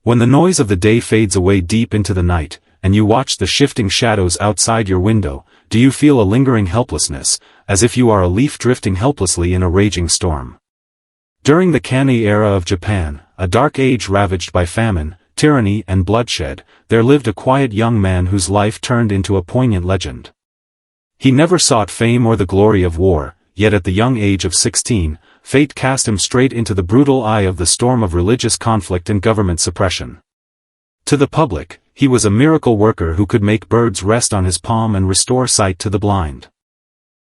When the noise of the day fades away deep into the night, and you watch the shifting shadows outside your window, do you feel a lingering helplessness, as if you are a leaf drifting helplessly in a raging storm? During the Kani era of Japan, a dark age ravaged by famine, tyranny and bloodshed, there lived a quiet young man whose life turned into a poignant legend. He never sought fame or the glory of war, yet at the young age of 16, fate cast him straight into the brutal eye of the storm of religious conflict and government suppression. To the public, he was a miracle worker who could make birds rest on his palm and restore sight to the blind.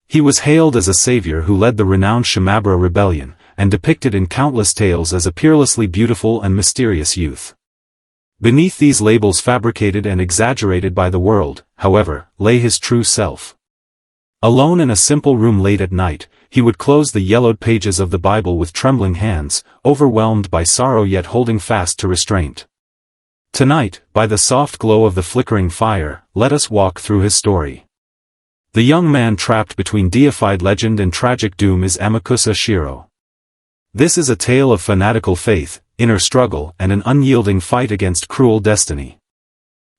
He was hailed as a savior who led the renowned Shimabara rebellion, and depicted in countless tales as a peerlessly beautiful and mysterious youth. Beneath these labels fabricated and exaggerated by the world, however, lay his true self. Alone in a simple room late at night, he would close the yellowed pages of the Bible with trembling hands, overwhelmed by sorrow yet holding fast to restraint. Tonight, by the soft glow of the flickering fire, let us walk through his story. The young man trapped between deified legend and tragic doom is Amakusa Shiro. This is a tale of fanatical faith, inner struggle and an unyielding fight against cruel destiny.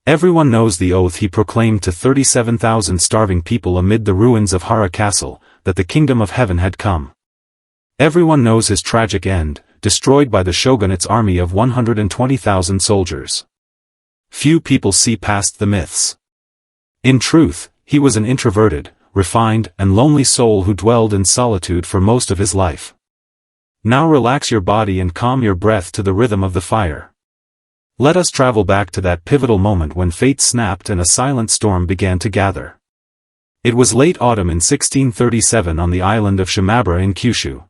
Everyone knows the oath he proclaimed to 37,000 starving people amid the ruins of Hara Castle, that the kingdom of heaven had come. Everyone knows his tragic end, destroyed by the shogunate's army of 120,000 soldiers. Few people see past the myths. In truth, he was an introverted, refined, and lonely soul who dwelled in solitude for most of his life. Now relax your body and calm your breath to the rhythm of the fire. Let us travel back to that pivotal moment when fate snapped and a silent storm began to gather. It was late autumn in 1637 on the island of Shimabara in Kyushu.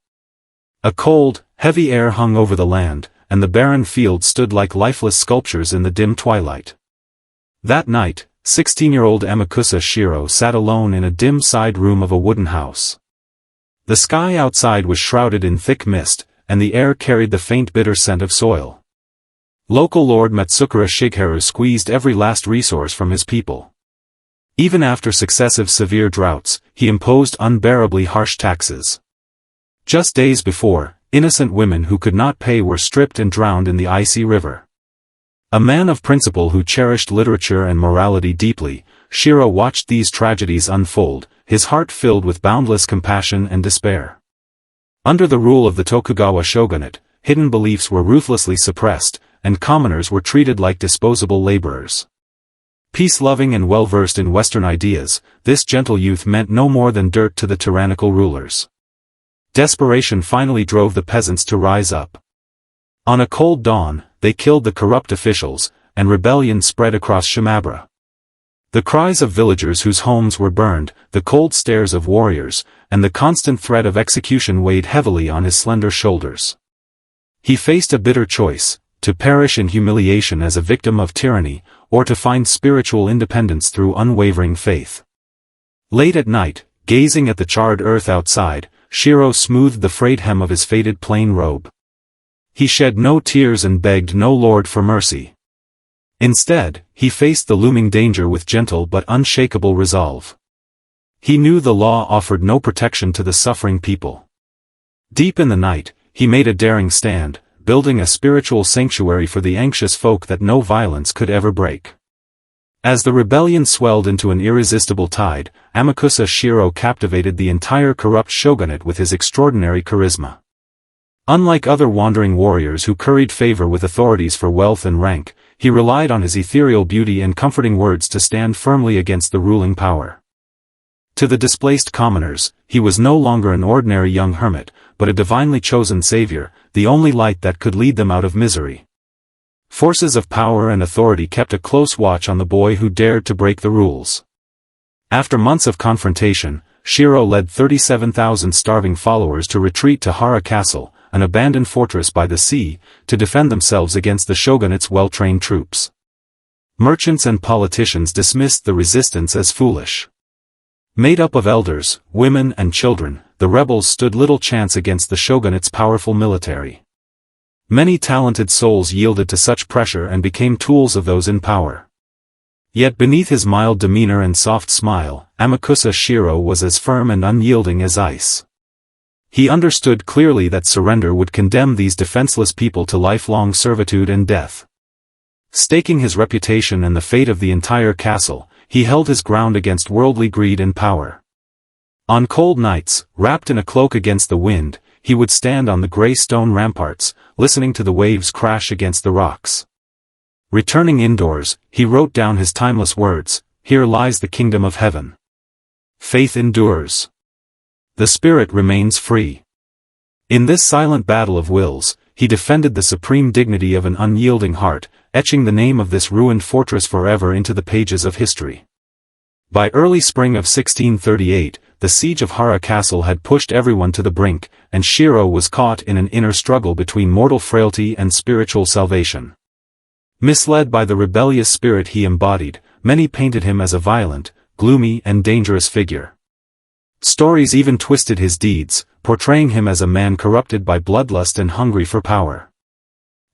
A cold, heavy air hung over the land, and the barren fields stood like lifeless sculptures in the dim twilight. That night, 16-year-old Amakusa Shiro sat alone in a dim side room of a wooden house. The sky outside was shrouded in thick mist, and the air carried the faint bitter scent of soil. Local Lord Matsukura Shigeharu squeezed every last resource from his people. Even after successive severe droughts, he imposed unbearably harsh taxes. Just days before, innocent women who could not pay were stripped and drowned in the icy river. A man of principle who cherished literature and morality deeply, Shiro watched these tragedies unfold, his heart filled with boundless compassion and despair. Under the rule of the Tokugawa shogunate, hidden beliefs were ruthlessly suppressed, and commoners were treated like disposable laborers. Peace-loving and well-versed in Western ideas, this gentle youth meant no more than dirt to the tyrannical rulers. Desperation finally drove the peasants to rise up. On a cold dawn, they killed the corrupt officials, and rebellion spread across Shimabara. The cries of villagers whose homes were burned, the cold stares of warriors, and the constant threat of execution weighed heavily on his slender shoulders. He faced a bitter choice: to perish in humiliation as a victim of tyranny, or to find spiritual independence through unwavering faith. Late at night, gazing at the charred earth outside, Shiro smoothed the frayed hem of his faded plain robe. He shed no tears and begged no lord for mercy. Instead, he faced the looming danger with gentle but unshakable resolve. He knew the law offered no protection to the suffering people. Deep in the night, he made a daring stand, building a spiritual sanctuary for the anxious folk that no violence could ever break. As the rebellion swelled into an irresistible tide, Amakusa Shiro captivated the entire corrupt shogunate with his extraordinary charisma. Unlike other wandering warriors who curried favor with authorities for wealth and rank, he relied on his ethereal beauty and comforting words to stand firmly against the ruling power. To the displaced commoners, he was no longer an ordinary young hermit, but a divinely chosen savior, the only light that could lead them out of misery. Forces of power and authority kept a close watch on the boy who dared to break the rules. After months of confrontation, Shiro led 37,000 starving followers to retreat to Hara Castle, an abandoned fortress by the sea, to defend themselves against the shogunate's well-trained troops. Merchants and politicians dismissed the resistance as foolish. Made up of elders, women and children, the rebels stood little chance against the shogunate's powerful military. Many talented souls yielded to such pressure and became tools of those in power. Yet beneath his mild demeanor and soft smile, Amakusa Shiro was as firm and unyielding as ice. He understood clearly that surrender would condemn these defenseless people to lifelong servitude and death. Staking his reputation and the fate of the entire castle, he held his ground against worldly greed and power. On cold nights, wrapped in a cloak against the wind, he would stand on the grey stone ramparts, listening to the waves crash against the rocks. Returning indoors, he wrote down his timeless words, "Here lies the kingdom of heaven. Faith endures. The spirit remains free." In this silent battle of wills, he defended the supreme dignity of an unyielding heart, etching the name of this ruined fortress forever into the pages of history. By early spring of 1638, the siege of Hara Castle had pushed everyone to the brink, and Shiro was caught in an inner struggle between mortal frailty and spiritual salvation. Misled by the rebellious spirit he embodied, many painted him as a violent, gloomy and dangerous figure. Stories even twisted his deeds, portraying him as a man corrupted by bloodlust and hungry for power.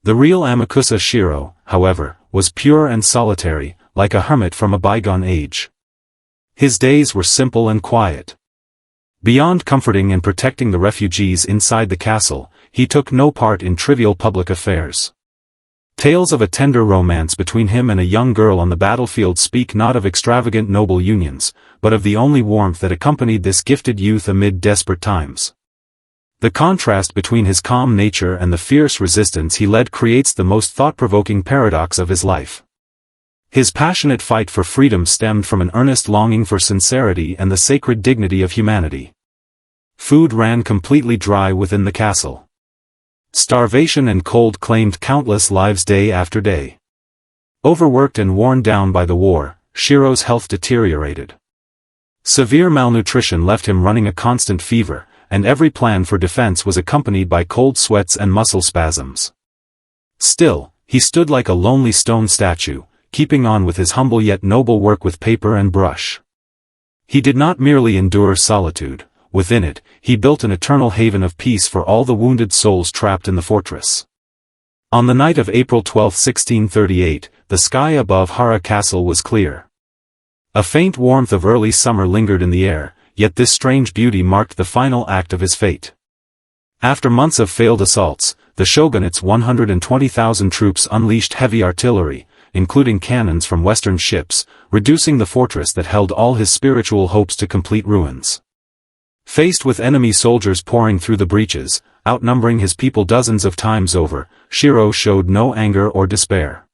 The real Amakusa Shiro, however, was pure and solitary, like a hermit from a bygone age. His days were simple and quiet. Beyond comforting and protecting the refugees inside the castle, he took no part in trivial public affairs. Tales of a tender romance between him and a young girl on the battlefield speak not of extravagant noble unions, but of the only warmth that accompanied this gifted youth amid desperate times. The contrast between his calm nature and the fierce resistance he led creates the most thought-provoking paradox of his life. His passionate fight for freedom stemmed from an earnest longing for sincerity and the sacred dignity of humanity. Food ran completely dry within the castle. Starvation and cold claimed countless lives day after day. Overworked and worn down by the war, Shiro's health deteriorated. Severe malnutrition left him running a constant fever, and every plan for defense was accompanied by cold sweats and muscle spasms. Still, he stood like a lonely stone statue, keeping on with his humble yet noble work with paper and brush. He did not merely endure solitude. Within it, he built an eternal haven of peace for all the wounded souls trapped in the fortress. On the night of April 12, 1638, the sky above Hara Castle was clear. A faint warmth of early summer lingered in the air, yet this strange beauty marked the final act of his fate. After months of failed assaults, the shogunate's 120,000 troops unleashed heavy artillery, including cannons from western ships, reducing the fortress that held all his spiritual hopes to complete ruins. Faced with enemy soldiers pouring through the breaches, outnumbering his people dozens of times over, Shiro showed no anger or despair.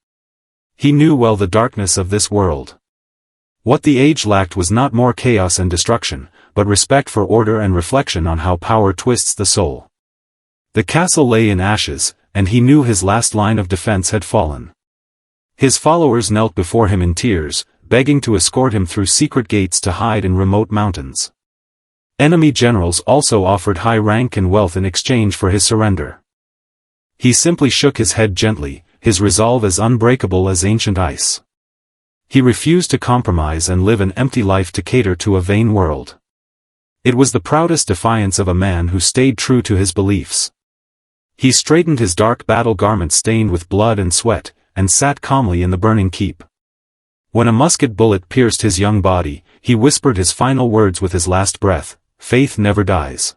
He knew well the darkness of this world. What the age lacked was not more chaos and destruction, but respect for order and reflection on how power twists the soul. The castle lay in ashes, and he knew his last line of defense had fallen. His followers knelt before him in tears, begging to escort him through secret gates to hide in remote mountains. Enemy generals also offered high rank and wealth in exchange for his surrender. He simply shook his head gently, his resolve as unbreakable as ancient ice. He refused to compromise and live an empty life to cater to a vain world. It was the proudest defiance of a man who stayed true to his beliefs. He straightened his dark battle garment stained with blood and sweat, and sat calmly in the burning keep. When a musket bullet pierced his young body, he whispered his final words with his last breath, "Faith never dies.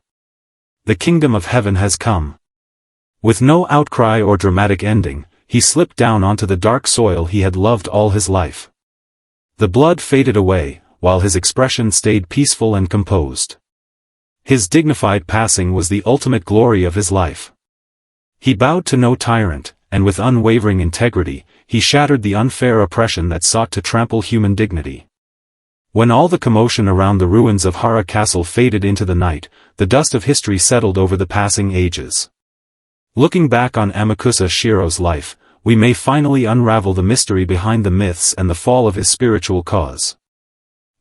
The kingdom of heaven has come." With no outcry or dramatic ending, he slipped down onto the dark soil he had loved all his life. The blood faded away, while his expression stayed peaceful and composed. His dignified passing was the ultimate glory of his life. He bowed to no tyrant, and with unwavering integrity, he shattered the unfair oppression that sought to trample human dignity. When all the commotion around the ruins of Hara Castle faded into the night, the dust of history settled over the passing ages. Looking back on Amakusa Shiro's life, we may finally unravel the mystery behind the myths and the fall of his spiritual cause.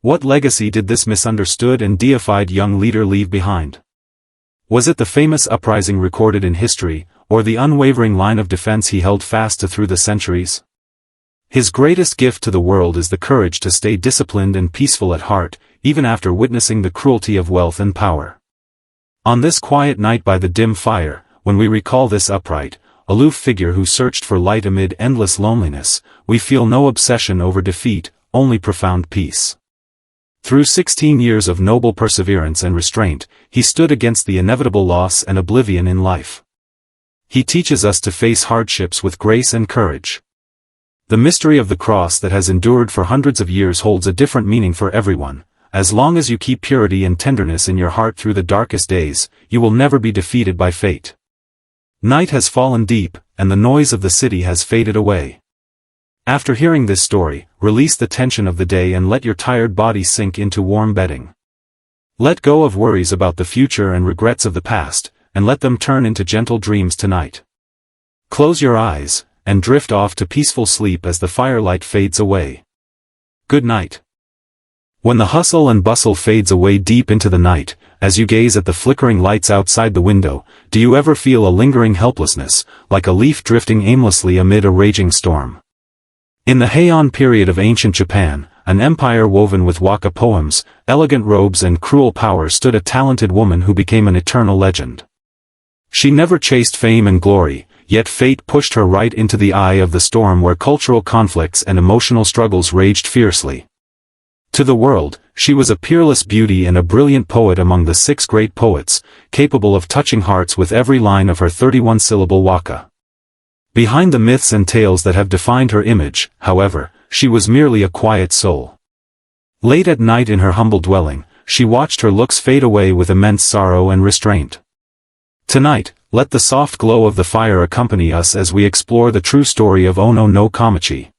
What legacy did this misunderstood and deified young leader leave behind? Was it the famous uprising recorded in history, or the unwavering line of defense he held fast to through the centuries? His greatest gift to the world is the courage to stay disciplined and peaceful at heart, even after witnessing the cruelty of wealth and power. On this quiet night by the dim fire, when we recall this upright, aloof figure who searched for light amid endless loneliness, we feel no obsession over defeat, only profound peace. Through 16 years of noble perseverance and restraint, he stood against the inevitable loss and oblivion in life. He teaches us to face hardships with grace and courage. The mystery of the cross that has endured for hundreds of years holds a different meaning for everyone. As long as you keep purity and tenderness in your heart through the darkest days, you will never be defeated by fate. Night has fallen deep, and the noise of the city has faded away. After hearing this story, release the tension of the day and let your tired body sink into warm bedding. Let go of worries about the future and regrets of the past, and let them turn into gentle dreams tonight. Close your eyes, and drift off to peaceful sleep as the firelight fades away. Good night. When the hustle and bustle fades away deep into the night, as you gaze at the flickering lights outside the window, do you ever feel a lingering helplessness, like a leaf drifting aimlessly amid a raging storm? In the Heian period of ancient Japan, an empire woven with waka poems, elegant robes and cruel power, stood a talented woman who became an eternal legend. She never chased fame and glory, yet fate pushed her right into the eye of the storm where cultural conflicts and emotional struggles raged fiercely. To the world, she was a peerless beauty and a brilliant poet among the 6 great poets, capable of touching hearts with every line of her 31-syllable waka. Behind the myths and tales that have defined her image, however, she was merely a quiet soul. Late at night in her humble dwelling, she watched her looks fade away with immense sorrow and restraint. Tonight, let the soft glow of the fire accompany us as we explore the true story of Ono no Kamachi.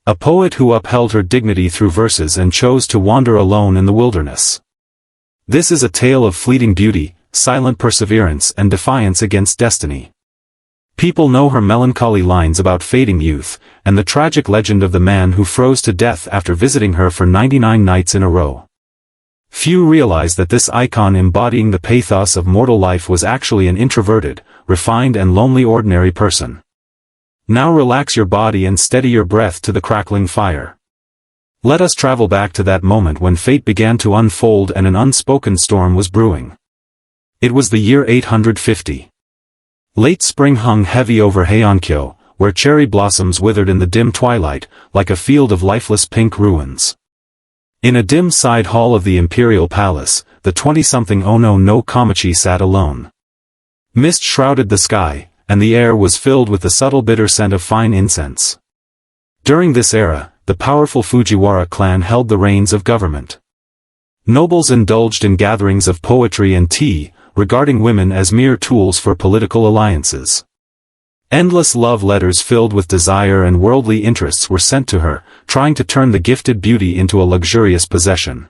A poet who upheld her dignity through verses and chose to wander alone in the wilderness. This is a tale of fleeting beauty, silent perseverance and defiance against destiny. People know her melancholy lines about fading youth, and the tragic legend of the man who froze to death after visiting her for 99 nights in a row. Few realize that this icon embodying the pathos of mortal life was actually an introverted, refined and lonely ordinary person. Now relax your body and steady your breath to the crackling fire. Let us travel back to that moment when fate began to unfold and an unspoken storm was brewing. It was the year 850. Late spring hung heavy over Heiankyo, where cherry blossoms withered in the dim twilight, like a field of lifeless pink ruins. In a dim side hall of the imperial palace, the 20-something Ono no Kamachi sat alone. Mist shrouded the sky, and the air was filled with the subtle bitter scent of fine incense. During this era, the powerful Fujiwara clan held the reins of government. Nobles indulged in gatherings of poetry and tea, regarding women as mere tools for political alliances. Endless love letters filled with desire and worldly interests were sent to her, trying to turn the gifted beauty into a luxurious possession.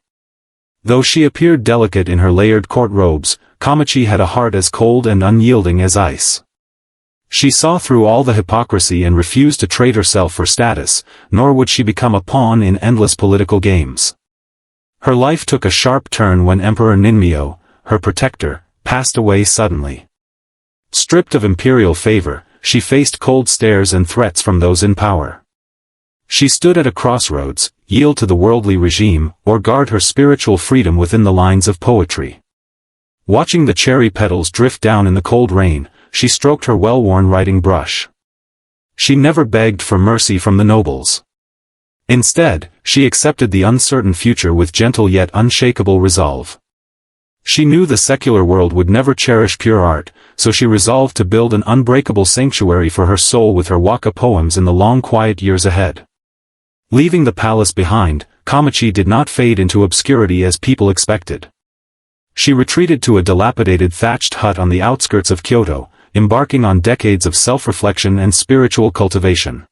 Though she appeared delicate in her layered court robes, Kamachi had a heart as cold and unyielding as ice. She saw through all the hypocrisy and refused to trade herself for status, nor would she become a pawn in endless political games. Her life took a sharp turn when Emperor Ninmyo, her protector, passed away suddenly. Stripped of imperial favor, she faced cold stares and threats from those in power. She stood at a crossroads, yield to the worldly regime, or guard her spiritual freedom within the lines of poetry. Watching the cherry petals drift down in the cold rain, she stroked her well-worn writing brush. She never begged for mercy from the nobles. Instead, she accepted the uncertain future with gentle yet unshakable resolve. She knew the secular world would never cherish pure art, so she resolved to build an unbreakable sanctuary for her soul with her waka poems in the long quiet years ahead. Leaving the palace behind, Kamachi did not fade into obscurity as people expected. She retreated to a dilapidated thatched hut on the outskirts of Kyoto, embarking on decades of self-reflection and spiritual cultivation.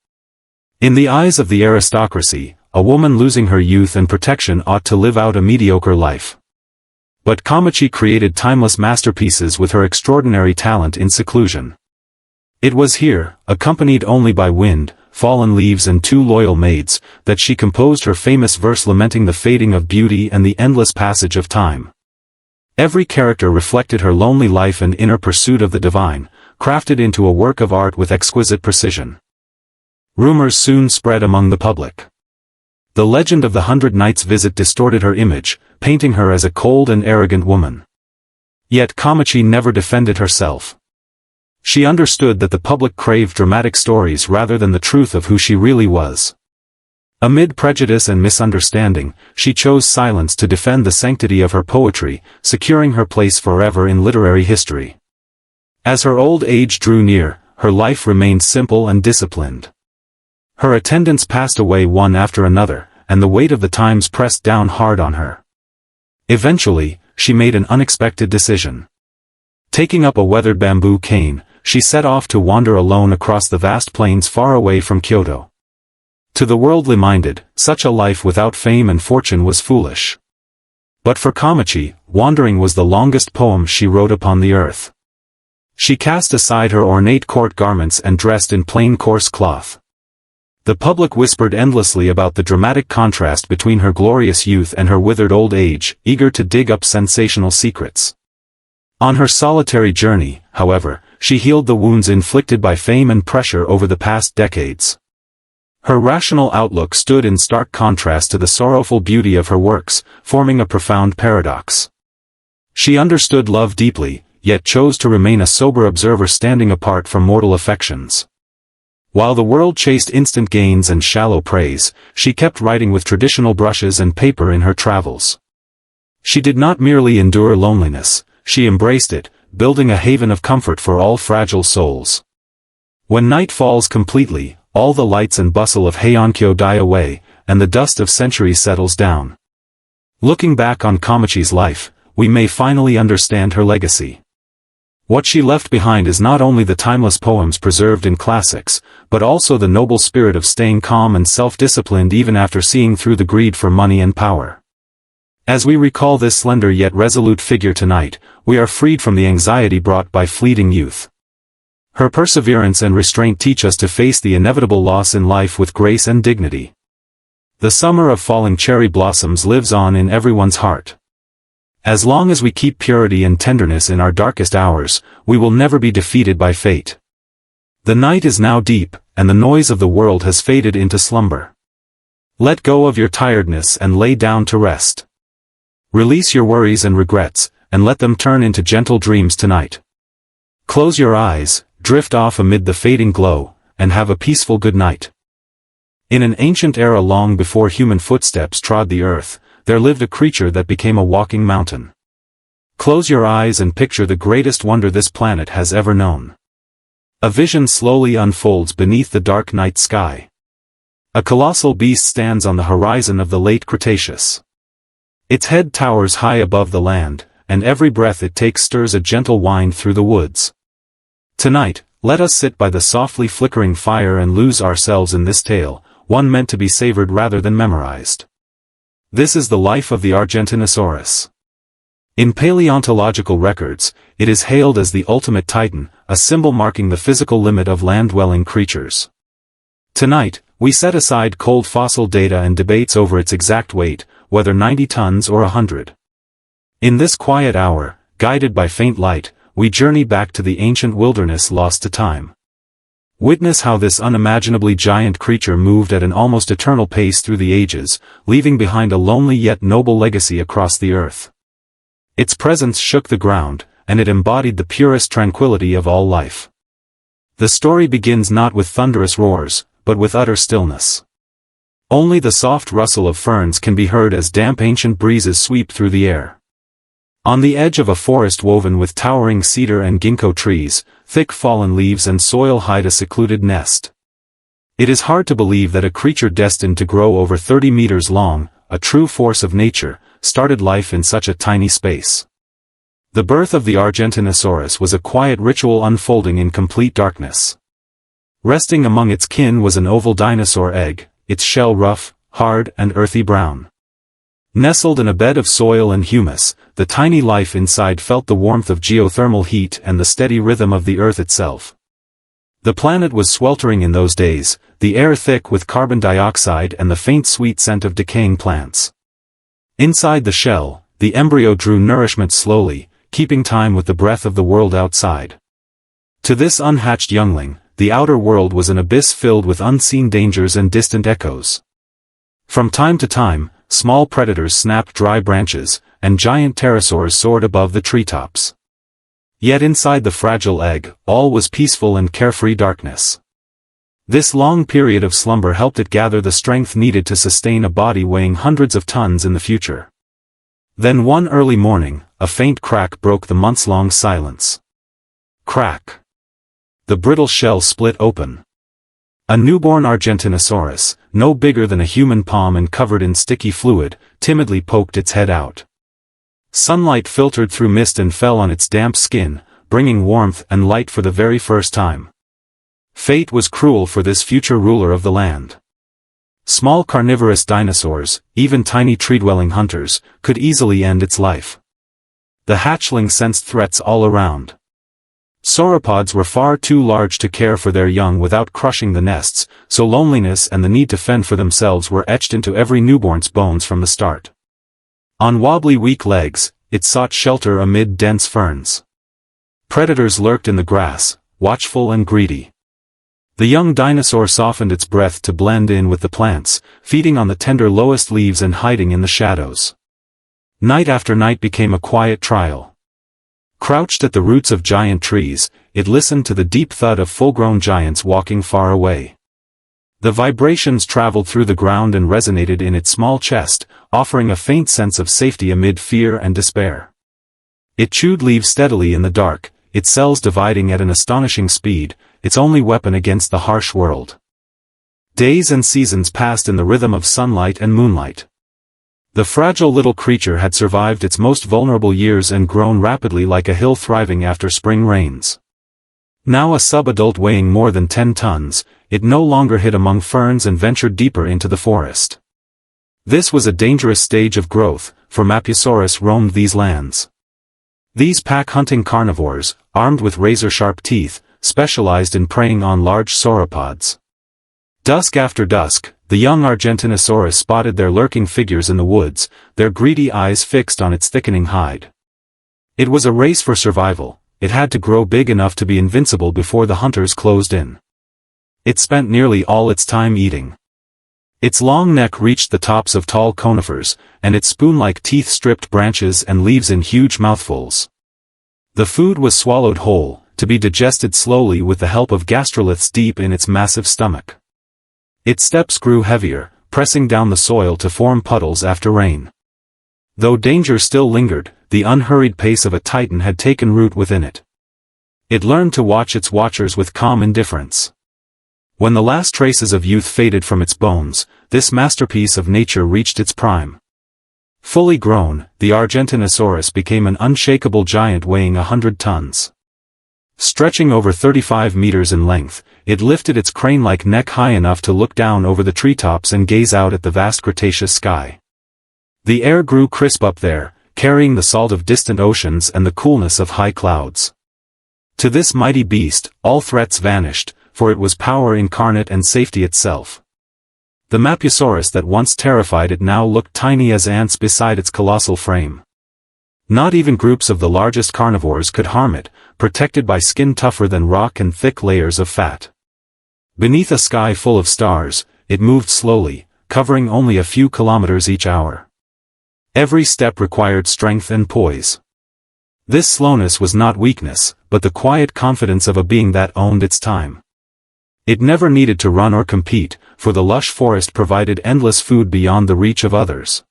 In the eyes of the aristocracy, a woman losing her youth and protection ought to live out a mediocre life. But Kamachi created timeless masterpieces with her extraordinary talent in seclusion. It was here, accompanied only by wind, fallen leaves and 2 loyal maids, that she composed her famous verse lamenting the fading of beauty and the endless passage of time. Every character reflected her lonely life and inner pursuit of the divine, crafted into a work of art with exquisite precision. Rumors soon spread among the public. The legend of the 100 Nights visit distorted her image, painting her as a cold and arrogant woman. Yet Kamachi never defended herself. She understood that the public craved dramatic stories rather than the truth of who she really was. Amid prejudice and misunderstanding, she chose silence to defend the sanctity of her poetry, securing her place forever in literary history. As her old age drew near, her life remained simple and disciplined. Her attendants passed away one after another, and the weight of the times pressed down hard on her. Eventually, she made an unexpected decision. Taking up a weathered bamboo cane, she set off to wander alone across the vast plains far away from Kyoto. To the worldly minded, such a life without fame and fortune was foolish. But for Kamachi, wandering was the longest poem she wrote upon the earth. She cast aside her ornate court garments and dressed in plain coarse cloth. The public whispered endlessly about the dramatic contrast between her glorious youth and her withered old age, eager to dig up sensational secrets. On her solitary journey, however, she healed the wounds inflicted by fame and pressure over the past decades. Her rational outlook stood in stark contrast to the sorrowful beauty of her works, forming a profound paradox. She understood love deeply, yet chose to remain a sober observer standing apart from mortal affections. While the world chased instant gains and shallow praise, she kept writing with traditional brushes and paper in her travels. She did not merely endure loneliness, she embraced it, building a haven of comfort for all fragile souls. When night falls completely, all the lights and bustle of Heiankyo die away, and the dust of centuries settles down. Looking back on Kamachi's life, we may finally understand her legacy. What she left behind is not only the timeless poems preserved in classics, but also the noble spirit of staying calm and self-disciplined even after seeing through the greed for money and power. As we recall this slender yet resolute figure tonight, we are freed from the anxiety brought by fleeting youth. Her perseverance and restraint teach us to face the inevitable loss in life with grace and dignity. The summer of falling cherry blossoms lives on in everyone's heart. As long as we keep purity and tenderness in our darkest hours, we will never be defeated by fate. The night is now deep, and the noise of the world has faded into slumber. Let go of your tiredness and lay down to rest. Release your worries and regrets, and let them turn into gentle dreams tonight. Close your eyes, drift off amid the fading glow, and have a peaceful good night. In an ancient era long before human footsteps trod the earth, there lived a creature that became a walking mountain. Close your eyes and picture the greatest wonder this planet has ever known. A vision slowly unfolds beneath the dark night sky. A colossal beast stands on the horizon of the late Cretaceous. Its head towers high above the land, and every breath it takes stirs a gentle wind through the woods. Tonight, let us sit by the softly flickering fire and lose ourselves in this tale, one meant to be savored rather than memorized. This is the life of the Argentinosaurus. In paleontological records, it is hailed as the ultimate titan, a symbol marking the physical limit of land-dwelling creatures. Tonight, we set aside cold fossil data and debates over its exact weight, whether 90 tons or 100. In this quiet hour, guided by faint light, we journey back to the ancient wilderness lost to time. Witness how this unimaginably giant creature moved at an almost eternal pace through the ages, leaving behind a lonely yet noble legacy across the earth. Its presence shook the ground, and it embodied the purest tranquility of all life. The story begins not with thunderous roars, but with utter stillness. Only the soft rustle of ferns can be heard as damp ancient breezes sweep through the air. On the edge of a forest woven with towering cedar and ginkgo trees, thick fallen leaves and soil hide a secluded nest. It is hard to believe that a creature destined to grow over 30 meters long, a true force of nature, started life in such a tiny space. The birth of the Argentinosaurus was a quiet ritual unfolding in complete darkness. Resting among its kin was an oval dinosaur egg, its shell rough, hard and earthy brown. Nestled in a bed of soil and humus, the tiny life inside felt the warmth of geothermal heat and the steady rhythm of the earth itself. The planet was sweltering in those days, the air thick with carbon dioxide and the faint sweet scent of decaying plants. Inside the shell, the embryo drew nourishment slowly, keeping time with the breath of the world outside. To this unhatched youngling, the outer world was an abyss filled with unseen dangers and distant echoes. From time to time, small predators snapped dry branches, and giant pterosaurs soared above the treetops. Yet inside the fragile egg, all was peaceful and carefree darkness. This long period of slumber helped it gather the strength needed to sustain a body weighing hundreds of tons in the future. Then one early morning, a faint crack broke the months-long silence. Crack. The brittle shell split open. A newborn Argentinosaurus, no bigger than a human palm and covered in sticky fluid, timidly poked its head out. Sunlight filtered through mist and fell on its damp skin, bringing warmth and light for the very first time. Fate was cruel for this future ruler of the land. Small carnivorous dinosaurs, even tiny tree-dwelling hunters, could easily end its life. The hatchling sensed threats all around. Sauropods were far too large to care for their young without crushing the nests, so loneliness and the need to fend for themselves were etched into every newborn's bones from the start. On wobbly weak legs, it sought shelter amid dense ferns. Predators lurked in the grass, watchful and greedy. The young dinosaur softened its breath to blend in with the plants, feeding on the tender lowest leaves and hiding in the shadows. Night after night became a quiet trial. Crouched at the roots of giant trees, it listened to the deep thud of full-grown giants walking far away. The vibrations traveled through the ground and resonated in its small chest, offering a faint sense of safety amid fear and despair. It chewed leaves steadily in the dark, its cells dividing at an astonishing speed, its only weapon against the harsh world. Days and seasons passed in the rhythm of sunlight and moonlight. The fragile little creature had survived its most vulnerable years and grown rapidly like a hill thriving after spring rains. Now a sub-adult weighing more than 10 tons, it no longer hid among ferns and ventured deeper into the forest. This was a dangerous stage of growth, for Mappusaurus roamed these lands. These pack-hunting carnivores, armed with razor-sharp teeth, specialized in preying on large sauropods. Dusk after dusk, the young Argentinosaurus spotted their lurking figures in the woods, their greedy eyes fixed on its thickening hide. It was a race for survival. It had to grow big enough to be invincible before the hunters closed in. It spent nearly all its time eating. Its long neck reached the tops of tall conifers, and its spoon-like teeth stripped branches and leaves in huge mouthfuls. The food was swallowed whole, to be digested slowly with the help of gastroliths deep in its massive stomach. Its steps grew heavier, pressing down the soil to form puddles after rain. Though danger still lingered, the unhurried pace of a titan had taken root within it. It learned to watch its watchers with calm indifference. When the last traces of youth faded from its bones, this masterpiece of nature reached its prime. Fully grown, the Argentinosaurus became an unshakable giant weighing 100 tons. Stretching over 35 meters in length, it lifted its crane-like neck high enough to look down over the treetops and gaze out at the vast Cretaceous sky. The air grew crisp up there, carrying the salt of distant oceans and the coolness of high clouds. To this mighty beast, all threats vanished, for it was power incarnate and safety itself. The Mappusaurus that once terrified it now looked tiny as ants beside its colossal frame. Not even groups of the largest carnivores could harm it, protected by skin tougher than rock and thick layers of fat. Beneath a sky full of stars, it moved slowly, covering only a few kilometers each hour. Every step required strength and poise. This slowness was not weakness, but the quiet confidence of a being that owned its time. It never needed to run or compete, for the lush forest provided endless food beyond the reach of others.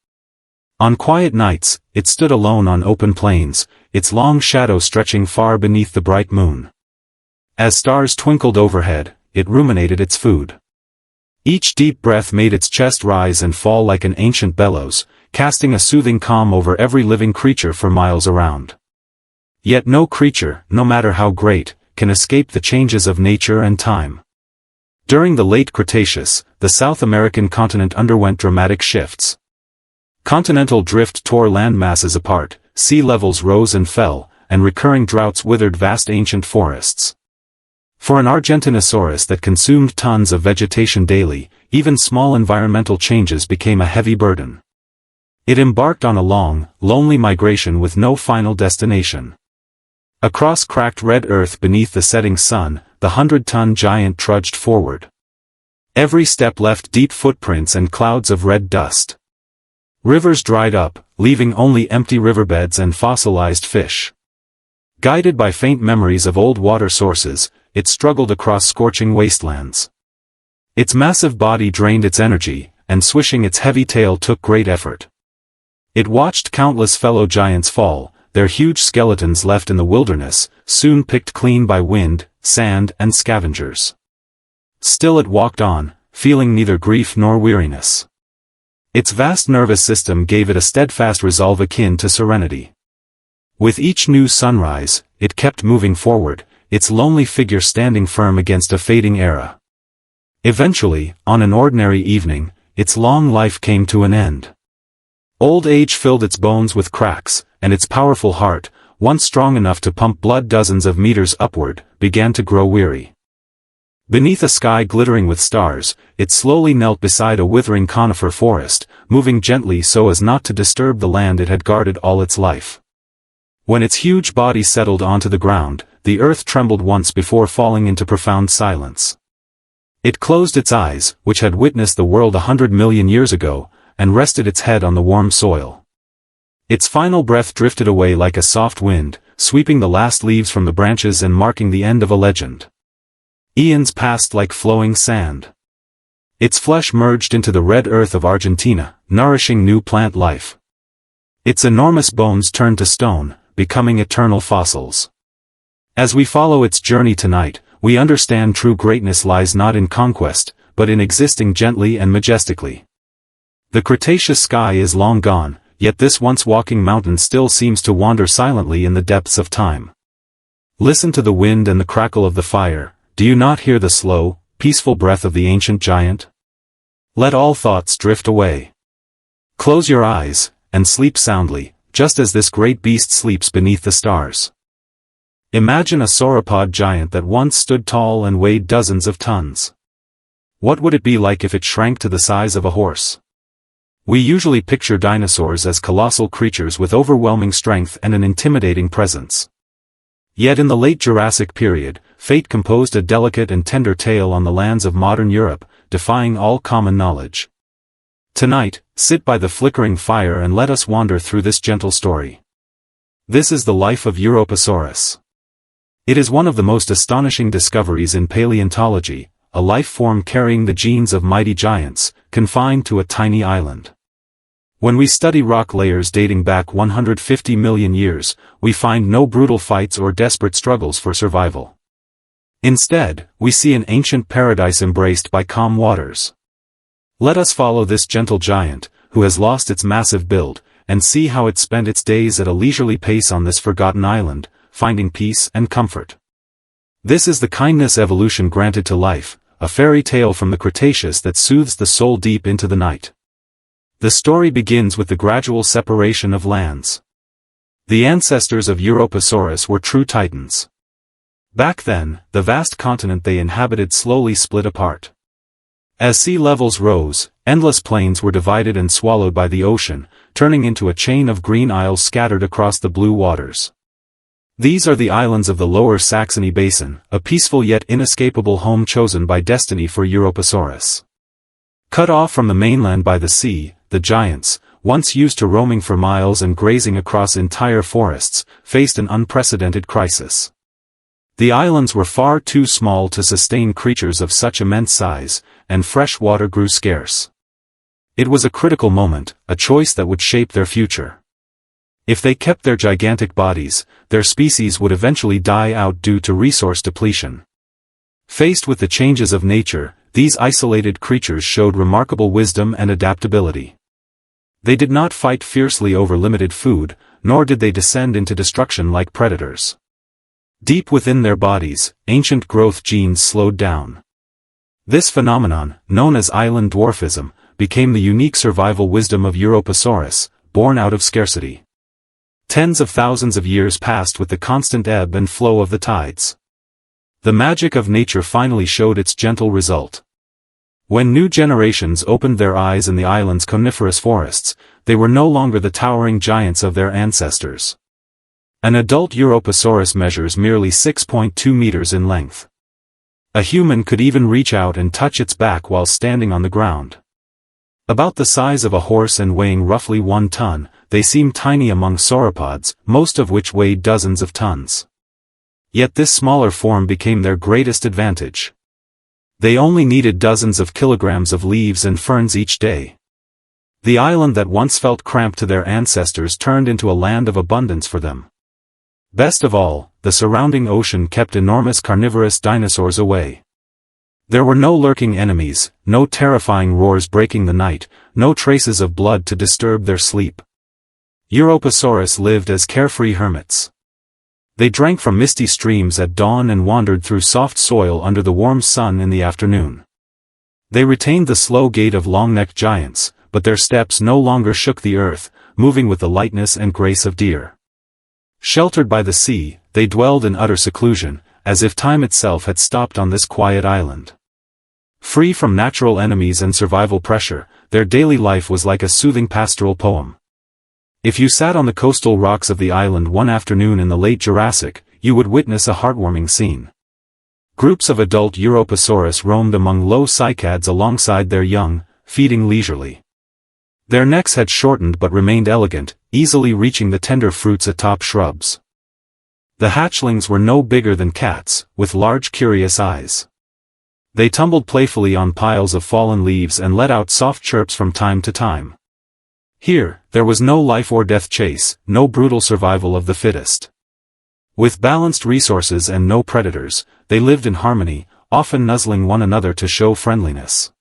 On quiet nights, it stood alone on open plains, its long shadow stretching far beneath the bright moon. As stars twinkled overhead, it ruminated its food. Each deep breath made its chest rise and fall like an ancient bellows, casting a soothing calm over every living creature for miles around. Yet no creature, no matter how great, can escape the changes of nature and time. During the late Cretaceous, the South American continent underwent dramatic shifts. Continental drift tore land masses apart, sea levels rose and fell, and recurring droughts withered vast ancient forests. For an Argentinosaurus that consumed tons of vegetation daily, even small environmental changes became a heavy burden. It embarked on a long, lonely migration with no final destination. Across cracked red earth beneath the setting sun, the 100-ton giant trudged forward. Every step left deep footprints and clouds of red dust. Rivers dried up, leaving only empty riverbeds and fossilized fish. Guided by faint memories of old water sources, it struggled across scorching wastelands. Its massive body drained its energy, and swishing its heavy tail took great effort. It watched countless fellow giants fall, their huge skeletons left in the wilderness, soon picked clean by wind, sand, and scavengers. Still it walked on, feeling neither grief nor weariness. Its vast nervous system gave it a steadfast resolve akin to serenity. With each new sunrise, it kept moving forward, its lonely figure standing firm against a fading era. Eventually, on an ordinary evening, its long life came to an end. Old age filled its bones with cracks, and its powerful heart, once strong enough to pump blood dozens of meters upward, began to grow weary. Beneath a sky glittering with stars, it slowly knelt beside a withering conifer forest, moving gently so as not to disturb the land it had guarded all its life. When its huge body settled onto the ground, the earth trembled once before falling into profound silence. It closed its eyes, which had witnessed the world 100 million years ago, and rested its head on the warm soil. Its final breath drifted away like a soft wind, sweeping the last leaves from the branches and marking the end of a legend. Eons passed like flowing sand. Its flesh merged into the red earth of Argentina, nourishing new plant life. Its enormous bones turned to stone, becoming eternal fossils. As we follow its journey tonight, we understand true greatness lies not in conquest, but in existing gently and majestically. The Cretaceous sky is long gone, yet this once walking mountain still seems to wander silently in the depths of time. Listen to the wind and the crackle of the fire. Do you not hear the slow, peaceful breath of the ancient giant? Let all thoughts drift away. Close your eyes, and sleep soundly, just as this great beast sleeps beneath the stars. Imagine a sauropod giant that once stood tall and weighed dozens of tons. What would it be like if it shrank to the size of a horse? We usually picture dinosaurs as colossal creatures with overwhelming strength and an intimidating presence. Yet in the late Jurassic period, fate composed a delicate and tender tale on the lands of modern Europe, defying all common knowledge. Tonight, sit by the flickering fire and let us wander through this gentle story. This is the life of Europasaurus. It is one of the most astonishing discoveries in paleontology, a life form carrying the genes of mighty giants, confined to a tiny island. When we study rock layers dating back 150 million years, we find no brutal fights or desperate struggles for survival. Instead, we see an ancient paradise embraced by calm waters. Let us follow this gentle giant, who has lost its massive build, and see how it spent its days at a leisurely pace on this forgotten island, finding peace and comfort. This is the kindness evolution granted to life, a fairy tale from the Cretaceous that soothes the soul deep into the night. The story begins with the gradual separation of lands. The ancestors of Europasaurus were true titans. Back then, the vast continent they inhabited slowly split apart. As sea levels rose, endless plains were divided and swallowed by the ocean, turning into a chain of green isles scattered across the blue waters. These are the islands of the Lower Saxony Basin, a peaceful yet inescapable home chosen by destiny for Europasaurus. Cut off from the mainland by the sea, the giants, once used to roaming for miles and grazing across entire forests, faced an unprecedented crisis. The islands were far too small to sustain creatures of such immense size, and fresh water grew scarce. It was a critical moment, a choice that would shape their future. If they kept their gigantic bodies, their species would eventually die out due to resource depletion. Faced with the changes of nature, these isolated creatures showed remarkable wisdom and adaptability. They did not fight fiercely over limited food, nor did they descend into destruction like predators. Deep within their bodies, ancient growth genes slowed down. This phenomenon, known as island dwarfism, became the unique survival wisdom of Europasaurus, born out of scarcity. Tens of thousands of years passed with the constant ebb and flow of the tides. The magic of nature finally showed its gentle result. When new generations opened their eyes in the island's coniferous forests, they were no longer the towering giants of their ancestors. An adult Europasaurus measures merely 6.2 meters in length. A human could even reach out and touch its back while standing on the ground. About the size of a horse and weighing roughly 1 ton, they seemed tiny among sauropods, most of which weighed dozens of tons. Yet this smaller form became their greatest advantage. They only needed dozens of kilograms of leaves and ferns each day. The island that once felt cramped to their ancestors turned into a land of abundance for them. Best of all, the surrounding ocean kept enormous carnivorous dinosaurs away. There were no lurking enemies, no terrifying roars breaking the night, no traces of blood to disturb their sleep. Europasaurus lived as carefree hermits. They drank from misty streams at dawn and wandered through soft soil under the warm sun in the afternoon. They retained the slow gait of long-necked giants, but their steps no longer shook the earth, moving with the lightness and grace of deer. Sheltered by the sea, they dwelled in utter seclusion, as if time itself had stopped on this quiet island. Free from natural enemies and survival pressure, their daily life was like a soothing pastoral poem. If you sat on the coastal rocks of the island one afternoon in the late Jurassic, you would witness a heartwarming scene. Groups of adult Europasaurus roamed among low cycads alongside their young, feeding leisurely. Their necks had shortened but remained elegant, easily reaching the tender fruits atop shrubs. The hatchlings were no bigger than cats, with large curious eyes. They tumbled playfully on piles of fallen leaves and let out soft chirps from time to time. Here, there was no life or death chase, no brutal survival of the fittest. With balanced resources and no predators, they lived in harmony, often nuzzling one another to show friendliness.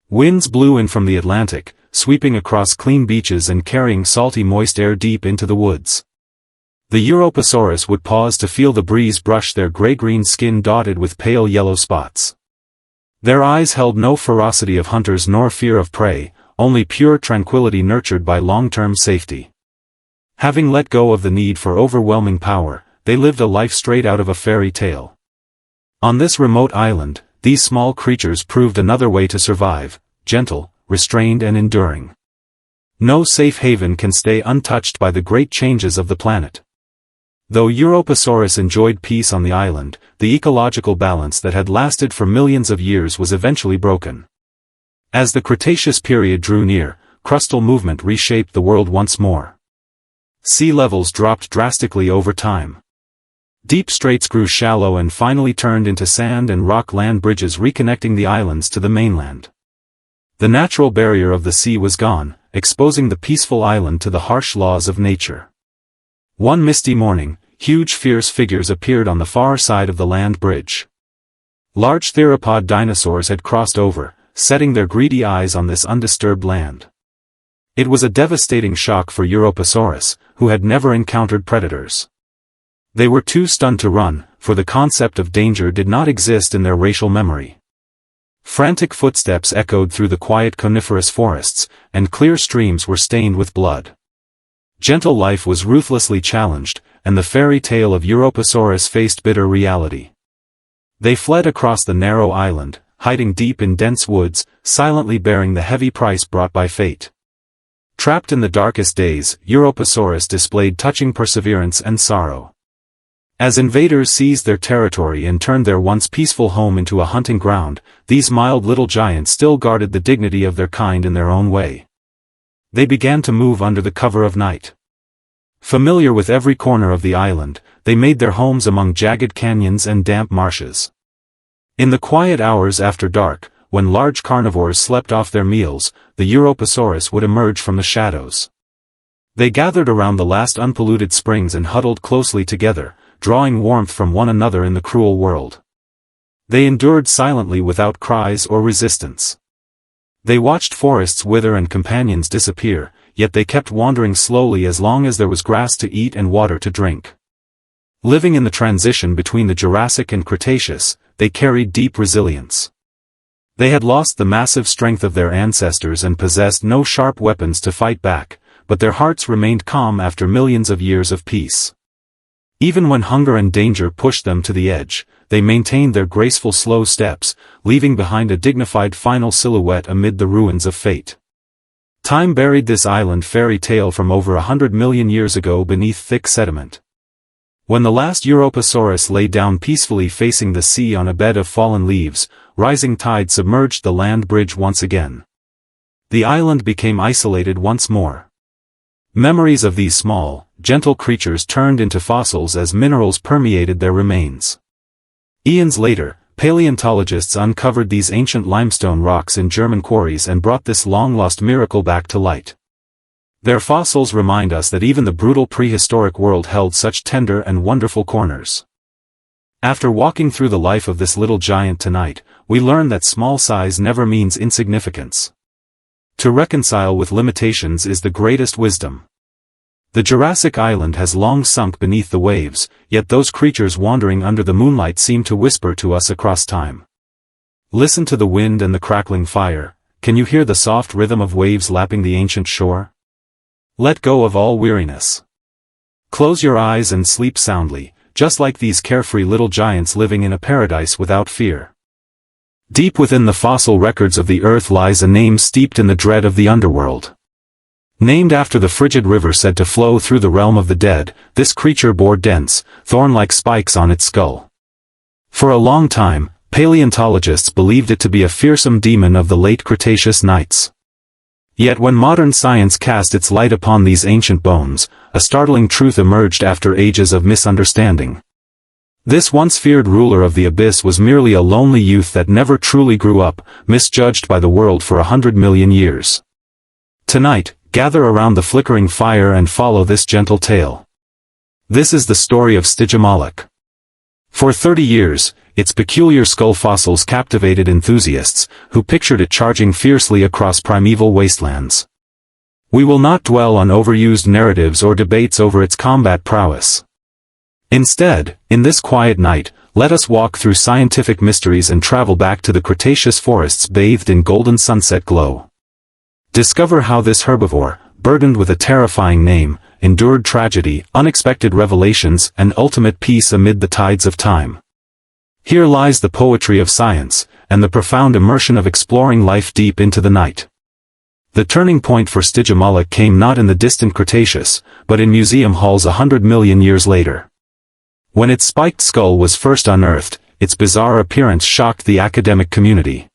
Winds blew in from the Atlantic, sweeping across clean beaches and carrying salty moist air deep into the woods. The Europasaurus would pause to feel the breeze brush their gray-green skin dotted with pale yellow spots. Their eyes held no ferocity of hunters nor fear of prey, only pure tranquility nurtured by long-term safety. Having let go of the need for overwhelming power, they lived a life straight out of a fairy tale. On this remote island, these small creatures proved another way to survive, gentle, restrained and enduring. No safe haven can stay untouched by the great changes of the planet. Though Europasaurus enjoyed peace on the island, the ecological balance that had lasted for millions of years was eventually broken. As the Cretaceous period drew near, crustal movement reshaped the world once more. Sea levels dropped drastically over time. Deep straits grew shallow and finally turned into sand and rock land bridges reconnecting the islands to the mainland. The natural barrier of the sea was gone, exposing the peaceful island to the harsh laws of nature. One misty morning, huge fierce figures appeared on the far side of the land bridge. Large theropod dinosaurs had crossed over, setting their greedy eyes on this undisturbed land. It was a devastating shock for Europasaurus, who had never encountered predators. They were too stunned to run, for the concept of danger did not exist in their racial memory. Frantic footsteps echoed through the quiet coniferous forests, and clear streams were stained with blood. Gentle life was ruthlessly challenged, and the fairy tale of Europasaurus faced bitter reality. They fled across the narrow island, hiding deep in dense woods, silently bearing the heavy price brought by fate. Trapped in the darkest days, Europasaurus displayed touching perseverance and sorrow. As invaders seized their territory and turned their once peaceful home into a hunting ground, these mild little giants still guarded the dignity of their kind in their own way. They began to move under the cover of night. Familiar with every corner of the island, they made their homes among jagged canyons and damp marshes. In the quiet hours after dark, when large carnivores slept off their meals, the Europasaurus would emerge from the shadows. They gathered around the last unpolluted springs and huddled closely together, drawing warmth from one another in the cruel world. They endured silently without cries or resistance. They watched forests wither and companions disappear, yet they kept wandering slowly as long as there was grass to eat and water to drink. Living in the transition between the Jurassic and Cretaceous, they carried deep resilience. They had lost the massive strength of their ancestors and possessed no sharp weapons to fight back, but their hearts remained calm after millions of years of peace. Even when hunger and danger pushed them to the edge, they maintained their graceful slow steps, leaving behind a dignified final silhouette amid the ruins of fate. Time buried this island fairy tale from over 100 million years ago beneath thick sediment. When the last Europasaurus lay down peacefully facing the sea on a bed of fallen leaves, rising tide submerged the land bridge once again. The island became isolated once more. Memories of these small, gentle creatures turned into fossils as minerals permeated their remains. Eons later, paleontologists uncovered these ancient limestone rocks in German quarries and brought this long-lost miracle back to light. Their fossils remind us that even the brutal prehistoric world held such tender and wonderful corners. After walking through the life of this little giant tonight, we learn that small size never means insignificance. To reconcile with limitations is the greatest wisdom. The Jurassic Island has long sunk beneath the waves, yet those creatures wandering under the moonlight seem to whisper to us across time. Listen to the wind and the crackling fire. Can you hear the soft rhythm of waves lapping the ancient shore? Let go of all weariness. Close your eyes and sleep soundly, just like these carefree little giants living in a paradise without fear. Deep within the fossil records of the earth lies a name steeped in the dread of the underworld. Named after the frigid river said to flow through the realm of the dead, this creature bore dense, thorn-like spikes on its skull. For a long time, paleontologists believed it to be a fearsome demon of the late Cretaceous nights. Yet when modern science cast its light upon these ancient bones, a startling truth emerged after ages of misunderstanding. This once feared ruler of the abyss was merely a lonely youth that never truly grew up, misjudged by the world for 100 million years. Tonight, gather around the flickering fire and follow this gentle tale. This is the story of Stygimoloch. For 30 years, its peculiar skull fossils captivated enthusiasts, who pictured it charging fiercely across primeval wastelands. We will not dwell on overused narratives or debates over its combat prowess. Instead, in this quiet night, let us walk through scientific mysteries and travel back to the Cretaceous forests bathed in golden sunset glow. Discover how this herbivore, burdened with a terrifying name, endured tragedy, unexpected revelations, and ultimate peace amid the tides of time. Here lies the poetry of science, and the profound immersion of exploring life deep into the night. The turning point for Stygimoloch came not in the distant Cretaceous, but in museum halls 100 million years later. When its spiked skull was first unearthed, its bizarre appearance shocked the academic community.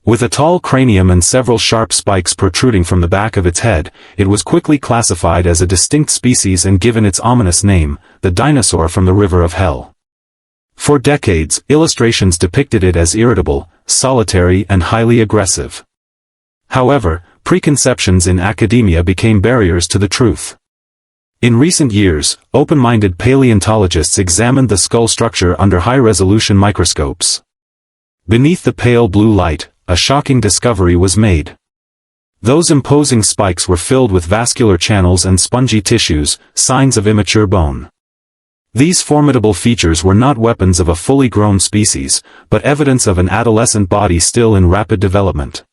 With a tall cranium and several sharp spikes protruding from the back of its head, it was quickly classified as a distinct species and given its ominous name, the dinosaur from the River of Hell. For decades, illustrations depicted it as irritable, solitary, and highly aggressive. However, preconceptions in academia became barriers to the truth. In recent years, open-minded paleontologists examined the skull structure under high-resolution microscopes. Beneath the pale blue light, a shocking discovery was made. Those imposing spikes were filled with vascular channels and spongy tissues, signs of immature bone. These formidable features were not weapons of a fully grown species, but evidence of an adolescent body still in rapid development.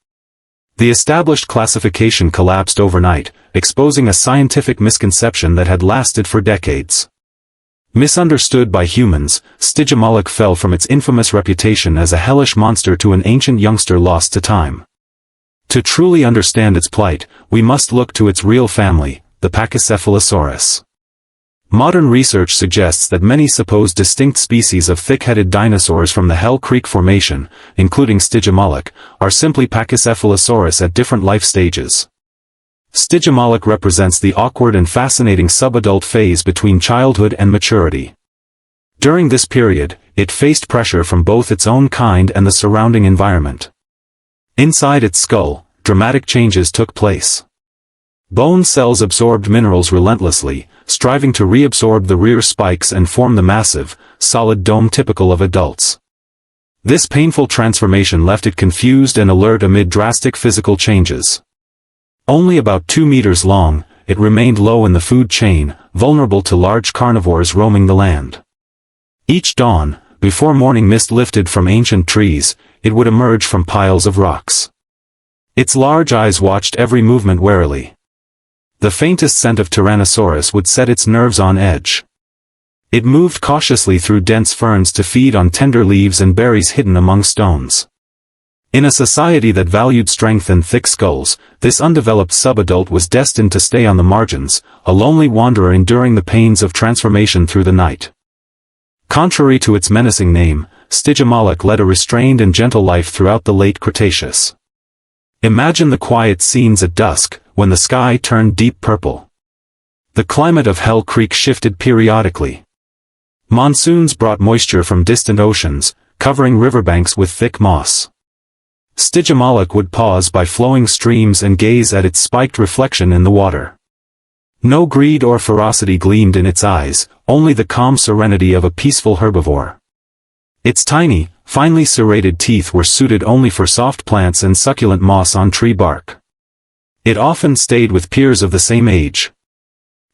The established classification collapsed overnight, exposing a scientific misconception that had lasted for decades. Misunderstood by humans, Stygimoloch fell from its infamous reputation as a hellish monster to an ancient youngster lost to time. To truly understand its plight, we must look to its real family, the Pachycephalosaurus. Modern research suggests that many supposed distinct species of thick-headed dinosaurs from the Hell Creek Formation, including Stygimoloch, are simply Pachycephalosaurus at different life stages. Stygimoloch represents the awkward and fascinating subadult phase between childhood and maturity. During this period, it faced pressure from both its own kind and the surrounding environment. Inside its skull, dramatic changes took place. Bone cells absorbed minerals relentlessly, striving to reabsorb the rear spikes and form the massive, solid dome typical of adults. This painful transformation left it confused and alert amid drastic physical changes. Only about 2 meters long, it remained low in the food chain, vulnerable to large carnivores roaming the land. Each dawn, before morning mist lifted from ancient trees, it would emerge from piles of rocks. Its large eyes watched every movement warily. The faintest scent of Tyrannosaurus would set its nerves on edge. It moved cautiously through dense ferns to feed on tender leaves and berries hidden among stones. In a society that valued strength and thick skulls, this undeveloped subadult was destined to stay on the margins, a lonely wanderer enduring the pains of transformation through the night. Contrary to its menacing name, Stygimoloch led a restrained and gentle life throughout the late Cretaceous. Imagine the quiet scenes at dusk, when the sky turned deep purple. The climate of Hell Creek shifted periodically. Monsoons brought moisture from distant oceans, covering riverbanks with thick moss. Stygimoloch would pause by flowing streams and gaze at its spiked reflection in the water. No greed or ferocity gleamed in its eyes, only the calm serenity of a peaceful herbivore. Its tiny, Finely serrated teeth were suited only for soft plants and succulent moss on tree bark. It often stayed with peers of the same age.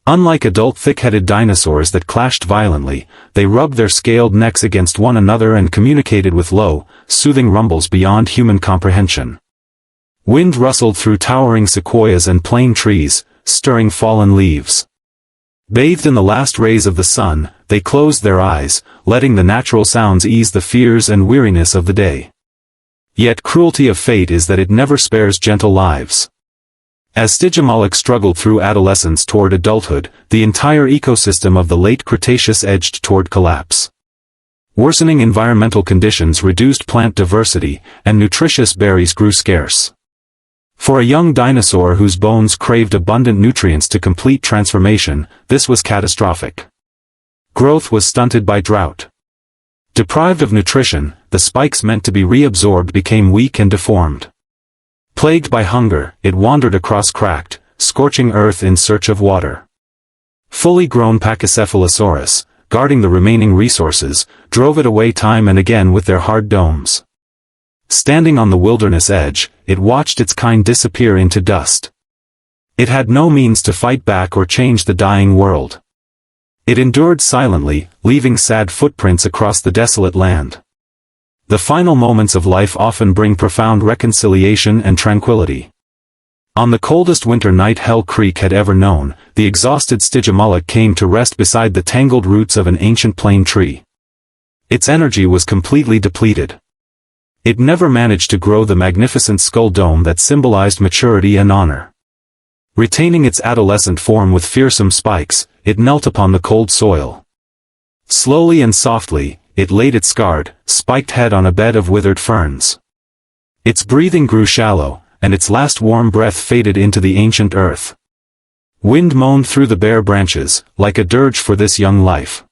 Unlike adult thick-headed dinosaurs that clashed violently, they rubbed their scaled necks against one another and communicated with low, soothing rumbles beyond human comprehension. Wind rustled through towering sequoias and plane trees, stirring fallen leaves. Bathed in the last rays of the sun, they closed their eyes, letting the natural sounds ease the fears and weariness of the day. Yet cruelty of fate is that it never spares gentle lives. As Stygimoloch struggled through adolescence toward adulthood, the entire ecosystem of the late Cretaceous edged toward collapse. Worsening environmental conditions reduced plant diversity, and nutritious berries grew scarce. For a young dinosaur whose bones craved abundant nutrients to complete transformation, this was catastrophic. Growth was stunted by drought. Deprived of nutrition, the spikes meant to be reabsorbed became weak and deformed. Plagued by hunger, it wandered across cracked, scorching earth in search of water. Fully grown Pachycephalosaurus, guarding the remaining resources, drove it away time and again with their hard domes. Standing on the wilderness edge, it watched its kind disappear into dust. It had no means to fight back or change the dying world. It endured silently, leaving sad footprints across the desolate land. The final moments of life often bring profound reconciliation and tranquility. On the coldest winter night Hell Creek had ever known, the exhausted Stygimoloch came to rest beside the tangled roots of an ancient plane tree. Its energy was completely depleted. It never managed to grow the magnificent skull dome that symbolized maturity and honor. Retaining its adolescent form with fearsome spikes, it knelt upon the cold soil. Slowly and softly, it laid its scarred, spiked head on a bed of withered ferns. Its breathing grew shallow, and its last warm breath faded into the ancient earth. Wind moaned through the bare branches, like a dirge for this young life.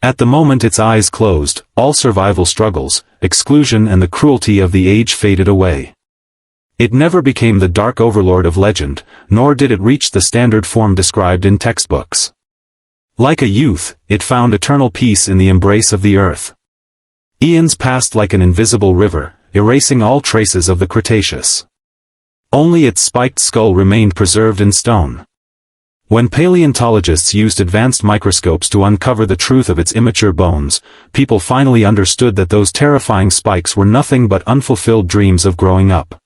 At the moment its eyes closed, all survival struggles, exclusion and the cruelty of the age faded away. It never became the dark overlord of legend, nor did it reach the standard form described in textbooks. Like a youth, it found eternal peace in the embrace of the earth. Eons passed like an invisible river, erasing all traces of the Cretaceous. Only its spiked skull remained preserved in stone. When paleontologists used advanced microscopes to uncover the truth of its immature bones, people finally understood that those terrifying spikes were nothing but unfulfilled dreams of growing up.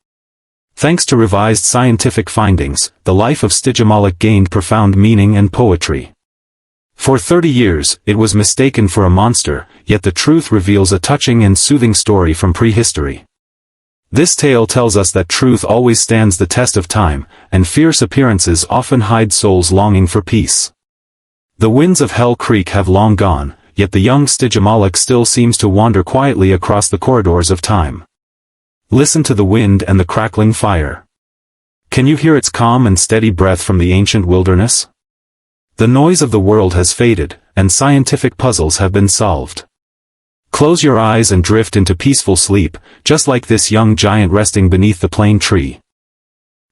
Thanks to revised scientific findings, the life of Stygimoloch gained profound meaning and poetry. For 30 years, it was mistaken for a monster, yet the truth reveals a touching and soothing story from prehistory. This tale tells us that truth always stands the test of time, and fierce appearances often hide souls longing for peace. The winds of Hell Creek have long gone, yet the young Stygimoloch still seems to wander quietly across the corridors of time. Listen to the wind and the crackling fire. Can you hear its calm and steady breath from the ancient wilderness? The noise of the world has faded, and scientific puzzles have been solved. Close your eyes and drift into peaceful sleep, just like this young giant resting beneath the plane tree.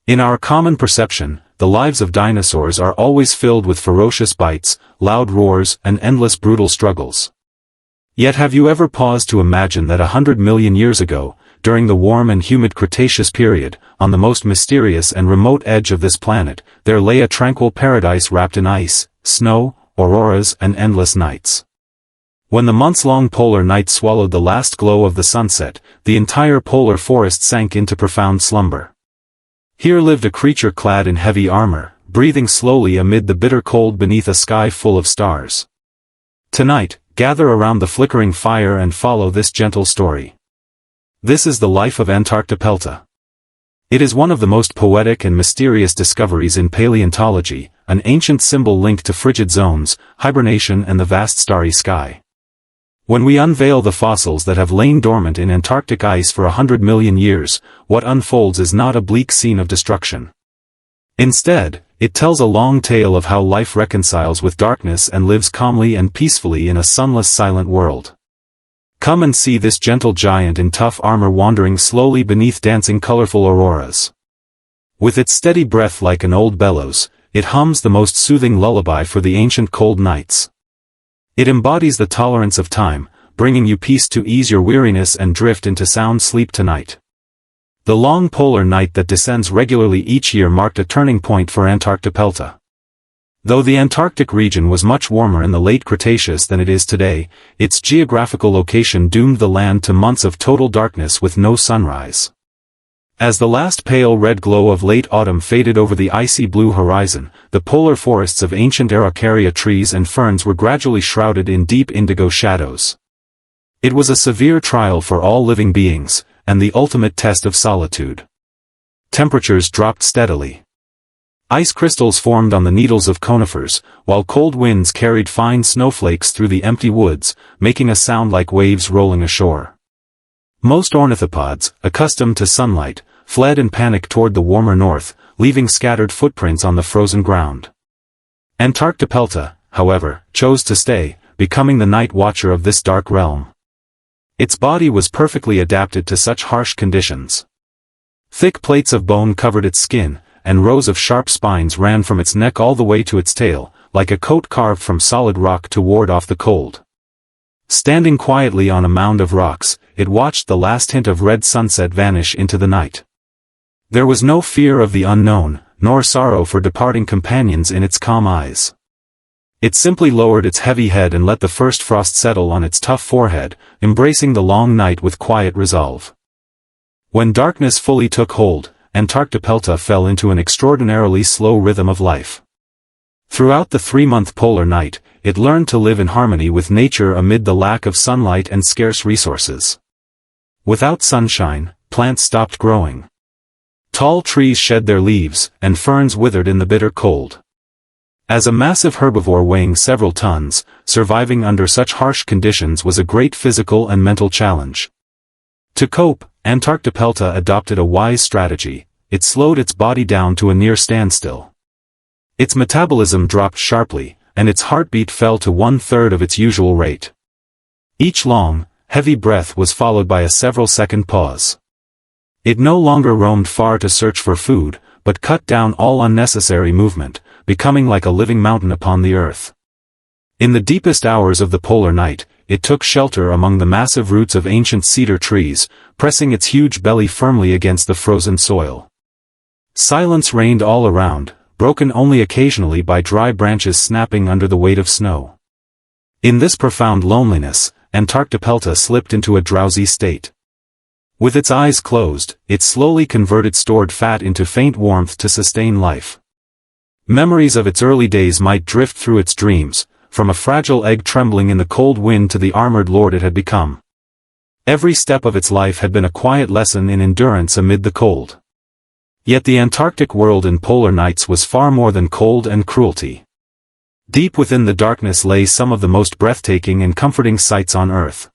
In our common perception, the lives of dinosaurs are always filled with ferocious bites, loud roars, and endless brutal struggles. Yet have you ever paused to imagine that 100 million years ago, during the warm and humid Cretaceous period, on the most mysterious and remote edge of this planet, there lay a tranquil paradise wrapped in ice, snow, auroras, and endless nights. When the months-long polar night swallowed the last glow of the sunset, the entire polar forest sank into profound slumber. Here lived a creature clad in heavy armor, breathing slowly amid the bitter cold beneath a sky full of stars. Tonight, gather around the flickering fire and follow this gentle story. This is the life of Antarctopelta. It is one of the most poetic and mysterious discoveries in paleontology, an ancient symbol linked to frigid zones, hibernation and the vast starry sky. When we unveil the fossils that have lain dormant in Antarctic ice for 100 million years, what unfolds is not a bleak scene of destruction. Instead, it tells a long tale of how life reconciles with darkness and lives calmly and peacefully in a sunless silent world. Come and see this gentle giant in tough armor wandering slowly beneath dancing colorful auroras. With its steady breath like an old bellows, it hums the most soothing lullaby for the ancient cold nights. It embodies the tolerance of time, bringing you peace to ease your weariness and drift into sound sleep tonight. The long polar night that descends regularly each year marked a turning point for Antarctopelta. Though the Antarctic region was much warmer in the late Cretaceous than it is today, its geographical location doomed the land to months of total darkness with no sunrise. As the last pale red glow of late autumn faded over the icy blue horizon, the polar forests of ancient Araucaria trees and ferns were gradually shrouded in deep indigo shadows. It was a severe trial for all living beings, and the ultimate test of solitude. Temperatures dropped steadily. Ice crystals formed on the needles of conifers, while cold winds carried fine snowflakes through the empty woods, making a sound like waves rolling ashore. Most ornithopods, accustomed to sunlight, fled in panic toward the warmer north, leaving scattered footprints on the frozen ground. Antarctopelta, however, chose to stay, becoming the night watcher of this dark realm. Its body was perfectly adapted to such harsh conditions. Thick plates of bone covered its skin, and rows of sharp spines ran from its neck all the way to its tail, like a coat carved from solid rock to ward off the cold. Standing quietly on a mound of rocks, it watched the last hint of red sunset vanish into the night. There was no fear of the unknown, nor sorrow for departing companions in its calm eyes. It simply lowered its heavy head and let the first frost settle on its tough forehead, embracing the long night with quiet resolve. When darkness fully took hold, Antarctopelta fell into an extraordinarily slow rhythm of life. Throughout the 3-month polar night, it learned to live in harmony with nature amid the lack of sunlight and scarce resources. Without sunshine, plants stopped growing. Tall trees shed their leaves, and ferns withered in the bitter cold. As a massive herbivore weighing several tons, surviving under such harsh conditions was a great physical and mental challenge. To cope, Antarctopelta adopted a wise strategy. It slowed its body down to a near standstill. Its metabolism dropped sharply, and its heartbeat fell to 1/3 of its usual rate. Each long, heavy breath was followed by a several-second pause. It no longer roamed far to search for food, but cut down all unnecessary movement, becoming like a living mountain upon the earth. In the deepest hours of the polar night, it took shelter among the massive roots of ancient cedar trees, pressing its huge belly firmly against the frozen soil. Silence reigned all around, broken only occasionally by dry branches snapping under the weight of snow. In this profound loneliness, Antarctopelta slipped into a drowsy state. With its eyes closed, it slowly converted stored fat into faint warmth to sustain life. Memories of its early days might drift through its dreams, from a fragile egg trembling in the cold wind to the armored lord it had become. Every step of its life had been a quiet lesson in endurance amid the cold. Yet the Antarctic world in polar nights was far more than cold and cruelty. Deep within the darkness lay some of the most breathtaking and comforting sights on Earth.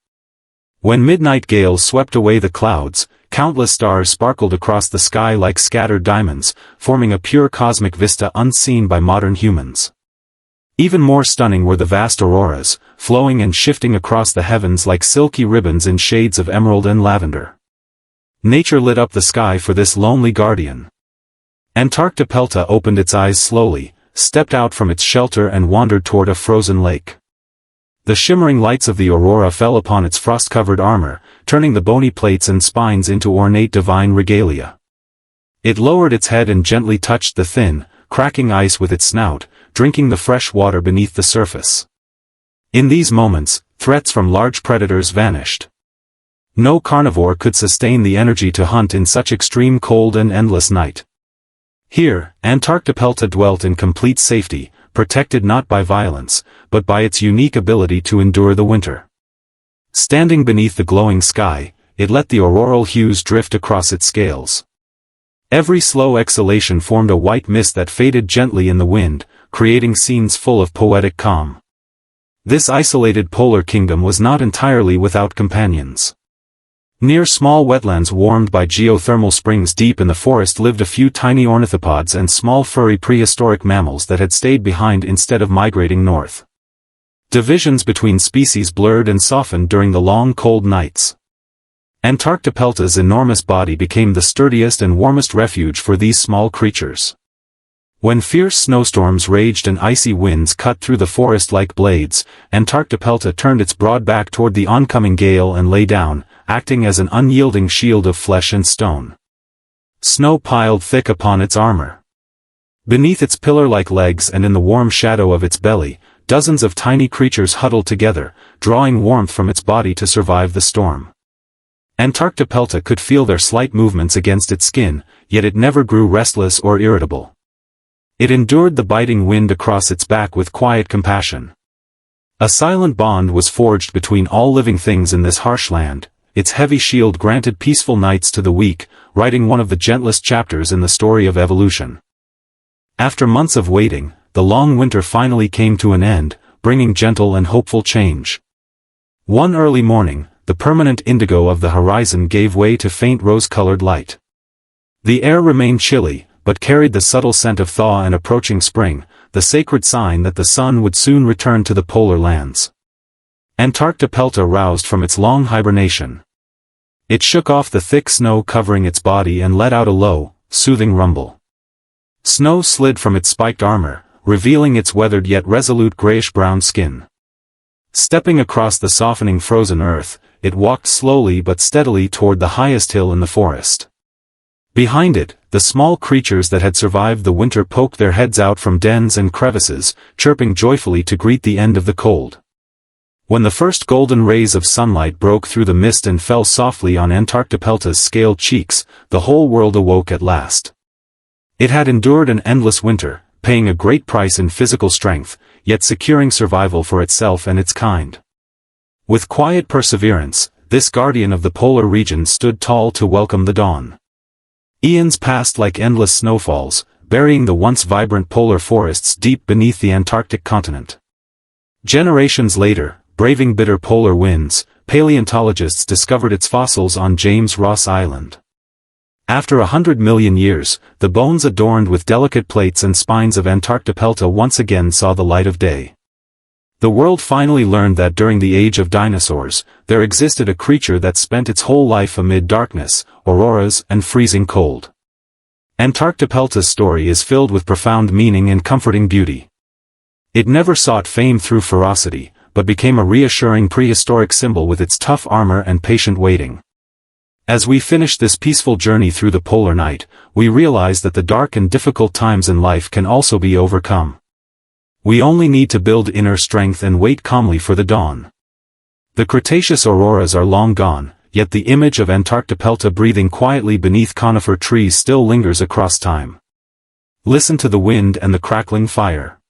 When midnight gales swept away the clouds, countless stars sparkled across the sky like scattered diamonds, forming a pure cosmic vista unseen by modern humans. Even more stunning were the vast auroras, flowing and shifting across the heavens like silky ribbons in shades of emerald and lavender. Nature lit up the sky for this lonely guardian. Antarctopelta opened its eyes slowly, stepped out from its shelter and wandered toward a frozen lake. The shimmering lights of the aurora fell upon its frost-covered armor, turning the bony plates and spines into ornate divine regalia. It lowered its head and gently touched the thin, cracking ice with its snout, drinking the fresh water beneath the surface. In these moments, threats from large predators vanished. No carnivore could sustain the energy to hunt in such extreme cold and endless night. Here, Antarctopelta dwelt in complete safety, protected not by violence, but by its unique ability to endure the winter. Standing beneath the glowing sky, it let the auroral hues drift across its scales. Every slow exhalation formed a white mist that faded gently in the wind, creating scenes full of poetic calm. This isolated polar kingdom was not entirely without companions. Near small wetlands warmed by geothermal springs deep in the forest lived a few tiny ornithopods and small furry prehistoric mammals that had stayed behind instead of migrating north. Divisions between species blurred and softened during the long cold nights. Antarctopelta's enormous body became the sturdiest and warmest refuge for these small creatures. When fierce snowstorms raged and icy winds cut through the forest like blades, Antarctopelta turned its broad back toward the oncoming gale and lay down, acting as an unyielding shield of flesh and stone. Snow piled thick upon its armor. Beneath its pillar-like legs and in the warm shadow of its belly, dozens of tiny creatures huddled together, drawing warmth from its body to survive the storm. Antarctopelta could feel their slight movements against its skin, yet it never grew restless or irritable. It endured the biting wind across its back with quiet compassion. A silent bond was forged between all living things in this harsh land. Its heavy shield granted peaceful nights to the weak, writing one of the gentlest chapters in the story of evolution. After months of waiting, the long winter finally came to an end, bringing gentle and hopeful change. One early morning, the permanent indigo of the horizon gave way to faint rose-colored light. The air remained chilly, but carried the subtle scent of thaw and approaching spring, the sacred sign that the sun would soon return to the polar lands. Antarctopelta roused from its long hibernation. It shook off the thick snow covering its body and let out a low, soothing rumble. Snow slid from its spiked armor, revealing its weathered yet resolute grayish-brown skin. Stepping across the softening frozen earth, it walked slowly but steadily toward the highest hill in the forest. Behind it, the small creatures that had survived the winter poked their heads out from dens and crevices, chirping joyfully to greet the end of the cold. When the first golden rays of sunlight broke through the mist and fell softly on Antarctopelta's scaled cheeks, the whole world awoke at last. It had endured an endless winter, paying a great price in physical strength, yet securing survival for itself and its kind. With quiet perseverance, this guardian of the polar region stood tall to welcome the dawn. Eons passed like endless snowfalls, burying the once vibrant polar forests deep beneath the Antarctic continent. Generations later, braving bitter polar winds, paleontologists discovered its fossils on James Ross Island. After 100 million years, the bones adorned with delicate plates and spines of Antarctopelta once again saw the light of day. The world finally learned that during the age of dinosaurs, there existed a creature that spent its whole life amid darkness, auroras, and freezing cold. Antarctopelta's story is filled with profound meaning and comforting beauty. It never sought fame through ferocity, but became a reassuring prehistoric symbol with its tough armor and patient waiting. As we finish this peaceful journey through the polar night, we realize that the dark and difficult times in life can also be overcome. We only need to build inner strength and wait calmly for the dawn. The Cretaceous auroras are long gone, yet the image of Antarctopelta breathing quietly beneath conifer trees still lingers across time. Listen to the wind and the crackling fire.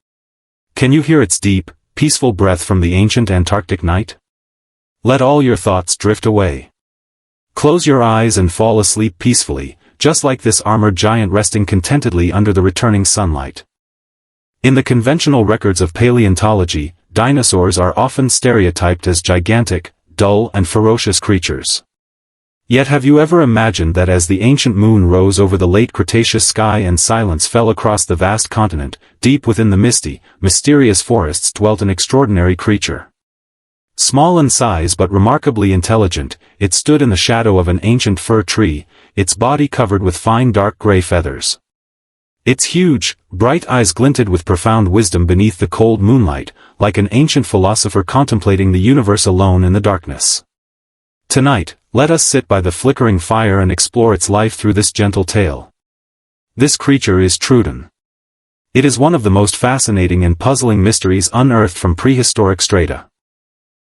Can you hear its deep, peaceful breath from the ancient Antarctic night? Let all your thoughts drift away. Close your eyes and fall asleep peacefully, just like this armored giant resting contentedly under the returning sunlight. In the conventional records of paleontology, dinosaurs are often stereotyped as gigantic, dull and ferocious creatures. Yet have you ever imagined that as the ancient moon rose over the late Cretaceous sky and silence fell across the vast continent, deep within the misty, mysterious forests dwelt an extraordinary creature. Small in size but remarkably intelligent, it stood in the shadow of an ancient fir tree, its body covered with fine dark gray feathers. Its huge, bright eyes glinted with profound wisdom beneath the cold moonlight, like an ancient philosopher contemplating the universe alone in the darkness. Tonight, let us sit by the flickering fire and explore its life through this gentle tale. This creature is Troodon. It is one of the most fascinating and puzzling mysteries unearthed from prehistoric strata.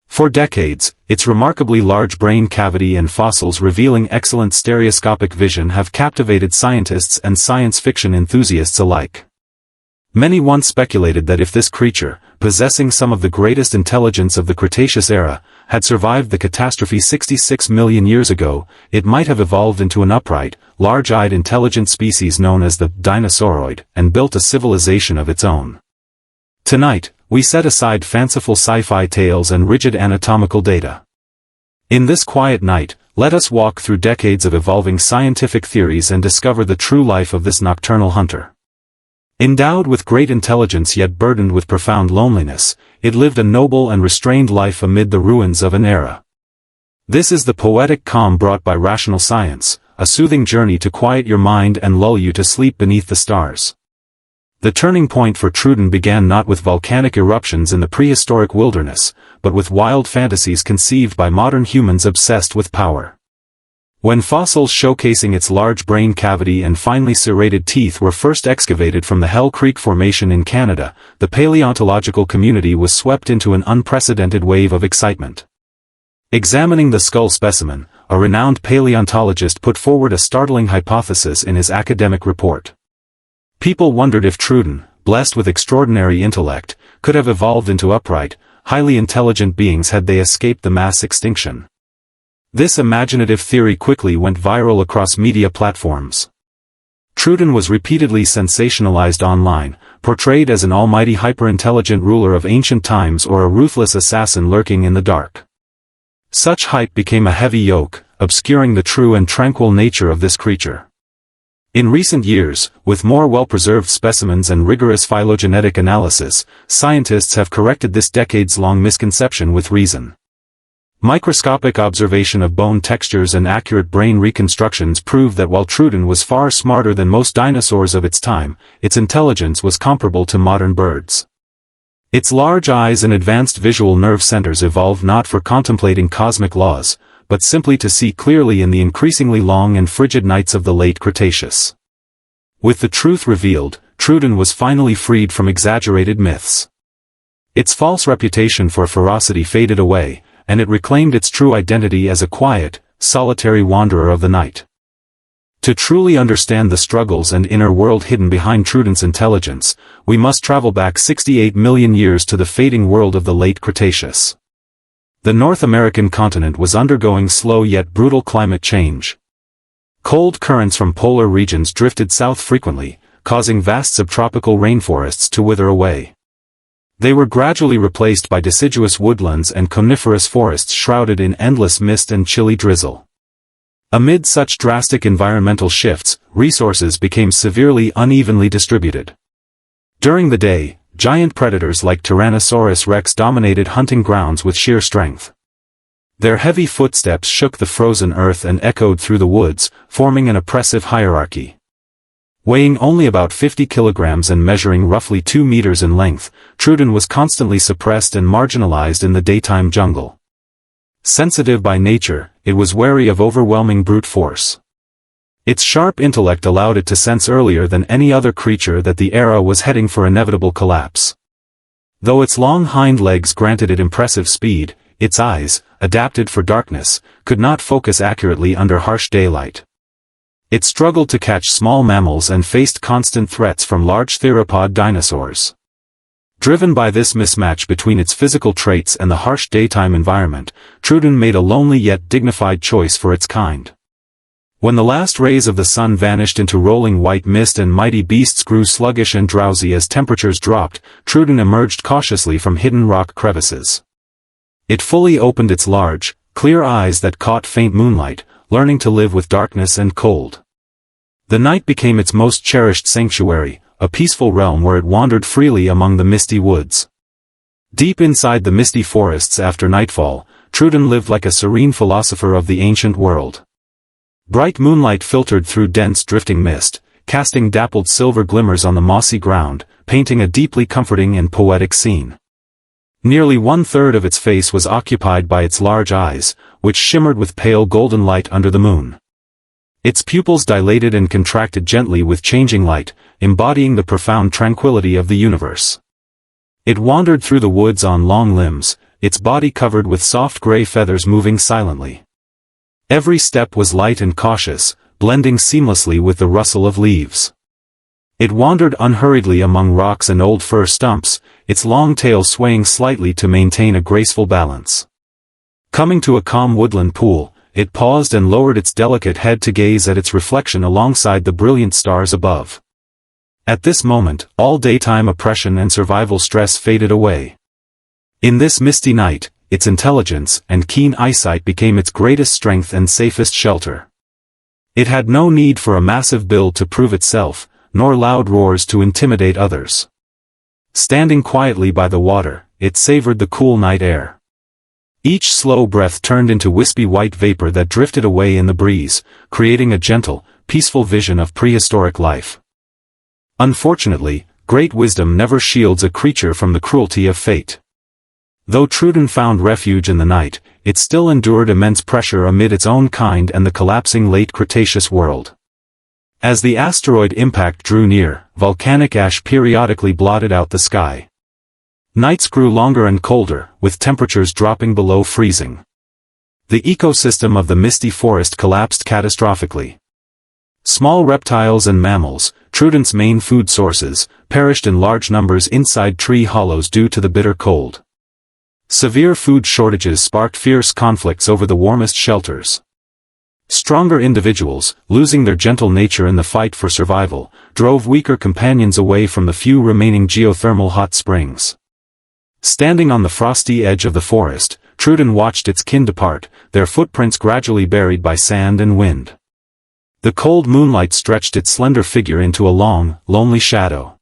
For decades, its remarkably large brain cavity and fossils revealing excellent stereoscopic vision have captivated scientists and science fiction enthusiasts alike. Many once speculated that if this creature, possessing some of the greatest intelligence of the Cretaceous era, had survived the catastrophe 66 million years ago, it might have evolved into an upright, large-eyed intelligent species known as the Dinosauroid, and built a civilization of its own. Tonight, we set aside fanciful sci-fi tales and rigid anatomical data. In this quiet night, let us walk through decades of evolving scientific theories and discover the true life of this nocturnal hunter. Endowed with great intelligence yet burdened with profound loneliness, it lived a noble and restrained life amid the ruins of an era. This is the poetic calm brought by rational science, a soothing journey to quiet your mind and lull you to sleep beneath the stars. The turning point for Truden began not with volcanic eruptions in the prehistoric wilderness, but with wild fantasies conceived by modern humans obsessed with power. When fossils showcasing its large brain cavity and finely serrated teeth were first excavated from the Hell Creek Formation in Canada, the paleontological community was swept into an unprecedented wave of excitement. Examining the skull specimen, a renowned paleontologist put forward a startling hypothesis in his academic report. People wondered if Truden, blessed with extraordinary intellect, could have evolved into upright, highly intelligent beings had they escaped the mass extinction. This imaginative theory quickly went viral across media platforms. Truden was repeatedly sensationalized online, portrayed as an almighty hyper-intelligent ruler of ancient times or a ruthless assassin lurking in the dark. Such hype became a heavy yoke, obscuring the true and tranquil nature of this creature. In recent years, with more well-preserved specimens and rigorous phylogenetic analysis, scientists have corrected this decades-long misconception with reason. Microscopic observation of bone textures and accurate brain reconstructions prove that while Truden was far smarter than most dinosaurs of its time, its intelligence was comparable to modern birds. Its large eyes and advanced visual nerve centers evolved not for contemplating cosmic laws, but simply to see clearly in the increasingly long and frigid nights of the late Cretaceous. With the truth revealed, Truden was finally freed from exaggerated myths. Its false reputation for ferocity faded away, and it reclaimed its true identity as a quiet, solitary wanderer of the night. To truly understand the struggles and inner world hidden behind Truden's intelligence, we must travel back 68 million years to the fading world of the late Cretaceous. The North American continent was undergoing slow yet brutal climate change. Cold currents from polar regions drifted south frequently, causing vast subtropical rainforests to wither away. They were gradually replaced by deciduous woodlands and coniferous forests shrouded in endless mist and chilly drizzle. Amid such drastic environmental shifts, resources became severely unevenly distributed. During the day, giant predators like Tyrannosaurus rex dominated hunting grounds with sheer strength. Their heavy footsteps shook the frozen earth and echoed through the woods, forming an oppressive hierarchy. Weighing only about 50 kilograms and measuring roughly 2 meters in length, Truden was constantly suppressed and marginalized in the daytime jungle. Sensitive by nature, it was wary of overwhelming brute force. Its sharp intellect allowed it to sense earlier than any other creature that the era was heading for inevitable collapse. Though its long hind legs granted it impressive speed, its eyes, adapted for darkness, could not focus accurately under harsh daylight. It struggled to catch small mammals and faced constant threats from large theropod dinosaurs. Driven by this mismatch between its physical traits and the harsh daytime environment, Truden made a lonely yet dignified choice for its kind. When the last rays of the sun vanished into rolling white mist and mighty beasts grew sluggish and drowsy as temperatures dropped, Truden emerged cautiously from hidden rock crevices. It fully opened its large, clear eyes that caught faint moonlight, learning to live with darkness and cold. The night became its most cherished sanctuary, a peaceful realm where it wandered freely among the misty woods. Deep inside the misty forests after nightfall, Truden lived like a serene philosopher of the ancient world. Bright moonlight filtered through dense drifting mist, casting dappled silver glimmers on the mossy ground, painting a deeply comforting and poetic scene. Nearly 1/3 of its face was occupied by its large eyes, which shimmered with pale golden light under the moon. Its pupils dilated and contracted gently with changing light, embodying the profound tranquility of the universe. It wandered through the woods on long limbs, its body covered with soft gray feathers moving silently. Every step was light and cautious, blending seamlessly with the rustle of leaves. It wandered unhurriedly among rocks and old fir stumps, its long tail swaying slightly to maintain a graceful balance. Coming to a calm woodland pool, it paused and lowered its delicate head to gaze at its reflection alongside the brilliant stars above. At this moment, all daytime oppression and survival stress faded away. In this misty night, its intelligence and keen eyesight became its greatest strength and safest shelter. It had no need for a massive build to prove itself, nor loud roars to intimidate others. Standing quietly by the water, it savored the cool night air. Each slow breath turned into wispy white vapor that drifted away in the breeze, creating a gentle, peaceful vision of prehistoric life. Unfortunately, great wisdom never shields a creature from the cruelty of fate. Though Truden found refuge in the night, it still endured immense pressure amid its own kind and the collapsing late Cretaceous world. As the asteroid impact drew near, volcanic ash periodically blotted out the sky. Nights grew longer and colder, with temperatures dropping below freezing. The ecosystem of the misty forest collapsed catastrophically. Small reptiles and mammals, Truden's main food sources, perished in large numbers inside tree hollows due to the bitter cold. Severe food shortages sparked fierce conflicts over the warmest shelters. Stronger individuals, losing their gentle nature in the fight for survival, drove weaker companions away from the few remaining geothermal hot springs. Standing on the frosty edge of the forest, Truden watched its kin depart, their footprints gradually buried by sand and wind. The cold moonlight stretched its slender figure into a long, lonely shadow.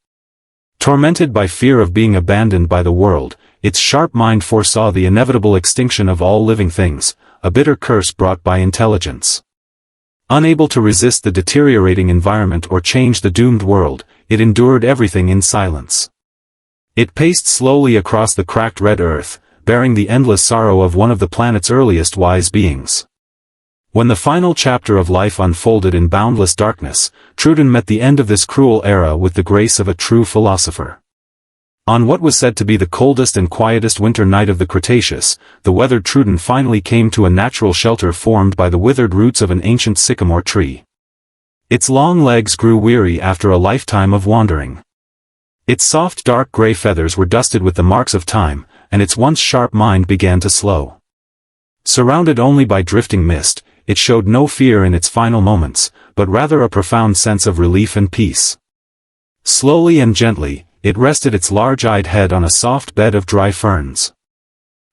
Tormented by fear of being abandoned by the world, its sharp mind foresaw the inevitable extinction of all living things, a bitter curse brought by intelligence. Unable to resist the deteriorating environment or change the doomed world, it endured everything in silence. It paced slowly across the cracked red earth, bearing the endless sorrow of one of the planet's earliest wise beings. When the final chapter of life unfolded in boundless darkness, Truden met the end of this cruel era with the grace of a true philosopher. On what was said to be the coldest and quietest winter night of the Cretaceous, the weathered Truden finally came to a natural shelter formed by the withered roots of an ancient sycamore tree. Its long legs grew weary after a lifetime of wandering. Its soft dark gray feathers were dusted with the marks of time, and its once sharp mind began to slow. Surrounded only by drifting mist, it showed no fear in its final moments, but rather a profound sense of relief and peace. Slowly and gently, it rested its large-eyed head on a soft bed of dry ferns.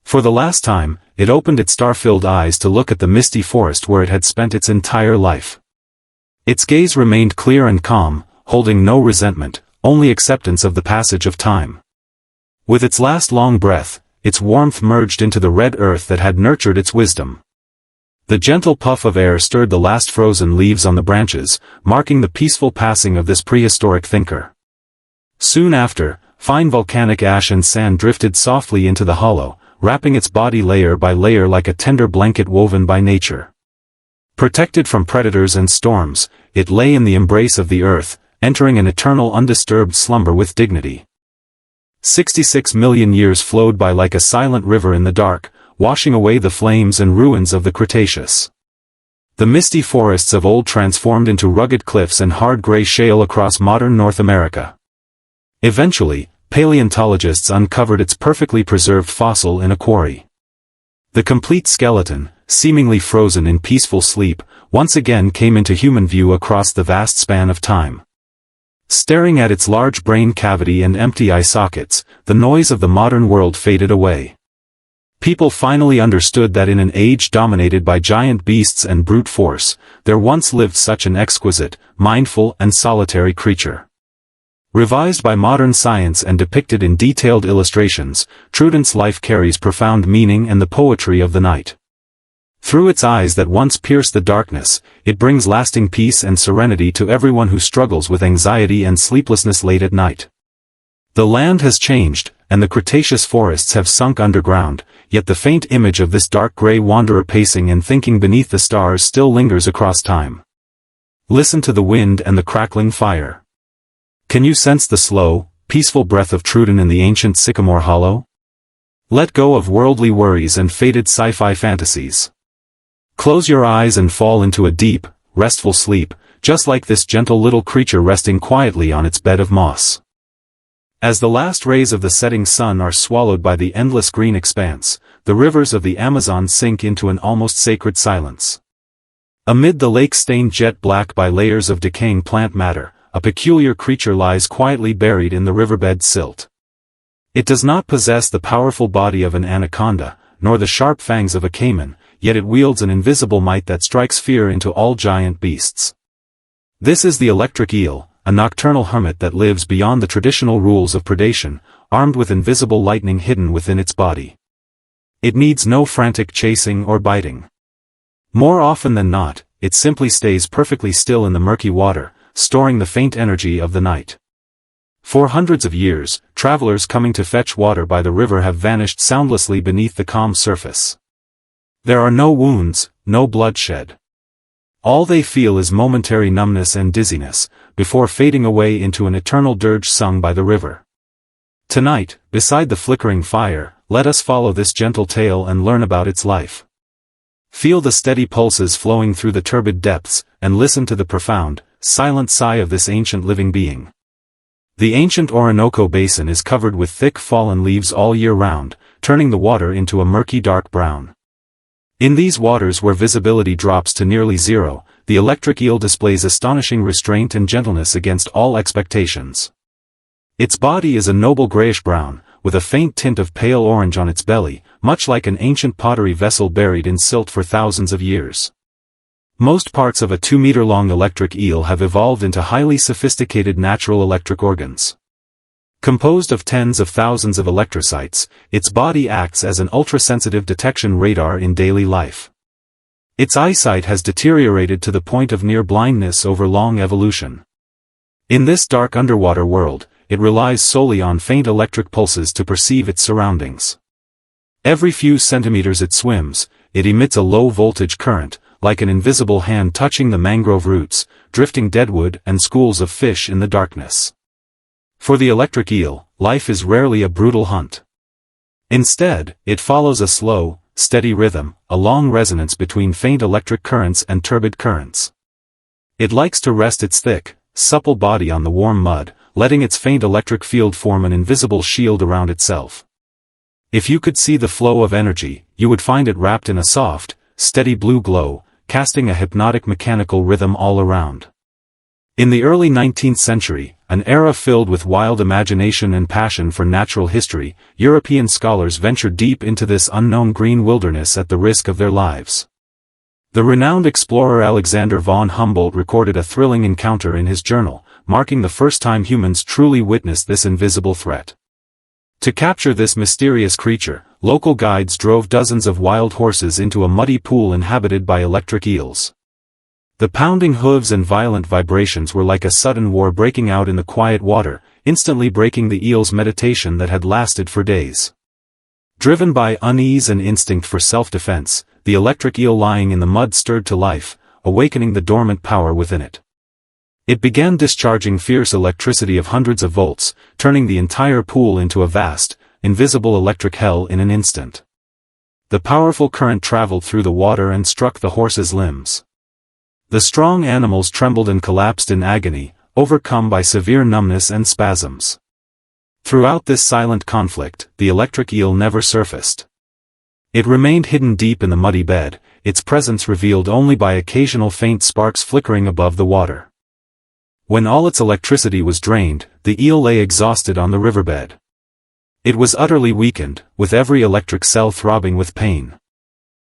For the last time, it opened its star-filled eyes to look at the misty forest where it had spent its entire life. Its gaze remained clear and calm, holding no resentment, only acceptance of the passage of time. With its last long breath, its warmth merged into the red earth that had nurtured its wisdom. The gentle puff of air stirred the last frozen leaves on the branches, marking the peaceful passing of this prehistoric thinker. Soon after, fine volcanic ash and sand drifted softly into the hollow, wrapping its body layer by layer like a tender blanket woven by nature. Protected from predators and storms, it lay in the embrace of the earth, entering an eternal undisturbed slumber with dignity. 66 million years flowed by like a silent river in the dark, washing away the flames and ruins of the Cretaceous. The misty forests of old transformed into rugged cliffs and hard gray shale across modern North America. Eventually, paleontologists uncovered its perfectly preserved fossil in a quarry. The complete skeleton, seemingly frozen in peaceful sleep, once again came into human view across the vast span of time. Staring at its large brain cavity and empty eye sockets, the noise of the modern world faded away. People finally understood that in an age dominated by giant beasts and brute force, there once lived such an exquisite, mindful and solitary creature. Revised by modern science and depicted in detailed illustrations, Truden's life carries profound meaning and the poetry of the night. Through its eyes that once pierced the darkness, it brings lasting peace and serenity to everyone who struggles with anxiety and sleeplessness late at night. The land has changed, and the Cretaceous forests have sunk underground, yet the faint image of this dark gray wanderer pacing and thinking beneath the stars still lingers across time. Listen to the wind and the crackling fire. Can you sense the slow, peaceful breath of Truden in the ancient sycamore hollow? Let go of worldly worries and faded sci-fi fantasies. Close your eyes and fall into a deep, restful sleep, just like this gentle little creature resting quietly on its bed of moss. As the last rays of the setting sun are swallowed by the endless green expanse, the rivers of the Amazon sink into an almost sacred silence. Amid the lake stained jet black by layers of decaying plant matter, a peculiar creature lies quietly buried in the riverbed silt. It does not possess the powerful body of an anaconda, nor the sharp fangs of a caiman, yet it wields an invisible might that strikes fear into all giant beasts. This is the electric eel, a nocturnal hermit that lives beyond the traditional rules of predation, armed with invisible lightning hidden within its body. It needs no frantic chasing or biting. More often than not, it simply stays perfectly still in the murky water, storing the faint energy of the night. For hundreds of years, travelers coming to fetch water by the river have vanished soundlessly beneath the calm surface. There are no wounds, no bloodshed. All they feel is momentary numbness and dizziness, before fading away into an eternal dirge sung by the river. Tonight, beside the flickering fire, let us follow this gentle tale and learn about its life. Feel the steady pulses flowing through the turbid depths, and listen to the profound, silent sigh of this ancient living being. The ancient Orinoco Basin is covered with thick fallen leaves all year round, turning the water into a murky dark brown. In these waters where visibility drops to nearly zero, the electric eel displays astonishing restraint and gentleness against all expectations. Its body is a noble grayish-brown, with a faint tint of pale orange on its belly, much like an ancient pottery vessel buried in silt for thousands of years. Most parts of a 2-meter-long electric eel have evolved into highly sophisticated natural electric organs. Composed of tens of thousands of electrocytes, its body acts as an ultrasensitive detection radar in daily life. Its eyesight has deteriorated to the point of near blindness over long evolution. In this dark underwater world, it relies solely on faint electric pulses to perceive its surroundings. Every few centimeters it swims, it emits a low-voltage current, like an invisible hand touching the mangrove roots, drifting deadwood and schools of fish in the darkness. For the electric eel, life is rarely a brutal hunt. Instead, it follows a slow, steady rhythm, a long resonance between faint electric currents and turbid currents. It likes to rest its thick, supple body on the warm mud, letting its faint electric field form an invisible shield around itself. If you could see the flow of energy, you would find it wrapped in a soft, steady blue glow, casting a hypnotic mechanical rhythm all around. In the early 19th century, an era filled with wild imagination and passion for natural history, European scholars ventured deep into this unknown green wilderness at the risk of their lives. The renowned explorer Alexander von Humboldt recorded a thrilling encounter in his journal, marking the first time humans truly witnessed this invisible threat. To capture this mysterious creature, local guides drove dozens of wild horses into a muddy pool inhabited by electric eels. The pounding hooves and violent vibrations were like a sudden war breaking out in the quiet water, instantly breaking the eel's meditation that had lasted for days. Driven by unease and instinct for self-defense, the electric eel lying in the mud stirred to life, awakening the dormant power within it. It began discharging fierce electricity of hundreds of volts, turning the entire pool into a vast, invisible electric hell in an instant. The powerful current traveled through the water and struck the horses' limbs. The strong animals trembled and collapsed in agony, overcome by severe numbness and spasms. Throughout this silent conflict, the electric eel never surfaced. It remained hidden deep in the muddy bed, its presence revealed only by occasional faint sparks flickering above the water. When all its electricity was drained, the eel lay exhausted on the riverbed. It was utterly weakened, with every electric cell throbbing with pain.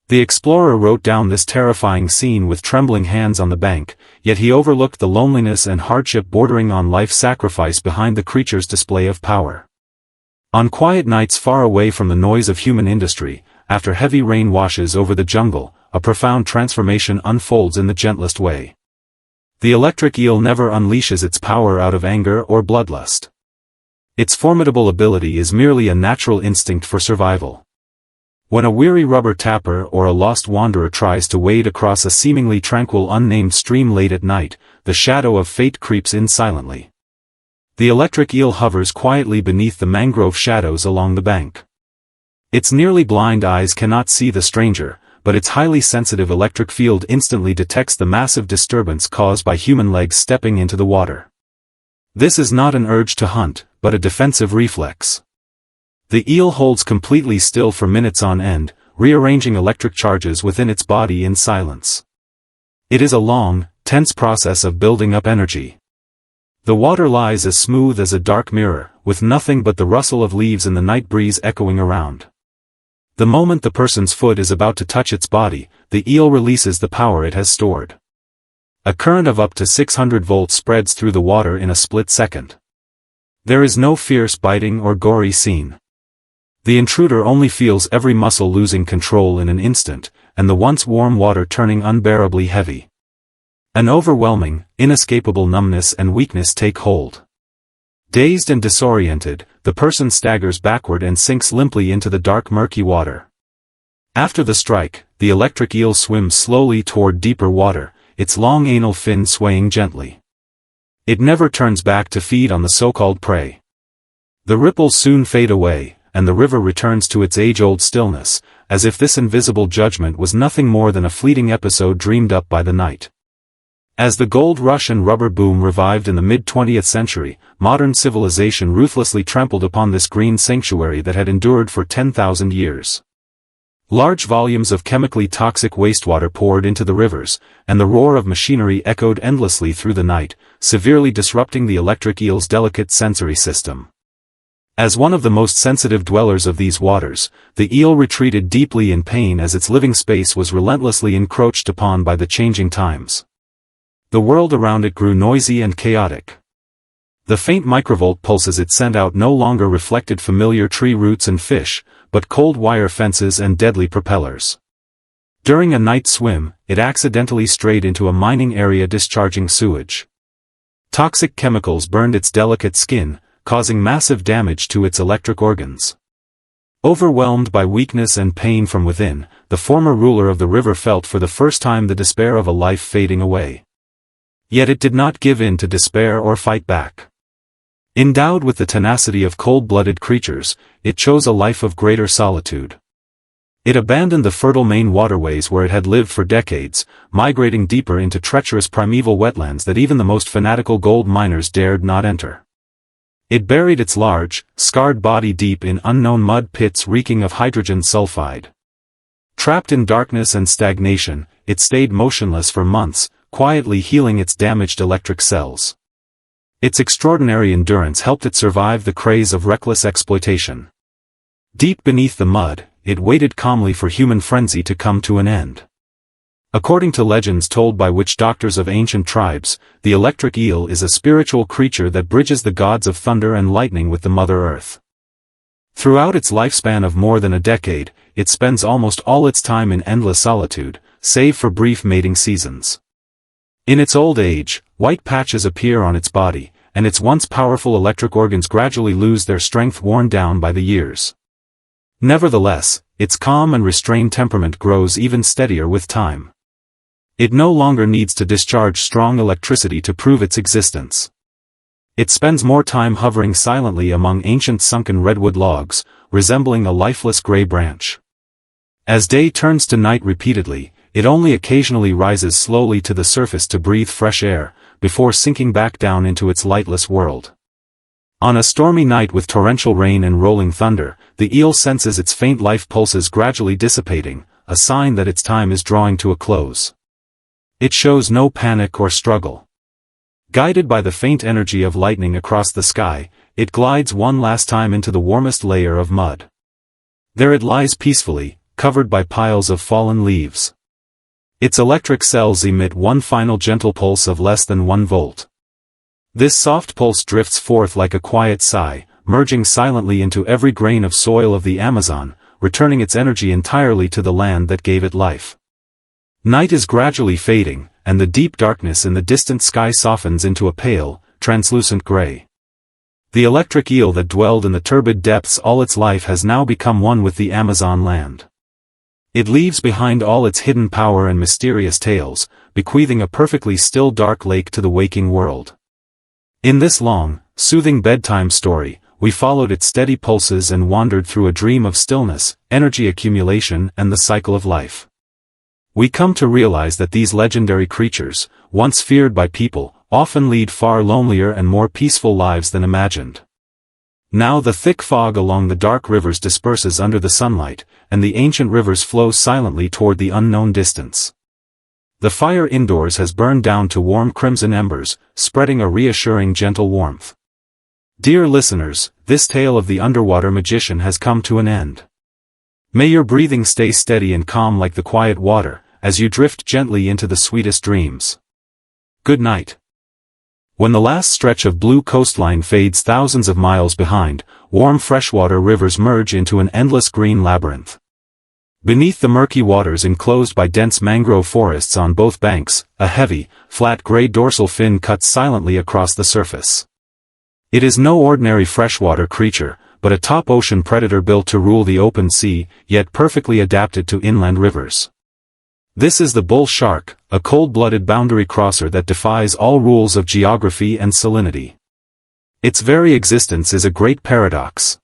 The explorer wrote down this terrifying scene with trembling hands on the bank, yet he overlooked the loneliness and hardship bordering on life sacrifice behind the creature's display of power. On quiet nights far away from the noise of human industry, after heavy rain washes over the jungle, a profound transformation unfolds in the gentlest way. The electric eel never unleashes its power out of anger or bloodlust. Its formidable ability is merely a natural instinct for survival. When a weary rubber tapper or a lost wanderer tries to wade across a seemingly tranquil unnamed stream late at night, the shadow of fate creeps in silently. The electric eel hovers quietly beneath the mangrove shadows along the bank. Its nearly blind eyes cannot see the stranger, but its highly sensitive electric field instantly detects the massive disturbance caused by human legs stepping into the water. This is not an urge to hunt, but a defensive reflex. The eel holds completely still for minutes on end, rearranging electric charges within its body in silence. It is a long, tense process of building up energy. The water lies as smooth as a dark mirror, with nothing but the rustle of leaves in the night breeze echoing around. The moment the person's foot is about to touch its body, the eel releases the power it has stored. A current of up to 600 volts spreads through the water in a split second. There is no fierce biting or gory scene. The intruder only feels every muscle losing control in an instant, and the once warm water turning unbearably heavy. An overwhelming, inescapable numbness and weakness take hold. Dazed and disoriented, the person staggers backward and sinks limply into the dark murky water. After the strike, the electric eel swims slowly toward deeper water, its long anal fin swaying gently. It never turns back to feed on the so-called prey. The ripples soon fade away, and the river returns to its age-old stillness, as if this invisible judgment was nothing more than a fleeting episode dreamed up by the night. As the gold rush and rubber boom revived in the mid-20th century, modern civilization ruthlessly trampled upon this green sanctuary that had endured for 10,000 years. Large volumes of chemically toxic wastewater poured into the rivers, and the roar of machinery echoed endlessly through the night, severely disrupting the electric eel's delicate sensory system. As one of the most sensitive dwellers of these waters, the eel retreated deeply in pain as its living space was relentlessly encroached upon by the changing times. The world around it grew noisy and chaotic. The faint microvolt pulses it sent out no longer reflected familiar tree roots and fish, but cold wire fences and deadly propellers. During a night swim, it accidentally strayed into a mining area discharging sewage. Toxic chemicals burned its delicate skin, causing massive damage to its electric organs. Overwhelmed by weakness and pain from within, the former ruler of the river felt for the first time the despair of a life fading away. Yet it did not give in to despair or fight back. Endowed with the tenacity of cold-blooded creatures, it chose a life of greater solitude. It abandoned the fertile main waterways where it had lived for decades, migrating deeper into treacherous primeval wetlands that even the most fanatical gold miners dared not enter. It buried its large, scarred body deep in unknown mud pits reeking of hydrogen sulfide. Trapped in darkness and stagnation, it stayed motionless for months, quietly healing its damaged electric cells. Its extraordinary endurance helped it survive the craze of reckless exploitation. Deep beneath the mud, it waited calmly for human frenzy to come to an end. According to legends told by witch doctors of ancient tribes, the electric eel is a spiritual creature that bridges the gods of thunder and lightning with the Mother Earth. Throughout its lifespan of more than a decade, it spends almost all its time in endless solitude, save for brief mating seasons. In its old age, white patches appear on its body, and its once powerful electric organs gradually lose their strength worn down by the years. Nevertheless, its calm and restrained temperament grows even steadier with time. It no longer needs to discharge strong electricity to prove its existence. It spends more time hovering silently among ancient sunken redwood logs, resembling a lifeless gray branch. As day turns to night repeatedly, it only occasionally rises slowly to the surface to breathe fresh air, before sinking back down into its lightless world. On a stormy night with torrential rain and rolling thunder, the eel senses its faint life pulses gradually dissipating, a sign that its time is drawing to a close. It shows no panic or struggle. Guided by the faint energy of lightning across the sky, it glides one last time into the warmest layer of mud. There it lies peacefully, covered by piles of fallen leaves. Its electric cells emit one final gentle pulse of less than 1 volt. This soft pulse drifts forth like a quiet sigh, merging silently into every grain of soil of the Amazon, returning its energy entirely to the land that gave it life. Night is gradually fading, and the deep darkness in the distant sky softens into a pale, translucent gray. The electric eel that dwelled in the turbid depths all its life has now become one with the Amazon land. It leaves behind all its hidden power and mysterious tales, bequeathing a perfectly still dark lake to the waking world. In this long, soothing bedtime story, we followed its steady pulses and wandered through a dream of stillness, energy accumulation and the cycle of life. We come to realize that these legendary creatures, once feared by people, often lead far lonelier and more peaceful lives than imagined. Now the thick fog along the dark rivers disperses under the sunlight, and the ancient rivers flow silently toward the unknown distance. The fire indoors has burned down to warm crimson embers, spreading a reassuring gentle warmth. Dear listeners, this tale of the underwater magician has come to an end. May your breathing stay steady and calm like the quiet water, as you drift gently into the sweetest dreams. Good night. When the last stretch of blue coastline fades thousands of miles behind, warm freshwater rivers merge into an endless green labyrinth. Beneath the murky waters enclosed by dense mangrove forests on both banks, a heavy, flat gray dorsal fin cuts silently across the surface. It is no ordinary freshwater creature, but a top ocean predator built to rule the open sea, yet perfectly adapted to inland rivers. This is the bull shark, a cold-blooded boundary crosser that defies all rules of geography and salinity. Its very existence is a great paradox.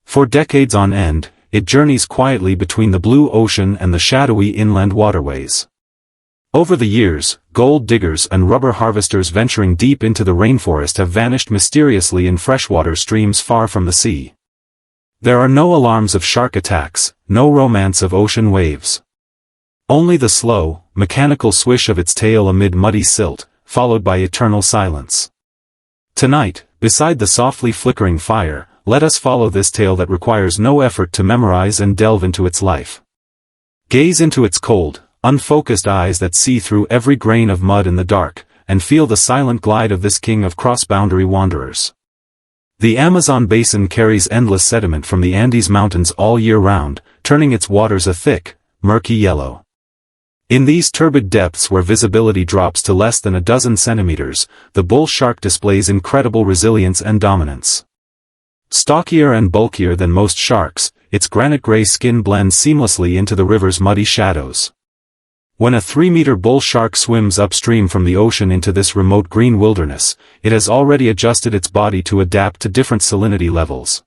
For decades on end, it journeys quietly between the blue ocean and the shadowy inland waterways. Over the years, gold diggers and rubber harvesters venturing deep into the rainforest have vanished mysteriously in freshwater streams far from the sea. There are no alarms of shark attacks, no romance of ocean waves. Only the slow, mechanical swish of its tail amid muddy silt, followed by eternal silence. Tonight, beside the softly flickering fire, let us follow this tale that requires no effort to memorize and delve into its life. Gaze into its cold, unfocused eyes that see through every grain of mud in the dark, and feel the silent glide of this king of cross-boundary wanderers. The Amazon basin carries endless sediment from the Andes Mountains all year round, turning its waters a thick, murky yellow. In these turbid depths where visibility drops to less than a dozen centimeters, the bull shark displays incredible resilience and dominance. Stockier and bulkier than most sharks, its granite-gray skin blends seamlessly into the river's muddy shadows. When a 3-meter bull shark swims upstream from the ocean into this remote green wilderness, it has already adjusted its body to adapt to different salinity levels.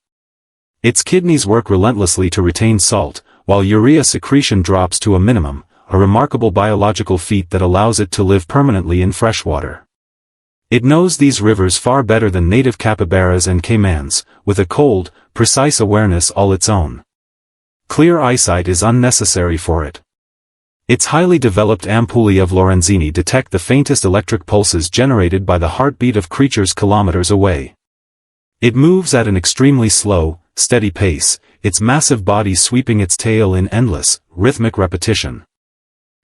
Its kidneys work relentlessly to retain salt, while urea secretion drops to a minimum, a remarkable biological feat that allows it to live permanently in freshwater. It knows these rivers far better than native capybaras and caimans, with a cold, precise awareness all its own. Clear eyesight is unnecessary for it. Its highly developed ampullae of Lorenzini detect the faintest electric pulses generated by the heartbeat of creatures kilometers away. It moves at an extremely slow, steady pace, its massive body sweeping its tail in endless, rhythmic repetition.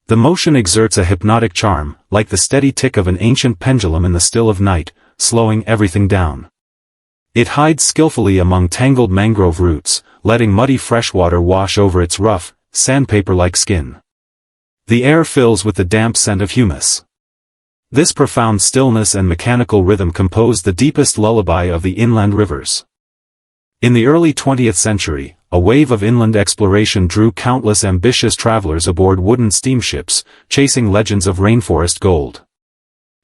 The motion exerts a hypnotic charm, like the steady tick of an ancient pendulum in the still of night, slowing everything down. It hides skillfully among tangled mangrove roots, letting muddy freshwater wash over its rough, sandpaper-like skin. The air fills with the damp scent of humus. This profound stillness and mechanical rhythm compose the deepest lullaby of the inland rivers. In the early 20th century, a wave of inland exploration drew countless ambitious travelers aboard wooden steamships, chasing legends of rainforest gold.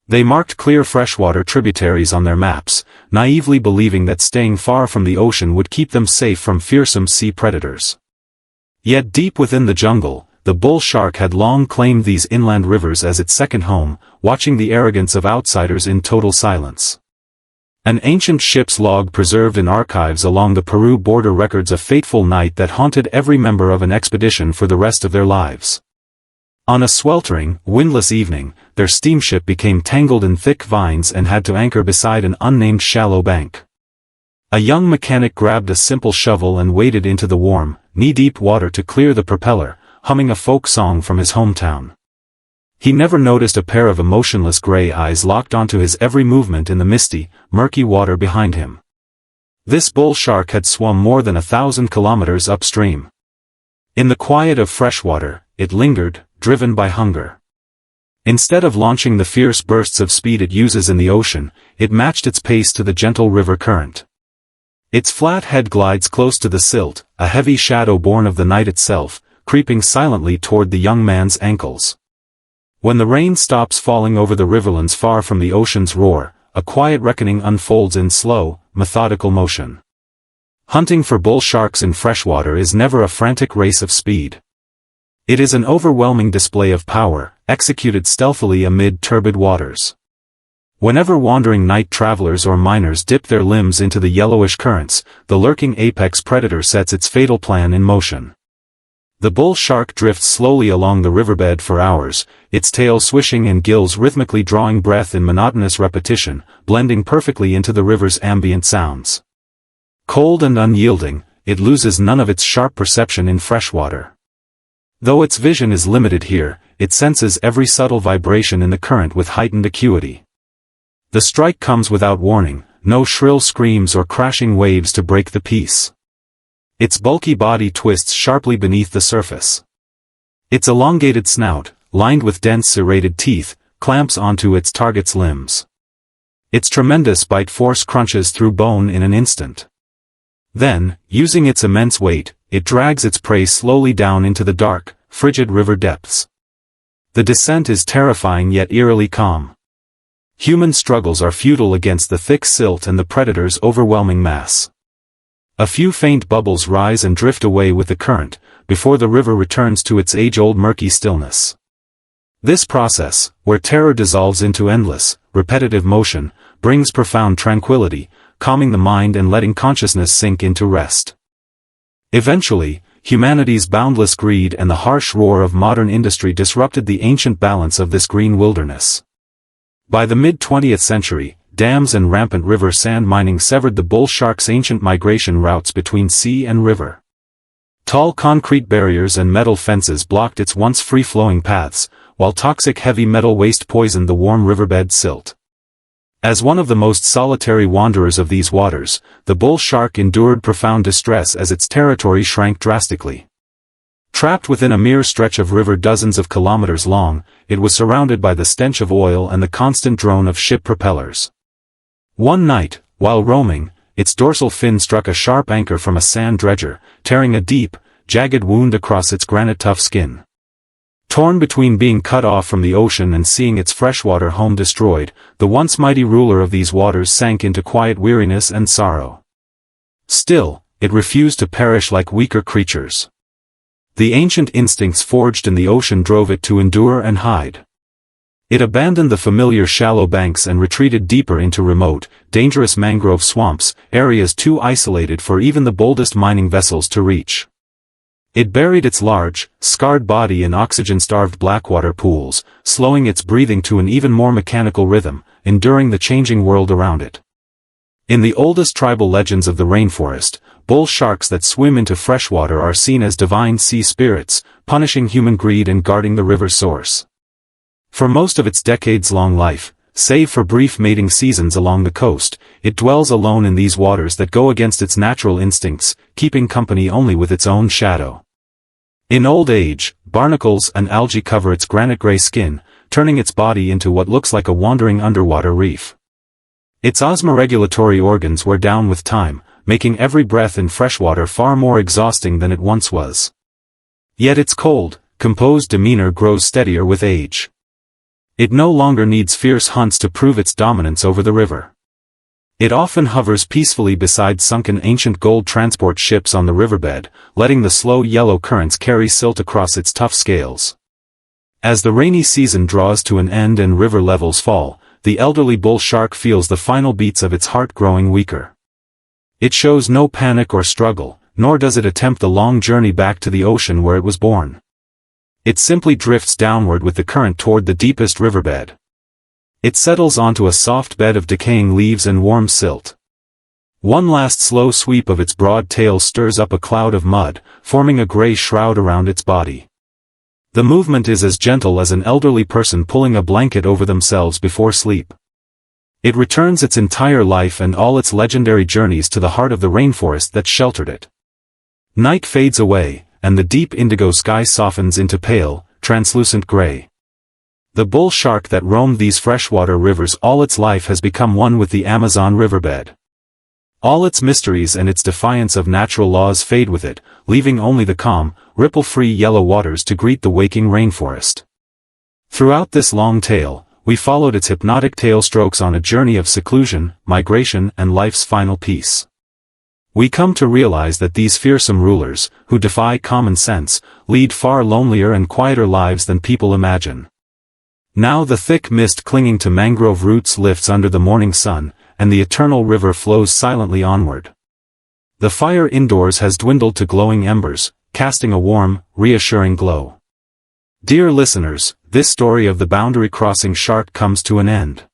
They marked clear freshwater tributaries on their maps, naively believing that staying far from the ocean would keep them safe from fearsome sea predators. Yet deep within the jungle, the bull shark had long claimed these inland rivers as its second home, watching the arrogance of outsiders in total silence. An ancient ship's log preserved in archives along the Peru border records a fateful night that haunted every member of an expedition for the rest of their lives. On a sweltering, windless evening, their steamship became tangled in thick vines and had to anchor beside an unnamed shallow bank. A young mechanic grabbed a simple shovel and waded into the warm, knee-deep water to clear the propeller, humming a folk song from his hometown. He never noticed a pair of emotionless gray eyes locked onto his every movement in the misty, murky water behind him. This bull shark had swum more than 1,000 kilometers upstream. In the quiet of freshwater, it lingered, driven by hunger. Instead of launching the fierce bursts of speed it uses in the ocean, it matched its pace to the gentle river current. Its flat head glides close to the silt, a heavy shadow born of the night itself, creeping silently toward the young man's ankles. When the rain stops falling over the riverlands far from the ocean's roar, a quiet reckoning unfolds in slow, methodical motion. Hunting for bull sharks in freshwater is never a frantic race of speed. It is an overwhelming display of power, executed stealthily amid turbid waters. Whenever wandering night travelers or miners dip their limbs into the yellowish currents, the lurking apex predator sets its fatal plan in motion. The bull shark drifts slowly along the riverbed for hours, its tail swishing and gills rhythmically drawing breath in monotonous repetition, blending perfectly into the river's ambient sounds. Cold and unyielding, it loses none of its sharp perception in freshwater. Though its vision is limited here, it senses every subtle vibration in the current with heightened acuity. The strike comes without warning, no shrill screams or crashing waves to break the peace. Its bulky body twists sharply beneath the surface. Its elongated snout, lined with dense serrated teeth, clamps onto its target's limbs. Its tremendous bite force crunches through bone in an instant. Then, using its immense weight, it drags its prey slowly down into the dark, frigid river depths. The descent is terrifying yet eerily calm. Human struggles are futile against the thick silt and the predator's overwhelming mass. A few faint bubbles rise and drift away with the current, before the river returns to its age-old murky stillness. This process, where terror dissolves into endless, repetitive motion, brings profound tranquility, calming the mind and letting consciousness sink into rest. Eventually, humanity's boundless greed and the harsh roar of modern industry disrupted the ancient balance of this green wilderness. By the mid-20th century, dams and rampant river sand mining severed the bull shark's ancient migration routes between sea and river. Tall concrete barriers and metal fences blocked its once free-flowing paths, while toxic heavy metal waste poisoned the warm riverbed silt. As one of the most solitary wanderers of these waters, the bull shark endured profound distress as its territory shrank drastically. Trapped within a mere stretch of river dozens of kilometers long, it was surrounded by the stench of oil and the constant drone of ship propellers. One night, while roaming, its dorsal fin struck a sharp anchor from a sand dredger, tearing a deep, jagged wound across its granite-tough skin. Torn between being cut off from the ocean and seeing its freshwater home destroyed, the once mighty ruler of these waters sank into quiet weariness and sorrow. Still, it refused to perish like weaker creatures. The ancient instincts forged in the ocean drove it to endure and hide. It abandoned the familiar shallow banks and retreated deeper into remote, dangerous mangrove swamps, areas too isolated for even the boldest mining vessels to reach. It buried its large, scarred body in oxygen-starved blackwater pools, slowing its breathing to an even more mechanical rhythm, enduring the changing world around it. In the oldest tribal legends of the rainforest, bull sharks that swim into freshwater are seen as divine sea spirits, punishing human greed and guarding the river's source. For most of its decades-long life, save for brief mating seasons along the coast, it dwells alone in these waters that go against its natural instincts, keeping company only with its own shadow. In old age, barnacles and algae cover its granite-gray skin, turning its body into what looks like a wandering underwater reef. Its osmoregulatory organs wear down with time, making every breath in freshwater far more exhausting than it once was. Yet its cold, composed demeanor grows steadier with age. It no longer needs fierce hunts to prove its dominance over the river. It often hovers peacefully beside sunken ancient gold transport ships on the riverbed, letting the slow yellow currents carry silt across its tough scales. As the rainy season draws to an end and river levels fall, the elderly bull shark feels the final beats of its heart growing weaker. It shows no panic or struggle, nor does it attempt the long journey back to the ocean where it was born. It simply drifts downward with the current toward the deepest riverbed. It settles onto a soft bed of decaying leaves and warm silt. One last slow sweep of its broad tail stirs up a cloud of mud, forming a gray shroud around its body. The movement is as gentle as an elderly person pulling a blanket over themselves before sleep. It returns its entire life and all its legendary journeys to the heart of the rainforest that sheltered it. Night fades away, and the deep indigo sky softens into pale, translucent gray. The bull shark that roamed these freshwater rivers all its life has become one with the Amazon riverbed. All its mysteries and its defiance of natural laws fade with it, leaving only the calm, ripple-free yellow waters to greet the waking rainforest. Throughout this long tale, we followed its hypnotic tail strokes on a journey of seclusion, migration, and life's final peace. We come to realize that these fearsome rulers, who defy common sense, lead far lonelier and quieter lives than people imagine. Now the thick mist clinging to mangrove roots lifts under the morning sun, and the eternal river flows silently onward. The fire indoors has dwindled to glowing embers, casting a warm, reassuring glow. Dear listeners, this story of the boundary-crossing shark comes to an end.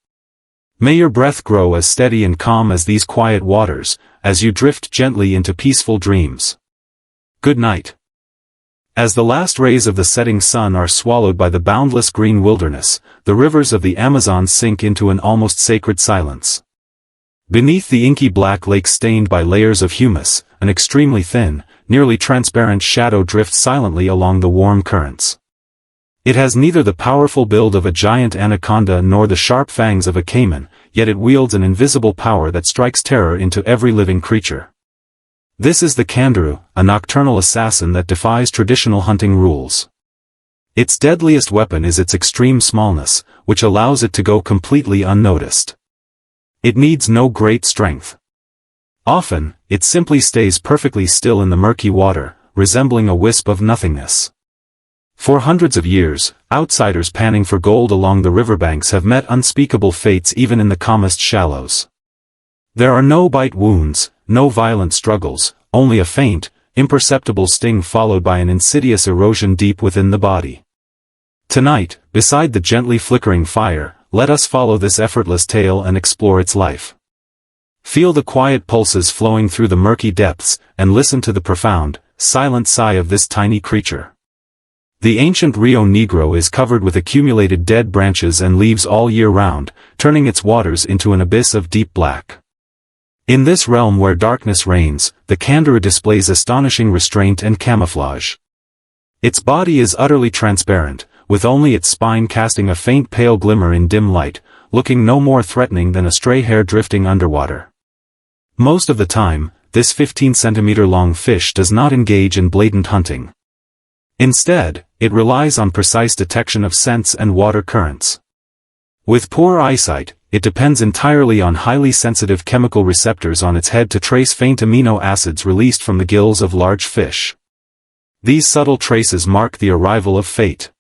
May your breath grow as steady and calm as these quiet waters, as you drift gently into peaceful dreams. Good night. As the last rays of the setting sun are swallowed by the boundless green wilderness, the rivers of the Amazon sink into an almost sacred silence. Beneath the inky black lake stained by layers of humus, an extremely thin, nearly transparent shadow drifts silently along the warm currents. It has neither the powerful build of a giant anaconda nor the sharp fangs of a caiman, yet it wields an invisible power that strikes terror into every living creature. This is the kangaroo, a nocturnal assassin that defies traditional hunting rules. Its deadliest weapon is its extreme smallness, which allows it to go completely unnoticed. It needs no great strength. Often, it simply stays perfectly still in the murky water, resembling a wisp of nothingness. For hundreds of years, outsiders panning for gold along the riverbanks have met unspeakable fates even in the calmest shallows. There are no bite wounds, no violent struggles, only a faint, imperceptible sting followed by an insidious erosion deep within the body. Tonight, beside the gently flickering fire, let us follow this effortless tale and explore its life. Feel the quiet pulses flowing through the murky depths, and listen to the profound, silent sigh of this tiny creature. The ancient Rio Negro is covered with accumulated dead branches and leaves all year round, turning its waters into an abyss of deep black. In this realm where darkness reigns, the kangaroo displays astonishing restraint and camouflage. Its body is utterly transparent, with only its spine casting a faint pale glimmer in dim light, looking no more threatening than a stray hair drifting underwater. Most of the time, this 15-centimeter-long fish does not engage in blatant hunting. Instead, it relies on precise detection of scents and water currents. With poor eyesight, it depends entirely on highly sensitive chemical receptors on its head to trace faint amino acids released from the gills of large fish. These subtle traces mark the arrival of fate.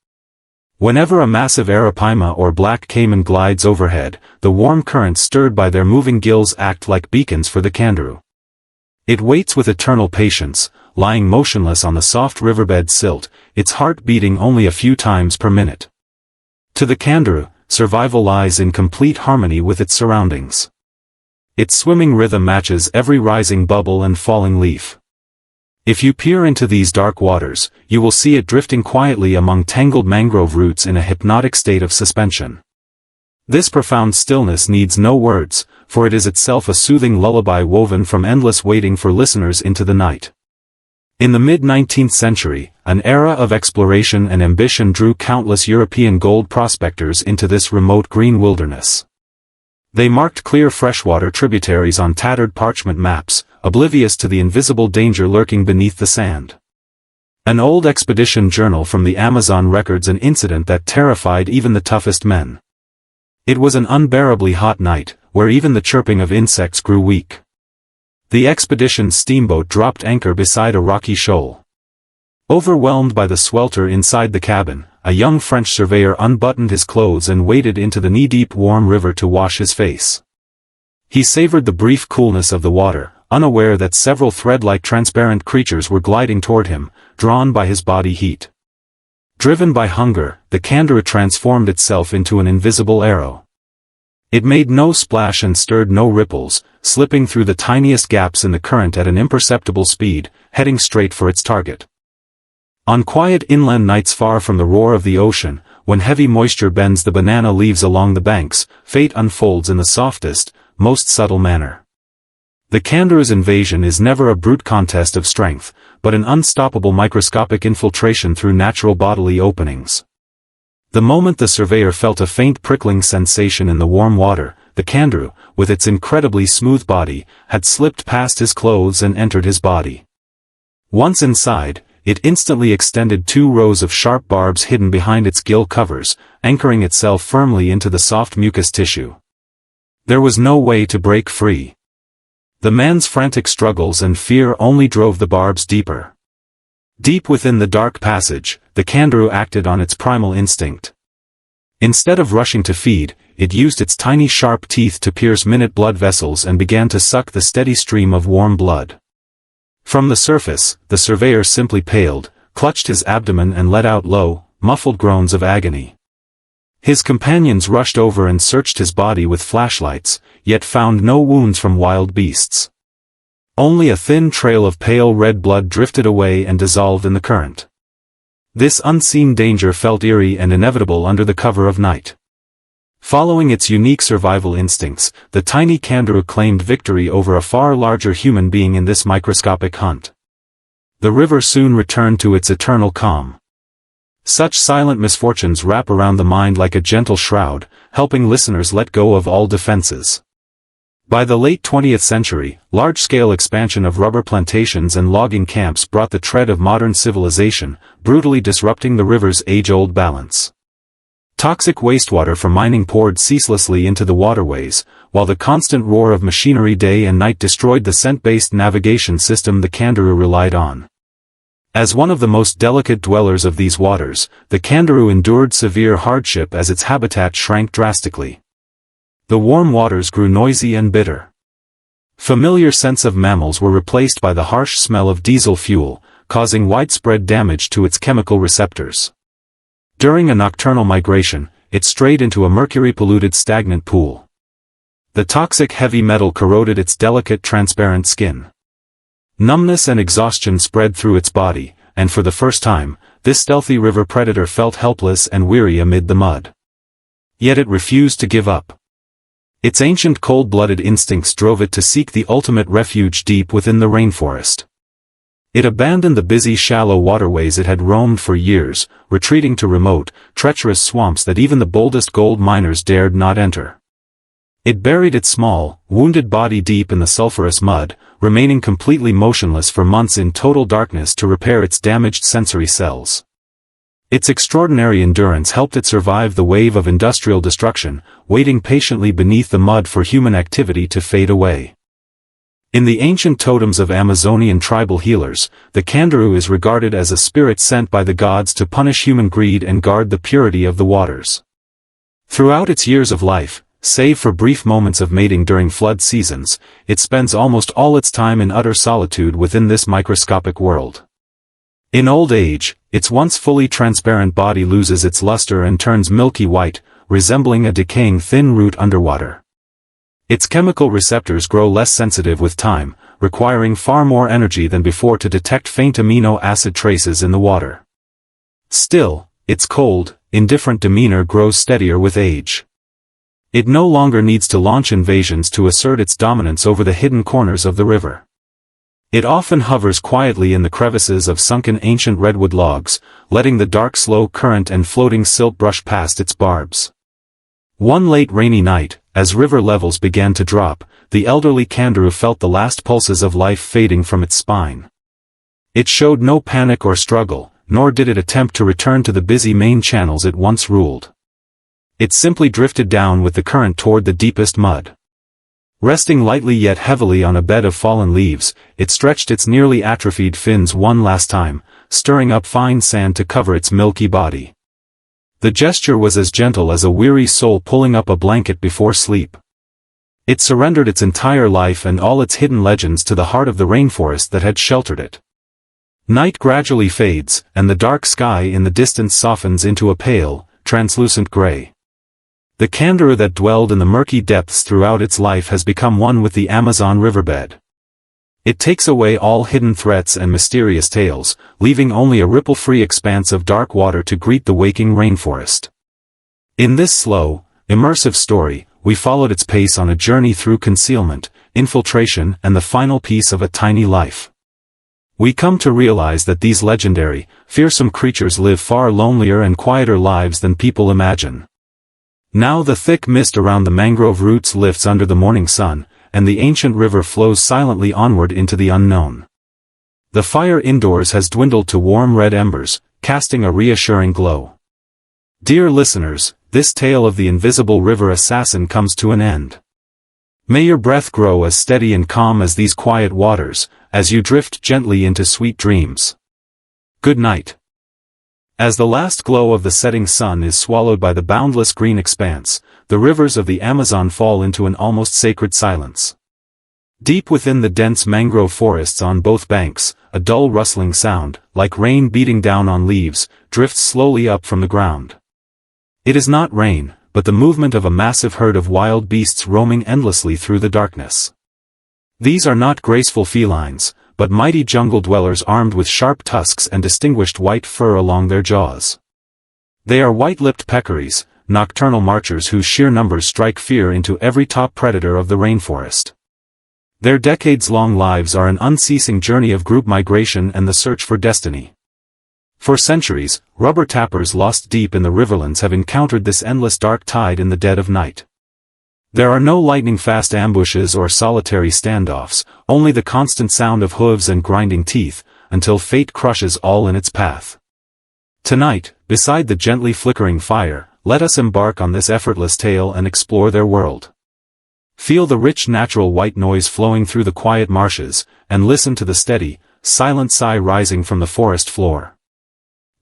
Whenever a massive arapaima or black caiman glides overhead, the warm currents stirred by their moving gills act like beacons for the kangaroo. It waits with eternal patience, lying motionless on the soft riverbed silt, its heart beating only a few times per minute. To the kangaroo, survival lies in complete harmony with its surroundings. Its swimming rhythm matches every rising bubble and falling leaf. If you peer into these dark waters, you will see it drifting quietly among tangled mangrove roots in a hypnotic state of suspension. This profound stillness needs no words, for it is itself a soothing lullaby woven from endless waiting for listeners into the night. In the mid-19th century, an era of exploration and ambition drew countless European gold prospectors into this remote green wilderness. They marked clear freshwater tributaries on tattered parchment maps, oblivious to the invisible danger lurking beneath the sand. An old expedition journal from the Amazon records an incident that terrified even the toughest men. It was an unbearably hot night, where even the chirping of insects grew weak. The expedition's steamboat dropped anchor beside a rocky shoal. Overwhelmed by the swelter inside the cabin, a young French surveyor unbuttoned his clothes and waded into the knee-deep warm river to wash his face. He savored the brief coolness of the water, unaware that several thread-like transparent creatures were gliding toward him, drawn by his body heat. Driven by hunger, the kangaroo transformed itself into an invisible arrow. It made no splash and stirred no ripples, slipping through the tiniest gaps in the current at an imperceptible speed, heading straight for its target. On quiet inland nights far from the roar of the ocean, when heavy moisture bends the banana leaves along the banks, fate unfolds in the softest, most subtle manner. The kangaroo's invasion is never a brute contest of strength, but an unstoppable microscopic infiltration through natural bodily openings. The moment the surveyor felt a faint prickling sensation in the warm water, the kangaroo, with its incredibly smooth body, had slipped past his clothes and entered his body. Once inside, it instantly extended 2 rows of sharp barbs hidden behind its gill covers, anchoring itself firmly into the soft mucous tissue. There was no way to break free. The man's frantic struggles and fear only drove the barbs deeper. Deep within the dark passage, the kangaroo acted on its primal instinct. Instead of rushing to feed, it used its tiny sharp teeth to pierce minute blood vessels and began to suck the steady stream of warm blood. From the surface, the surveyor simply paled, clutched his abdomen and let out low, muffled groans of agony. His companions rushed over and searched his body with flashlights, yet found no wounds from wild beasts. Only a thin trail of pale red blood drifted away and dissolved in the current. This unseen danger felt eerie and inevitable under the cover of night. Following its unique survival instincts, the tiny kangaroo claimed victory over a far larger human being in this microscopic hunt. The river soon returned to its eternal calm. Such silent misfortunes wrap around the mind like a gentle shroud, helping listeners let go of all defenses. By the late 20th century, large-scale expansion of rubber plantations and logging camps brought the tread of modern civilization, brutally disrupting the river's age-old balance. Toxic wastewater from mining poured ceaselessly into the waterways, while the constant roar of machinery day and night destroyed the scent-based navigation system the kangaroo relied on. As one of the most delicate dwellers of these waters, the kangaroo endured severe hardship as its habitat shrank drastically. The warm waters grew noisy and bitter. Familiar scents of mammals were replaced by the harsh smell of diesel fuel, causing widespread damage to its chemical receptors. During a nocturnal migration, it strayed into a mercury-polluted stagnant pool. The toxic heavy metal corroded its delicate transparent skin. Numbness and exhaustion spread through its body, and for the first time, this stealthy river predator felt helpless and weary amid the mud. Yet it refused to give up. Its ancient cold-blooded instincts drove it to seek the ultimate refuge deep within the rainforest. It abandoned the busy shallow waterways it had roamed for years, retreating to remote, treacherous swamps that even the boldest gold miners dared not enter. It buried its small, wounded body deep in the sulphurous mud, remaining completely motionless for months in total darkness to repair its damaged sensory cells. Its extraordinary endurance helped it survive the wave of industrial destruction, waiting patiently beneath the mud for human activity to fade away. In the ancient totems of Amazonian tribal healers, the kangaroo is regarded as a spirit sent by the gods to punish human greed and guard the purity of the waters. Throughout its years of life, save for brief moments of mating during flood seasons, it spends almost all its time in utter solitude within this microscopic world. In old age, its once fully transparent body loses its luster and turns milky white, resembling a decaying thin root underwater. Its chemical receptors grow less sensitive with time, requiring far more energy than before to detect faint amino acid traces in the water. Still, its cold, indifferent demeanor grows steadier with age. It no longer needs to launch invasions to assert its dominance over the hidden corners of the river. It often hovers quietly in the crevices of sunken ancient redwood logs, letting the dark slow current and floating silt brush past its barbs. One late rainy night, as river levels began to drop, the elderly kangaroo felt the last pulses of life fading from its spine. It showed no panic or struggle, nor did it attempt to return to the busy main channels it once ruled. It simply drifted down with the current toward the deepest mud. Resting lightly yet heavily on a bed of fallen leaves, it stretched its nearly atrophied fins one last time, stirring up fine sand to cover its milky body. The gesture was as gentle as a weary soul pulling up a blanket before sleep. It surrendered its entire life and all its hidden legends to the heart of the rainforest that had sheltered it. Night gradually fades, and the dark sky in the distance softens into a pale, translucent gray. The kangaroo that dwelled in the murky depths throughout its life has become one with the Amazon riverbed. It takes away all hidden threats and mysterious tales, leaving only a ripple-free expanse of dark water to greet the waking rainforest. In this slow, immersive story, we followed its pace on a journey through concealment, infiltration, and the final piece of a tiny life. We come to realize that these legendary, fearsome creatures live far lonelier and quieter lives than people imagine. Now the thick mist around the mangrove roots lifts under the morning sun, and the ancient river flows silently onward into the unknown. The fire indoors has dwindled to warm red embers, casting a reassuring glow. Dear listeners, this tale of the invisible river assassin comes to an end. May your breath grow as steady and calm as these quiet waters, as you drift gently into sweet dreams. Good night. As the last glow of the setting sun is swallowed by the boundless green expanse, the rivers of the Amazon fall into an almost sacred silence. Deep within the dense mangrove forests on both banks, a dull rustling sound, like rain beating down on leaves, drifts slowly up from the ground. It is not rain, but the movement of a massive herd of wild beasts roaming endlessly through the darkness. These are not graceful felines, but mighty jungle dwellers armed with sharp tusks and distinguished white fur along their jaws. They are white-lipped peccaries, nocturnal marchers whose sheer numbers strike fear into every top predator of the rainforest. Their decades-long lives are an unceasing journey of group migration and the search for destiny. For centuries, rubber tappers lost deep in the riverlands have encountered this endless dark tide in the dead of night. There are no lightning-fast ambushes or solitary standoffs, only the constant sound of hooves and grinding teeth, until fate crushes all in its path. Tonight, beside the gently flickering fire, let us embark on this effortless tale and explore their world. Feel the rich natural white noise flowing through the quiet marshes, and listen to the steady, silent sigh rising from the forest floor.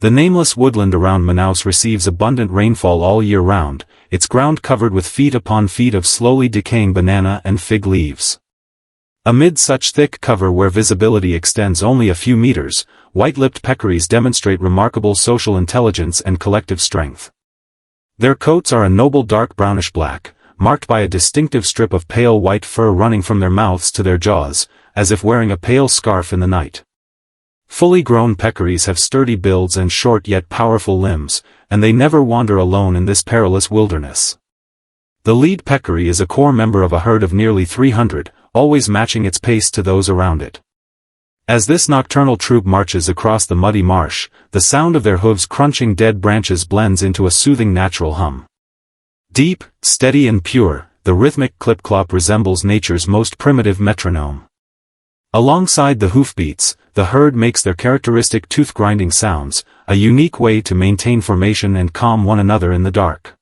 The nameless woodland around Manaus receives abundant rainfall all year round, its ground covered with feet upon feet of slowly decaying banana and fig leaves. Amid such thick cover where visibility extends only a few meters, white-lipped peccaries demonstrate remarkable social intelligence and collective strength. Their coats are a noble dark brownish-black, marked by a distinctive strip of pale white fur running from their mouths to their jaws, as if wearing a pale scarf in the night. Fully grown peccaries have sturdy builds and short yet powerful limbs, and they never wander alone in this perilous wilderness. The lead peccary is a core member of a herd of nearly 300, always matching its pace to those around it. As this nocturnal troop marches across the muddy marsh, the sound of their hooves crunching dead branches blends into a soothing natural hum. Deep, steady and pure, the rhythmic clip-clop resembles nature's most primitive metronome. Alongside the hoofbeats, the herd makes their characteristic tooth-grinding sounds, a unique way to maintain formation and calm one another in the dark.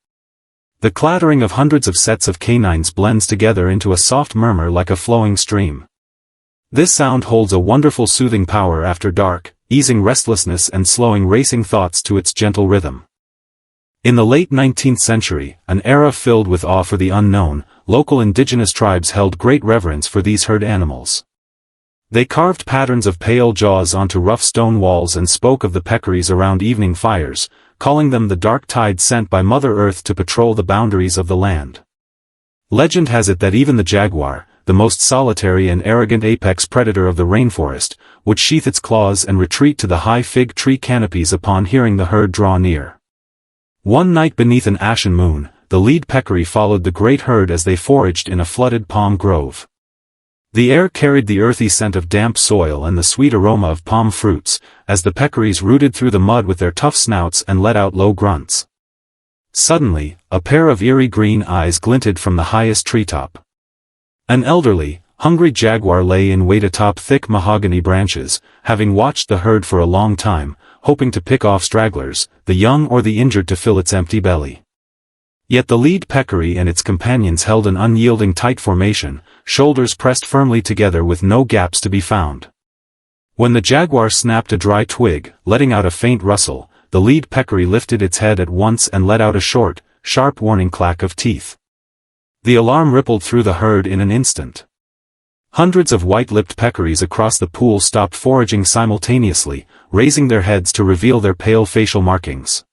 The clattering of hundreds of sets of canines blends together into a soft murmur like a flowing stream. This sound holds a wonderful soothing power after dark, easing restlessness and slowing racing thoughts to its gentle rhythm. In the late 19th century, an era filled with awe for the unknown, local indigenous tribes held great reverence for these herd animals. They carved patterns of pale jaws onto rough stone walls and spoke of the peccaries around evening fires, calling them the dark tide sent by Mother Earth to patrol the boundaries of the land. Legend has it that even the jaguar, the most solitary and arrogant apex predator of the rainforest, would sheath its claws and retreat to the high fig tree canopies upon hearing the herd draw near. One night beneath an ashen moon, the lead peccary followed the great herd as they foraged in a flooded palm grove. The air carried the earthy scent of damp soil and the sweet aroma of palm fruits, as the peccaries rooted through the mud with their tough snouts and let out low grunts. Suddenly, a pair of eerie green eyes glinted from the highest treetop. An elderly, hungry jaguar lay in wait atop thick mahogany branches, having watched the herd for a long time, hoping to pick off stragglers, the young or the injured to fill its empty belly. Yet the lead peccary and its companions held an unyielding tight formation, shoulders pressed firmly together with no gaps to be found. When the jaguar snapped a dry twig, letting out a faint rustle, the lead peccary lifted its head at once and let out a short, sharp warning clack of teeth. The alarm rippled through the herd in an instant. Hundreds of white-lipped peccaries across the pool stopped foraging simultaneously, raising their heads to reveal their pale facial markings.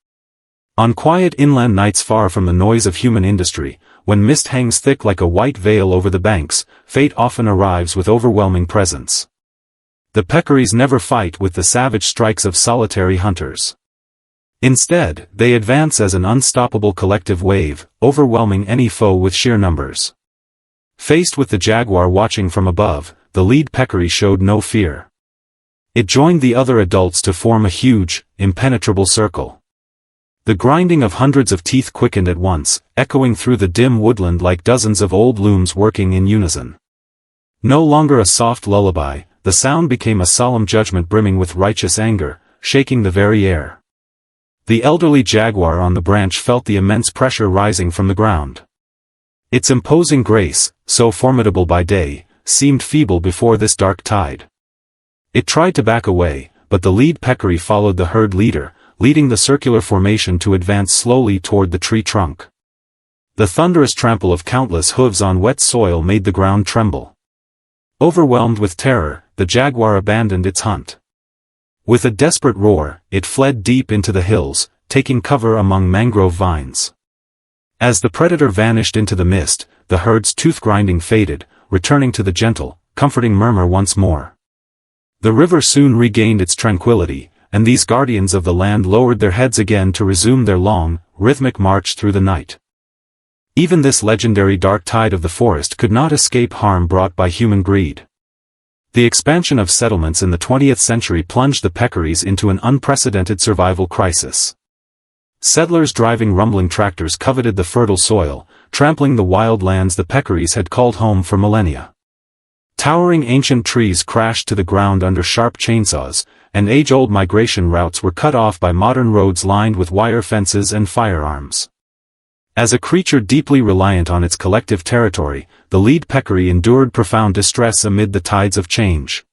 On quiet inland nights far from the noise of human industry, when mist hangs thick like a white veil over the banks, fate often arrives with overwhelming presence. The peccaries never fight with the savage strikes of solitary hunters. Instead, they advance as an unstoppable collective wave, overwhelming any foe with sheer numbers. Faced with the jaguar watching from above, the lead peccary showed no fear. It joined the other adults to form a huge, impenetrable circle. The grinding of hundreds of teeth quickened at once, echoing through the dim woodland like dozens of old looms working in unison. No longer a soft lullaby, the sound became a solemn judgment brimming with righteous anger, shaking the very air. The elderly jaguar on the branch felt the immense pressure rising from the ground. Its imposing grace, so formidable by day, seemed feeble before this dark tide. It tried to back away, but the lead peccary followed the herd leader, leading the circular formation to advance slowly toward the tree trunk. The thunderous trample of countless hooves on wet soil made the ground tremble. Overwhelmed with terror, the jaguar abandoned its hunt. With a desperate roar, it fled deep into the hills, taking cover among mangrove vines. As the predator vanished into the mist, the herd's tooth-grinding faded, returning to the gentle, comforting murmur once more. The river soon regained its tranquility, and these guardians of the land lowered their heads again to resume their long, rhythmic march through the night. Even this legendary dark tide of the forest could not escape harm brought by human greed. The expansion of settlements in the 20th century plunged the peccaries into an unprecedented survival crisis. Settlers driving rumbling tractors coveted the fertile soil, trampling the wild lands the peccaries had called home for millennia. Towering ancient trees crashed to the ground under sharp chainsaws, and age-old migration routes were cut off by modern roads lined with wire fences and firearms. As a creature deeply reliant on its collective territory, the lead peccary endured profound distress amid the tides of change.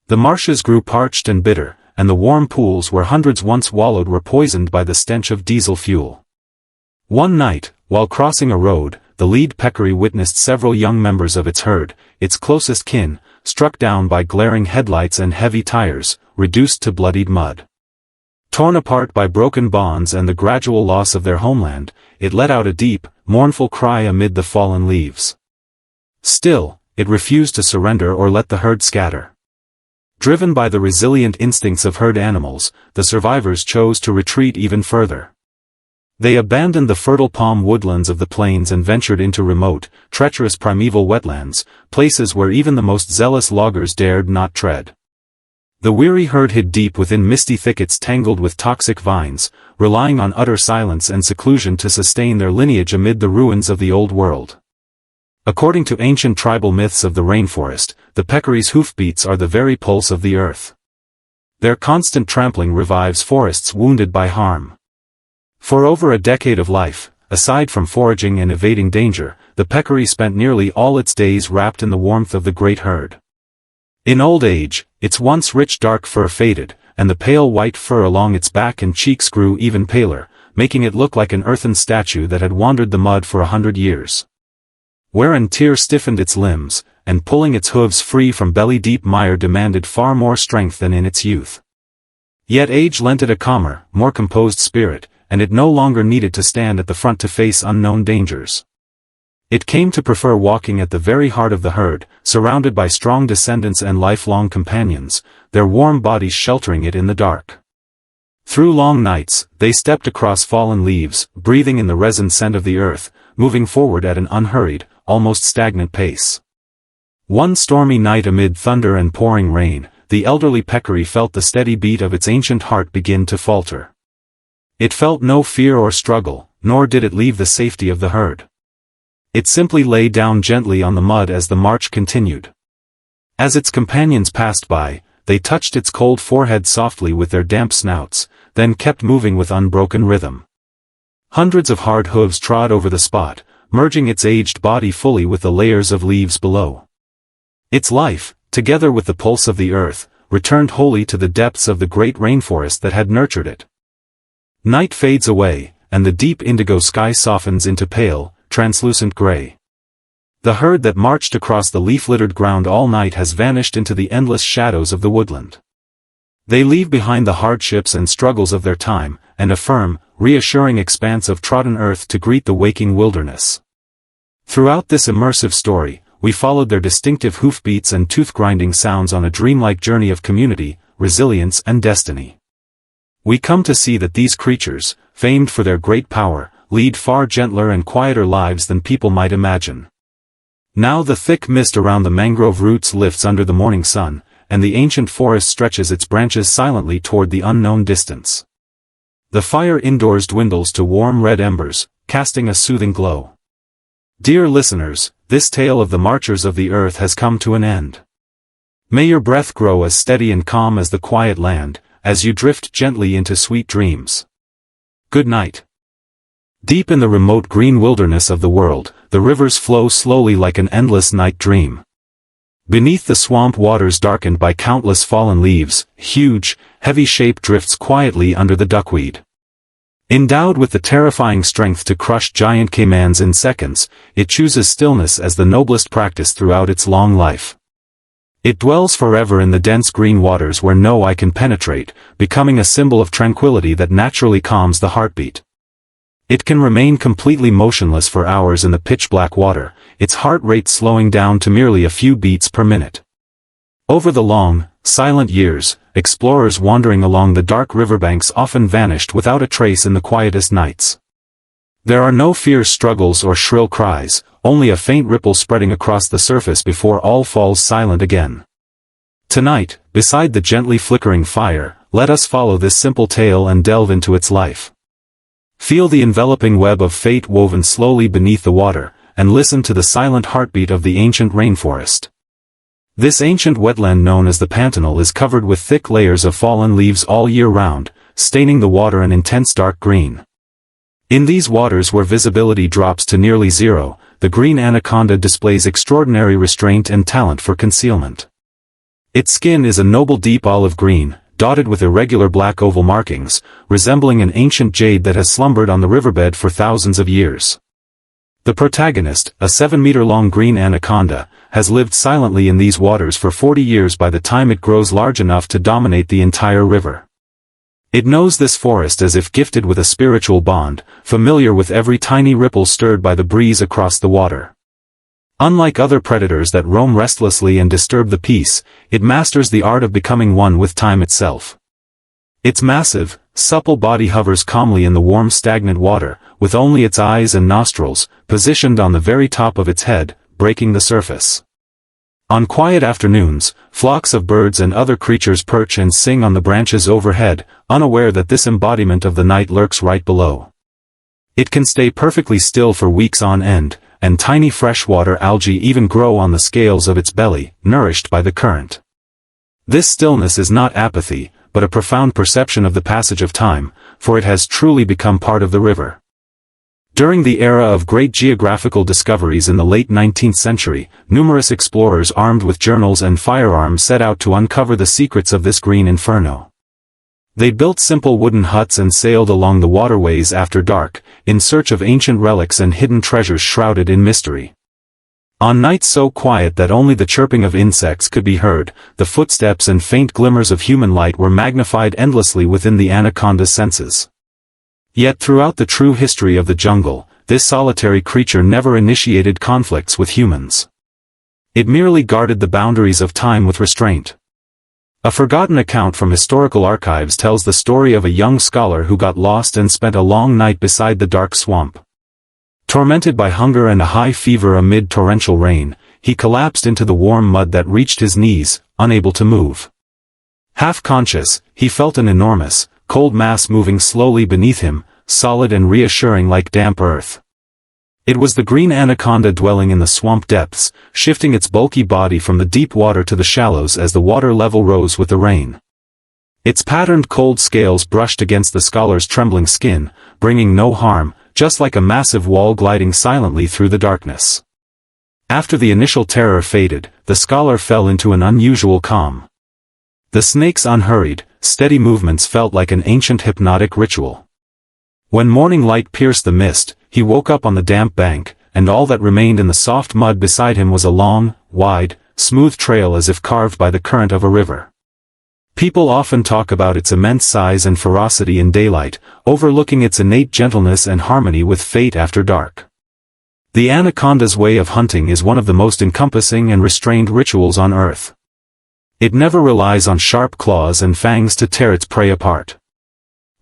The marshes grew parched and bitter, and the warm pools where hundreds once wallowed were poisoned by the stench of diesel fuel. One night, while crossing a road, the lead peccary witnessed several young members of its herd, its closest kin, struck down by glaring headlights and heavy tires, reduced to bloodied mud. Torn apart by broken bonds and the gradual loss of their homeland, it let out a deep, mournful cry amid the fallen leaves. Still, it refused to surrender or let the herd scatter. Driven by the resilient instincts of herd animals, the survivors chose to retreat even further. They abandoned the fertile palm woodlands of the plains and ventured into remote, treacherous primeval wetlands, places where even the most zealous loggers dared not tread. The weary herd hid deep within misty thickets tangled with toxic vines, relying on utter silence and seclusion to sustain their lineage amid the ruins of the old world. According to ancient tribal myths of the rainforest, the peccary's hoofbeats are the very pulse of the earth. Their constant trampling revives forests wounded by harm. For over a decade of life, aside from foraging and evading danger, the peccary spent nearly all its days wrapped in the warmth of the great herd. In old age, its once rich dark fur faded, and the pale white fur along its back and cheeks grew even paler, making it look like an earthen statue that had wandered the mud for 100 years. Wear and tear stiffened its limbs, and pulling its hooves free from belly-deep mire demanded far more strength than in its youth. Yet age lent it a calmer, more composed spirit, and it no longer needed to stand at the front to face unknown dangers. It came to prefer walking at the very heart of the herd, surrounded by strong descendants and lifelong companions, their warm bodies sheltering it in the dark. Through long nights, they stepped across fallen leaves, breathing in the resin scent of the earth, moving forward at an unhurried, almost stagnant pace. One stormy night amid thunder and pouring rain, the elderly peccary felt the steady beat of its ancient heart begin to falter. It felt no fear or struggle, nor did it leave the safety of the herd. It simply lay down gently on the mud as the march continued. As its companions passed by, they touched its cold forehead softly with their damp snouts, then kept moving with unbroken rhythm. Hundreds of hard hooves trod over the spot, merging its aged body fully with the layers of leaves below. Its life, together with the pulse of the earth, returned wholly to the depths of the great rainforest that had nurtured it. Night fades away, and the deep indigo sky softens into pale, translucent gray. The herd that marched across the leaf-littered ground all night has vanished into the endless shadows of the woodland. They leave behind the hardships and struggles of their time, and a firm, reassuring expanse of trodden earth to greet the waking wilderness. Throughout this immersive story, we followed their distinctive hoofbeats and tooth-grinding sounds on a dreamlike journey of community, resilience and destiny. We come to see that these creatures, famed for their great power, lead far gentler and quieter lives than people might imagine. Now the thick mist around the mangrove roots lifts under the morning sun, and the ancient forest stretches its branches silently toward the unknown distance. The fire indoors dwindles to warm red embers, casting a soothing glow. Dear listeners, this tale of the marchers of the earth has come to an end. May your breath grow as steady and calm as the quiet land, as you drift gently into sweet dreams. Good night. Deep in the remote green wilderness of the world, the rivers flow slowly like an endless night dream. Beneath the swamp waters darkened by countless fallen leaves, huge, heavy shape drifts quietly under the duckweed. Endowed with the terrifying strength to crush giant caimans in seconds, it chooses stillness as the noblest practice throughout its long life. It dwells forever in the dense green waters where no eye can penetrate, becoming a symbol of tranquility that naturally calms the heartbeat. It can remain completely motionless for hours in the pitch-black water, its heart rate slowing down to merely a few beats per minute. Over the long, silent years, explorers wandering along the dark riverbanks often vanished without a trace in the quietest nights. There are no fierce struggles or shrill cries, only a faint ripple spreading across the surface before all falls silent again. Tonight, beside the gently flickering fire, let us follow this simple tale and delve into its life. Feel the enveloping web of fate woven slowly beneath the water, and listen to the silent heartbeat of the ancient rainforest. This ancient wetland known as the Pantanal is covered with thick layers of fallen leaves all year round, staining the water an intense dark green. In these waters where visibility drops to nearly zero, the green anaconda displays extraordinary restraint and talent for concealment. Its skin is a noble deep olive green, dotted with irregular black oval markings, resembling an ancient jade that has slumbered on the riverbed for thousands of years. The protagonist, a 7-meter-long green anaconda, has lived silently in these waters for 40 years by the time it grows large enough to dominate the entire river. It knows this forest as if gifted with a spiritual bond, familiar with every tiny ripple stirred by the breeze across the water. Unlike other predators that roam restlessly and disturb the peace, it masters the art of becoming one with time itself. Its massive, supple body hovers calmly in the warm stagnant water, with only its eyes and nostrils, positioned on the very top of its head, breaking the surface. On quiet afternoons, flocks of birds and other creatures perch and sing on the branches overhead, unaware that this embodiment of the night lurks right below. It can stay perfectly still for weeks on end, and tiny freshwater algae even grow on the scales of its belly, nourished by the current. This stillness is not apathy, but a profound perception of the passage of time, for it has truly become part of the river. During the era of great geographical discoveries in the late 19th century, numerous explorers armed with journals and firearms set out to uncover the secrets of this green inferno. They built simple wooden huts and sailed along the waterways after dark, in search of ancient relics and hidden treasures shrouded in mystery. On nights so quiet that only the chirping of insects could be heard, the footsteps and faint glimmers of human light were magnified endlessly within the anaconda's senses. Yet throughout the true history of the jungle, this solitary creature never initiated conflicts with humans. It merely guarded the boundaries of time with restraint. A forgotten account from historical archives tells the story of a young scholar who got lost and spent a long night beside the dark swamp. Tormented by hunger and a high fever amid torrential rain, he collapsed into the warm mud that reached his knees, unable to move. Half conscious, he felt an enormous, cold mass moving slowly beneath him, solid and reassuring like damp earth. It was the green anaconda dwelling in the swamp depths, shifting its bulky body from the deep water to the shallows as the water level rose with the rain. Its patterned cold scales brushed against the scholar's trembling skin, bringing no harm, just like a massive wall gliding silently through the darkness. After the initial terror faded, the scholar fell into an unusual calm. The snake's unhurried, steady movements felt like an ancient hypnotic ritual. When morning light pierced the mist, he woke up on the damp bank, and all that remained in the soft mud beside him was a long, wide, smooth trail as if carved by the current of a river. People often talk about its immense size and ferocity in daylight, overlooking its innate gentleness and harmony with fate after dark. The anaconda's way of hunting is one of the most encompassing and restrained rituals on Earth. It never relies on sharp claws and fangs to tear its prey apart.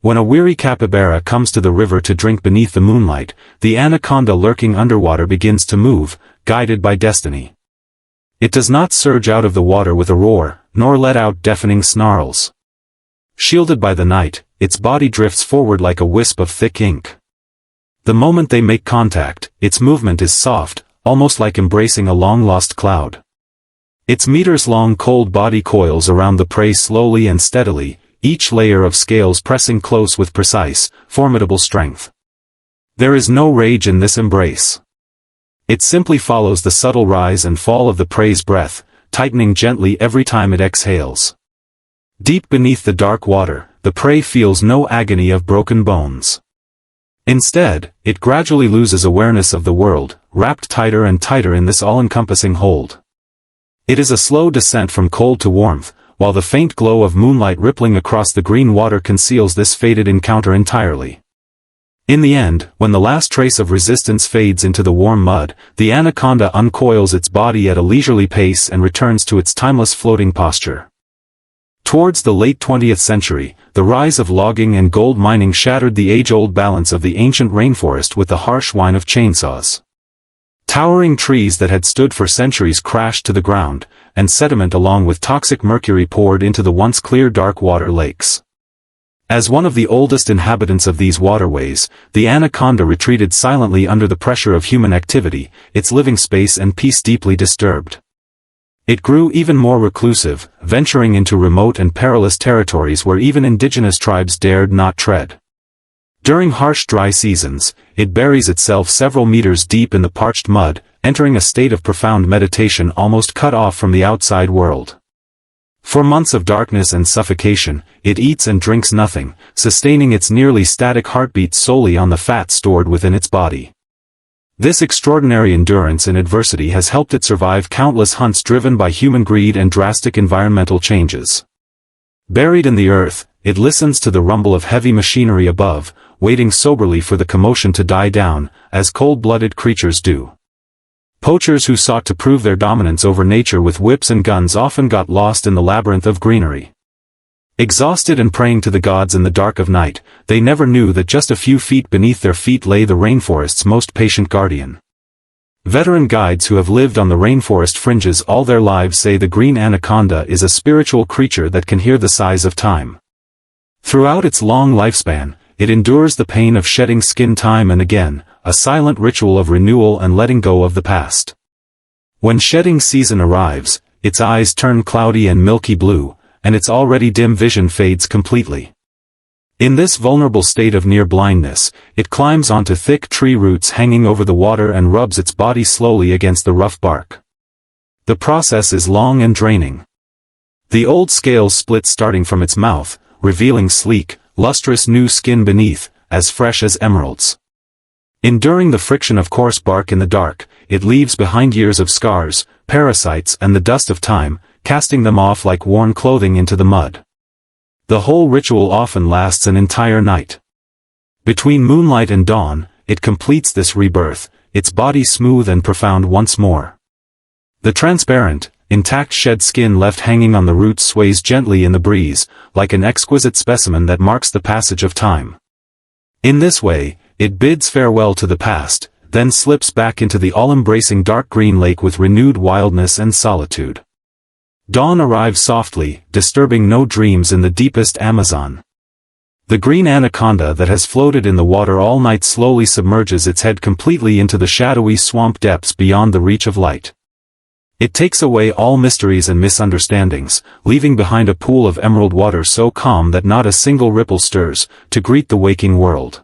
When a weary capybara comes to the river to drink beneath the moonlight, the anaconda lurking underwater begins to move, guided by destiny. It does not surge out of the water with a roar, nor let out deafening snarls. Shielded by the night, its body drifts forward like a wisp of thick ink. The moment they make contact, its movement is soft, almost like embracing a long-lost cloud. Its meters-long cold body coils around the prey slowly and steadily, each layer of scales pressing close with precise, formidable strength. There is no rage in this embrace. It simply follows the subtle rise and fall of the prey's breath, tightening gently every time it exhales. Deep beneath the dark water, the prey feels no agony of broken bones. Instead, it gradually loses awareness of the world, wrapped tighter and tighter in this all-encompassing hold. It is a slow descent from cold to warmth, while the faint glow of moonlight rippling across the green water conceals this fated encounter entirely. In the end, when the last trace of resistance fades into the warm mud, the anaconda uncoils its body at a leisurely pace and returns to its timeless floating posture. Towards the late 20th century, the rise of logging and gold mining shattered the age-old balance of the ancient rainforest with the harsh whine of chainsaws. Towering trees that had stood for centuries crashed to the ground, and sediment along with toxic mercury poured into the once clear dark water lakes. As one of the oldest inhabitants of these waterways, the anaconda retreated silently under the pressure of human activity, its living space and peace deeply disturbed. It grew even more reclusive, venturing into remote and perilous territories where even indigenous tribes dared not tread. During harsh dry seasons, it buries itself several meters deep in the parched mud, entering a state of profound meditation almost cut off from the outside world. For months of darkness and suffocation, it eats and drinks nothing, sustaining its nearly static heartbeat solely on the fat stored within its body. This extraordinary endurance in adversity has helped it survive countless hunts driven by human greed and drastic environmental changes. Buried in the earth, it listens to the rumble of heavy machinery above, waiting soberly for the commotion to die down, as cold-blooded creatures do. Poachers who sought to prove their dominance over nature with whips and guns often got lost in the labyrinth of greenery. Exhausted and praying to the gods in the dark of night, they never knew that just a few feet beneath their feet lay the rainforest's most patient guardian. Veteran guides who have lived on the rainforest fringes all their lives say the green anaconda is a spiritual creature that can hear the sighs of time. Throughout its long lifespan, it endures the pain of shedding skin time and again, a silent ritual of renewal and letting go of the past. When shedding season arrives, its eyes turn cloudy and milky blue, and its already dim vision fades completely. In this vulnerable state of near blindness, it climbs onto thick tree roots hanging over the water and rubs its body slowly against the rough bark. The process is long and draining. The old scales split starting from its mouth, revealing sleek, lustrous new skin beneath, as fresh as emeralds. Enduring the friction of coarse bark in the dark, it leaves behind years of scars, parasites and the dust of time, casting them off like worn clothing into the mud. The whole ritual often lasts an entire night. Between moonlight and dawn, it completes this rebirth, its body smooth and profound once more. The transparent, intact shed skin left hanging on the roots sways gently in the breeze, like an exquisite specimen that marks the passage of time. In this way, it bids farewell to the past, then slips back into the all-embracing dark green lake with renewed wildness and solitude. Dawn arrives softly, disturbing no dreams in the deepest Amazon. The green anaconda that has floated in the water all night slowly submerges its head completely into the shadowy swamp depths beyond the reach of light. It takes away all mysteries and misunderstandings, leaving behind a pool of emerald water so calm that not a single ripple stirs, to greet the waking world.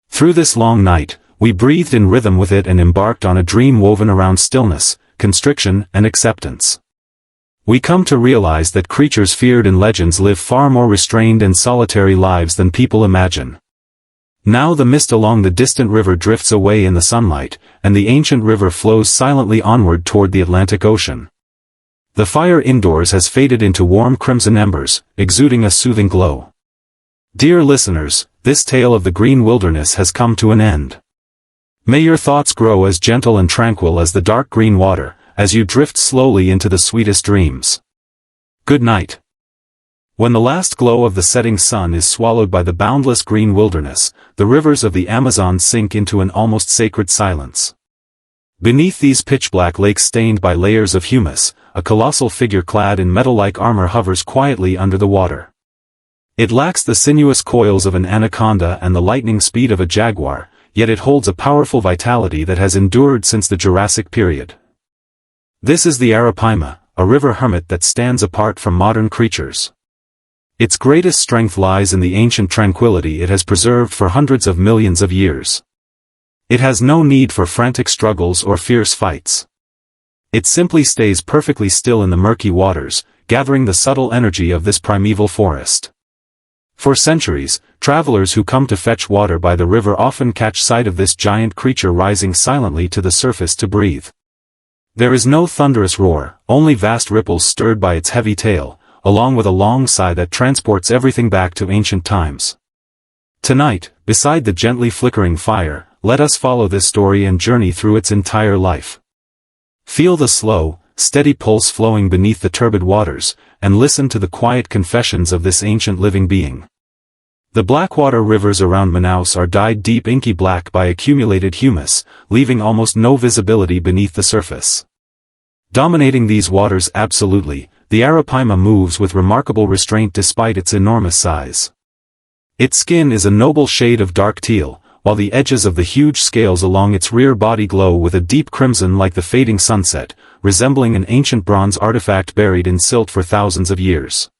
Through this long night, we breathed in rhythm with it and embarked on a dream woven around stillness, constriction, and acceptance. We come to realize that creatures feared in legends live far more restrained and solitary lives than people imagine. Now the mist along the distant river drifts away in the sunlight, and the ancient river flows silently onward toward the Atlantic Ocean. The fire indoors has faded into warm crimson embers, exuding a soothing glow. Dear listeners, this tale of the green wilderness has come to an end. May your thoughts grow as gentle and tranquil as the dark green water, as you drift slowly into the sweetest dreams. Good night. When the last glow of the setting sun is swallowed by the boundless green wilderness, the rivers of the Amazon sink into an almost sacred silence. Beneath these pitch-black lakes stained by layers of humus, a colossal figure clad in metal-like armor hovers quietly under the water. It lacks the sinuous coils of an anaconda and the lightning speed of a jaguar, yet it holds a powerful vitality that has endured since the Jurassic period. This is the Arapaima, a river hermit that stands apart from modern creatures. Its greatest strength lies in the ancient tranquility it has preserved for hundreds of millions of years. It has no need for frantic struggles or fierce fights. It simply stays perfectly still in the murky waters, gathering the subtle energy of this primeval forest. For centuries, travelers who come to fetch water by the river often catch sight of this giant creature rising silently to the surface to breathe. There is no thunderous roar, only vast ripples stirred by its heavy tail, along with a long sigh that transports everything back to ancient times. Tonight, beside the gently flickering fire, let us follow this story and journey through its entire life. Feel the slow, steady pulse flowing beneath the turbid waters, and listen to the quiet confessions of this ancient living being. The blackwater rivers around Manaus are dyed deep inky black by accumulated humus, leaving almost no visibility beneath the surface. Dominating these waters absolutely, the Arapaima moves with remarkable restraint despite its enormous size. Its skin is a noble shade of dark teal, while the edges of the huge scales along its rear body glow with a deep crimson like the fading sunset, resembling an ancient bronze artifact buried in silt for thousands of years.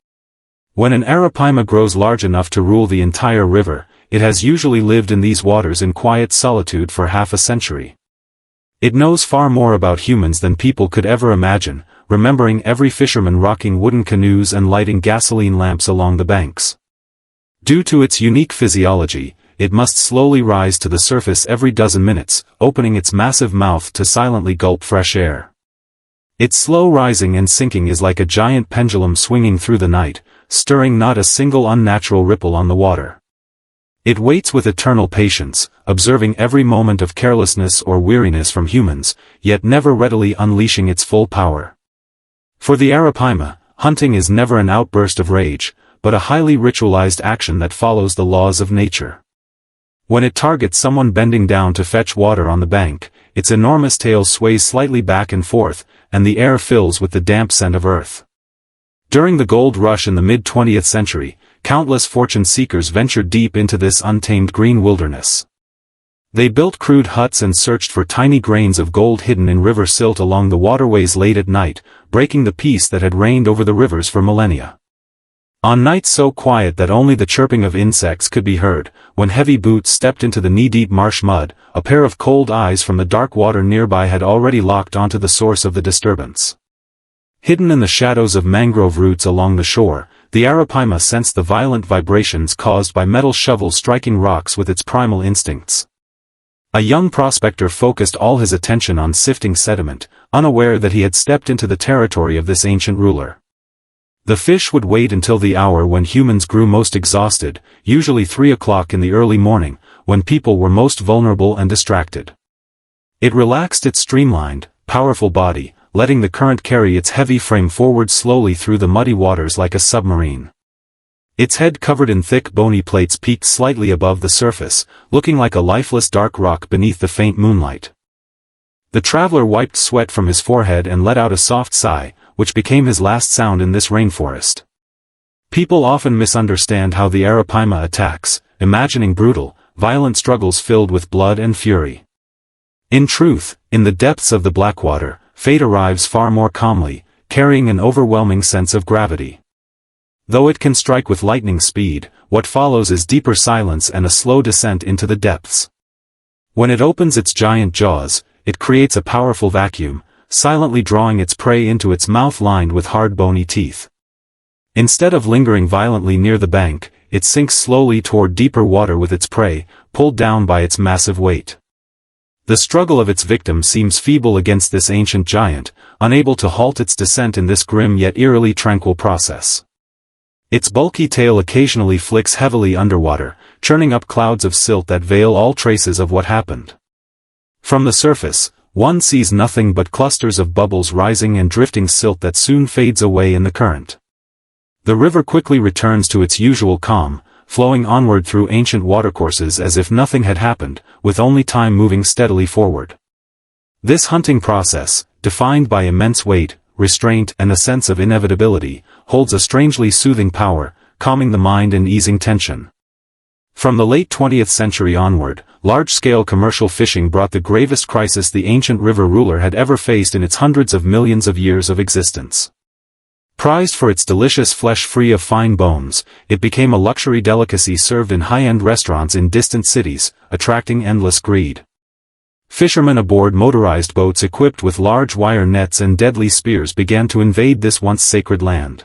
When an Arapaima grows large enough to rule the entire river, it has usually lived in these waters in quiet solitude for half a century. It knows far more about humans than people could ever imagine, remembering every fisherman rocking wooden canoes and lighting gasoline lamps along the banks. Due to its unique physiology, it must slowly rise to the surface every dozen minutes, opening its massive mouth to silently gulp fresh air. Its slow rising and sinking is like a giant pendulum swinging through the night, stirring not a single unnatural ripple on the water. It waits with eternal patience, observing every moment of carelessness or weariness from humans, yet never readily unleashing its full power. For the Arapaima, hunting is never an outburst of rage, but a highly ritualized action that follows the laws of nature. When it targets someone bending down to fetch water on the bank, its enormous tail sways slightly back and forth, and the air fills with the damp scent of earth. During the gold rush in the mid-20th century, countless fortune seekers ventured deep into this untamed green wilderness. They built crude huts and searched for tiny grains of gold hidden in river silt along the waterways late at night, breaking the peace that had reigned over the rivers for millennia. On nights so quiet that only the chirping of insects could be heard, when heavy boots stepped into the knee-deep marsh mud, a pair of cold eyes from the dark water nearby had already locked onto the source of the disturbance. Hidden in the shadows of mangrove roots along the shore, the Arapaima sensed the violent vibrations caused by metal shovels striking rocks with its primal instincts. A young prospector focused all his attention on sifting sediment, unaware that he had stepped into the territory of this ancient ruler. The fish would wait until the hour when humans grew most exhausted, usually 3 o'clock in the early morning, when people were most vulnerable and distracted. It relaxed its streamlined, powerful body, letting the current carry its heavy frame forward slowly through the muddy waters like a submarine. Its head covered in thick bony plates peaked slightly above the surface, looking like a lifeless dark rock beneath the faint moonlight. The traveler wiped sweat from his forehead and let out a soft sigh, which became his last sound in this rainforest. People often misunderstand how the Arapaima attacks, imagining brutal, violent struggles filled with blood and fury. In truth, in the depths of the Blackwater, fate arrives far more calmly, carrying an overwhelming sense of gravity. Though it can strike with lightning speed, what follows is deeper silence and a slow descent into the depths. When it opens its giant jaws, it creates a powerful vacuum, silently drawing its prey into its mouth lined with hard bony teeth. Instead of lingering violently near the bank, it sinks slowly toward deeper water with its prey, pulled down by its massive weight. The struggle of its victim seems feeble against this ancient giant, unable to halt its descent in this grim yet eerily tranquil process. Its bulky tail occasionally flicks heavily underwater, churning up clouds of silt that veil all traces of what happened. From the surface, one sees nothing but clusters of bubbles rising and drifting silt that soon fades away in the current. The river quickly returns to its usual calm, flowing onward through ancient watercourses as if nothing had happened, with only time moving steadily forward. This hunting process, defined by immense weight, restraint and a sense of inevitability, holds a strangely soothing power, calming the mind and easing tension. From the late 20th century onward, large-scale commercial fishing brought the gravest crisis the ancient river ruler had ever faced in its hundreds of millions of years of existence. Prized for its delicious flesh free of fine bones, it became a luxury delicacy served in high-end restaurants in distant cities, attracting endless greed. Fishermen aboard motorized boats equipped with large wire nets and deadly spears began to invade this once sacred land.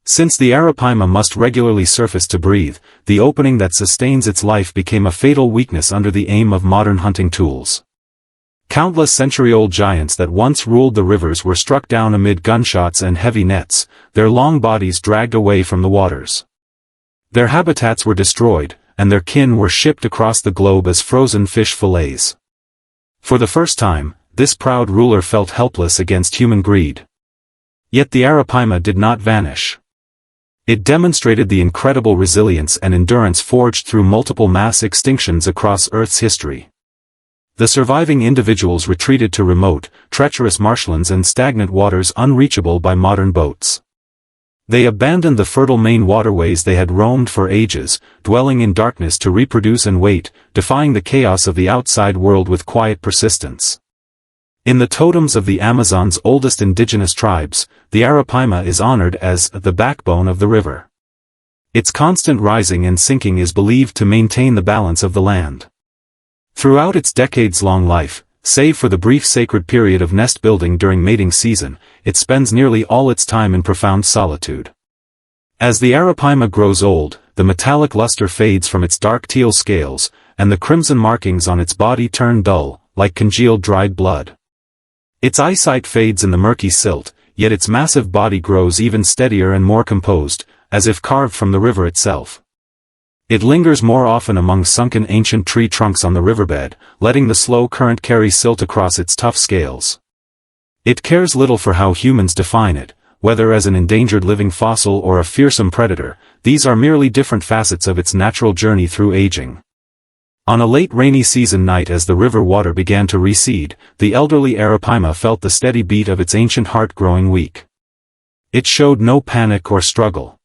Since the Arapaima must regularly surface to breathe, the opening that sustains its life became a fatal weakness under the aim of modern hunting tools. Countless century-old giants that once ruled the rivers were struck down amid gunshots and heavy nets, their long bodies dragged away from the waters. Their habitats were destroyed, and their kin were shipped across the globe as frozen fish fillets. For the first time, this proud ruler felt helpless against human greed. Yet the Arapaima did not vanish. It demonstrated the incredible resilience and endurance forged through multiple mass extinctions across Earth's history. The surviving individuals retreated to remote, treacherous marshlands and stagnant waters unreachable by modern boats. They abandoned the fertile main waterways they had roamed for ages, dwelling in darkness to reproduce and wait, defying the chaos of the outside world with quiet persistence. In the totems of the Amazon's oldest indigenous tribes, the Arapaima is honored as the backbone of the river. Its constant rising and sinking is believed to maintain the balance of the land. Throughout its decades-long life, save for the brief sacred period of nest building during mating season, it spends nearly all its time in profound solitude. As the Arapaima grows old, the metallic luster fades from its dark teal scales, and the crimson markings on its body turn dull, like congealed dried blood. Its eyesight fades in the murky silt, yet its massive body grows even steadier and more composed, as if carved from the river itself. It lingers more often among sunken ancient tree trunks on the riverbed, letting the slow current carry silt across its tough scales. It cares little for how humans define it, whether as an endangered living fossil or a fearsome predator. These are merely different facets of its natural journey through aging. On a late rainy season night as the river water began to recede, the elderly Arapaima felt the steady beat of its ancient heart growing weak. It showed no panic or struggle.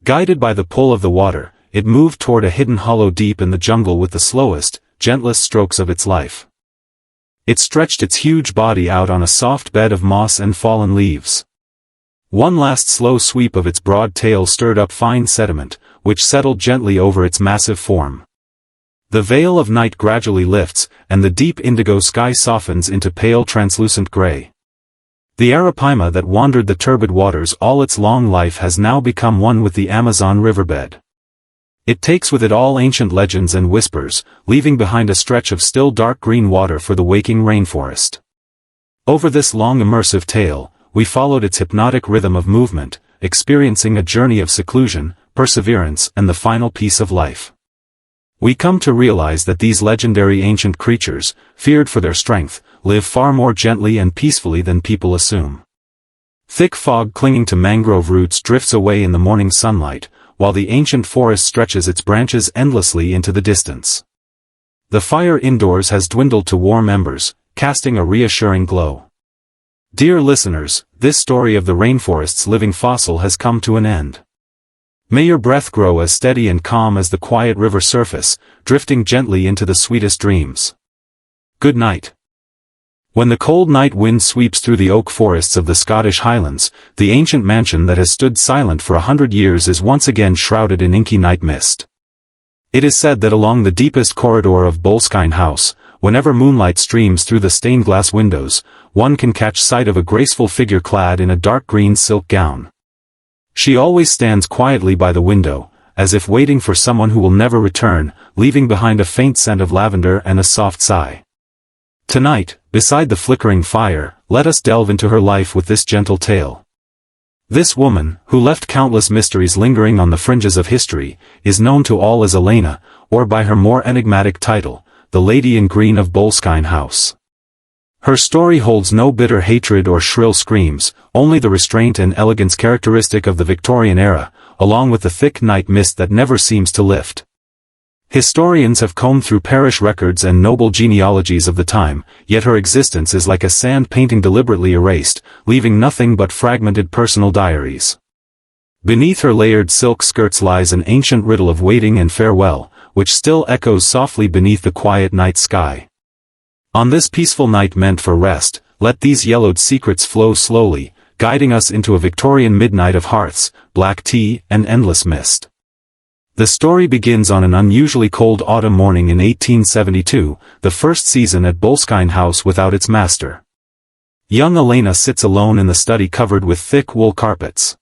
Guided by the pull of the water, it moved toward a hidden hollow deep in the jungle with the slowest, gentlest strokes of its life. It stretched its huge body out on a soft bed of moss and fallen leaves. One last slow sweep of its broad tail stirred up fine sediment, which settled gently over its massive form. The veil of night gradually lifts, and the deep indigo sky softens into pale translucent gray. The Arapaima that wandered the turbid waters all its long life has now become one with the Amazon riverbed. It takes with it all ancient legends and whispers, leaving behind a stretch of still dark green water for the waking rainforest. Over this long immersive tale, we followed its hypnotic rhythm of movement, experiencing a journey of seclusion, perseverance and the final peace of life. We come to realize that these legendary ancient creatures, feared for their strength, live far more gently and peacefully than people assume. Thick fog clinging to mangrove roots drifts away in the morning sunlight, while the ancient forest stretches its branches endlessly into the distance. The fire indoors has dwindled to warm embers, casting a reassuring glow. Dear listeners, this story of the rainforest's living fossil has come to an end. May your breath grow as steady and calm as the quiet river surface, drifting gently into the sweetest dreams. Good night. When the cold night wind sweeps through the oak forests of the Scottish Highlands, the ancient mansion that has stood silent for 100 years is once again shrouded in inky night mist. It is said that along the deepest corridor of Boleskine House, whenever moonlight streams through the stained glass windows, one can catch sight of a graceful figure clad in a dark green silk gown. She always stands quietly by the window, as if waiting for someone who will never return, leaving behind a faint scent of lavender and a soft sigh. Tonight, beside the flickering fire, let us delve into her life with this gentle tale. This woman, who left countless mysteries lingering on the fringes of history, is known to all as Elena, or by her more enigmatic title, the Lady in Green of Boleskine House. Her story holds no bitter hatred or shrill screams, only the restraint and elegance characteristic of the Victorian era, along with the thick night mist that never seems to lift. Historians have combed through parish records and noble genealogies of the time, yet her existence is like a sand painting deliberately erased, leaving nothing but fragmented personal diaries. Beneath her layered silk skirts lies an ancient riddle of waiting and farewell, which still echoes softly beneath the quiet night sky. On this peaceful night meant for rest, let these yellowed secrets flow slowly, guiding us into a Victorian midnight of hearths, black tea, and endless mist. The story begins on an unusually cold autumn morning in 1872, the first season at Boleskine House without its master. Young Elena sits alone in the study covered with thick wool carpets.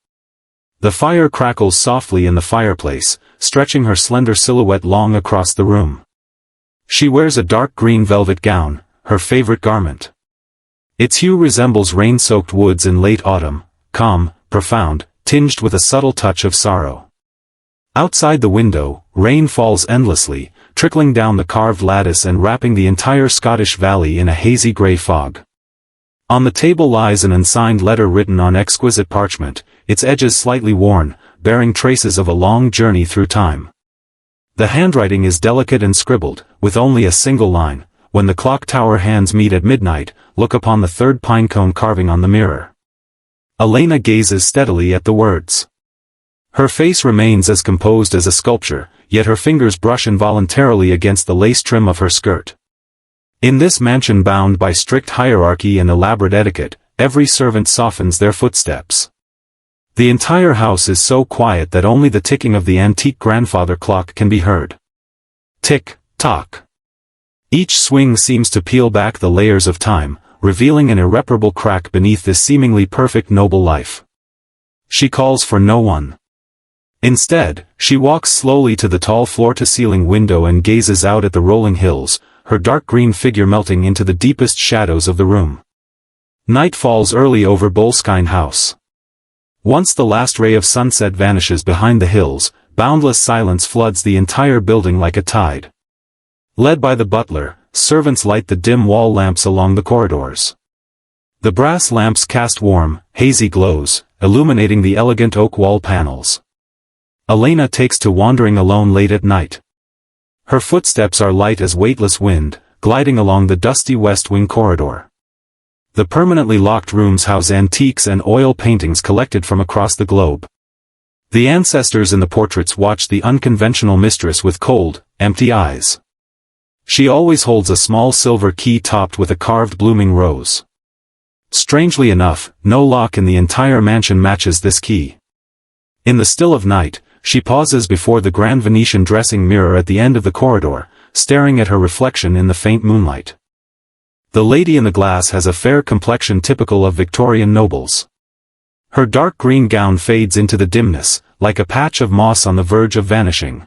The fire crackles softly in the fireplace, stretching her slender silhouette long across the room. She wears a dark green velvet gown, her favorite garment. Its hue resembles rain-soaked woods in late autumn, calm, profound, tinged with a subtle touch of sorrow. Outside the window, rain falls endlessly, trickling down the carved lattice and wrapping the entire Scottish valley in a hazy grey fog. On the table lies an unsigned letter written on exquisite parchment, its edges slightly worn, bearing traces of a long journey through time. The handwriting is delicate and scribbled, with only a single line: "When the clock tower hands meet at midnight, look upon the third pinecone carving on the mirror." Elena gazes steadily at the words. Her face remains as composed as a sculpture, yet her fingers brush involuntarily against the lace trim of her skirt. In this mansion bound by strict hierarchy and elaborate etiquette, every servant softens their footsteps. The entire house is so quiet that only the ticking of the antique grandfather clock can be heard. Tick, tock. Each swing seems to peel back the layers of time, revealing an irreparable crack beneath this seemingly perfect noble life. She calls for no one. Instead, she walks slowly to the tall floor-to-ceiling window and gazes out at the rolling hills, her dark green figure melting into the deepest shadows of the room. Night falls early over Boleskine House. Once the last ray of sunset vanishes behind the hills, boundless silence floods the entire building like a tide. Led by the butler, servants light the dim wall lamps along the corridors. The brass lamps cast warm, hazy glows, illuminating the elegant oak wall panels. Elena takes to wandering alone late at night. Her footsteps are light as weightless wind, gliding along the dusty west wing corridor. The permanently locked rooms house antiques and oil paintings collected from across the globe. The ancestors in the portraits watch the unconventional mistress with cold, empty eyes. She always holds a small silver key topped with a carved blooming rose. Strangely enough, no lock in the entire mansion matches this key. In the still of night, she pauses before the grand Venetian dressing mirror at the end of the corridor, staring at her reflection in the faint moonlight. The lady in the glass has a fair complexion typical of Victorian nobles. Her dark green gown fades into the dimness, like a patch of moss on the verge of vanishing.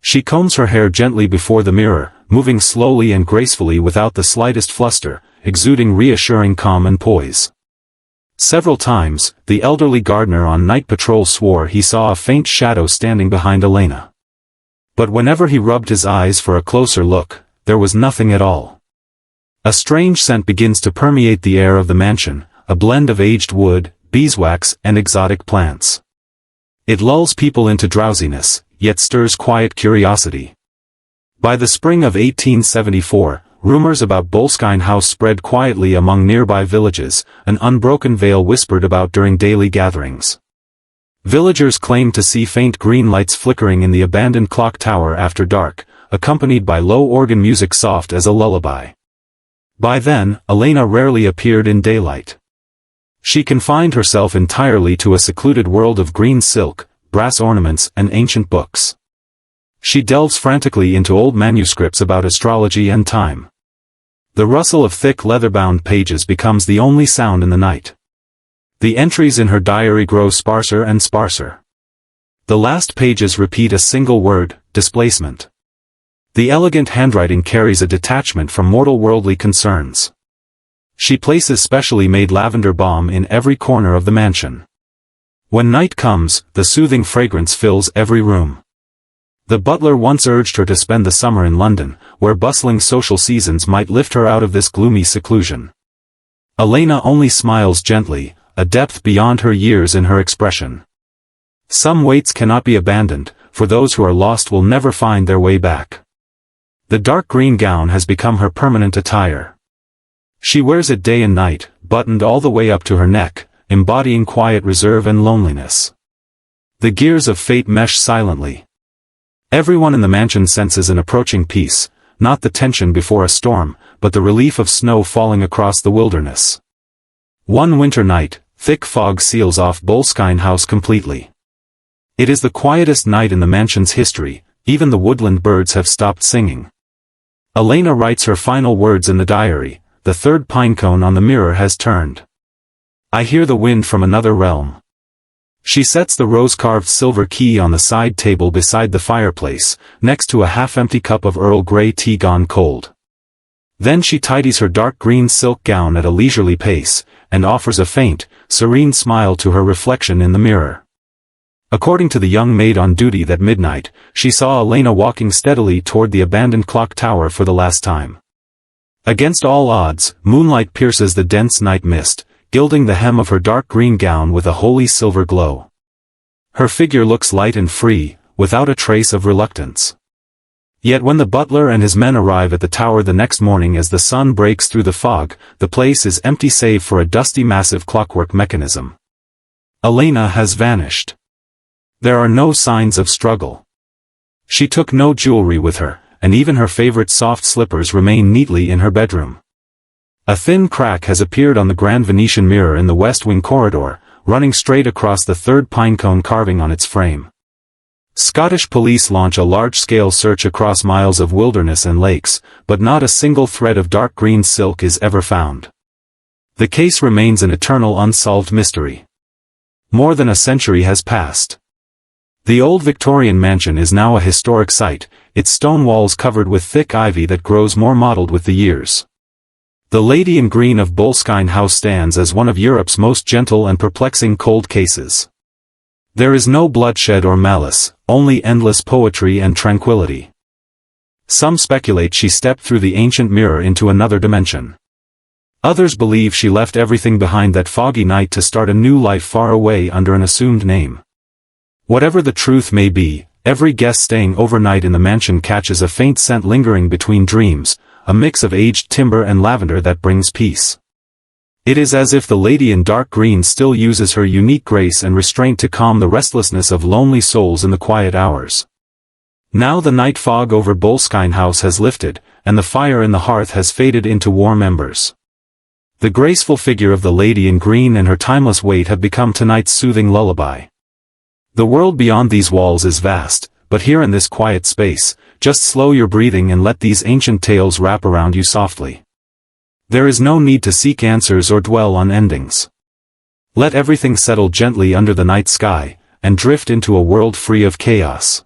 She combs her hair gently before the mirror, moving slowly and gracefully without the slightest fluster, exuding reassuring calm and poise. Several times, the elderly gardener on night patrol swore he saw a faint shadow standing behind Elena. But whenever he rubbed his eyes for a closer look, there was nothing at all. A strange scent begins to permeate the air of the mansion, a blend of aged wood, beeswax, and exotic plants. It lulls people into drowsiness, yet stirs quiet curiosity. By the spring of 1874, rumors about Boleskine House spread quietly among nearby villages, an unbroken veil whispered about during daily gatherings. Villagers claimed to see faint green lights flickering in the abandoned clock tower after dark, accompanied by low organ music soft as a lullaby. By then, Elena rarely appeared in daylight. She confined herself entirely to a secluded world of green silk, brass ornaments, and ancient books. She delves frantically into old manuscripts about astrology and time. The rustle of thick leather-bound pages becomes the only sound in the night. The entries in her diary grow sparser and sparser. The last pages repeat a single word: displacement. The elegant handwriting carries a detachment from mortal worldly concerns. She places specially made lavender balm in every corner of the mansion. When night comes, the soothing fragrance fills every room. The butler once urged her to spend the summer in London, where bustling social seasons might lift her out of this gloomy seclusion. Elena only smiles gently, a depth beyond her years in her expression. Some weights cannot be abandoned, for those who are lost will never find their way back. The dark green gown has become her permanent attire. She wears it day and night, buttoned all the way up to her neck, embodying quiet reserve and loneliness. The gears of fate mesh silently. Everyone in the mansion senses an approaching peace, not the tension before a storm, but the relief of snow falling across the wilderness. One winter night, thick fog seals off Boleskine House completely. It is the quietest night in the mansion's history, even the woodland birds have stopped singing. Elena writes her final words in the diary: the third pinecone on the mirror has turned. I hear the wind from another realm. She sets the rose-carved silver key on the side table beside the fireplace, next to a half-empty cup of Earl Grey tea gone cold. Then she tidies her dark green silk gown at a leisurely pace, and offers a faint, serene smile to her reflection in the mirror. According to the young maid on duty that midnight, she saw Elena walking steadily toward the abandoned clock tower for the last time. Against all odds, moonlight pierces the dense night mist, gilding the hem of her dark green gown with a holy silver glow. Her figure looks light and free, without a trace of reluctance. Yet when the butler and his men arrive at the tower the next morning as the sun breaks through the fog, the place is empty save for a dusty massive clockwork mechanism. Elena has vanished. There are no signs of struggle. She took no jewelry with her, and even her favorite soft slippers remain neatly in her bedroom. A thin crack has appeared on the grand Venetian mirror in the West Wing corridor, running straight across the third pinecone carving on its frame. Scottish police launch a large-scale search across miles of wilderness and lakes, but not a single thread of dark green silk is ever found. The case remains an eternal unsolved mystery. More than a century has passed. The old Victorian mansion is now a historic site, its stone walls covered with thick ivy that grows more mottled with the years. The Lady in Green of Boleskine House stands as one of Europe's most gentle and perplexing cold cases. There is no bloodshed or malice, only endless poetry and tranquility. Some speculate she stepped through the ancient mirror into another dimension. Others believe she left everything behind that foggy night to start a new life far away under an assumed name. Whatever the truth may be, every guest staying overnight in the mansion catches a faint scent lingering between dreams, a mix of aged timber and lavender that brings peace. It is as if the lady in dark green still uses her unique grace and restraint to calm the restlessness of lonely souls in the quiet hours. Now the night fog over Boleskine House has lifted, and the fire in the hearth has faded into warm embers. The graceful figure of the lady in green and her timeless weight have become tonight's soothing lullaby. The world beyond these walls is vast, but here in this quiet space, just slow your breathing and let these ancient tales wrap around you softly. There is no need to seek answers or dwell on endings. Let everything settle gently under the night sky, and drift into a world free of chaos.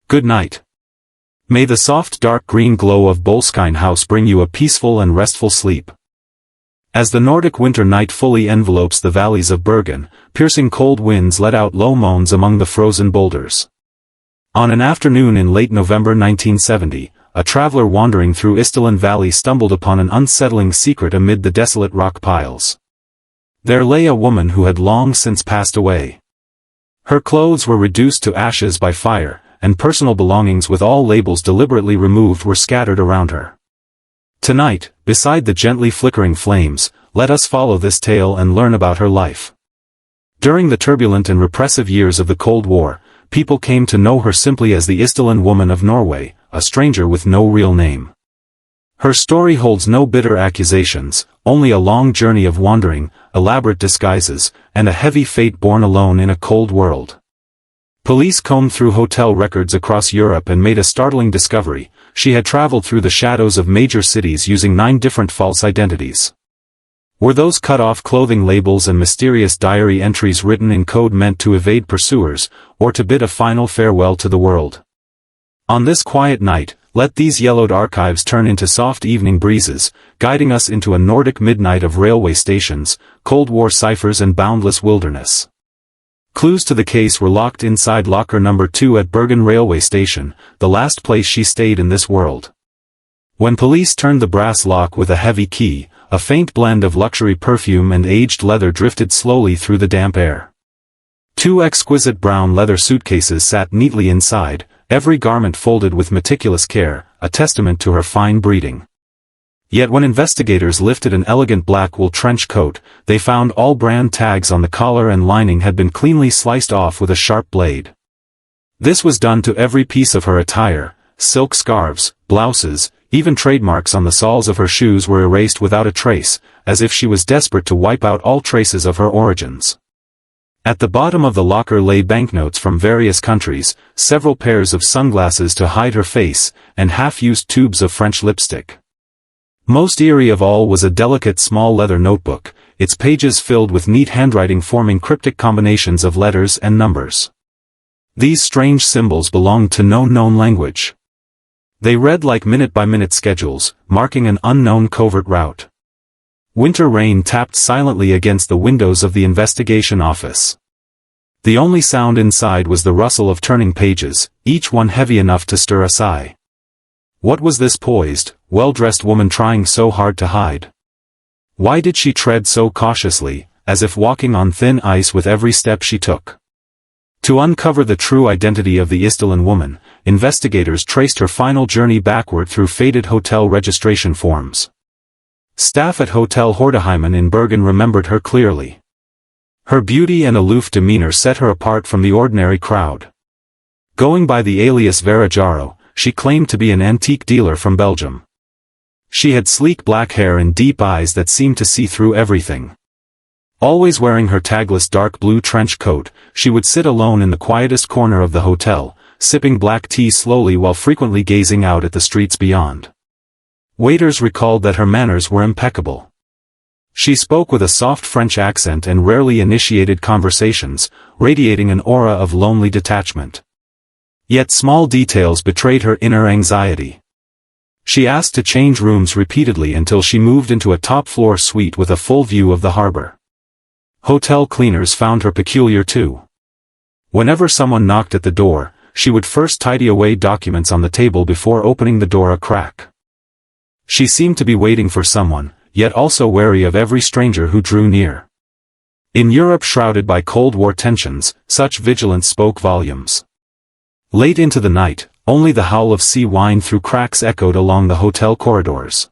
Good night. May the soft dark green glow of Boleskine House bring you a peaceful and restful sleep. As the Nordic winter night fully envelopes the valleys of Bergen, piercing cold winds let out low moans among the frozen boulders. On an afternoon in late November 1970, a traveler wandering through Istelen Valley stumbled upon an unsettling secret amid the desolate rock piles. There lay a woman who had long since passed away. Her clothes were reduced to ashes by fire, and personal belongings with all labels deliberately removed were scattered around her. Tonight, beside the gently flickering flames, let us follow this tale and learn about her life. During the turbulent and repressive years of the Cold War, people came to know her simply as the Istelen woman of Norway, a stranger with no real name. Her story holds no bitter accusations, only a long journey of wandering, elaborate disguises, and a heavy fate born alone in a cold world. Police combed through hotel records across Europe and made a startling discovery: she had traveled through the shadows of major cities using 9 different false identities. Were those cut-off clothing labels and mysterious diary entries written in code meant to evade pursuers, or to bid a final farewell to the world? On this quiet night, let these yellowed archives turn into soft evening breezes, guiding us into a Nordic midnight of railway stations, Cold War ciphers and boundless wilderness. Clues to the case were locked inside locker number 2 at Bergen railway station, the last place she stayed in this world. When police turned the brass lock with a heavy key, a faint blend of luxury perfume and aged leather drifted slowly through the damp air. 2 exquisite brown leather suitcases sat neatly inside, every garment folded with meticulous care, a testament to her fine breeding. Yet when investigators lifted an elegant black wool trench coat, they found all brand tags on the collar and lining had been cleanly sliced off with a sharp blade. This was done to every piece of her attire: silk scarves, blouses, even trademarks on the soles of her shoes were erased without a trace, as if she was desperate to wipe out all traces of her origins. At the bottom of the locker lay banknotes from various countries, several pairs of sunglasses to hide her face, and half-used tubes of French lipstick. Most eerie of all was a delicate small leather notebook, its pages filled with neat handwriting forming cryptic combinations of letters and numbers. These strange symbols belonged to no known language. They read like minute-by-minute schedules, marking an unknown covert route. Winter rain tapped silently against the windows of the investigation office. The only sound inside was the rustle of turning pages, each one heavy enough to stir a sigh. What was this poised, well-dressed woman trying so hard to hide? Why did she tread so cautiously, as if walking on thin ice with every step she took? To uncover the true identity of the Istalin woman, investigators traced her final journey backward through faded hotel registration forms. Staff at Hotel Hordeheimen in Bergen remembered her clearly. Her beauty and aloof demeanor set her apart from the ordinary crowd. Going by the alias Vera Jaro, she claimed to be an antique dealer from Belgium. She had sleek black hair and deep eyes that seemed to see through everything. Always wearing her tagless dark blue trench coat, she would sit alone in the quietest corner of the hotel, sipping black tea slowly while frequently gazing out at the streets beyond. Waiters recalled that her manners were impeccable. She spoke with a soft French accent and rarely initiated conversations, radiating an aura of lonely detachment. Yet small details betrayed her inner anxiety. She asked to change rooms repeatedly until she moved into a top-floor suite with a full view of the harbor. Hotel cleaners found her peculiar too. Whenever someone knocked at the door, she would first tidy away documents on the table before opening the door a crack. She seemed to be waiting for someone, yet also wary of every stranger who drew near. In Europe shrouded by Cold War tensions, such vigilance spoke volumes. Late into the night, only the howl of sea wind through cracks echoed along the hotel corridors.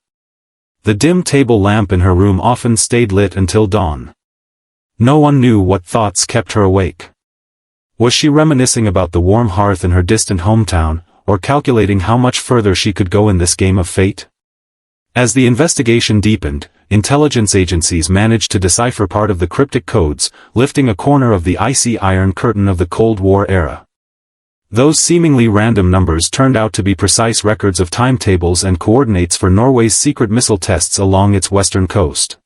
The dim table lamp in her room often stayed lit until dawn. No one knew what thoughts kept her awake. Was she reminiscing about the warm hearth in her distant hometown, or calculating how much further she could go in this game of fate? As the investigation deepened, intelligence agencies managed to decipher part of the cryptic codes, lifting a corner of the icy iron curtain of the Cold War era. Those seemingly random numbers turned out to be precise records of timetables and coordinates for Norway's secret missile tests along its western coast.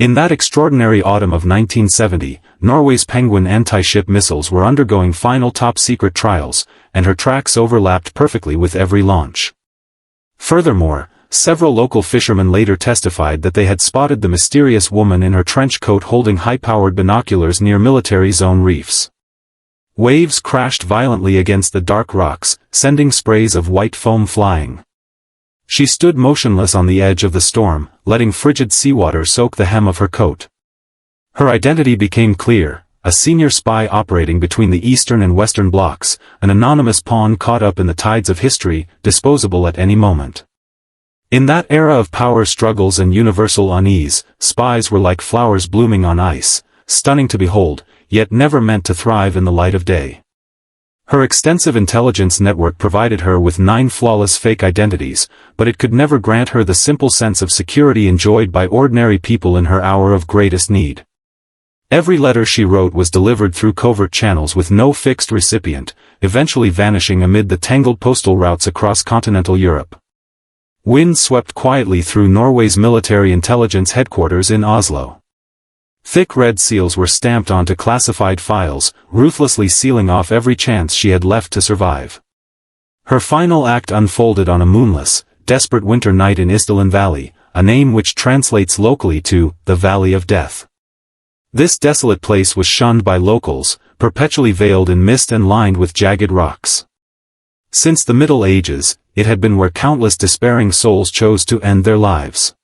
In that extraordinary autumn of 1970, Norway's Penguin anti-ship missiles were undergoing final top-secret trials, and her tracks overlapped perfectly with every launch. Furthermore, several local fishermen later testified that they had spotted the mysterious woman in her trench coat holding high-powered binoculars near military zone reefs. Waves crashed violently against the dark rocks, sending sprays of white foam flying. She stood motionless on the edge of the storm, letting frigid seawater soak the hem of her coat. Her identity became clear, a senior spy operating between the Eastern and Western blocks, an anonymous pawn caught up in the tides of history, disposable at any moment. In that era of power struggles and universal unease, spies were like flowers blooming on ice, stunning to behold, yet never meant to thrive in the light of day. Her extensive intelligence network provided her with 9 flawless fake identities, but it could never grant her the simple sense of security enjoyed by ordinary people in her hour of greatest need. Every letter she wrote was delivered through covert channels with no fixed recipient, eventually vanishing amid the tangled postal routes across continental Europe. Wind swept quietly through Norway's military intelligence headquarters in Oslo. Thick red seals were stamped onto classified files, ruthlessly sealing off every chance she had left to survive. Her final act unfolded on a moonless, desperate winter night in Istalin Valley, a name which translates locally to the Valley of Death. This desolate place was shunned by locals, perpetually veiled in mist and lined with jagged rocks. Since the Middle Ages, it had been where countless despairing souls chose to end their lives.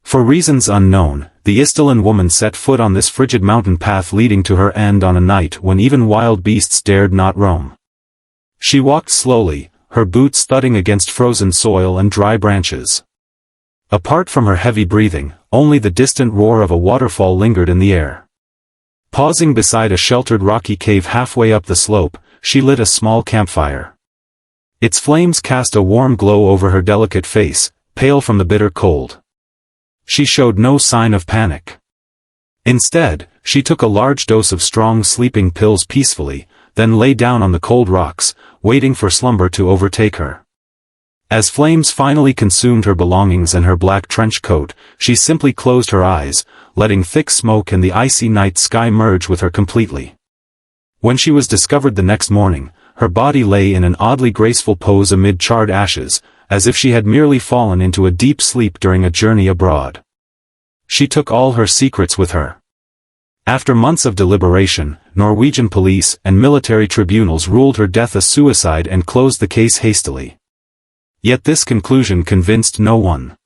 For reasons unknown, the Istalin woman set foot on this frigid mountain path leading to her end on a night when even wild beasts dared not roam. She walked slowly, her boots thudding against frozen soil and dry branches. Apart from her heavy breathing, only the distant roar of a waterfall lingered in the air. Pausing beside a sheltered rocky cave halfway up the slope, she lit a small campfire. Its flames cast a warm glow over her delicate face, pale from the bitter cold. She showed no sign of panic. Instead, she took a large dose of strong sleeping pills peacefully, then lay down on the cold rocks, waiting for slumber to overtake her. As flames finally consumed her belongings and her black trench coat, she simply closed her eyes, letting thick smoke and the icy night sky merge with her completely. When she was discovered the next morning, her body lay in an oddly graceful pose amid charred ashes, as if she had merely fallen into a deep sleep during a journey abroad. She took all her secrets with her. After months of deliberation, Norwegian police and military tribunals ruled her death a suicide and closed the case hastily. Yet this conclusion convinced no one.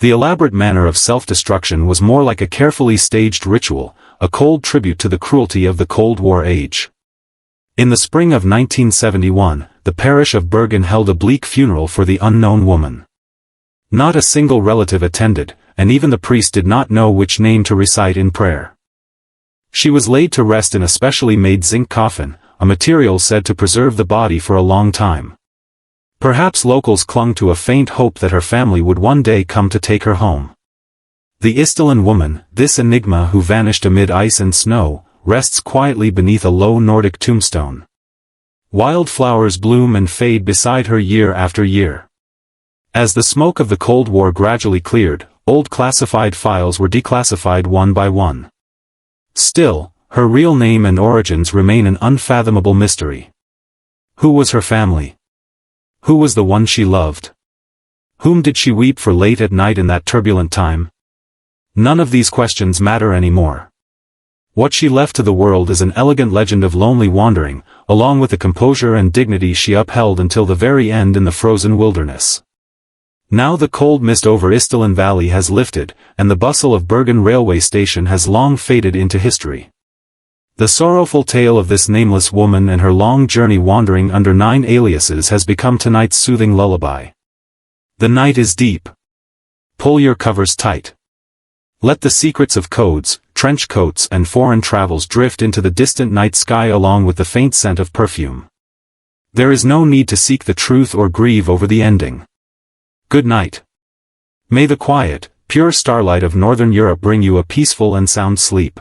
The elaborate manner of self-destruction was more like a carefully staged ritual, a cold tribute to the cruelty of the Cold War age. In the spring of 1971, the parish of Bergen held a bleak funeral for the unknown woman. Not a single relative attended, and even the priest did not know which name to recite in prayer. She was laid to rest in a specially made zinc coffin, a material said to preserve the body for a long time. Perhaps locals clung to a faint hope that her family would one day come to take her home. The Isdalen woman, this enigma who vanished amid ice and snow, rests quietly beneath a low Nordic tombstone. Wild flowers bloom and fade beside her year after year. As the smoke of the Cold War gradually cleared, old classified files were declassified one by one. Still, her real name and origins remain an unfathomable mystery. Who was her family? Who was the one she loved? Whom did she weep for late at night in that turbulent time? None of these questions matter anymore. What she left to the world is an elegant legend of lonely wandering, along with the composure and dignity she upheld until the very end in the frozen wilderness. Now the cold mist over Isdalen Valley has lifted, and the bustle of Bergen railway station has long faded into history. The sorrowful tale of this nameless woman and her long journey wandering under 9 aliases has become tonight's soothing lullaby. The night is deep. Pull your covers tight. Let the secrets of codes, trench coats and foreign travels drift into the distant night sky along with the faint scent of perfume. There is no need to seek the truth or grieve over the ending. Good night. May the quiet, pure starlight of Northern Europe bring you a peaceful and sound sleep.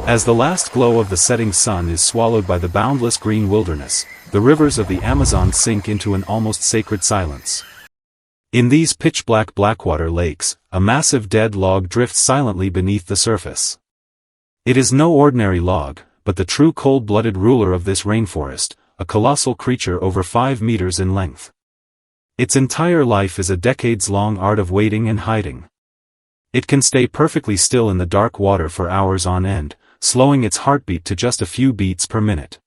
As the last glow of the setting sun is swallowed by the boundless green wilderness, the rivers of the Amazon sink into an almost sacred silence. In these pitch-black Blackwater lakes, a massive dead log drifts silently beneath the surface. It is no ordinary log, but the true cold-blooded ruler of this rainforest, a colossal creature over 5 meters in length. Its entire life is a decades-long art of waiting and hiding. It can stay perfectly still in the dark water for hours on end, slowing its heartbeat to just a few beats per minute.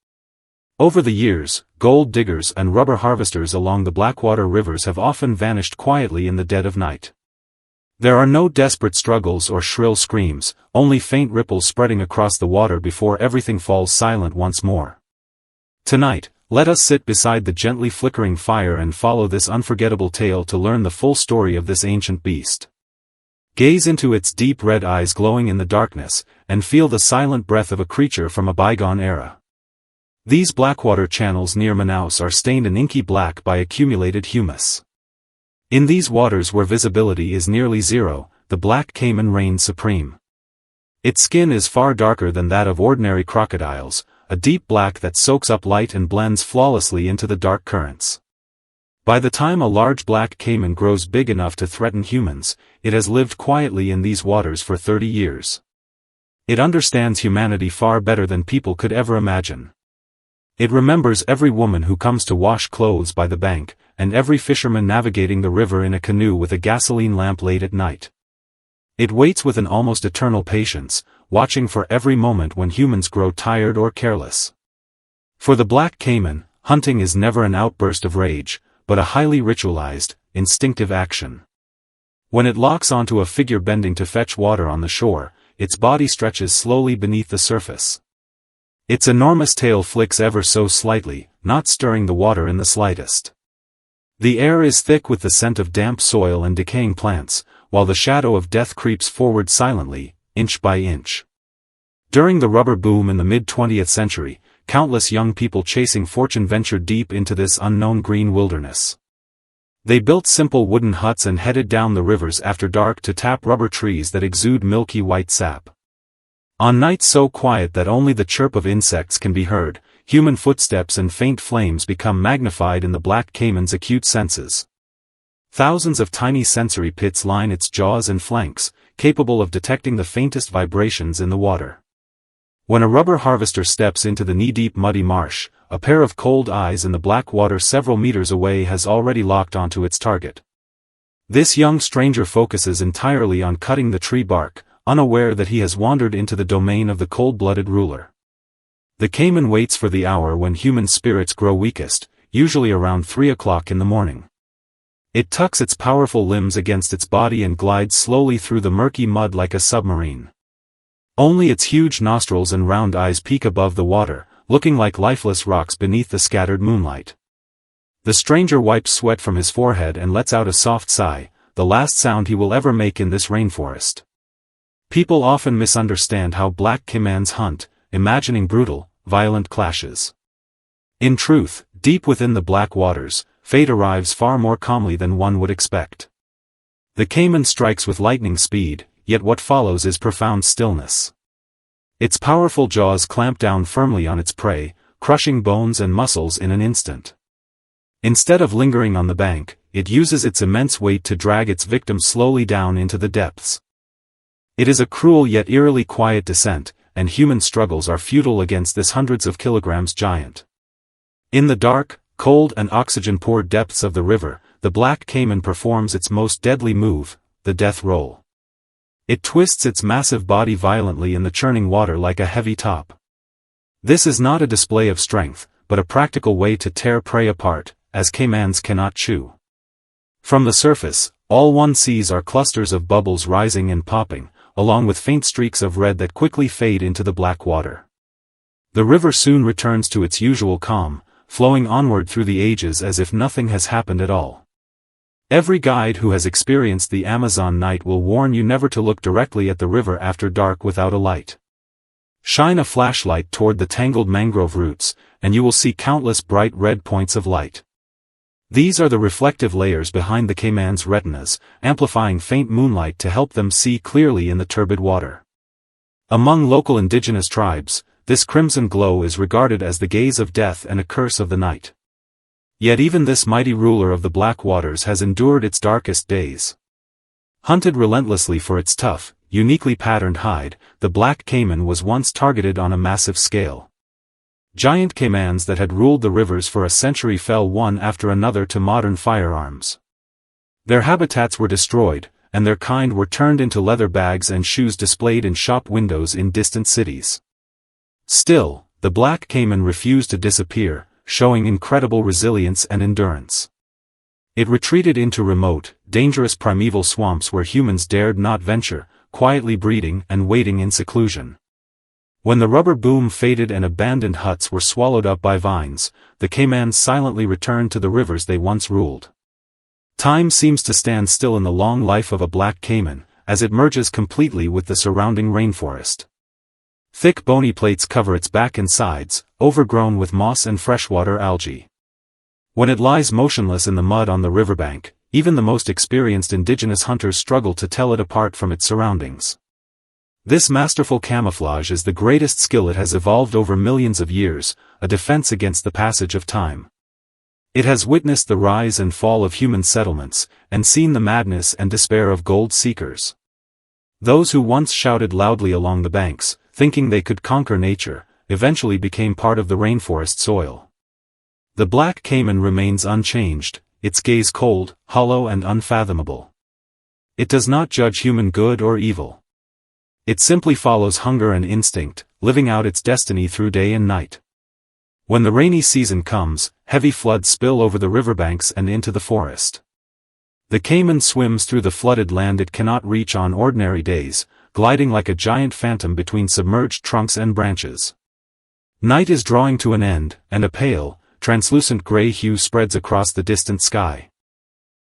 Over the years, gold diggers and rubber harvesters along the Blackwater rivers have often vanished quietly in the dead of night. There are no desperate struggles or shrill screams, only faint ripples spreading across the water before everything falls silent once more. Tonight, let us sit beside the gently flickering fire and follow this unforgettable tale to learn the full story of this ancient beast. Gaze into its deep red eyes glowing in the darkness, and feel the silent breath of a creature from a bygone era. These Blackwater channels near Manaus are stained an inky black by accumulated humus. In these waters where visibility is nearly zero, the black caiman reigns supreme. Its skin is far darker than that of ordinary crocodiles, a deep black that soaks up light and blends flawlessly into the dark currents. By the time a large black caiman grows big enough to threaten humans, it has lived quietly in these waters for 30 years. It understands humanity far better than people could ever imagine. It remembers every woman who comes to wash clothes by the bank, and every fisherman navigating the river in a canoe with a gasoline lamp late at night. It waits with an almost eternal patience, watching for every moment when humans grow tired or careless. For the black caiman, hunting is never an outburst of rage, but a highly ritualized, instinctive action. When it locks onto a figure bending to fetch water on the shore, its body stretches slowly beneath the surface. Its enormous tail flicks ever so slightly, not stirring the water in the slightest. The air is thick with the scent of damp soil and decaying plants, while the shadow of death creeps forward silently, inch by inch. During the rubber boom in the mid-20th century, countless young people chasing fortune ventured deep into this unknown green wilderness. They built simple wooden huts and headed down the rivers after dark to tap rubber trees that exude milky white sap. On nights so quiet that only the chirp of insects can be heard, human footsteps and faint flames become magnified in the black caiman's acute senses. Thousands of tiny sensory pits line its jaws and flanks, capable of detecting the faintest vibrations in the water. When a rubber harvester steps into the knee-deep muddy marsh, a pair of cold eyes in the black water several meters away has already locked onto its target. This young stranger focuses entirely on cutting the tree bark, unaware that he has wandered into the domain of the cold-blooded ruler. The caiman waits for the hour when human spirits grow weakest, usually around 3 o'clock in the morning. It tucks its powerful limbs against its body and glides slowly through the murky mud like a submarine. Only its huge nostrils and round eyes peek above the water, looking like lifeless rocks beneath the scattered moonlight. The stranger wipes sweat from his forehead and lets out a soft sigh, the last sound he will ever make in this rainforest. People often misunderstand how black caimans hunt, imagining brutal, violent clashes. In truth, deep within the black waters, fate arrives far more calmly than one would expect. The caiman strikes with lightning speed, yet what follows is profound stillness. Its powerful jaws clamp down firmly on its prey, crushing bones and muscles in an instant. Instead of lingering on the bank, it uses its immense weight to drag its victim slowly down into the depths. It is a cruel yet eerily quiet descent, and human struggles are futile against this hundreds of kilograms giant. In the dark, cold and oxygen-poor depths of the river, the black caiman performs its most deadly move, the death roll. It twists its massive body violently in the churning water like a heavy top. This is not a display of strength, but a practical way to tear prey apart, as caimans cannot chew. From the surface, all one sees are clusters of bubbles rising and popping, along with faint streaks of red that quickly fade into the black water. The river soon returns to its usual calm, flowing onward through the ages as if nothing has happened at all. Every guide who has experienced the Amazon night will warn you never to look directly at the river after dark without a light. Shine a flashlight toward the tangled mangrove roots, and you will see countless bright red points of light. These are the reflective layers behind the caiman's retinas, amplifying faint moonlight to help them see clearly in the turbid water. Among local indigenous tribes, this crimson glow is regarded as the gaze of death and a curse of the night. Yet even this mighty ruler of the black waters has endured its darkest days. Hunted relentlessly for its tough, uniquely patterned hide, the black caiman was once targeted on a massive scale. Giant caimans that had ruled the rivers for a century fell one after another to modern firearms. Their habitats were destroyed, and their kind were turned into leather bags and shoes displayed in shop windows in distant cities. Still, the black caiman refused to disappear, showing incredible resilience and endurance. It retreated into remote, dangerous primeval swamps where humans dared not venture, quietly breeding and waiting in seclusion. When the rubber boom faded and abandoned huts were swallowed up by vines, the caimans silently returned to the rivers they once ruled. Time seems to stand still in the long life of a black caiman, as it merges completely with the surrounding rainforest. Thick bony plates cover its back and sides, overgrown with moss and freshwater algae. When it lies motionless in the mud on the riverbank, even the most experienced indigenous hunters struggle to tell it apart from its surroundings. This masterful camouflage is the greatest skill it has evolved over millions of years, a defense against the passage of time. It has witnessed the rise and fall of human settlements, and seen the madness and despair of gold seekers. Those who once shouted loudly along the banks, thinking they could conquer nature, eventually became part of the rainforest soil. The black caiman remains unchanged, its gaze cold, hollow and unfathomable. It does not judge human good or evil. It simply follows hunger and instinct, living out its destiny through day and night. When the rainy season comes, heavy floods spill over the riverbanks and into the forest. The caiman swims through the flooded land it cannot reach on ordinary days, gliding like a giant phantom between submerged trunks and branches. Night is drawing to an end, and a pale, translucent gray hue spreads across the distant sky.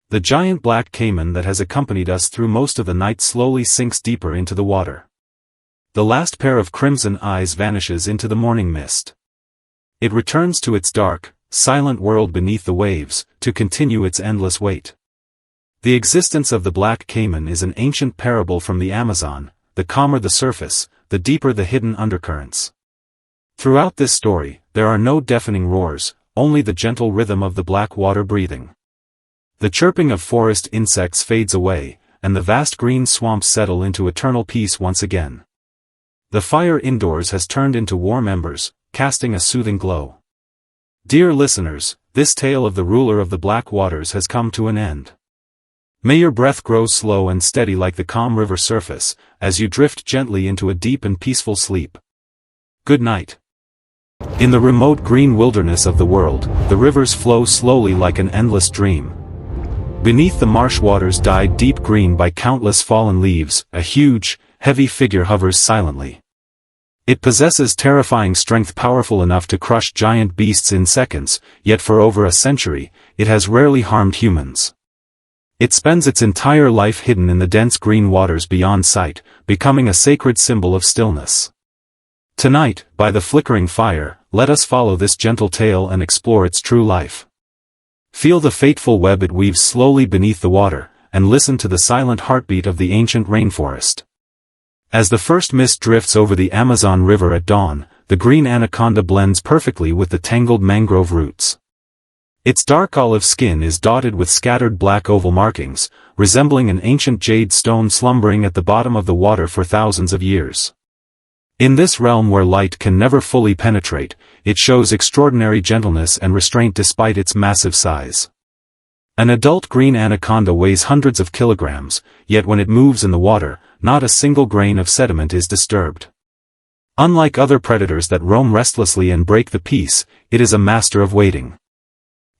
The giant black caiman that has accompanied us through most of the night slowly sinks deeper into the water. The last pair of crimson eyes vanishes into the morning mist. It returns to its dark, silent world beneath the waves, to continue its endless wait. The existence of the black caiman is an ancient parable from the Amazon. The calmer the surface, the deeper the hidden undercurrents. Throughout this story, there are no deafening roars, only the gentle rhythm of the black water breathing. The chirping of forest insects fades away, and the vast green swamps settle into eternal peace once again. The fire indoors has turned into warm embers, casting a soothing glow. Dear listeners, this tale of the ruler of the black waters has come to an end. May your breath grow slow and steady like the calm river surface, as you drift gently into a deep and peaceful sleep. Good night. In the remote green wilderness of the world, the rivers flow slowly like an endless dream. Beneath the marsh waters dyed deep green by countless fallen leaves, a huge, heavy figure hovers silently. It possesses terrifying strength powerful enough to crush giant beasts in seconds, yet for over a century, it has rarely harmed humans. It spends its entire life hidden in the dense green waters beyond sight, becoming a sacred symbol of stillness. Tonight, by the flickering fire, let us follow this gentle tale and explore its true life. Feel the fateful web it weaves slowly beneath the water, and listen to the silent heartbeat of the ancient rainforest. As the first mist drifts over the Amazon River at dawn, the green anaconda blends perfectly with the tangled mangrove roots. Its dark olive skin is dotted with scattered black oval markings, resembling an ancient jade stone slumbering at the bottom of the water for thousands of years. In this realm where light can never fully penetrate, it shows extraordinary gentleness and restraint despite its massive size. An adult green anaconda weighs hundreds of kilograms, yet when it moves in the water, not a single grain of sediment is disturbed. Unlike other predators that roam restlessly and break the peace, it is a master of waiting.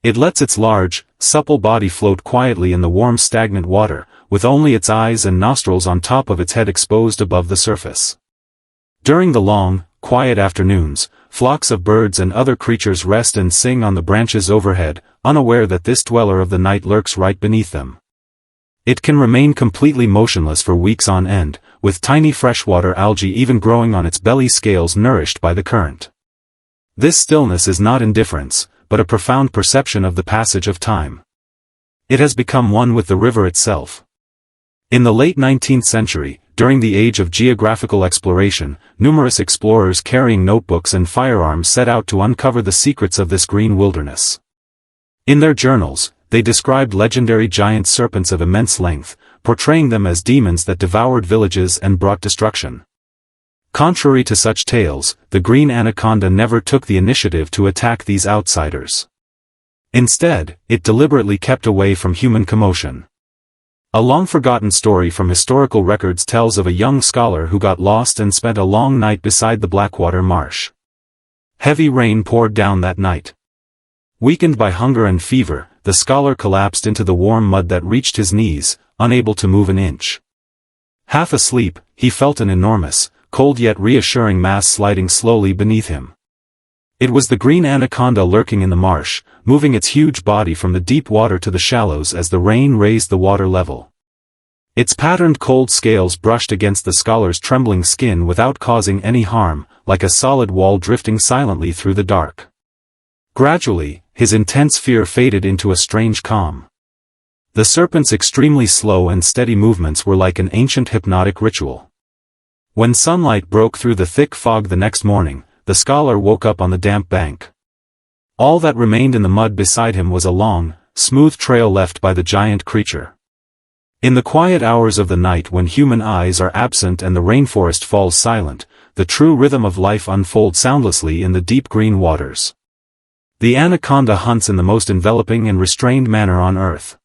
It lets its large, supple body float quietly in the warm stagnant water, with only its eyes and nostrils on top of its head exposed above the surface. During the long, quiet afternoons, flocks of birds and other creatures rest and sing on the branches overhead, unaware that this dweller of the night lurks right beneath them. It can remain completely motionless for weeks on end, with tiny freshwater algae even growing on its belly scales nourished by the current. This stillness is not indifference, but a profound perception of the passage of time. It has become one with the river itself. In the late 19th century, during the age of geographical exploration, numerous explorers carrying notebooks and firearms set out to uncover the secrets of this green wilderness. In their journals, they described legendary giant serpents of immense length, portraying them as demons that devoured villages and brought destruction. Contrary to such tales, the green anaconda never took the initiative to attack these outsiders. Instead, it deliberately kept away from human commotion. A long-forgotten story from historical records tells of a young scholar who got lost and spent a long night beside the Blackwater Marsh. Heavy rain poured down that night. Weakened by hunger and fever, the scholar collapsed into the warm mud that reached his knees, unable to move an inch. Half asleep, he felt an enormous, cold yet reassuring mass sliding slowly beneath him. It was the green anaconda lurking in the marsh, moving its huge body from the deep water to the shallows as the rain raised the water level. Its patterned cold scales brushed against the scholar's trembling skin without causing any harm, like a solid wall drifting silently through the dark. Gradually, his intense fear faded into a strange calm. The serpent's extremely slow and steady movements were like an ancient hypnotic ritual. When sunlight broke through the thick fog the next morning, the scholar woke up on the damp bank. All that remained in the mud beside him was a long, smooth trail left by the giant creature. In the quiet hours of the night when human eyes are absent and the rainforest falls silent, the true rhythm of life unfolds soundlessly in the deep green waters. The anaconda hunts in the most enveloping and restrained manner on earth.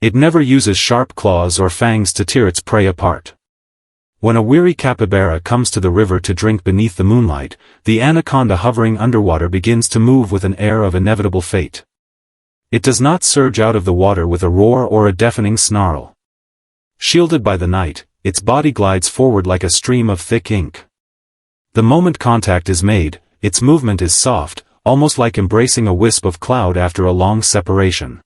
It never uses sharp claws or fangs to tear its prey apart. When a weary capybara comes to the river to drink beneath the moonlight, the anaconda hovering underwater begins to move with an air of inevitable fate. It does not surge out of the water with a roar or a deafening snarl. Shielded by the night, its body glides forward like a stream of thick ink. The moment contact is made, its movement is soft, almost like embracing a wisp of cloud after a long separation.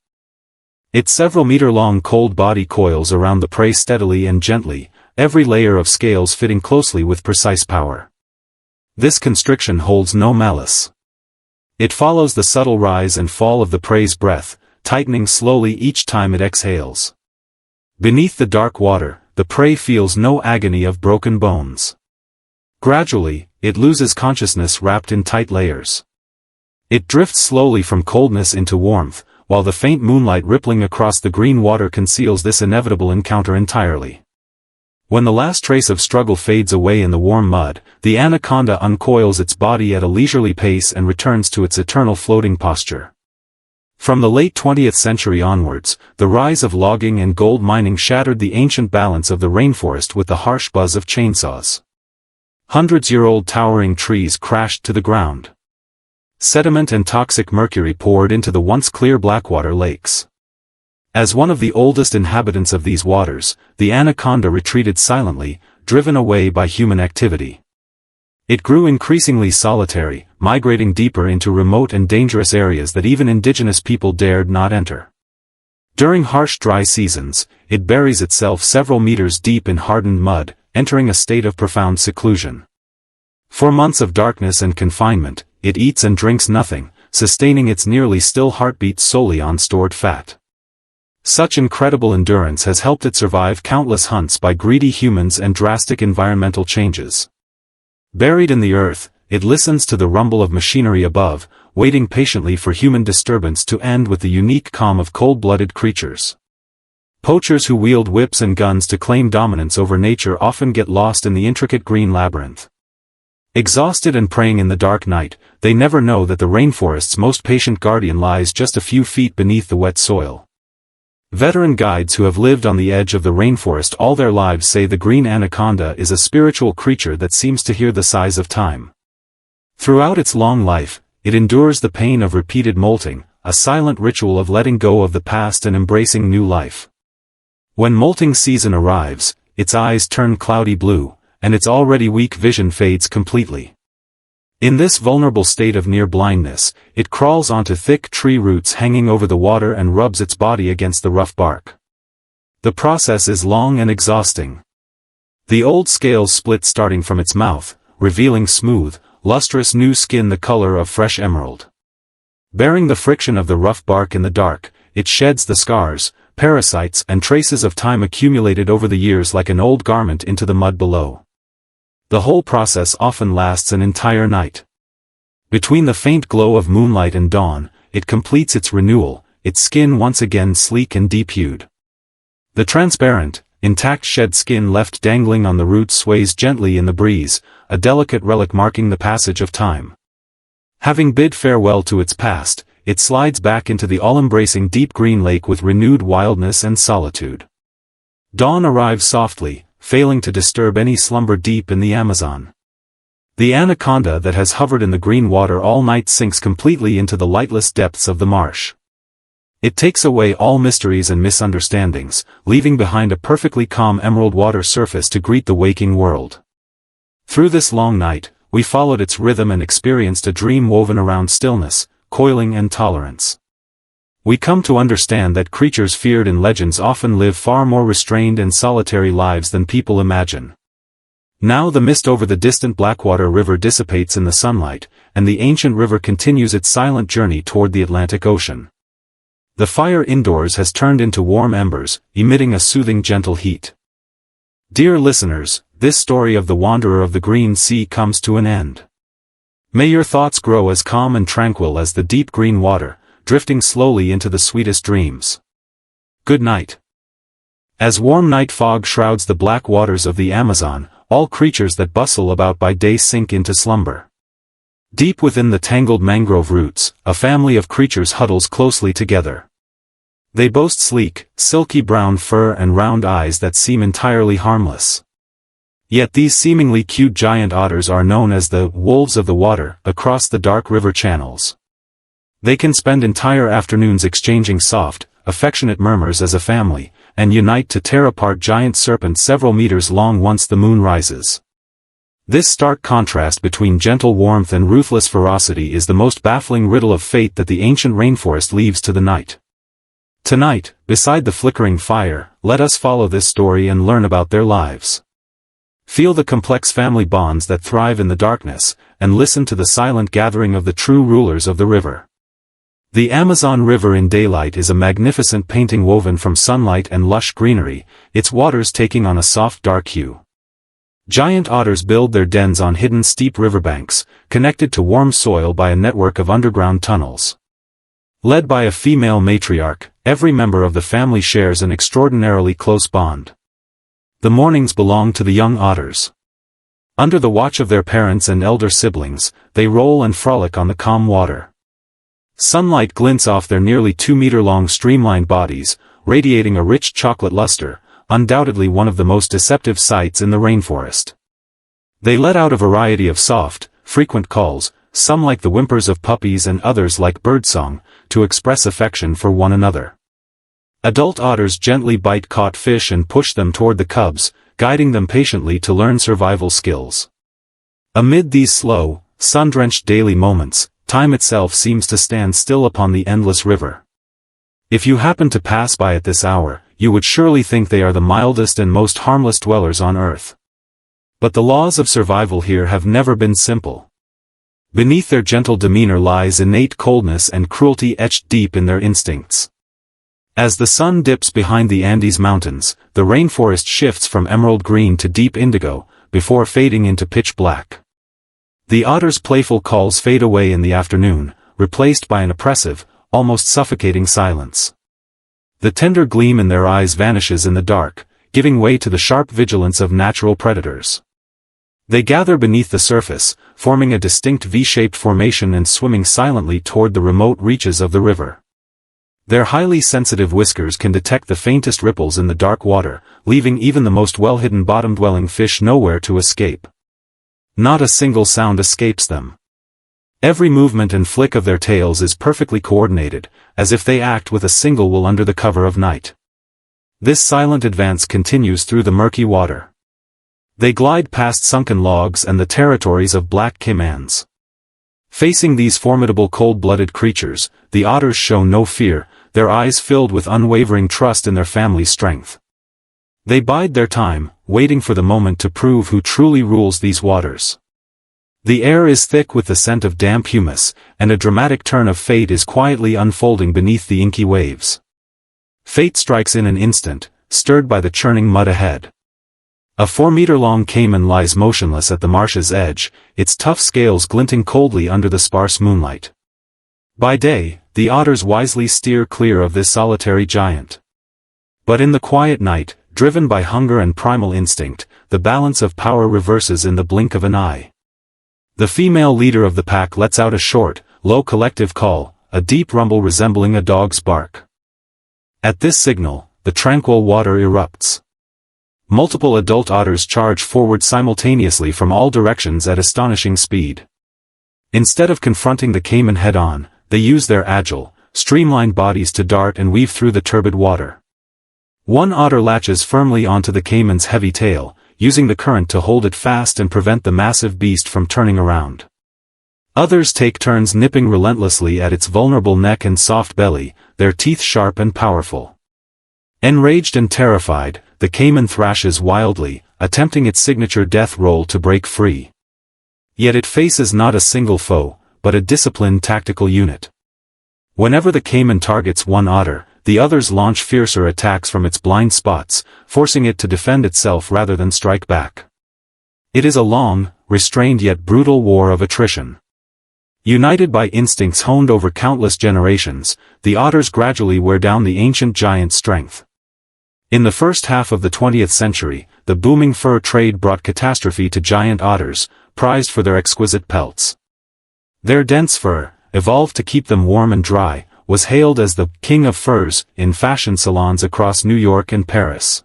Its several-meter-long cold body coils around the prey steadily and gently, every layer of scales fitting closely with precise power. This constriction holds no malice. It follows the subtle rise and fall of the prey's breath, tightening slowly each time it exhales. Beneath the dark water, the prey feels no agony of broken bones. Gradually, it loses consciousness wrapped in tight layers. It drifts slowly from coldness into warmth, while the faint moonlight rippling across the green water conceals this inevitable encounter entirely. When the last trace of struggle fades away in the warm mud, the anaconda uncoils its body at a leisurely pace and returns to its eternal floating posture. From the late 20th century onwards, the rise of logging and gold mining shattered the ancient balance of the rainforest with the harsh buzz of chainsaws. Hundreds-year-old towering trees crashed to the ground. Sediment and toxic mercury poured into the once clear Blackwater lakes. As one of the oldest inhabitants of these waters, the anaconda retreated silently, driven away by human activity. It grew increasingly solitary, migrating deeper into remote and dangerous areas that even indigenous people dared not enter. During harsh dry seasons, it buries itself several meters deep in hardened mud, entering a state of profound seclusion. For months of darkness and confinement, it eats and drinks nothing, sustaining its nearly still heartbeat solely on stored fat. Such incredible endurance has helped it survive countless hunts by greedy humans and drastic environmental changes. Buried in the earth, it listens to the rumble of machinery above, waiting patiently for human disturbance to end with the unique calm of cold-blooded creatures. Poachers who wield whips and guns to claim dominance over nature often get lost in the intricate green labyrinth. Exhausted and praying in the dark night, they never know that the rainforest's most patient guardian lies just a few feet beneath the wet soil. Veteran guides who have lived on the edge of the rainforest all their lives say the green anaconda is a spiritual creature that seems to hear the sighs of time. Throughout its long life, it endures the pain of repeated molting, a silent ritual of letting go of the past and embracing new life. When molting season arrives, its eyes turn cloudy blue, and its already weak vision fades completely. In this vulnerable state of near blindness, it crawls onto thick tree roots hanging over the water and rubs its body against the rough bark. The process is long and exhausting. The old scales split starting from its mouth, revealing smooth, lustrous new skin the color of fresh emerald. Bearing the friction of the rough bark in the dark, it sheds the scars, parasites and traces of time accumulated over the years like an old garment into the mud below. The whole process often lasts an entire night. Between the faint glow of moonlight and dawn, it completes its renewal, its skin once again sleek and deep-hued. The transparent, intact shed skin left dangling on the roots sways gently in the breeze, a delicate relic marking the passage of time. Having bid farewell to its past, it slides back into the all-embracing deep green lake with renewed wildness and solitude. Dawn arrives softly, failing to disturb any slumber deep in the Amazon. The anaconda that has hovered in the green water all night sinks completely into the lightless depths of the marsh. It takes away all mysteries and misunderstandings, leaving behind a perfectly calm emerald water surface to greet the waking world. Through this long night, we followed its rhythm and experienced a dream woven around stillness, coiling and tolerance. We come to understand that creatures feared in legends often live far more restrained and solitary lives than people imagine. Now the mist over the distant Blackwater River dissipates in the sunlight, and the ancient river continues its silent journey toward the Atlantic Ocean. The fire indoors has turned into warm embers, emitting a soothing gentle heat. Dear listeners, this story of the Wanderer of the Green Sea comes to an end. May your thoughts grow as calm and tranquil as the deep green water, drifting slowly into the sweetest dreams. Good night. As warm night fog shrouds the black waters of the Amazon, all creatures that bustle about by day sink into slumber. Deep within the tangled mangrove roots, a family of creatures huddles closely together. They boast sleek, silky brown fur and round eyes that seem entirely harmless. Yet these seemingly cute giant otters are known as the wolves of the water across the dark river channels. They can spend entire afternoons exchanging soft, affectionate murmurs as a family, and unite to tear apart giant serpents several meters long once the moon rises. This stark contrast between gentle warmth and ruthless ferocity is the most baffling riddle of fate that the ancient rainforest leaves to the night. Tonight, beside the flickering fire, let us follow this story and learn about their lives. Feel the complex family bonds that thrive in the darkness, and listen to the silent gathering of the true rulers of the river. The Amazon River in daylight is a magnificent painting woven from sunlight and lush greenery, its waters taking on a soft dark hue. Giant otters build their dens on hidden steep riverbanks, connected to warm soil by a network of underground tunnels. Led by a female matriarch, every member of the family shares an extraordinarily close bond. The mornings belong to the young otters. Under the watch of their parents and elder siblings, they roll and frolic on the calm water. Sunlight glints off their nearly 2-meter-long streamlined bodies, radiating a rich chocolate luster, undoubtedly one of the most deceptive sights in the rainforest. They let out a variety of soft, frequent calls, some like the whimpers of puppies and others like birdsong, to express affection for one another. Adult otters gently bite caught fish and push them toward the cubs, guiding them patiently to learn survival skills. Amid these slow, sun-drenched daily moments, time itself seems to stand still upon the endless river. If you happen to pass by at this hour, you would surely think they are the mildest and most harmless dwellers on earth. But the laws of survival here have never been simple. Beneath their gentle demeanor lies innate coldness and cruelty etched deep in their instincts. As the sun dips behind the Andes Mountains, the rainforest shifts from emerald green to deep indigo, before fading into pitch black. The otter's playful calls fade away in the afternoon, replaced by an oppressive, almost suffocating silence. The tender gleam in their eyes vanishes in the dark, giving way to the sharp vigilance of natural predators. They gather beneath the surface, forming a distinct V-shaped formation and swimming silently toward the remote reaches of the river. Their highly sensitive whiskers can detect the faintest ripples in the dark water, leaving even the most well-hidden bottom-dwelling fish nowhere to escape. Not a single sound escapes them. Every movement and flick of their tails is perfectly coordinated, as if they act with a single will under the cover of night. This silent advance continues through the murky water. They glide past sunken logs and the territories of black caimans. Facing these formidable cold-blooded creatures, the otters show no fear, their eyes filled with unwavering trust in their family's strength. They bide their time, waiting for the moment to prove who truly rules these waters. The air is thick with the scent of damp humus, and a dramatic turn of fate is quietly unfolding beneath the inky waves. Fate strikes in an instant, stirred by the churning mud ahead. A 4-meter-long caiman lies motionless at the marsh's edge, its tough scales glinting coldly under the sparse moonlight. By day, the otters wisely steer clear of this solitary giant. But in the quiet night, driven by hunger and primal instinct, the balance of power reverses in the blink of an eye. The female leader of the pack lets out a short, low collective call, a deep rumble resembling a dog's bark. At this signal, the tranquil water erupts. Multiple adult otters charge forward simultaneously from all directions at astonishing speed. Instead of confronting the caiman head-on, they use their agile, streamlined bodies to dart and weave through the turbid water. One otter latches firmly onto the caiman's heavy tail, using the current to hold it fast and prevent the massive beast from turning around. Others take turns nipping relentlessly at its vulnerable neck and soft belly, their teeth sharp and powerful. Enraged and terrified, the caiman thrashes wildly, attempting its signature death roll to break free. Yet it faces not a single foe, but a disciplined tactical unit. Whenever the caiman targets one otter, the others launch fiercer attacks from its blind spots, forcing it to defend itself rather than strike back. It is a long, restrained yet brutal war of attrition. United by instincts honed over countless generations, the otters gradually wear down the ancient giant's strength. In the first half of the 20th century, the booming fur trade brought catastrophe to giant otters, prized for their exquisite pelts. Their dense fur, evolved to keep them warm and dry, was hailed as the king of furs in fashion salons across New York and Paris.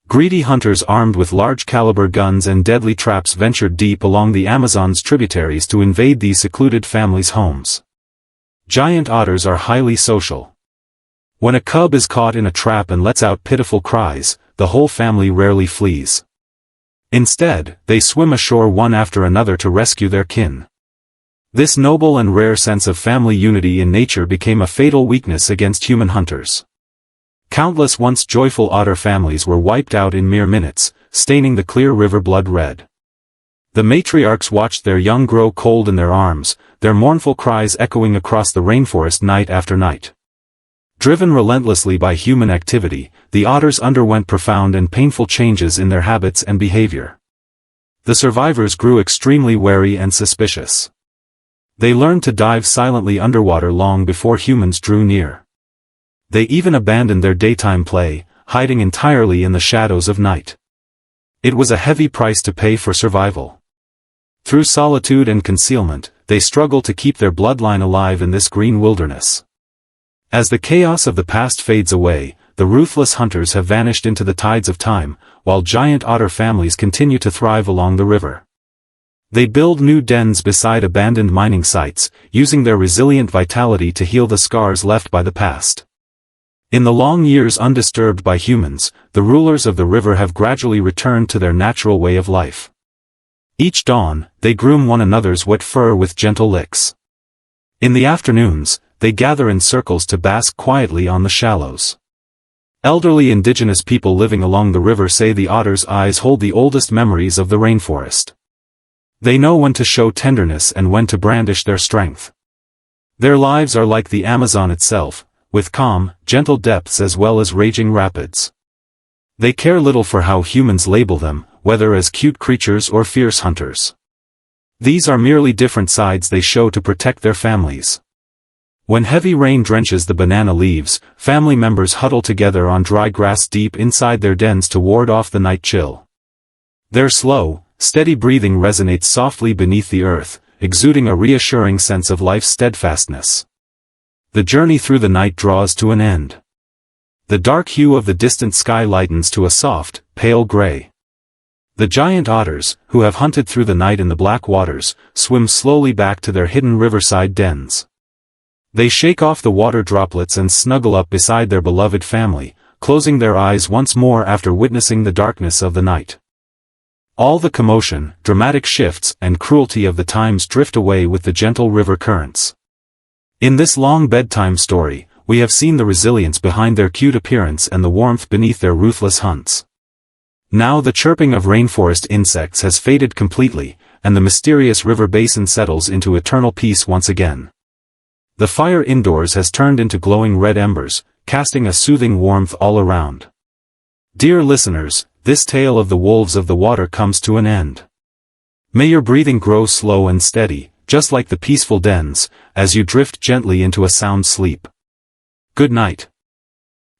Greedy hunters armed with large-caliber guns and deadly traps ventured deep along the Amazon's tributaries to invade these secluded families' homes. Giant otters are highly social. When a cub is caught in a trap and lets out pitiful cries, the whole family rarely flees. Instead, they swim ashore one after another to rescue their kin. This noble and rare sense of family unity in nature became a fatal weakness against human hunters. Countless once joyful otter families were wiped out in mere minutes, staining the clear river blood red. The matriarchs watched their young grow cold in their arms, their mournful cries echoing across the rainforest night after night. Driven relentlessly by human activity, the otters underwent profound and painful changes in their habits and behavior. The survivors grew extremely wary and suspicious. They learned to dive silently underwater long before humans drew near. They even abandoned their daytime play, hiding entirely in the shadows of night. It was a heavy price to pay for survival. Through solitude and concealment, they struggled to keep their bloodline alive in this green wilderness. As the chaos of the past fades away, the ruthless hunters have vanished into the tides of time, while giant otter families continue to thrive along the river. They build new dens beside abandoned mining sites, using their resilient vitality to heal the scars left by the past. In the long years undisturbed by humans, the rulers of the river have gradually returned to their natural way of life. Each dawn, they groom one another's wet fur with gentle licks. In the afternoons, they gather in circles to bask quietly on the shallows. Elderly indigenous people living along the river say the otter's eyes hold the oldest memories of the rainforest. They know when to show tenderness and when to brandish their strength. Their lives are like the Amazon itself, with calm, gentle depths as well as raging rapids. They care little for how humans label them, whether as cute creatures or fierce hunters. These are merely different sides they show to protect their families. When heavy rain drenches the banana leaves, family members huddle together on dry grass deep inside their dens to ward off the night chill. Their slow, steady breathing resonates softly beneath the earth, exuding a reassuring sense of life's steadfastness. The journey through the night draws to an end. The dark hue of the distant sky lightens to a soft, pale gray. The giant otters, who have hunted through the night in the black waters, swim slowly back to their hidden riverside dens. They shake off the water droplets and snuggle up beside their beloved family, closing their eyes once more after witnessing the darkness of the night. All the commotion, dramatic shifts, and cruelty of the times drift away with the gentle river currents. In this long bedtime story, we have seen the resilience behind their cute appearance and the warmth beneath their ruthless hunts. Now the chirping of rainforest insects has faded completely, and the mysterious river basin settles into eternal peace once again. The fire indoors has turned into glowing red embers, casting a soothing warmth all around. Dear listeners, this tale of the wolves of the water comes to an end. May your breathing grow slow and steady, just like the peaceful dens, as you drift gently into a sound sleep. Good night.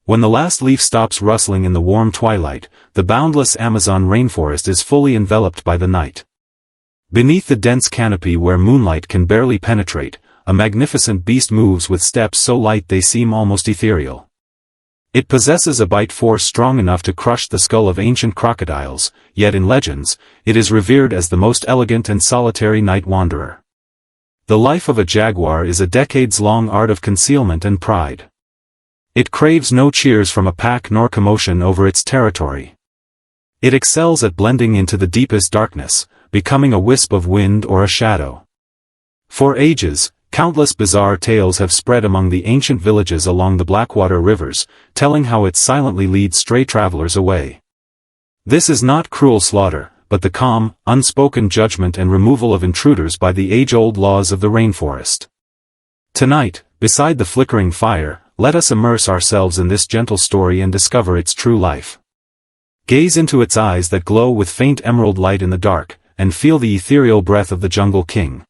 When the last leaf stops rustling in the warm twilight, the boundless Amazon rainforest is fully enveloped by the night. Beneath the dense canopy where moonlight can barely penetrate, a magnificent beast moves with steps so light they seem almost ethereal. It possesses a bite force strong enough to crush the skull of ancient crocodiles, yet in legends, it is revered as the most elegant and solitary night wanderer. The life of a jaguar is a decades-long art of concealment and pride. It craves no cheers from a pack nor commotion over its territory. It excels at blending into the deepest darkness, becoming a wisp of wind or a shadow. For ages, countless bizarre tales have spread among the ancient villages along the Blackwater rivers, telling how it silently leads stray travelers away. This is not cruel slaughter, but the calm, unspoken judgment and removal of intruders by the age-old laws of the rainforest. Tonight, beside the flickering fire, let us immerse ourselves in this gentle story and discover its true life. Gaze into its eyes that glow with faint emerald light in the dark, and feel the ethereal breath of the jungle king.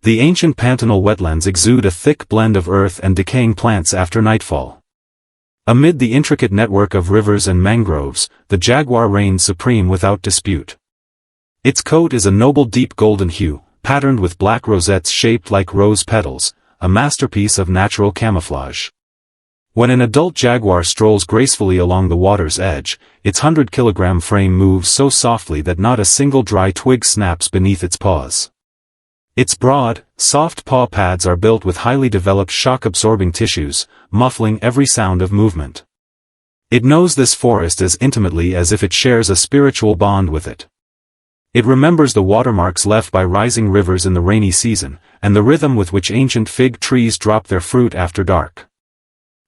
The ancient Pantanal wetlands exude a thick blend of earth and decaying plants after nightfall. Amid the intricate network of rivers and mangroves, the jaguar reigns supreme without dispute. Its coat is a noble deep golden hue, patterned with black rosettes shaped like rose petals, a masterpiece of natural camouflage. When an adult jaguar strolls gracefully along the water's edge, its 100-kilogram frame moves so softly that not a single dry twig snaps beneath its paws. Its broad, soft paw pads are built with highly developed shock-absorbing tissues, muffling every sound of movement. It knows this forest as intimately as if it shares a spiritual bond with it. It remembers the watermarks left by rising rivers in the rainy season, and the rhythm with which ancient fig trees drop their fruit after dark.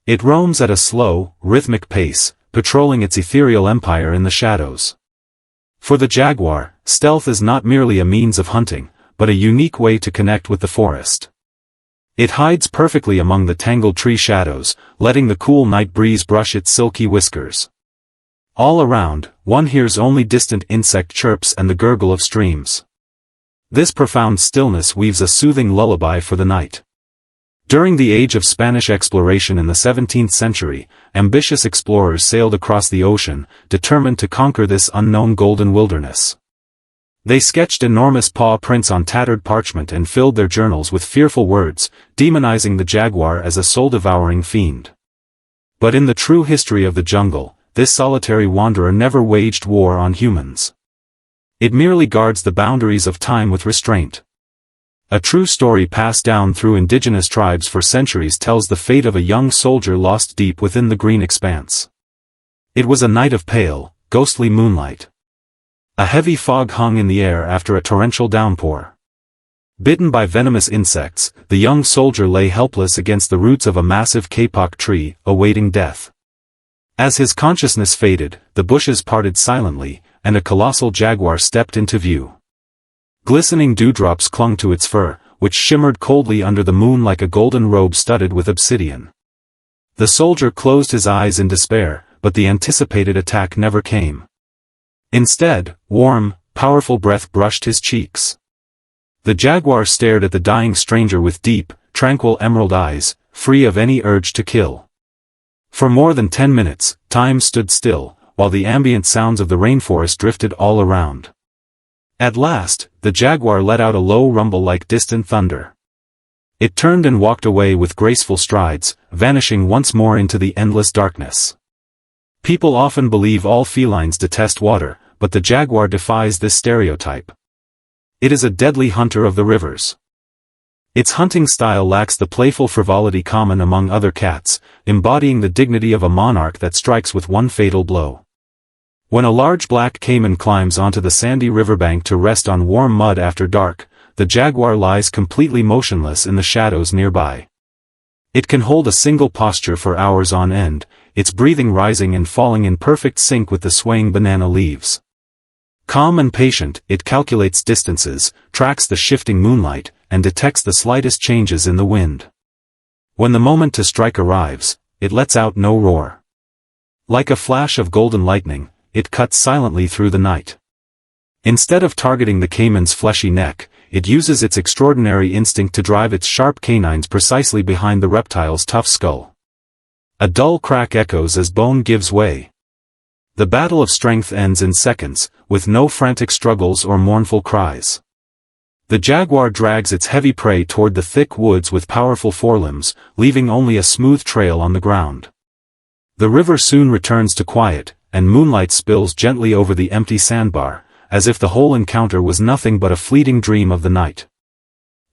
It roams at a slow, rhythmic pace, patrolling its ethereal empire in the shadows. For the jaguar, stealth is not merely a means of hunting, but a unique way to connect with the forest. It hides perfectly among the tangled tree shadows, letting the cool night breeze brush its silky whiskers. All around, one hears only distant insect chirps and the gurgle of streams. This profound stillness weaves a soothing lullaby for the night. During the age of Spanish exploration in the 17th century, ambitious explorers sailed across the ocean, determined to conquer this unknown golden wilderness. They sketched enormous paw prints on tattered parchment and filled their journals with fearful words, demonizing the jaguar as a soul-devouring fiend. But in the true history of the jungle, this solitary wanderer never waged war on humans. It merely guards the boundaries of time with restraint. A true story passed down through indigenous tribes for centuries tells the fate of a young soldier lost deep within the green expanse. It was a night of pale, ghostly moonlight. A heavy fog hung in the air after a torrential downpour. Bitten by venomous insects, the young soldier lay helpless against the roots of a massive kapok tree, awaiting death. As his consciousness faded, the bushes parted silently, and a colossal jaguar stepped into view. Glistening dewdrops clung to its fur, which shimmered coldly under the moon like a golden robe studded with obsidian. The soldier closed his eyes in despair, but the anticipated attack never came. Instead, warm, powerful breath brushed his cheeks. The jaguar stared at the dying stranger with deep, tranquil emerald eyes, free of any urge to kill. For more than 10 minutes, time stood still, while the ambient sounds of the rainforest drifted all around. At last, the jaguar let out a low rumble like distant thunder. It turned and walked away with graceful strides, vanishing once more into the endless darkness. People often believe all felines detest water, but the jaguar defies this stereotype. It is a deadly hunter of the rivers. Its hunting style lacks the playful frivolity common among other cats, embodying the dignity of a monarch that strikes with one fatal blow. When a large black caiman climbs onto the sandy riverbank to rest on warm mud after dark, the jaguar lies completely motionless in the shadows nearby. It can hold a single posture for hours on end, its breathing rising and falling in perfect sync with the swaying banana leaves. Calm and patient, it calculates distances, tracks the shifting moonlight, and detects the slightest changes in the wind. When the moment to strike arrives, it lets out no roar. Like a flash of golden lightning, it cuts silently through the night. Instead of targeting the caiman's fleshy neck, it uses its extraordinary instinct to drive its sharp canines precisely behind the reptile's tough skull. A dull crack echoes as bone gives way. The battle of strength ends in seconds, with no frantic struggles or mournful cries. The jaguar drags its heavy prey toward the thick woods with powerful forelimbs, leaving only a smooth trail on the ground. The river soon returns to quiet, and moonlight spills gently over the empty sandbar, as if the whole encounter was nothing but a fleeting dream of the night.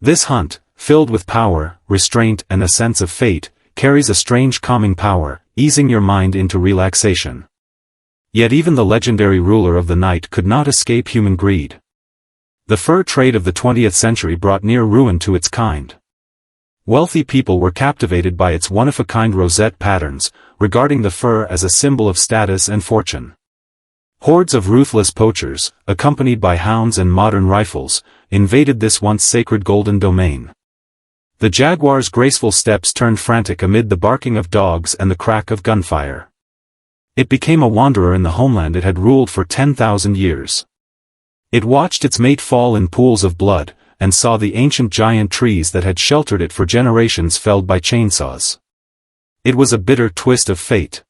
This hunt, filled with power, restraint and a sense of fate, carries a strange calming power, easing your mind into relaxation. Yet even the legendary ruler of the night could not escape human greed. The fur trade of the 20th century brought near ruin to its kind. Wealthy people were captivated by its one-of-a-kind rosette patterns, regarding the fur as a symbol of status and fortune. Hordes of ruthless poachers, accompanied by hounds and modern rifles, invaded this once sacred golden domain. The jaguar's graceful steps turned frantic amid the barking of dogs and the crack of gunfire. It became a wanderer in the homeland it had ruled for 10,000 years. It watched its mate fall in pools of blood, and saw the ancient giant trees that had sheltered it for generations felled by chainsaws. It was a bitter twist of fate.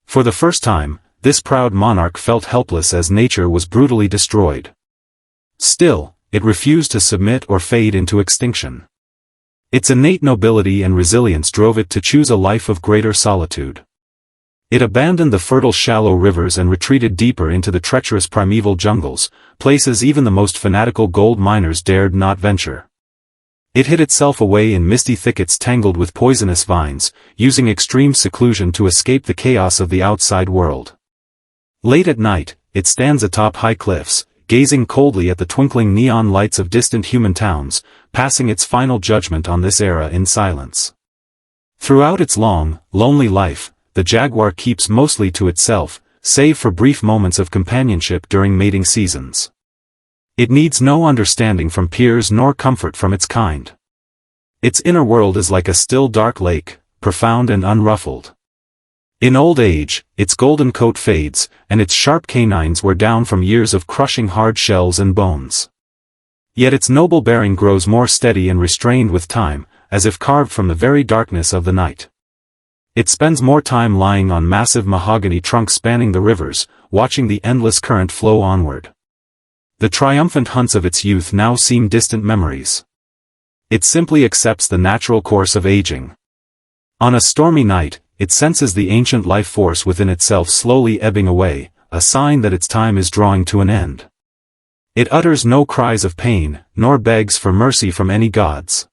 For the first time, this proud monarch felt helpless as nature was brutally destroyed. Still, it refused to submit or fade into extinction. Its innate nobility and resilience drove it to choose a life of greater solitude. It abandoned the fertile shallow rivers and retreated deeper into the treacherous primeval jungles, places even the most fanatical gold miners dared not venture. It hid itself away in misty thickets tangled with poisonous vines, using extreme seclusion to escape the chaos of the outside world. Late at night, it stands atop high cliffs, gazing coldly at the twinkling neon lights of distant human towns, passing its final judgment on this era in silence. Throughout its long, lonely life, the jaguar keeps mostly to itself, save for brief moments of companionship during mating seasons. It needs no understanding from peers nor comfort from its kind. Its inner world is like a still dark lake, profound and unruffled. In old age, its golden coat fades, and its sharp canines wear down from years of crushing hard shells and bones. Yet its noble bearing grows more steady and restrained with time, as if carved from the very darkness of the night. It spends more time lying on massive mahogany trunks spanning the rivers, watching the endless current flow onward. The triumphant hunts of its youth now seem distant memories. It simply accepts the natural course of aging. On a stormy night, it senses the ancient life force within itself slowly ebbing away, a sign that its time is drawing to an end. It utters no cries of pain, nor begs for mercy from any gods.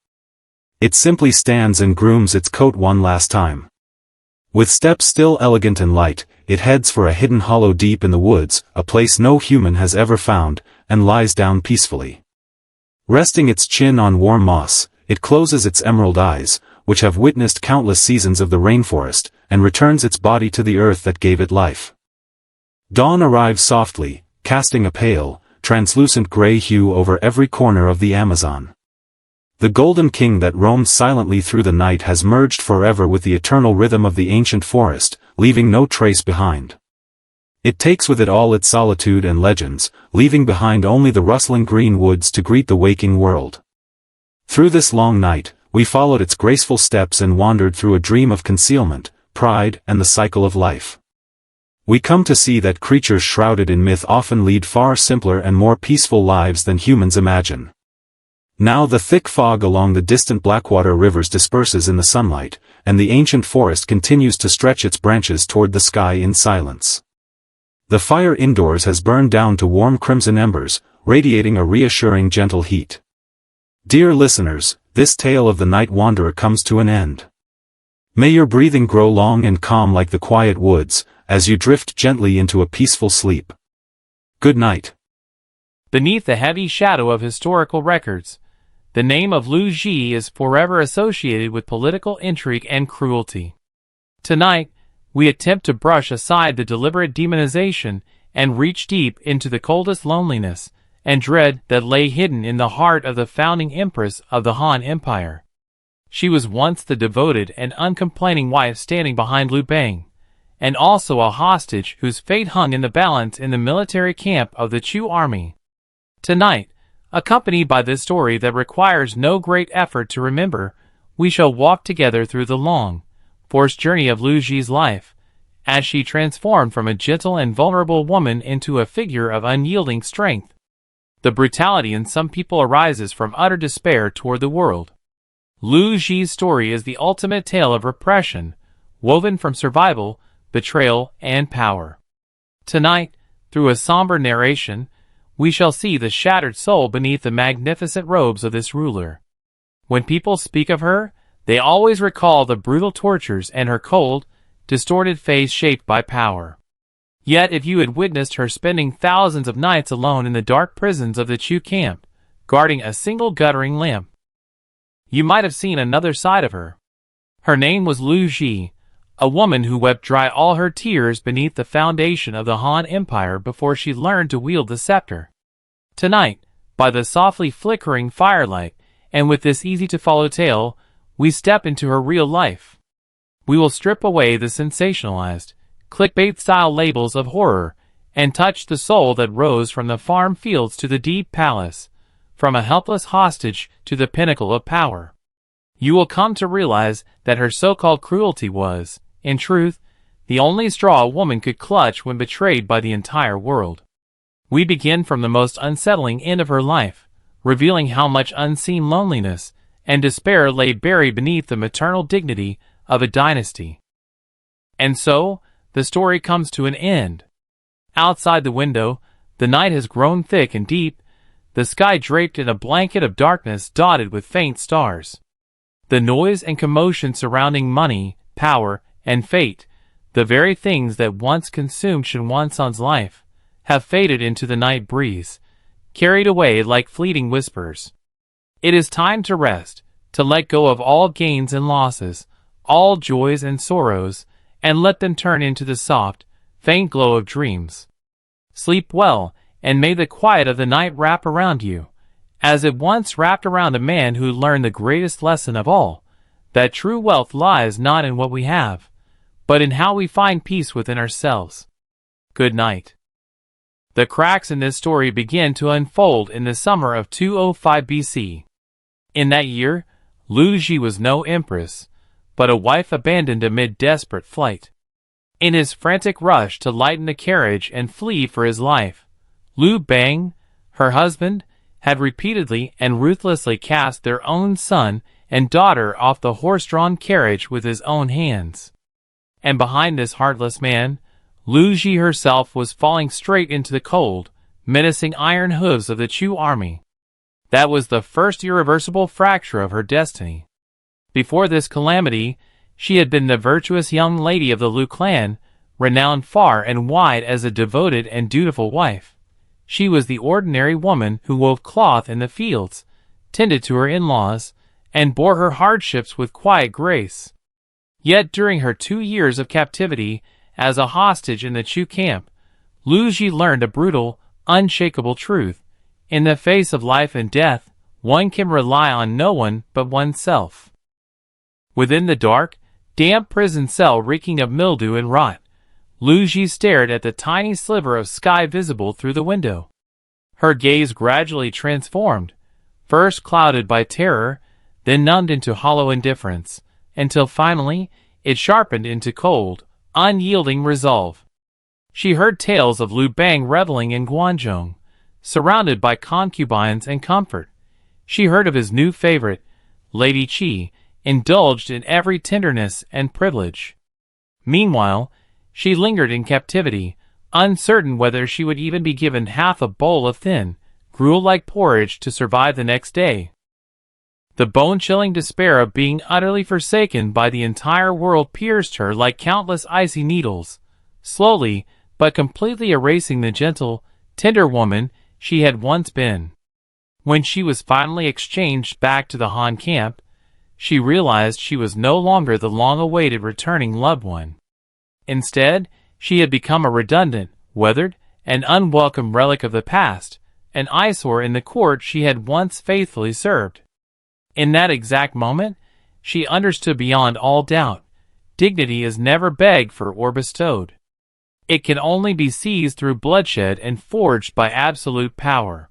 It simply stands and grooms its coat one last time. With steps still elegant and light, it heads for a hidden hollow deep in the woods, a place no human has ever found, and lies down peacefully. Resting its chin on warm moss, it closes its emerald eyes, which have witnessed countless seasons of the rainforest, and returns its body to the earth that gave it life. Dawn arrives softly, casting a pale, translucent gray hue over every corner of the Amazon. The golden king that roamed silently through the night has merged forever with the eternal rhythm of the ancient forest, leaving no trace behind. It takes with it all its solitude and legends, leaving behind only the rustling green woods to greet the waking world. Through this long night, we followed its graceful steps and wandered through a dream of concealment, pride, and the cycle of life. We come to see that creatures shrouded in myth often lead far simpler and more peaceful lives than humans imagine. Now the thick fog along the distant Blackwater rivers disperses in the sunlight, and the ancient forest continues to stretch its branches toward the sky in silence. The fire indoors has burned down to warm crimson embers, radiating a reassuring gentle heat. Dear listeners, this tale of the night wanderer comes to an end. May your breathing grow long and calm like the quiet woods, as you drift gently into a peaceful sleep. Good night. Beneath the heavy shadow of historical records, the name of Liu Ji is forever associated with political intrigue and cruelty. Tonight, we attempt to brush aside the deliberate demonization and reach deep into the coldest loneliness and dread that lay hidden in the heart of the founding empress of the Han Empire. She was once the devoted and uncomplaining wife standing behind Liu Bang, and also a hostage whose fate hung in the balance in the military camp of the Chu army. Tonight, accompanied by this story that requires no great effort to remember, we shall walk together through the long, forced journey of Liu Ji's life, as she transformed from a gentle and vulnerable woman into a figure of unyielding strength. The brutality in some people arises from utter despair toward the world. Liu Ji's story is the ultimate tale of repression, woven from survival, betrayal, and power. Tonight, through a somber narration, we shall see the shattered soul beneath the magnificent robes of this ruler. When people speak of her, they always recall the brutal tortures and her cold, distorted face shaped by power. Yet if you had witnessed her spending thousands of nights alone in the dark prisons of the Chu camp, guarding a single guttering lamp, you might have seen another side of her. Her name was Liu Ji, a woman who wept dry all her tears beneath the foundation of the Han Empire before she learned to wield the scepter. Tonight, by the softly flickering firelight, and with this easy-to-follow tale, we step into her real life. We will strip away the sensationalized, clickbait-style labels of horror, and touch the soul that rose from the farm fields to the deep palace, from a helpless hostage to the pinnacle of power. You will come to realize that her so-called cruelty was, in truth, the only straw a woman could clutch when betrayed by the entire world. We begin from the most unsettling end of her life, revealing how much unseen loneliness and despair lay buried beneath the maternal dignity of a dynasty. And so, the story comes to an end. Outside the window, the night has grown thick and deep, the sky draped in a blanket of darkness dotted with faint stars. The noise and commotion surrounding money, power, and fate, the very things that once consumed Shen Wansan's life, have faded into the night breeze, carried away like fleeting whispers. It is time to rest, to let go of all gains and losses, all joys and sorrows, and let them turn into the soft, faint glow of dreams. Sleep well, and may the quiet of the night wrap around you, as it once wrapped around a man who learned the greatest lesson of all, that true wealth lies not in what we have, but in how we find peace within ourselves. Good night. The cracks in this story begin to unfold in the summer of 205 BC. In that year, Liu Ji was no empress, but a wife abandoned amid desperate flight. In his frantic rush to lighten the carriage and flee for his life, Liu Bang, her husband, had repeatedly and ruthlessly cast their own son and daughter off the horse-drawn carriage with his own hands. And behind this heartless man, Liu Ji herself was falling straight into the cold, menacing iron hooves of the Chu army. That was the first irreversible fracture of her destiny. Before this calamity, she had been the virtuous young lady of the Lu clan, renowned far and wide as a devoted and dutiful wife. She was the ordinary woman who wove cloth in the fields, tended to her in-laws, and bore her hardships with quiet grace. Yet during her 2 years of captivity as a hostage in the Chu camp, Lu Ji learned a brutal, unshakable truth. In the face of life and death, one can rely on no one but oneself. Within the dark, damp prison cell reeking of mildew and rot, Lu Ji stared at the tiny sliver of sky visible through the window. Her gaze gradually transformed, first clouded by terror, then numbed into hollow indifference, until finally it sharpened into cold, unyielding resolve. She heard tales of Lu Bang reveling in Guangzhou, surrounded by concubines and comfort. She heard of his new favorite, Lady Qi, indulged in every tenderness and privilege. Meanwhile, she lingered in captivity, uncertain whether she would even be given half a bowl of thin, gruel-like porridge to survive the next day. The bone-chilling despair of being utterly forsaken by the entire world pierced her like countless icy needles, slowly but completely erasing the gentle, tender woman she had once been. When she was finally exchanged back to the Han camp, she realized she was no longer the long-awaited returning loved one. Instead, she had become a redundant, weathered, and unwelcome relic of the past, an eyesore in the court she had once faithfully served. In that exact moment, she understood beyond all doubt, dignity is never begged for or bestowed. It can only be seized through bloodshed and forged by absolute power.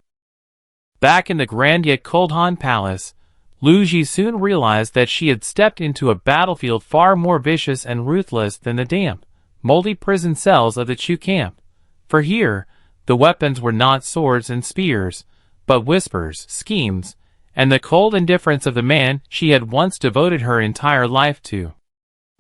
Back in the grand yet cold Han Palace, Lu Ji soon realized that she had stepped into a battlefield far more vicious and ruthless than the damp, moldy prison cells of the Chu camp. For here, the weapons were not swords and spears, but whispers, schemes, and the cold indifference of the man she had once devoted her entire life to.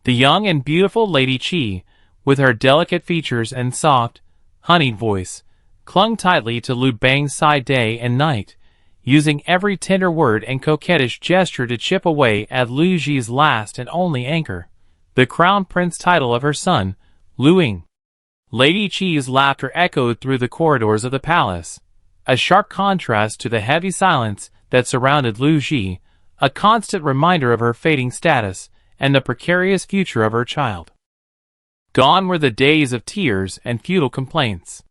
The young and beautiful Lady Qi, with her delicate features and soft, honeyed voice, clung tightly to Lu Bang's side day and night, using every tender word and coquettish gesture to chip away at Lu Ji's last and only anchor, the crown prince title of her son, Lu Ying. Lady Qi's laughter echoed through the corridors of the palace, a sharp contrast to the heavy silence that surrounded Lu Ji, a constant reminder of her fading status and the precarious future of her child. Gone were the days of tears and futile complaints.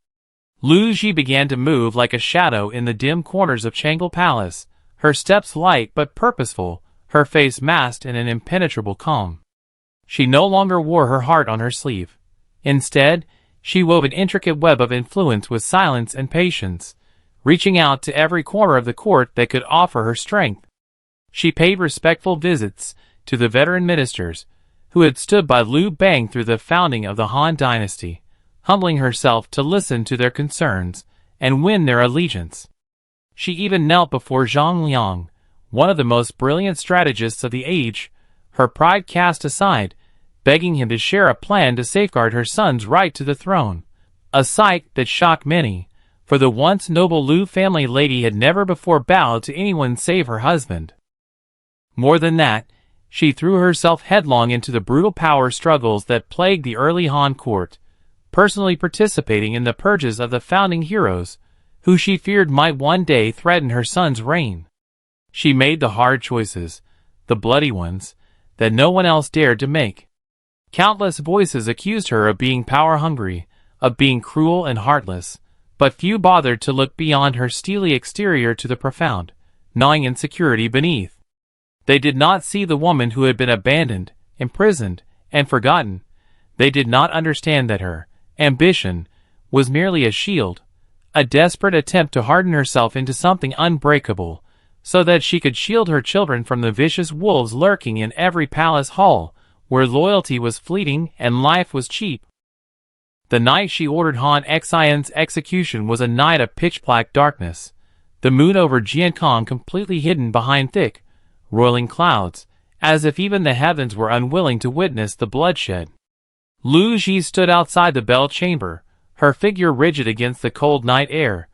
Lu Ji began to move like a shadow in the dim corners of Changle Palace, her steps light but purposeful, her face masked in an impenetrable calm. She no longer wore her heart on her sleeve. Instead, she wove an intricate web of influence with silence and patience, reaching out to every corner of the court that could offer her strength. She paid respectful visits to the veteran ministers, who had stood by Lu Bang through the founding of the Han dynasty, humbling herself to listen to their concerns and win their allegiance. She even knelt before Zhang Liang, one of the most brilliant strategists of the age, her pride cast aside, begging him to share a plan to safeguard her son's right to the throne, a sight that shocked many, for the once noble Lu family lady had never before bowed to anyone save her husband. More than that, she threw herself headlong into the brutal power struggles that plagued the early Han court, personally participating in the purges of the founding heroes, who she feared might one day threaten her son's reign. She made the hard choices, the bloody ones, that no one else dared to make. Countless voices accused her of being power-hungry, of being cruel and heartless, but few bothered to look beyond her steely exterior to the profound, gnawing insecurity beneath. They did not see the woman who had been abandoned, imprisoned, and forgotten. They did not understand that her ambition was merely a shield, a desperate attempt to harden herself into something unbreakable, so that she could shield her children from the vicious wolves lurking in every palace hall, where loyalty was fleeting and life was cheap. The night she ordered Han Xin's execution was a night of pitch-black darkness, the moon over Jiankong completely hidden behind thick, roiling clouds, as if even the heavens were unwilling to witness the bloodshed. Lu Ji stood outside the bell chamber, her figure rigid against the cold night air,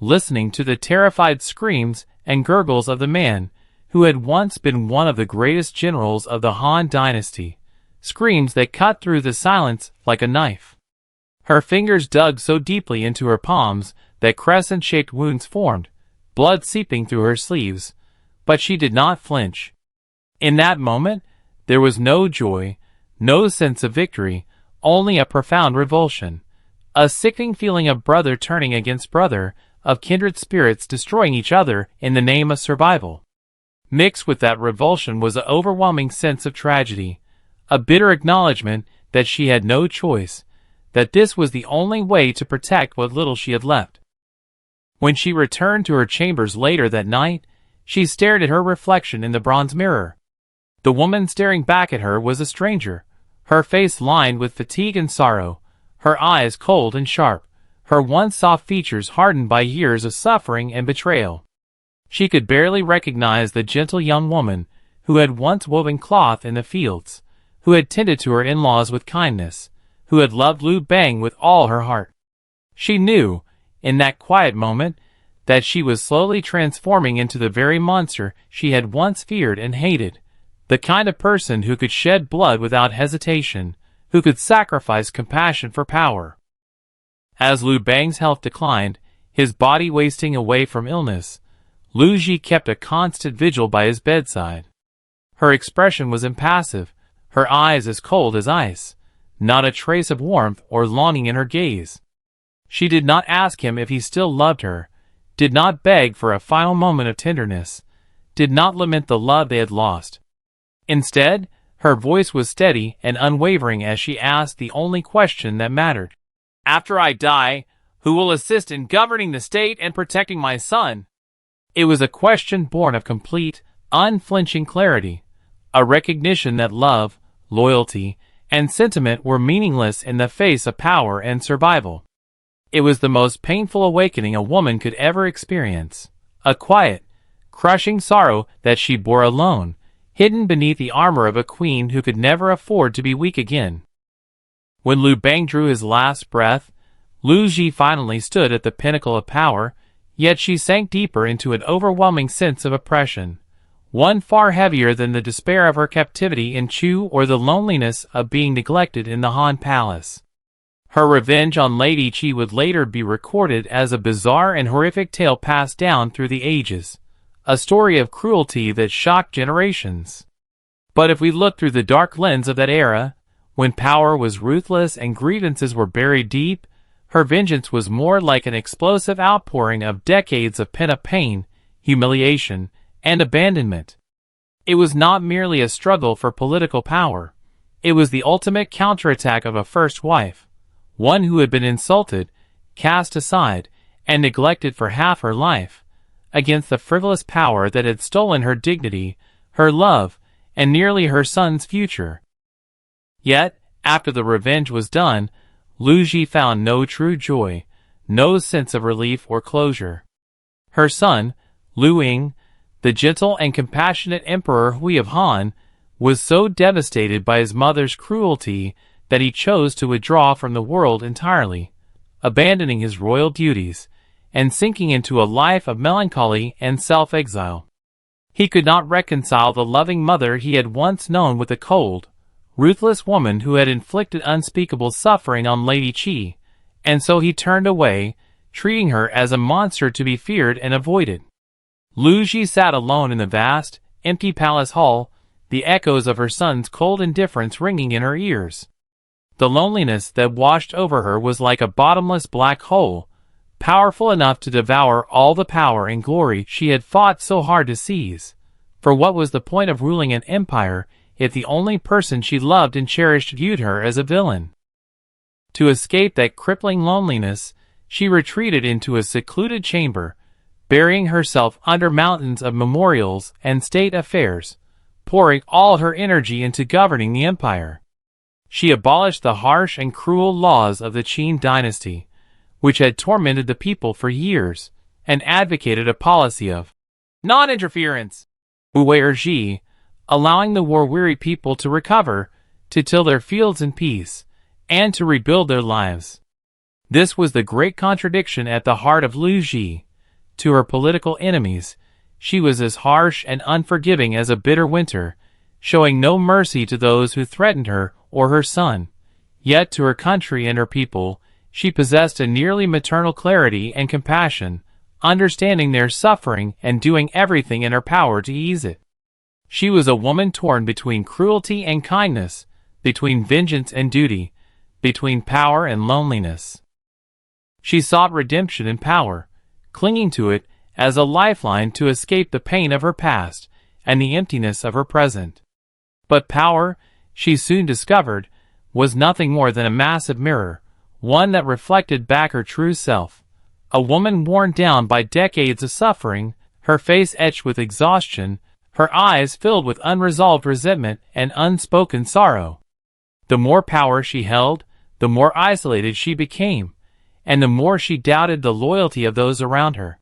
listening to the terrified screams and gurgles of the man who had once been one of the greatest generals of the Han dynasty, screams that cut through the silence like a knife. Her fingers dug so deeply into her palms that crescent-shaped wounds formed, blood seeping through her sleeves, but she did not flinch. In that moment, there was no joy, no sense of victory, only a profound revulsion, a sickening feeling of brother turning against brother, of kindred spirits destroying each other in the name of survival. Mixed with that revulsion was an overwhelming sense of tragedy, a bitter acknowledgement that she had no choice, that this was the only way to protect what little she had left. When she returned to her chambers later that night, she stared at her reflection in the bronze mirror. The woman staring back at her was a stranger, her face lined with fatigue and sorrow, her eyes cold and sharp, her once soft features hardened by years of suffering and betrayal. She could barely recognize the gentle young woman who had once woven cloth in the fields, who had tended to her in-laws with kindness, who had loved Liu Bang with all her heart. She knew, in that quiet moment, that she was slowly transforming into the very monster she had once feared and hated, the kind of person who could shed blood without hesitation, who could sacrifice compassion for power. As Liu Bang's health declined, his body wasting away from illness, Lu Ji kept a constant vigil by his bedside. Her expression was impassive, her eyes as cold as ice, not a trace of warmth or longing in her gaze. She did not ask him if he still loved her, did not beg for a final moment of tenderness, did not lament the love they had lost. Instead, her voice was steady and unwavering as she asked the only question that mattered. "After I die, who will assist in governing the state and protecting my son?" It was a question born of complete, unflinching clarity, a recognition that love, loyalty, and sentiment were meaningless in the face of power and survival. It was the most painful awakening a woman could ever experience, a quiet, crushing sorrow that she bore alone, hidden beneath the armor of a queen who could never afford to be weak again. When Liu Bang drew his last breath, Lu Ji finally stood at the pinnacle of power, yet she sank deeper into an overwhelming sense of oppression, one far heavier than the despair of her captivity in Chu or the loneliness of being neglected in the Han Palace. Her revenge on Lady Qi would later be recorded as a bizarre and horrific tale passed down through the ages, a story of cruelty that shocked generations. But if we look through the dark lens of that era, when power was ruthless and grievances were buried deep, her vengeance was more like an explosive outpouring of decades of pent-up pain, humiliation, and abandonment. It was not merely a struggle for political power. It was the ultimate counterattack of a first wife, one who had been insulted, cast aside, and neglected for half her life, against the frivolous power that had stolen her dignity, her love, and nearly her son's future. Yet, after the revenge was done, Lu Ji found no true joy, no sense of relief or closure. Her son, Liu Ying, the gentle and compassionate Emperor Hui of Han, was so devastated by his mother's cruelty that he chose to withdraw from the world entirely, abandoning his royal duties, and sinking into a life of melancholy and self-exile. He could not reconcile the loving mother he had once known with the cold, ruthless woman who had inflicted unspeakable suffering on Lady Qi, and so he turned away, treating her as a monster to be feared and avoided. Lu Ji sat alone in the vast, empty palace hall, the echoes of her son's cold indifference ringing in her ears. The loneliness that washed over her was like a bottomless black hole, powerful enough to devour all the power and glory she had fought so hard to seize. For what was the point of ruling an empire if the only person she loved and cherished viewed her as a villain? To escape that crippling loneliness, she retreated into a secluded chamber, burying herself under mountains of memorials and state affairs, pouring all her energy into governing the empire. She abolished the harsh and cruel laws of the Qin dynasty, which had tormented the people for years, and advocated a policy of non-interference, Wuerji, allowing the war-weary people to recover, to till their fields in peace, and to rebuild their lives. This was the great contradiction at the heart of Lu Ji, To her political enemies, she was as harsh and unforgiving as a bitter winter, showing no mercy to those who threatened her or her son. Yet to her country and her people, she possessed a nearly maternal clarity and compassion, understanding their suffering and doing everything in her power to ease it. She was a woman torn between cruelty and kindness, between vengeance and duty, between power and loneliness. She sought redemption in power, clinging to it as a lifeline to escape the pain of her past and the emptiness of her present. But power, she soon discovered, was nothing more than a massive mirror, one that reflected back her true self. A woman worn down by decades of suffering, her face etched with exhaustion, her eyes filled with unresolved resentment and unspoken sorrow. The more power she held, the more isolated she became, and the more she doubted the loyalty of those around her.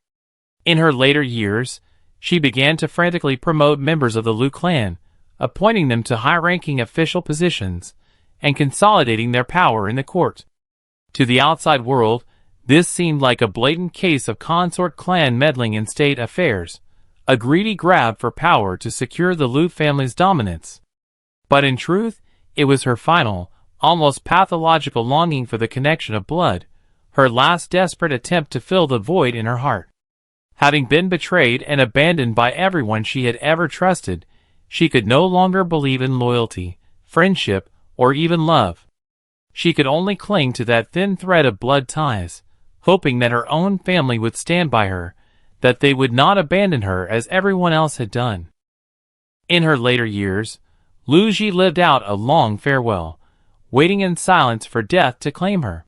In her later years, she began to frantically promote members of the Liu clan, appointing them to high-ranking official positions, and consolidating their power in the court. To the outside world, this seemed like a blatant case of consort clan meddling in state affairs, a greedy grab for power to secure the Liu family's dominance. But in truth, it was her final, almost pathological longing for the connection of blood, her last desperate attempt to fill the void in her heart. Having been betrayed and abandoned by everyone she had ever trusted, she could no longer believe in loyalty, friendship, or even love. She could only cling to that thin thread of blood ties, hoping that her own family would stand by her, that they would not abandon her as everyone else had done. In her later years, Liu Ji lived out a long farewell, waiting in silence for death to claim her.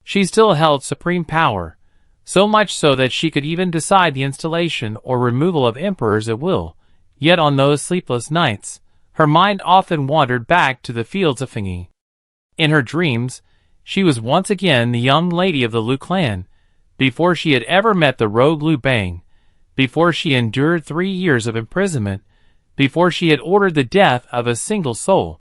She still held supreme power, so much so that she could even decide the installation or removal of emperors at will. Yet on those sleepless nights, her mind often wandered back to the fields of Fengyi. In her dreams, she was once again the young lady of the Liu clan, before she had ever met the rogue Liu Bang, before she endured 3 years of imprisonment, before she had ordered the death of a single soul.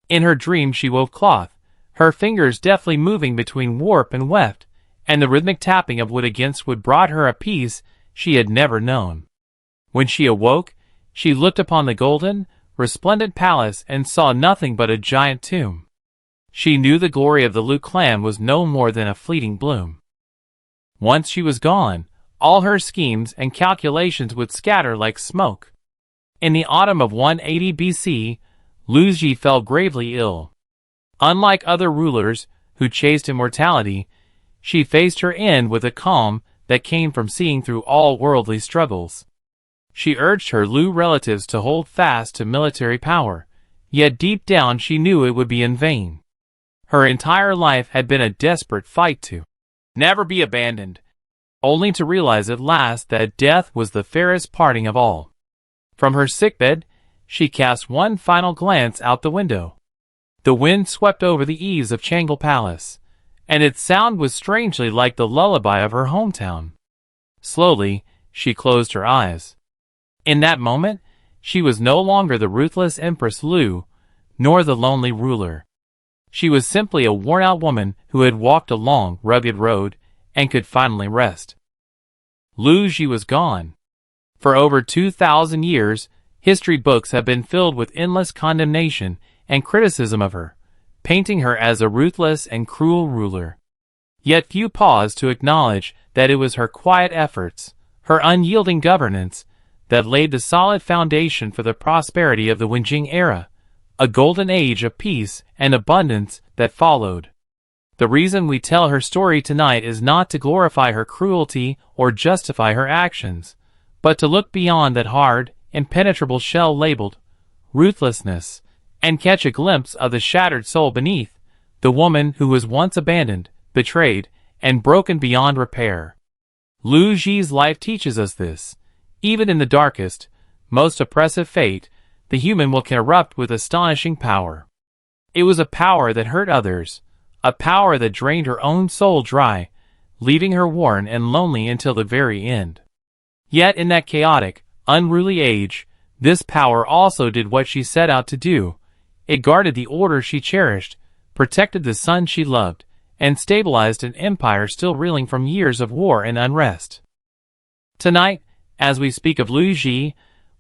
In her dream she wove cloth, her fingers deftly moving between warp and weft, and the rhythmic tapping of wood against wood brought her a peace she had never known. When she awoke, she looked upon the golden, resplendent palace and saw nothing but a giant tomb. She knew the glory of the Liu clan was no more than a fleeting bloom. Once she was gone, all her schemes and calculations would scatter like smoke. In the autumn of 180 BC, Liu Ji fell gravely ill. Unlike other rulers who chased immortality, she faced her end with a calm that came from seeing through all worldly struggles. She urged her Liu relatives to hold fast to military power, yet deep down she knew it would be in vain. Her entire life had been a desperate fight to never be abandoned, only to realize at last that death was the fairest parting of all. From her sickbed, she cast one final glance out the window. The wind swept over the eaves of Changle Palace, and its sound was strangely like the lullaby of her hometown. Slowly, she closed her eyes. In that moment, she was no longer the ruthless Empress Liu, nor the lonely ruler. She was simply a worn-out woman who had walked a long, rugged road and could finally rest. Liu Ji was gone. For over 2,000 years, history books have been filled with endless condemnation and criticism of her, painting her as a ruthless and cruel ruler. Yet few paused to acknowledge that it was her quiet efforts, her unyielding governance, that laid the solid foundation for the prosperity of the Wenjing era, a golden age of peace and abundance that followed. The reason we tell her story tonight is not to glorify her cruelty or justify her actions, but to look beyond that hard, impenetrable shell labeled ruthlessness, and catch a glimpse of the shattered soul beneath, the woman who was once abandoned, betrayed, and broken beyond repair. Liu Ji's life teaches us this. Even in the darkest, most oppressive fate, the human will can erupt with astonishing power. It was a power that hurt others, a power that drained her own soul dry, leaving her worn and lonely until the very end. Yet in that chaotic, unruly age, this power also did what she set out to do. It guarded the order she cherished, protected the son she loved, and stabilized an empire still reeling from years of war and unrest. Tonight, as we speak of Lu Ji,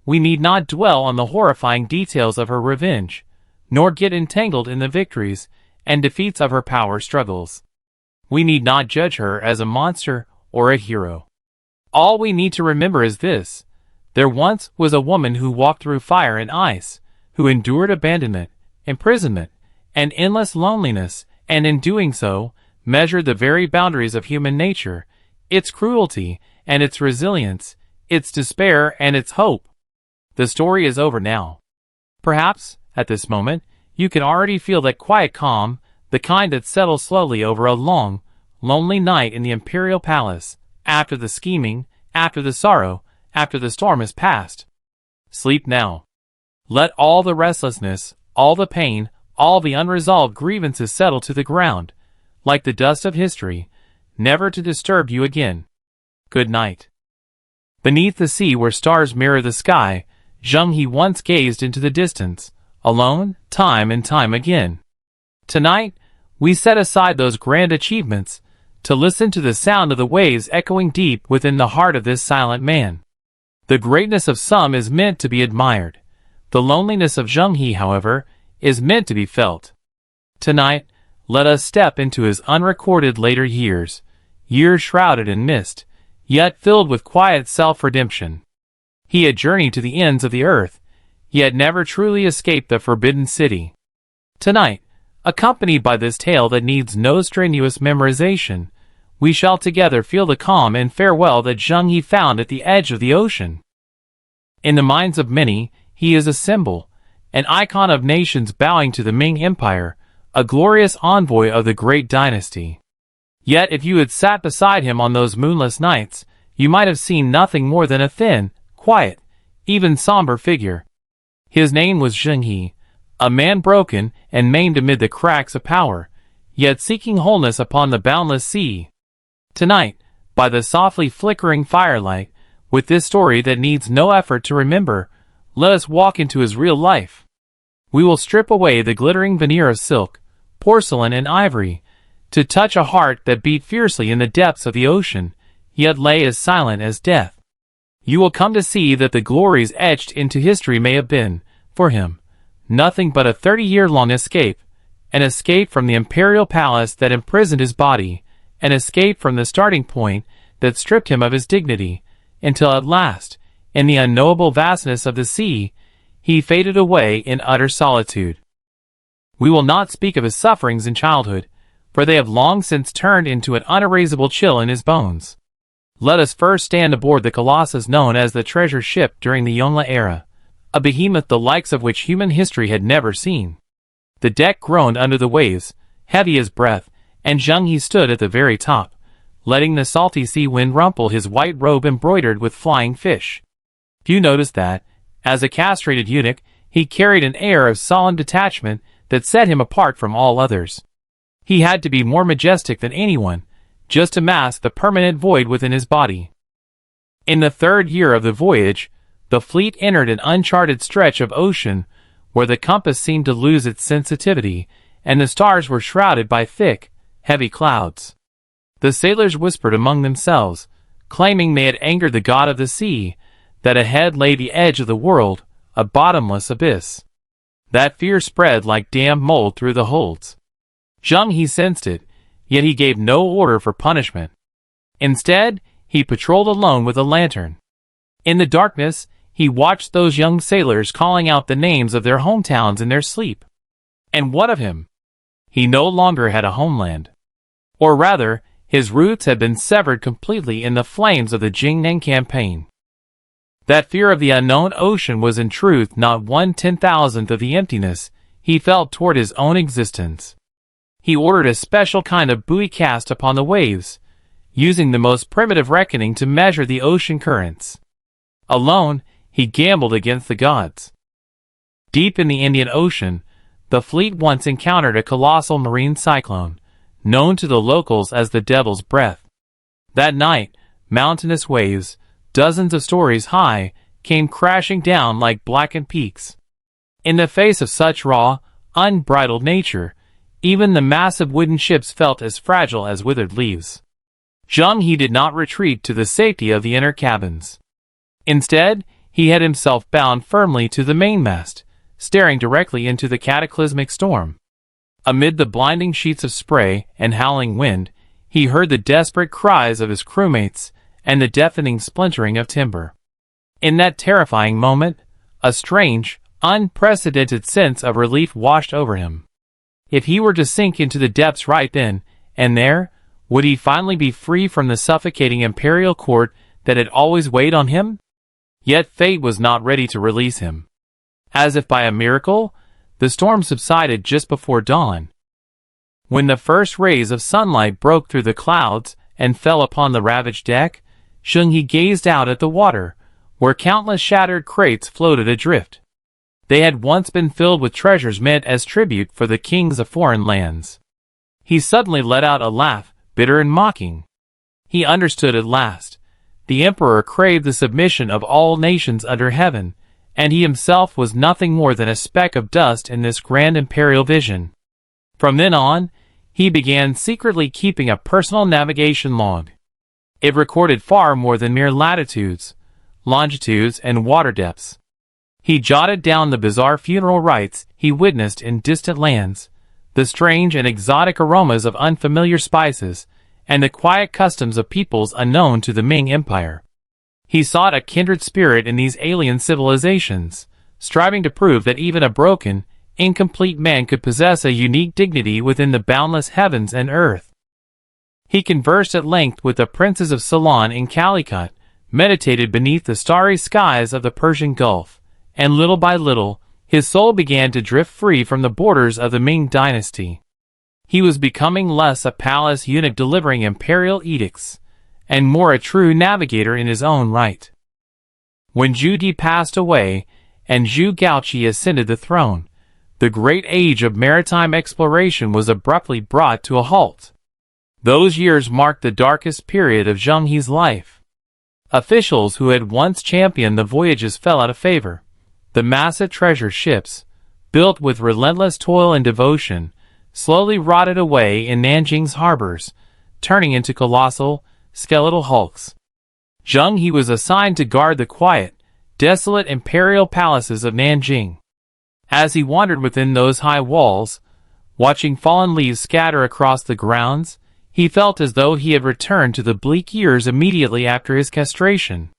we need not dwell on the horrifying details of her revenge, nor get entangled in the victories and defeats of her power struggles. We need not judge her as a monster or a hero. All we need to remember is this: there once was a woman who walked through fire and ice, who endured abandonment, imprisonment, and endless loneliness, and in doing so, measured the very boundaries of human nature, its cruelty and its resilience, its despair and its hope. The story is over now. Perhaps, at this moment, you can already feel that quiet calm, the kind that settles slowly over a long, lonely night in the imperial palace, after the scheming, after the sorrow, after the storm has passed. Sleep now. Let all the restlessness, all the pain, all the unresolved grievances settle to the ground, like the dust of history, never to disturb you again. Good night. Beneath the sea where stars mirror the sky, Zheng He once gazed into the distance, alone, time and time again. Tonight, we set aside those grand achievements to listen to the sound of the waves echoing deep within the heart of this silent man. The greatness of some is meant to be admired. The loneliness of Zheng He, however, is meant to be felt. Tonight, let us step into his unrecorded later years, years shrouded in mist, yet filled with quiet self-redemption. He had journeyed to the ends of the earth, yet never truly escaped the forbidden city. Tonight, accompanied by this tale that needs no strenuous memorization, we shall together feel the calm and farewell that Zheng He found at the edge of the ocean. In the minds of many, he is a symbol, an icon of nations bowing to the Ming Empire, a glorious envoy of the great dynasty. Yet if you had sat beside him on those moonless nights, you might have seen nothing more than a thin, quiet, even somber figure. His name was Zheng He, a man broken and maimed amid the cracks of power, yet seeking wholeness upon the boundless sea. Tonight, by the softly flickering firelight, with this story that needs no effort to remember, let us walk into his real life. We will strip away the glittering veneer of silk, porcelain and ivory, to touch a heart that beat fiercely in the depths of the ocean, yet lay as silent as death. You will come to see that the glories etched into history may have been, for him, nothing but a 30-year-long escape, an escape from the imperial palace that imprisoned his body, an escape from the starting point that stripped him of his dignity, until at last, in the unknowable vastness of the sea, he faded away in utter solitude. We will not speak of his sufferings in childhood, for they have long since turned into an unerasable chill in his bones. Let us first stand aboard the colossus known as the treasure ship during the Yongle era, a behemoth the likes of which human history had never seen. The deck groaned under the waves, heavy as breath, and Zheng He stood at the very top, letting the salty sea wind rumple his white robe embroidered with flying fish. Few noticed that, as a castrated eunuch, he carried an air of solemn detachment that set him apart from all others. He had to be more majestic than anyone, just to mask the permanent void within his body. In the third year of the voyage, the fleet entered an uncharted stretch of ocean where the compass seemed to lose its sensitivity, and the stars were shrouded by thick, heavy clouds. The sailors whispered among themselves, claiming they had angered the god of the sea, that ahead lay the edge of the world, a bottomless abyss. That fear spread like damp mold through the holds. Zheng He sensed it, yet he gave no order for punishment. Instead, he patrolled alone with a lantern. In the darkness, he watched those young sailors calling out the names of their hometowns in their sleep. And what of him? He no longer had a homeland. Or rather, his roots had been severed completely in the flames of the Jingnan campaign. That fear of the unknown ocean was in truth not 1/10,000th of the emptiness he felt toward his own existence. He ordered a special kind of buoy cast upon the waves, using the most primitive reckoning to measure the ocean currents. Alone, he gambled against the gods. Deep in the Indian Ocean, the fleet once encountered a colossal marine cyclone, known to the locals as the Devil's Breath. That night, mountainous waves, dozens of stories high, came crashing down like blackened peaks. In the face of such raw, unbridled nature, even the massive wooden ships felt as fragile as withered leaves. Zheng He did not retreat to the safety of the inner cabins. Instead, he had himself bound firmly to the mainmast, staring directly into the cataclysmic storm. Amid the blinding sheets of spray and howling wind, he heard the desperate cries of his crewmates and the deafening splintering of timber. In that terrifying moment, a strange, unprecedented sense of relief washed over him. If he were to sink into the depths right then and there, would he finally be free from the suffocating imperial cord that had always weighed on him? Yet fate was not ready to release him. As if by a miracle, the storm subsided just before dawn. When the first rays of sunlight broke through the clouds and fell upon the ravaged deck, Zheng He gazed out at the water, where countless shattered crates floated adrift. They had once been filled with treasures meant as tribute for the kings of foreign lands. He suddenly let out a laugh, bitter and mocking. He understood at last. The emperor craved the submission of all nations under heaven, and he himself was nothing more than a speck of dust in this grand imperial vision. From then on, he began secretly keeping a personal navigation log. It recorded far more than mere latitudes, longitudes, and water depths. He jotted down the bizarre funeral rites he witnessed in distant lands, the strange and exotic aromas of unfamiliar spices, and the quiet customs of peoples unknown to the Ming Empire. He sought a kindred spirit in these alien civilizations, striving to prove that even a broken, incomplete man could possess a unique dignity within the boundless heavens and earth. He conversed at length with the princes of Ceylon in Calicut, meditated beneath the starry skies of the Persian Gulf, and little by little, his soul began to drift free from the borders of the Ming dynasty. He was becoming less a palace eunuch delivering imperial edicts, and more a true navigator in his own right. When Zhu Di passed away, and Zhu Gaoqi ascended the throne, the great age of maritime exploration was abruptly brought to a halt. Those years marked the darkest period of Zheng He's life. Officials who had once championed the voyages fell out of favor. The massive treasure ships, built with relentless toil and devotion, slowly rotted away in Nanjing's harbors, turning into colossal, skeletal hulks. Zheng He was assigned to guard the quiet, desolate imperial palaces of Nanjing. As he wandered within those high walls, watching fallen leaves scatter across the grounds, he felt as though he had returned to the bleak years immediately after his castration.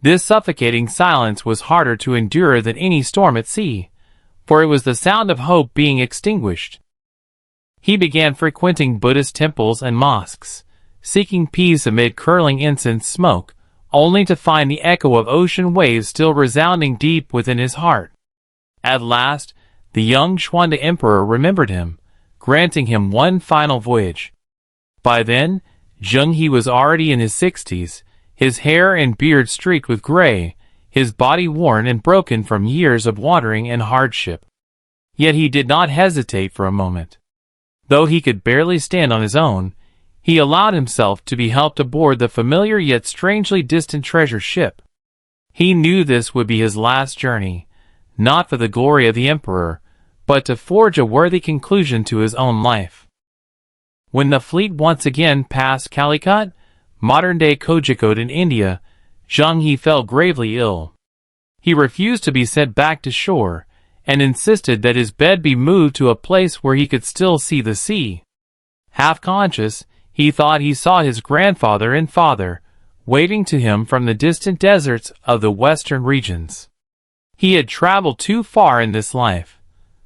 This suffocating silence was harder to endure than any storm at sea, for it was the sound of hope being extinguished. He began frequenting Buddhist temples and mosques, seeking peace amid curling incense smoke, only to find the echo of ocean waves still resounding deep within his heart. At last, the young Xuande emperor remembered him, granting him one final voyage. By then, Zheng He was already in his 60s, his hair and beard streaked with gray, his body worn and broken from years of wandering and hardship. Yet he did not hesitate for a moment. Though he could barely stand on his own, he allowed himself to be helped aboard the familiar yet strangely distant treasure ship. He knew this would be his last journey, not for the glory of the emperor, but to forge a worthy conclusion to his own life. When the fleet once again passed Calicut, modern-day Kozhikode in India, Zheng He fell gravely ill. He refused to be sent back to shore, and insisted that his bed be moved to a place where he could still see the sea. Half-conscious, he thought he saw his grandfather and father, waving to him from the distant deserts of the western regions. He had traveled too far in this life,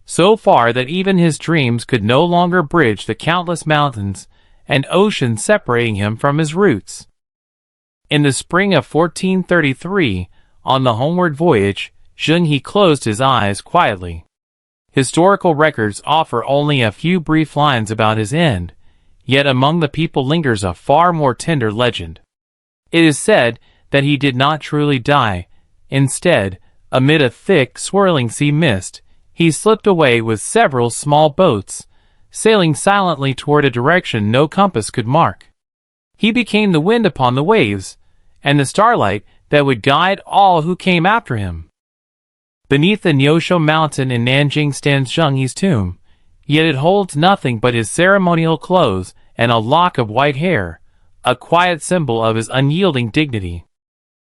so far that even his dreams could no longer bridge the countless mountains and oceans separating him from his roots. In the spring of 1433, on the homeward voyage, Zheng He closed his eyes quietly. Historical records offer only a few brief lines about his end, yet among the people lingers a far more tender legend. It is said that he did not truly die. Instead, amid a thick, swirling sea mist, he slipped away with several small boats, sailing silently toward a direction no compass could mark. He became the wind upon the waves, and the starlight that would guide all who came after him. Beneath the Neosho mountain in Nanjing stands Zheng He's tomb, yet it holds nothing but his ceremonial clothes and a lock of white hair, a quiet symbol of his unyielding dignity.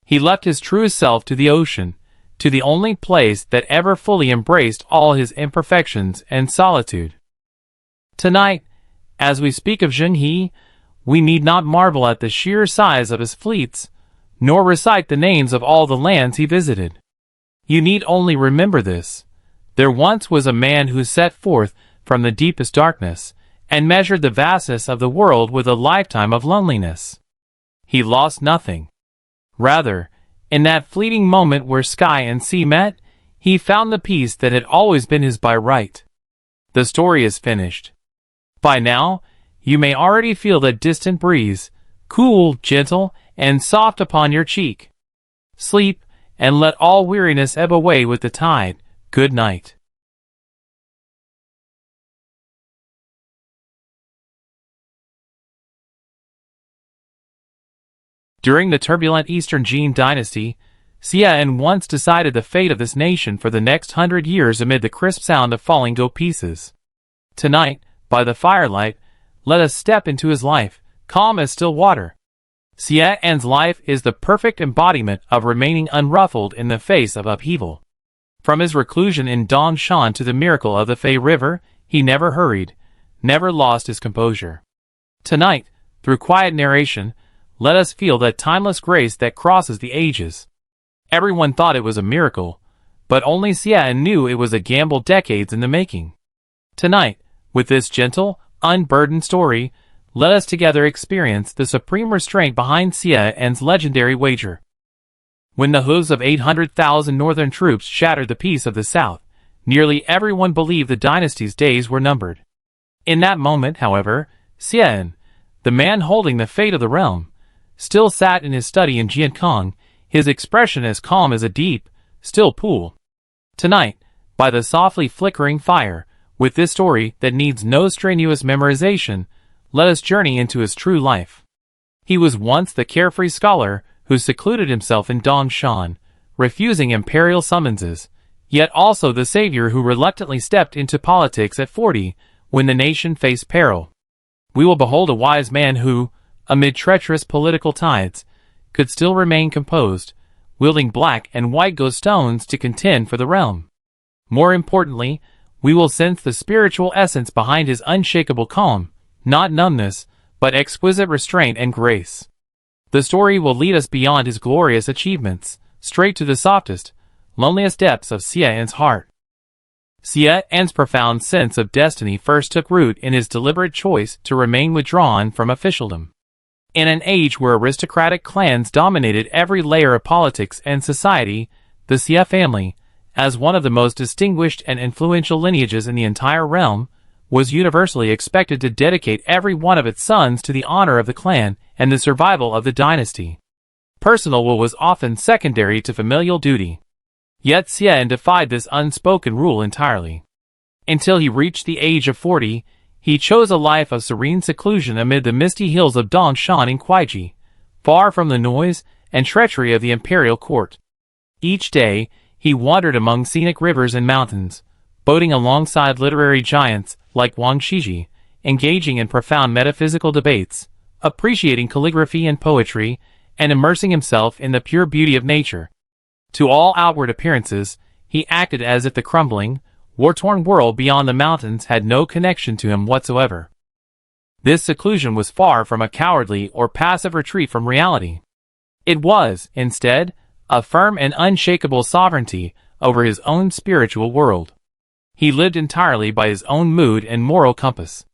He left his true self to the ocean, to the only place that ever fully embraced all his imperfections and solitude. Tonight, as we speak of Zheng He, we need not marvel at the sheer size of his fleets, nor recite the names of all the lands he visited. You need only remember this: there once was a man who set forth from the deepest darkness, and measured the vastness of the world with a lifetime of loneliness. He lost nothing. Rather, in that fleeting moment where sky and sea met, he found the peace that had always been his by right. The story is finished. By now, you may already feel that distant breeze, cool, gentle, and soft upon your cheek. Sleep, and let all weariness ebb away with the tide. Good night. During the turbulent Eastern Jin dynasty, Xia once decided the fate of this nation for the next 100 years amid the crisp sound of falling go pieces. Tonight, by the firelight, let us step into his life, calm as still water. Xian's life is the perfect embodiment of remaining unruffled in the face of upheaval. From his reclusion in Dongshan to the miracle of the Fei River, he never hurried, never lost his composure. Tonight, through quiet narration, let us feel that timeless grace that crosses the ages. Everyone thought it was a miracle, but only Xian knew it was a gamble decades in the making. Tonight, with this gentle, unburdened story, let us together experience the supreme restraint behind Xian's legendary wager. When the hooves of 800,000 northern troops shattered the peace of the south, nearly everyone believed the dynasty's days were numbered. In that moment, however, Xian, the man holding the fate of the realm, still sat in his study in Jiankong, his expression as calm as a deep, still pool. Tonight, by the softly flickering fire, with this story that needs no strenuous memorization, let us journey into his true life. He was once the carefree scholar who secluded himself in Dongshan, refusing imperial summonses, yet also the savior who reluctantly stepped into politics at 40 when the nation faced peril. We will behold a wise man who, amid treacherous political tides, could still remain composed, wielding black and white ghost stones to contend for the realm. More importantly, we will sense the spiritual essence behind his unshakable calm, not numbness, but exquisite restraint and grace. The story will lead us beyond his glorious achievements, straight to the softest, loneliest depths of Xian's heart. Xian's profound sense of destiny first took root in his deliberate choice to remain withdrawn from officialdom. In an age where aristocratic clans dominated every layer of politics and society, the Xia family, as one of the most distinguished and influential lineages in the entire realm, was universally expected to dedicate every one of its sons to the honor of the clan and the survival of the dynasty. Personal will was often secondary to familial duty. Yet Xian defied this unspoken rule entirely. Until he reached the age of 40, he chose a life of serene seclusion amid the misty hills of Dongshan in Kuaiji, far from the noise and treachery of the imperial court. Each day, he wandered among scenic rivers and mountains, boating alongside literary giants like Wang Shiji, engaging in profound metaphysical debates, appreciating calligraphy and poetry, and immersing himself in the pure beauty of nature. To all outward appearances, he acted as if the crumbling, war-torn world beyond the mountains had no connection to him whatsoever. This seclusion was far from a cowardly or passive retreat from reality. It was, instead, a firm and unshakable sovereignty over his own spiritual world. He lived entirely by his own mood and moral compass.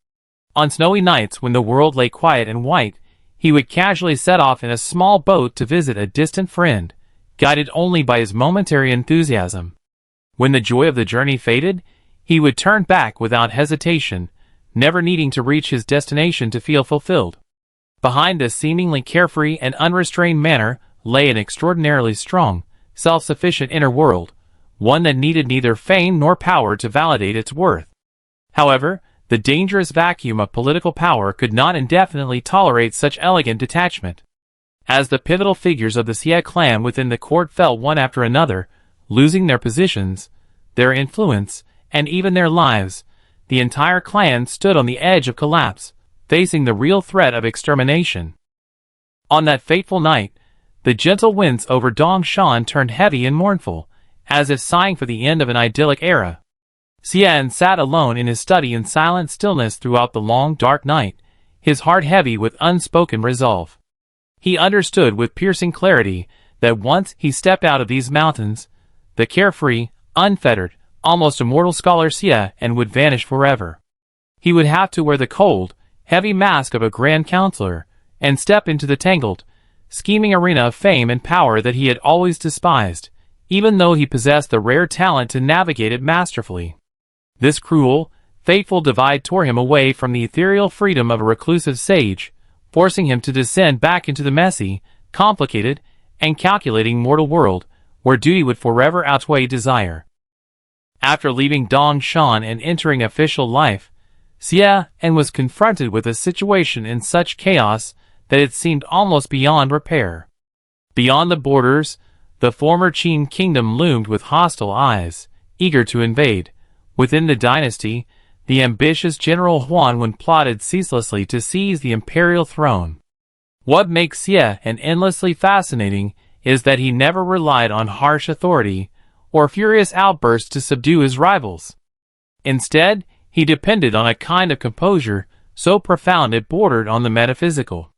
On snowy nights when the world lay quiet and white, he would casually set off in a small boat to visit a distant friend, guided only by his momentary enthusiasm. When the joy of the journey faded, he would turn back without hesitation, never needing to reach his destination to feel fulfilled. Behind this seemingly carefree and unrestrained manner lay an extraordinarily strong, self-sufficient inner world, one that needed neither fame nor power to validate its worth. However, the dangerous vacuum of political power could not indefinitely tolerate such elegant detachment. As the pivotal figures of the Xia clan within the court fell one after another, losing their positions, their influence, and even their lives, the entire clan stood on the edge of collapse, facing the real threat of extermination. On that fateful night, the gentle winds over Dongshan turned heavy and mournful, as if sighing for the end of an idyllic era. Xian sat alone in his study in silent stillness throughout the long dark night, his heart heavy with unspoken resolve. He understood with piercing clarity that once he stepped out of these mountains, the carefree, unfettered, almost immortal scholar Xian would vanish forever. He would have to wear the cold, heavy mask of a grand counselor, and step into the tangled, scheming arena of fame and power that he had always despised, even though he possessed the rare talent to navigate it masterfully. This cruel, fateful divide tore him away from the ethereal freedom of a reclusive sage, forcing him to descend back into the messy, complicated, and calculating mortal world, where duty would forever outweigh desire. After leaving Dongshan and entering official life, Xian was confronted with a situation in such chaos that it seemed almost beyond repair. Beyond the borders, the former Qin kingdom loomed with hostile eyes, eager to invade. Within the dynasty, the ambitious General Huan plotted ceaselessly to seize the imperial throne. What makes Xian endlessly fascinating is that he never relied on harsh authority or furious outbursts to subdue his rivals. Instead, he depended on a kind of composure so profound it bordered on the metaphysical.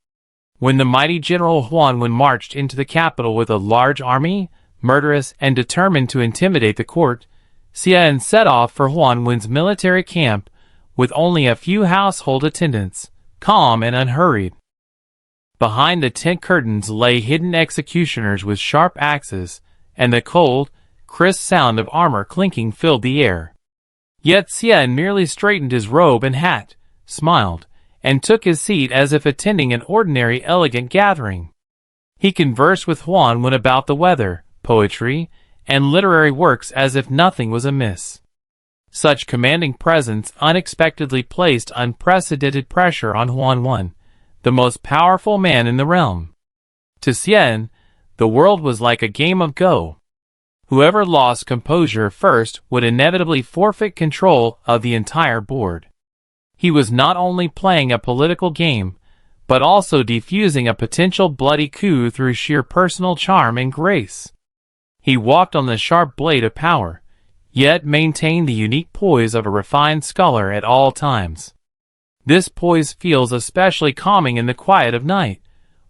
When the mighty General Huan marched into the capital with a large army, murderous and determined to intimidate the court, Xian set off for Huan's military camp with only a few household attendants, calm and unhurried. Behind the tent curtains lay hidden executioners with sharp axes, and the cold, crisp sound of armor clinking filled the air. Yet Xian merely straightened his robe and hat, smiled, and took his seat as if attending an ordinary elegant gathering. He conversed with Huan about the weather, poetry, and literary works as if nothing was amiss. Such commanding presence unexpectedly placed unprecedented pressure on Huan, the most powerful man in the realm. To Xian, the world was like a game of Go. Whoever lost composure first would inevitably forfeit control of the entire board. He was not only playing a political game, but also defusing a potential bloody coup through sheer personal charm and grace. He walked on the sharp blade of power, yet maintained the unique poise of a refined scholar at all times. This poise feels especially calming in the quiet of night,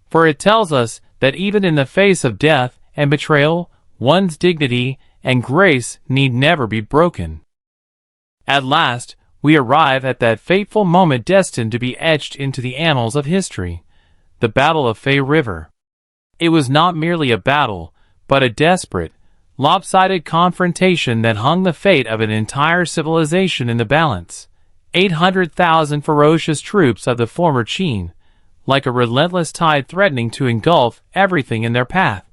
for it tells us that even in the face of death and betrayal, one's dignity and grace need never be broken. At last, we arrive at that fateful moment destined to be etched into the annals of history, the Battle of Fei River. It was not merely a battle, but a desperate, lopsided confrontation that hung the fate of an entire civilization in the balance. 800,000 ferocious troops of the former Qin, like a relentless tide threatening to engulf everything in their path,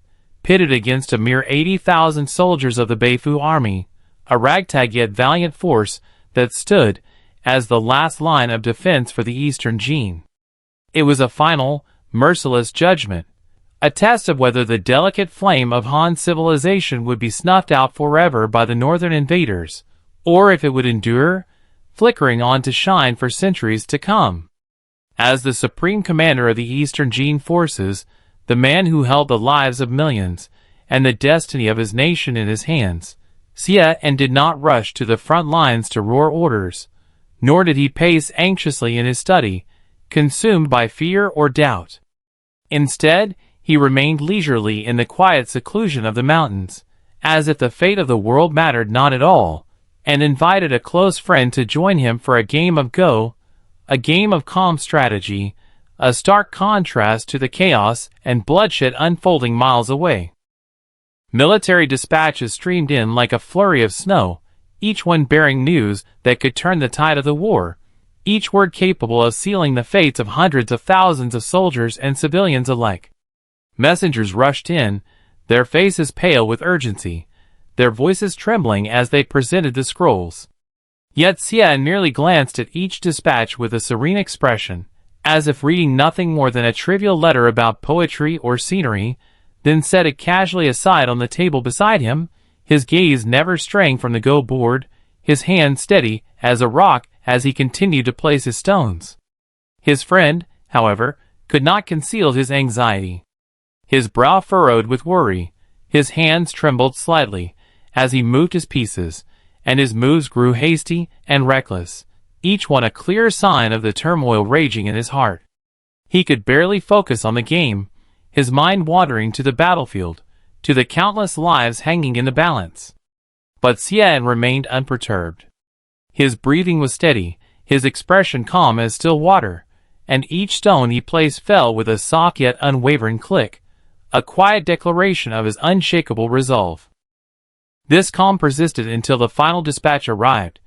pitted against a mere 80,000 soldiers of the Beifu army, a ragtag yet valiant force that stood as the last line of defense for the Eastern Jin. It was a final, merciless judgment, a test of whether the delicate flame of Han civilization would be snuffed out forever by the northern invaders, or if it would endure, flickering on to shine for centuries to come. As the supreme commander of the Eastern Jin forces, the man who held the lives of millions and the destiny of his nation in his hands, Xian did not rush to the front lines to roar orders, nor did he pace anxiously in his study, consumed by fear or doubt. Instead, he remained leisurely in the quiet seclusion of the mountains, as if the fate of the world mattered not at all, and invited a close friend to join him for a game of Go, a game of calm strategy, a stark contrast to the chaos and bloodshed unfolding miles away. Military dispatches streamed in like a flurry of snow, each one bearing news that could turn the tide of the war, each word capable of sealing the fates of hundreds of thousands of soldiers and civilians alike. Messengers rushed in, their faces pale with urgency, their voices trembling as they presented the scrolls. Yet Xian merely glanced at each dispatch with a serene expression, as if reading nothing more than a trivial letter about poetry or scenery, then set it casually aside on the table beside him, his gaze never straying from the Go board, his hand steady as a rock as he continued to place his stones. His friend, however, could not conceal his anxiety. His brow furrowed with worry, his hands trembled slightly as he moved his pieces, and his moves grew hasty and reckless, each one a clear sign of the turmoil raging in his heart. He could barely focus on the game, his mind wandering to the battlefield, to the countless lives hanging in the balance. But Xian remained unperturbed. His breathing was steady, his expression calm as still water, and each stone he placed fell with a soft yet unwavering click, a quiet declaration of his unshakable resolve. This calm persisted until the final dispatch arrived,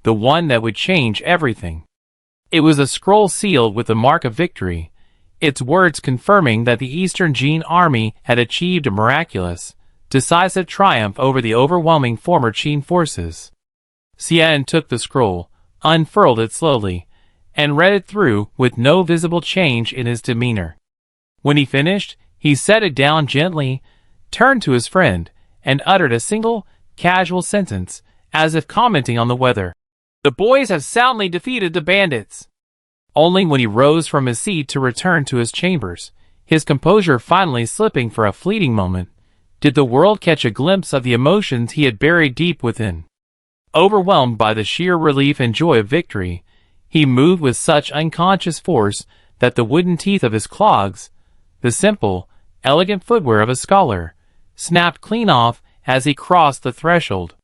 the one that would change everything. It was a scroll sealed with the mark of victory, its words confirming that the Eastern Jin army had achieved a miraculous, decisive triumph over the overwhelming former Qin forces. Xian took the scroll, unfurled it slowly, and read it through with no visible change in his demeanor. When he finished, he set it down gently, turned to his friend, and uttered a single, casual sentence, as if commenting on the weather. "The boys have soundly defeated the bandits." Only when he rose from his seat to return to his chambers, his composure finally slipping for a fleeting moment, did the world catch a glimpse of the emotions he had buried deep within. Overwhelmed by the sheer relief and joy of victory, he moved with such unconscious force that the wooden teeth of his clogs, the simple, elegant footwear of a scholar, snapped clean off as he crossed the threshold.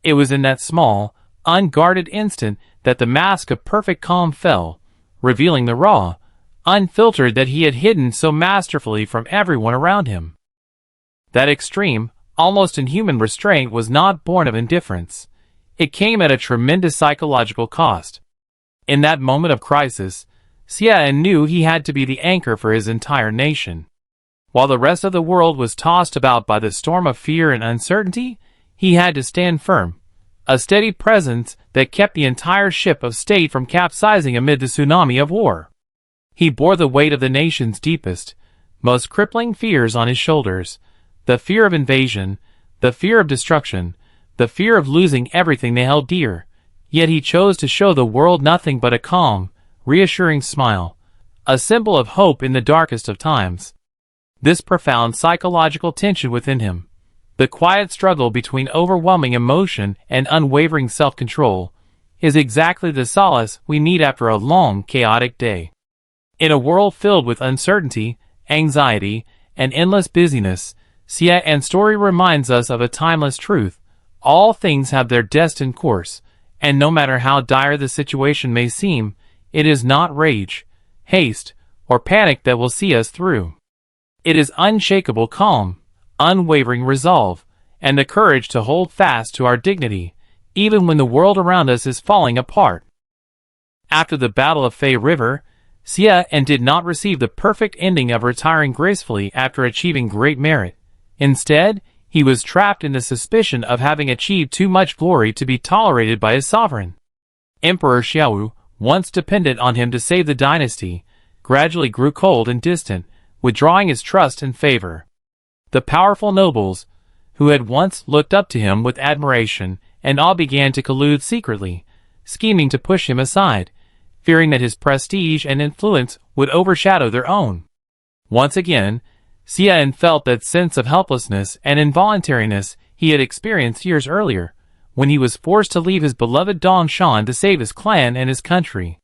It was in that small, unguarded instant that the mask of perfect calm fell, revealing the raw, unfiltered that he had hidden so masterfully from everyone around him. That extreme, almost inhuman restraint was not born of indifference. It came at a tremendous psychological cost. In that moment of crisis, Xian knew he had to be the anchor for his entire nation. While the rest of the world was tossed about by the storm of fear and uncertainty, he had to stand firm, a steady presence that kept the entire ship of state from capsizing amid the tsunami of war. He bore the weight of the nation's deepest, most crippling fears on his shoulders, the fear of invasion, the fear of destruction, the fear of losing everything they held dear, yet he chose to show the world nothing but a calm, reassuring smile, a symbol of hope in the darkest of times. This profound psychological tension within him, the quiet struggle between overwhelming emotion and unwavering self-control, is exactly the solace we need after a long, chaotic day. In a world filled with uncertainty, anxiety, and endless busyness, Xian's story reminds us of a timeless truth. All things have their destined course, and no matter how dire the situation may seem, it is not rage, haste, or panic that will see us through. It is unshakable calm, unwavering resolve, and the courage to hold fast to our dignity, even when the world around us is falling apart. After the Battle of Fei River, Xian did not receive the perfect ending of retiring gracefully after achieving great merit. Instead, he was trapped in the suspicion of having achieved too much glory to be tolerated by his sovereign. Emperor Xiaowu, once dependent on him to save the dynasty, gradually grew cold and distant, withdrawing his trust and favor. The powerful nobles, who had once looked up to him with admiration and awe, began to collude secretly, scheming to push him aside, fearing that his prestige and influence would overshadow their own. Once again, Xian felt that sense of helplessness and involuntariness he had experienced years earlier, when he was forced to leave his beloved Dongshan to save his clan and his country.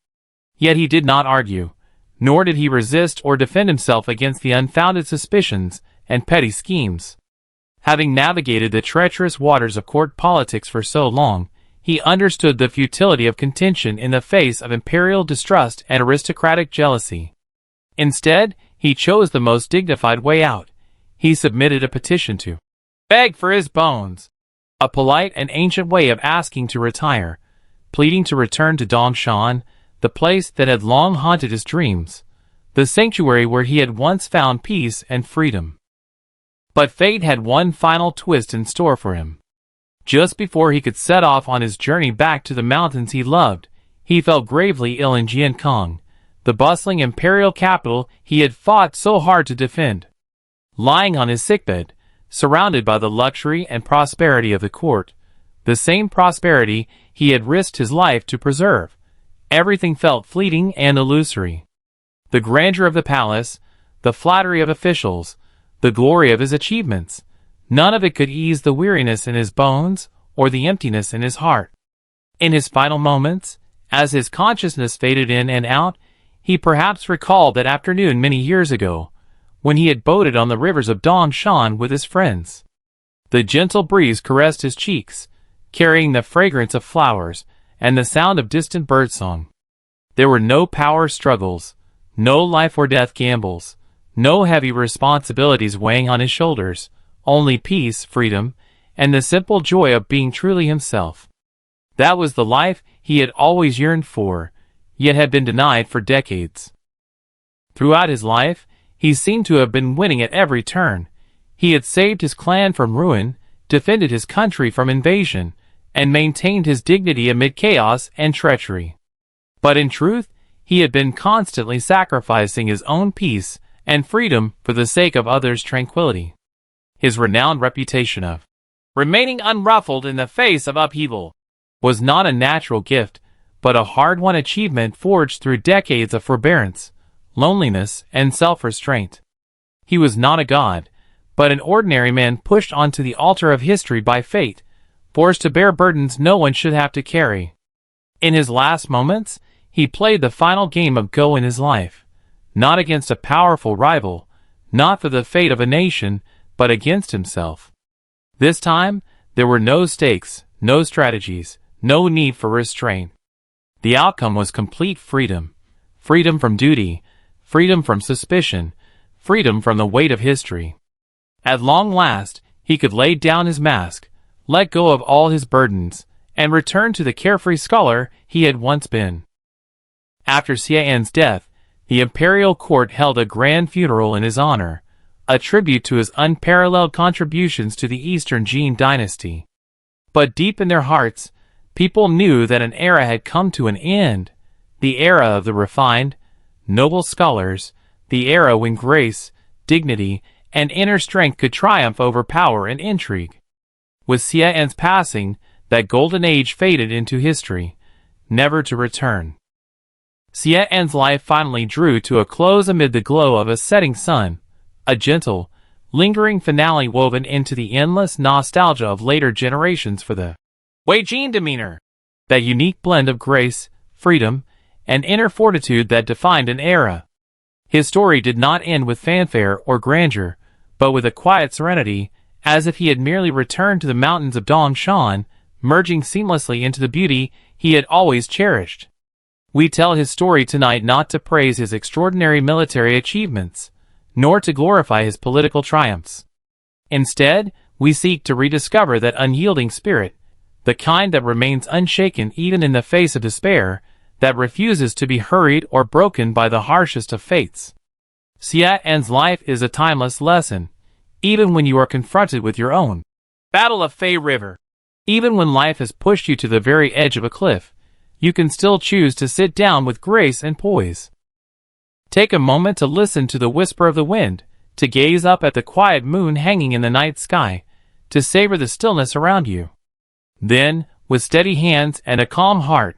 Yet he did not argue, nor did he resist or defend himself against the unfounded suspicions and petty schemes. Having navigated the treacherous waters of court politics for so long, he understood the futility of contention in the face of imperial distrust and aristocratic jealousy. Instead, he chose the most dignified way out. He submitted a petition to beg for his bones, a polite and ancient way of asking to retire, pleading to return to Dongshan, the place that had long haunted his dreams, the sanctuary where he had once found peace and freedom. But fate had one final twist in store for him. Just before he could set off on his journey back to the mountains he loved, he fell gravely ill in Jiankong, the bustling imperial capital he had fought so hard to defend. Lying on his sickbed, surrounded by the luxury and prosperity of the court, the same prosperity he had risked his life to preserve, everything felt fleeting and illusory. The grandeur of the palace, the flattery of officials, the glory of his achievements, none of it could ease the weariness in his bones or the emptiness in his heart. In his final moments, as his consciousness faded in and out, he perhaps recalled that afternoon many years ago, when he had boated on the rivers of Dongshan with his friends. The gentle breeze caressed his cheeks, carrying the fragrance of flowers and the sound of distant birdsong. There were no power struggles, no life or death gambles, no heavy responsibilities weighing on his shoulders, only peace, freedom, and the simple joy of being truly himself. That was the life he had always yearned for, yet had been denied for decades. Throughout his life, he seemed to have been winning at every turn. He had saved his clan from ruin, defended his country from invasion, and maintained his dignity amid chaos and treachery. But in truth, he had been constantly sacrificing his own peace and freedom for the sake of others' tranquility. His renowned reputation of remaining unruffled in the face of upheaval was not a natural gift, but a hard-won achievement forged through decades of forbearance, loneliness, and self-restraint. He was not a god, but an ordinary man pushed onto the altar of history by fate, forced to bear burdens no one should have to carry. In his last moments, he played the final game of Go in his life, not against a powerful rival, not for the fate of a nation, but against himself. This time, there were no stakes, no strategies, no need for restraint. The outcome was complete freedom. Freedom from duty, freedom from suspicion, freedom from the weight of history. At long last, he could lay down his mask, let go of all his burdens, and return to the carefree scholar he had once been. After Xian's death, the imperial court held a grand funeral in his honor, a tribute to his unparalleled contributions to the Eastern Jin dynasty. But deep in their hearts, people knew that an era had come to an end, the era of the refined, noble scholars, the era when grace, dignity, and inner strength could triumph over power and intrigue. With Xian's passing, that golden age faded into history, never to return. Xian's life finally drew to a close amid the glow of a setting sun, a gentle, lingering finale woven into the endless nostalgia of later generations for the Wei Jin demeanor, that unique blend of grace, freedom, and inner fortitude that defined an era. His story did not end with fanfare or grandeur, but with a quiet serenity, as if he had merely returned to the mountains of Dongshan, merging seamlessly into the beauty he had always cherished. We tell his story tonight not to praise his extraordinary military achievements, nor to glorify his political triumphs. Instead, we seek to rediscover that unyielding spirit, the kind that remains unshaken even in the face of despair, that refuses to be hurried or broken by the harshest of fates. Xian's life is a timeless lesson, even when you are confronted with your own Battle of Fei River. Even when life has pushed you to the very edge of a cliff, you can still choose to sit down with grace and poise. Take a moment to listen to the whisper of the wind, to gaze up at the quiet moon hanging in the night sky, to savor the stillness around you. Then, with steady hands and a calm heart,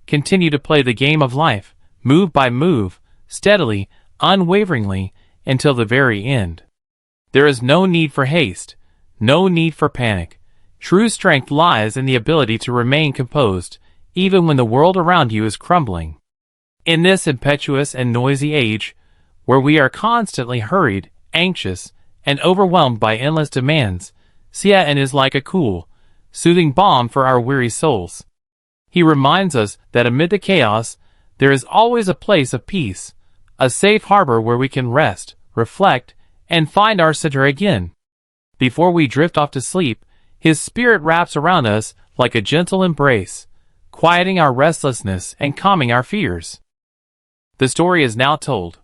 continue to play the game of life, move by move, steadily, unwaveringly, until the very end. There is no need for haste, no need for panic. True strength lies in the ability to remain composed, even when the world around you is crumbling. In this impetuous and noisy age, where we are constantly hurried, anxious, and overwhelmed by endless demands, Xian is like a cool, soothing balm for our weary souls. He reminds us that amid the chaos, there is always a place of peace, a safe harbor where we can rest, reflect, and find our center again. Before we drift off to sleep, his spirit wraps around us like a gentle embrace, quieting our restlessness and calming our fears. The story is now told.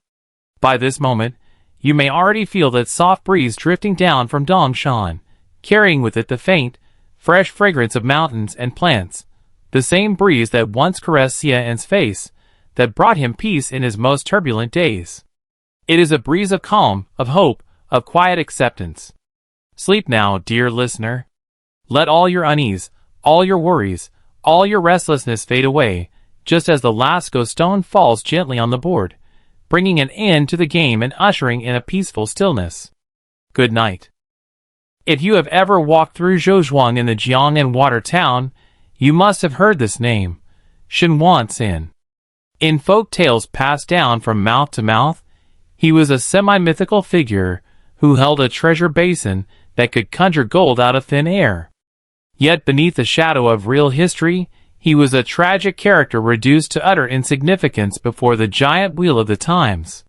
By this moment, you may already feel that soft breeze drifting down from Dongshan, carrying with it the faint, fresh fragrance of mountains and plants, the same breeze that once caressed Xian's face, that brought him peace in his most turbulent days. It is a breeze of calm, of hope, of quiet acceptance. Sleep now, dear listener. Let all your unease, all your worries, all your restlessness fade away, just as the last ghost stone falls gently on the board, bringing an end to the game and ushering in a peaceful stillness. Good night. If you have ever walked through Zhouzhuang in the Jiangnan water town, you must have heard this name, Shenhuan. In folk tales passed down from mouth to mouth, he was a semi-mythical figure who held a treasure basin that could conjure gold out of thin air. Yet beneath the shadow of real history, he was a tragic character reduced to utter insignificance before the giant wheel of the times.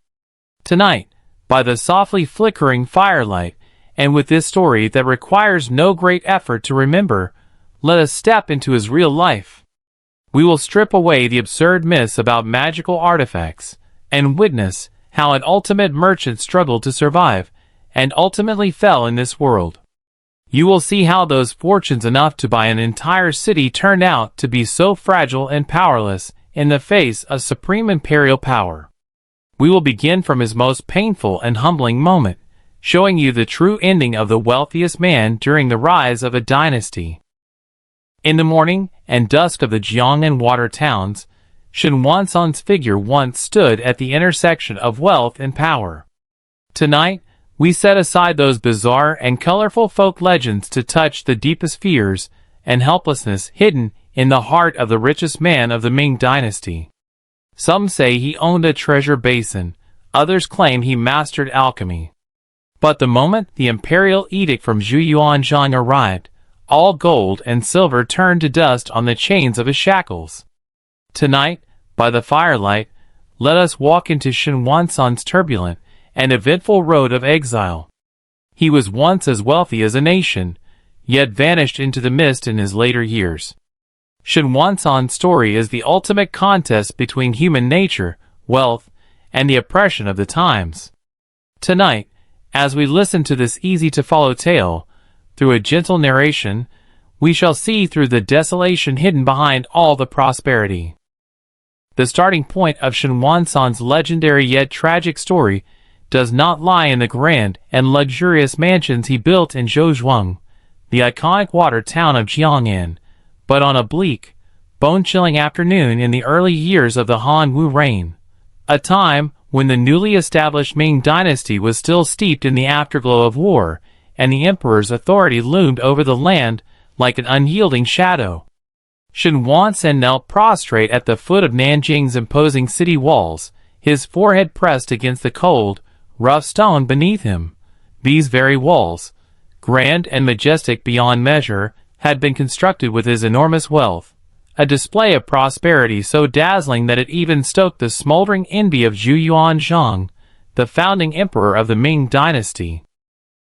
Tonight, by the softly flickering firelight, and with this story that requires no great effort to remember, let us step into his real life. We will strip away the absurd myths about magical artifacts, and witness how an ultimate merchant struggled to survive, and ultimately fell in this world. You will see how those fortunes enough to buy an entire city turned out to be so fragile and powerless in the face of supreme imperial power. We will begin from his most painful and humbling moment, showing you the true ending of the wealthiest man during the rise of a dynasty. In the morning and dusk of the Jiangnan water towns, Shenhuan's figure once stood at the intersection of wealth and power. Tonight, we set aside those bizarre and colorful folk legends to touch the deepest fears and helplessness hidden in the heart of the richest man of the Ming dynasty. Some say he owned a treasure basin, others claim he mastered alchemy. But the moment the imperial edict from Zhu Yuanzhang arrived, all gold and silver turned to dust on the chains of his shackles. Tonight, by the firelight, let us walk into Shenhuan's turbulent and eventful road of exile. He was once as wealthy as a nation, yet vanished into the mist in his later years. Shenhuan's story is the ultimate contest between human nature, wealth, and the oppression of the times. Tonight, as we listen to this easy-to-follow tale, through a gentle narration, we shall see through the desolation hidden behind all the prosperity. The starting point of Shenhuan's legendary yet tragic story does not lie in the grand and luxurious mansions he built in Zhouzhuang, the iconic water town of Jiangnan, but on a bleak, bone-chilling afternoon in the early years of the Han Wu reign, a time when the newly established Ming dynasty was still steeped in the afterglow of war, and the emperor's authority loomed over the land like an unyielding shadow. Shenhuan knelt prostrate at the foot of Nanjing's imposing city walls, his forehead pressed against the cold, rough stone beneath him. These very walls, grand and majestic beyond measure, had been constructed with his enormous wealth, a display of prosperity so dazzling that it even stoked the smoldering envy of Zhu Yuanzhang, the founding emperor of the Ming dynasty.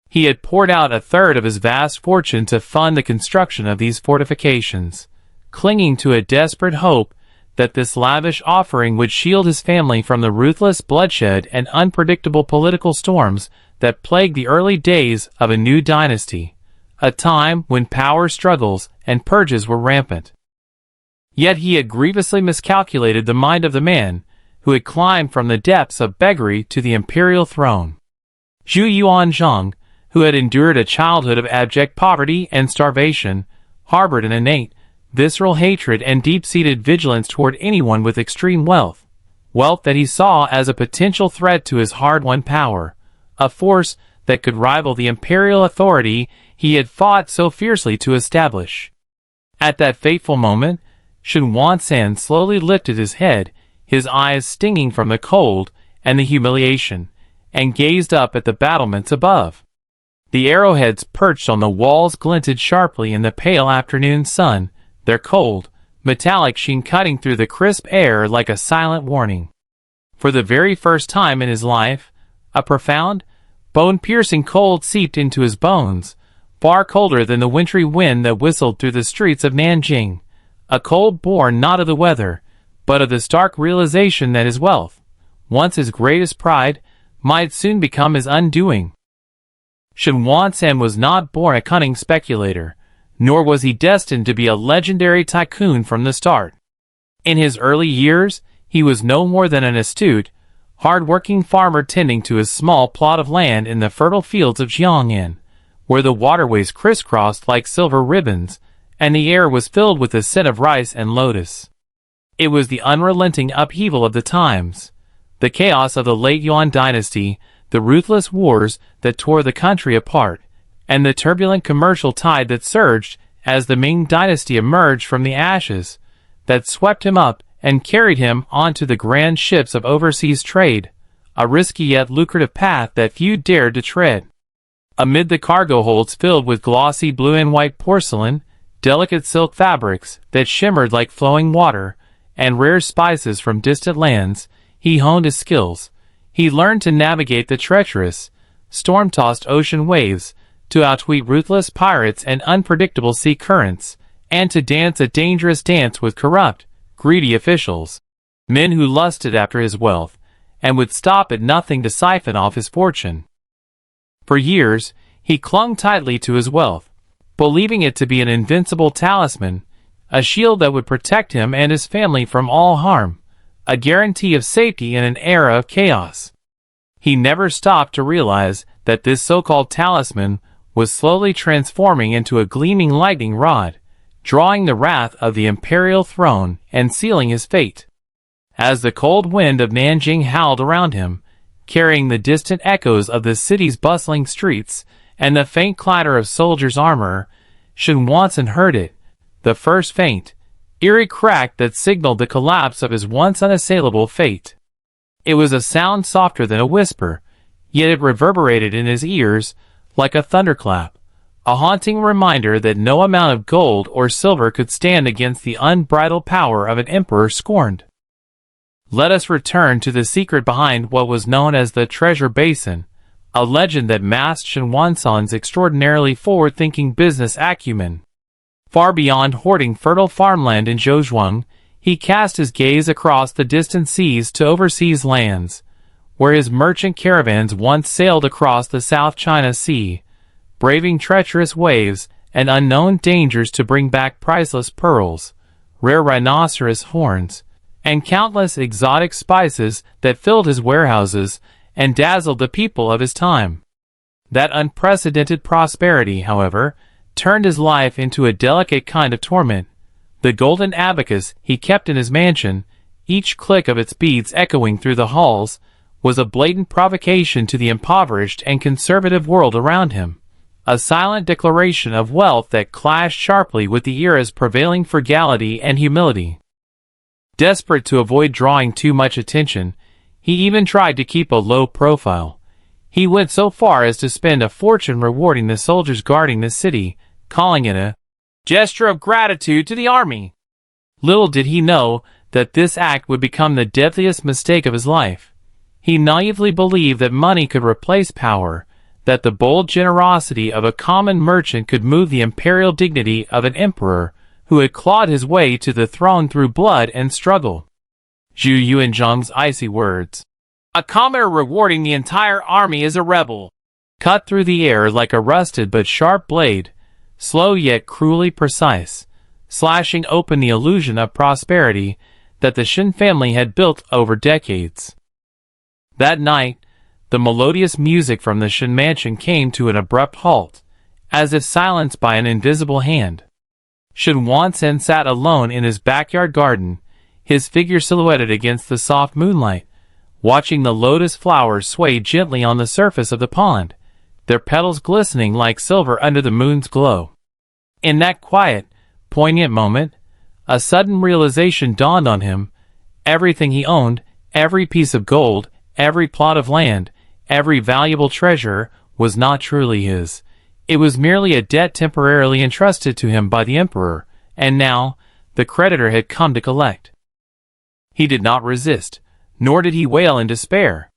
He had poured out a third of his vast fortune to fund the construction of these fortifications, clinging to a desperate hope that this lavish offering would shield his family from the ruthless bloodshed and unpredictable political storms that plagued the early days of a new dynasty, a time when power struggles and purges were rampant. Yet he had grievously miscalculated the mind of the man who had climbed from the depths of beggary to the imperial throne. Zhu Yuanzhang, who had endured a childhood of abject poverty and starvation, harbored an innate, visceral hatred and deep-seated vigilance toward anyone with extreme wealth, wealth that he saw as a potential threat to his hard-won power, a force that could rival the imperial authority he had fought so fiercely to establish. At that fateful moment, Shenhuan slowly lifted his head, his eyes stinging from the cold and the humiliation, and gazed up at the battlements above. The arrowheads perched on the walls glinted sharply in the pale afternoon sun, their cold, metallic sheen cutting through the crisp air like a silent warning. For the very first time in his life, a profound, bone-piercing cold seeped into his bones, far colder than the wintry wind that whistled through the streets of Nanjing, a cold born not of the weather, but of the stark realization that his wealth, once his greatest pride, might soon become his undoing. Shenhuan was not born a cunning speculator, nor was he destined to be a legendary tycoon from the start. In his early years, he was no more than an astute, hard-working farmer tending to his small plot of land in the fertile fields of Jiangnan, where the waterways crisscrossed like silver ribbons, and the air was filled with the scent of rice and lotus. It was the unrelenting upheaval of the times, The chaos of the late Yuan dynasty, the ruthless wars that tore the country apart, and the turbulent commercial tide that surged as the Ming dynasty emerged from the ashes, that swept him up and carried him onto the grand ships of overseas trade, a risky yet lucrative path that few dared to tread. Amid the cargo holds filled with glossy blue and white porcelain, delicate silk fabrics that shimmered like flowing water, and rare spices from distant lands, he honed his skills. He learned to navigate the treacherous, storm-tossed ocean waves, to outwit ruthless pirates and unpredictable sea currents, and to dance a dangerous dance with corrupt, greedy officials, men who lusted after his wealth, and would stop at nothing to siphon off his fortune. For years, he clung tightly to his wealth, believing it to be an invincible talisman, a shield that would protect him and his family from all harm, a guarantee of safety in an era of chaos. He never stopped to realize that this so-called talisman was slowly transforming into a gleaming lightning rod, drawing the wrath of the imperial throne and sealing his fate. As the cold wind of Nanjing howled around him, carrying the distant echoes of the city's bustling streets and the faint clatter of soldiers' armor, Sun Wanson heard it, the first faint, eerie crack that signaled the collapse of his once unassailable fate. It was a sound softer than a whisper, yet it reverberated in his ears like a thunderclap, a haunting reminder that no amount of gold or silver could stand against the unbridled power of an emperor scorned. Let us return to the secret behind what was known as the Treasure Basin, a legend that masked Sun Wanson's extraordinarily forward-thinking business acumen. Far beyond hoarding fertile farmland in Zhouzhuang, he cast his gaze across the distant seas to overseas lands, where his merchant caravans once sailed across the South China Sea, braving treacherous waves and unknown dangers to bring back priceless pearls, rare rhinoceros horns, and countless exotic spices that filled his warehouses and dazzled the people of his time. That unprecedented prosperity, however, turned his life into a delicate kind of torment. The golden abacus he kept in his mansion, each click of its beads echoing through the halls, was a blatant provocation to the impoverished and conservative world around him, a silent declaration of wealth that clashed sharply with the era's prevailing frugality and humility. Desperate to avoid drawing too much attention, he even tried to keep a low profile. He went so far as to spend a fortune rewarding the soldiers guarding the city, calling it a gesture of gratitude to the army. Little did he know that this act would become the deadliest mistake of his life. He naively believed that money could replace power, that the bold generosity of a common merchant could move the imperial dignity of an emperor who had clawed his way to the throne through blood and struggle. Zhu Yuanzhang's icy words, "A commoner rewarding the entire army is a rebel," cut through the air like a rusted but sharp blade, slow yet cruelly precise, slashing open the illusion of prosperity that the Shen family had built over decades. That night, the melodious music from the Shen mansion came to an abrupt halt, as if silenced by an invisible hand. Sun Wanson sat alone in his backyard garden, his figure silhouetted against the soft moonlight, watching the lotus flowers sway gently on the surface of the pond, their petals glistening like silver under the moon's glow. In that quiet, poignant moment, a sudden realization dawned on him. Everything he owned, every piece of gold, every plot of land, every valuable treasure, was not truly his. It was merely a debt temporarily entrusted to him by the emperor, and now, the creditor had come to collect. He did not resist, nor did he wail in despair.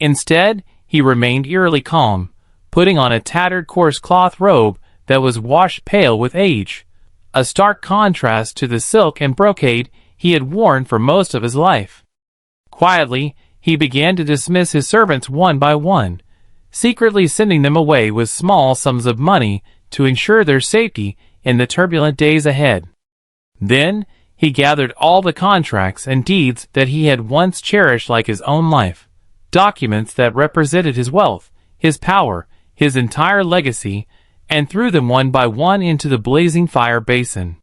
Instead, he remained eerily calm, putting on a tattered coarse cloth robe that was washed pale with age, a stark contrast to the silk and brocade he had worn for most of his life. Quietly, he began to dismiss his servants one by one, secretly sending them away with small sums of money to ensure their safety in the turbulent days ahead. Then, he gathered all the contracts and deeds that he had once cherished like his own life, documents that represented his wealth, his power, his entire legacy, and threw them one by one into the blazing fire basin.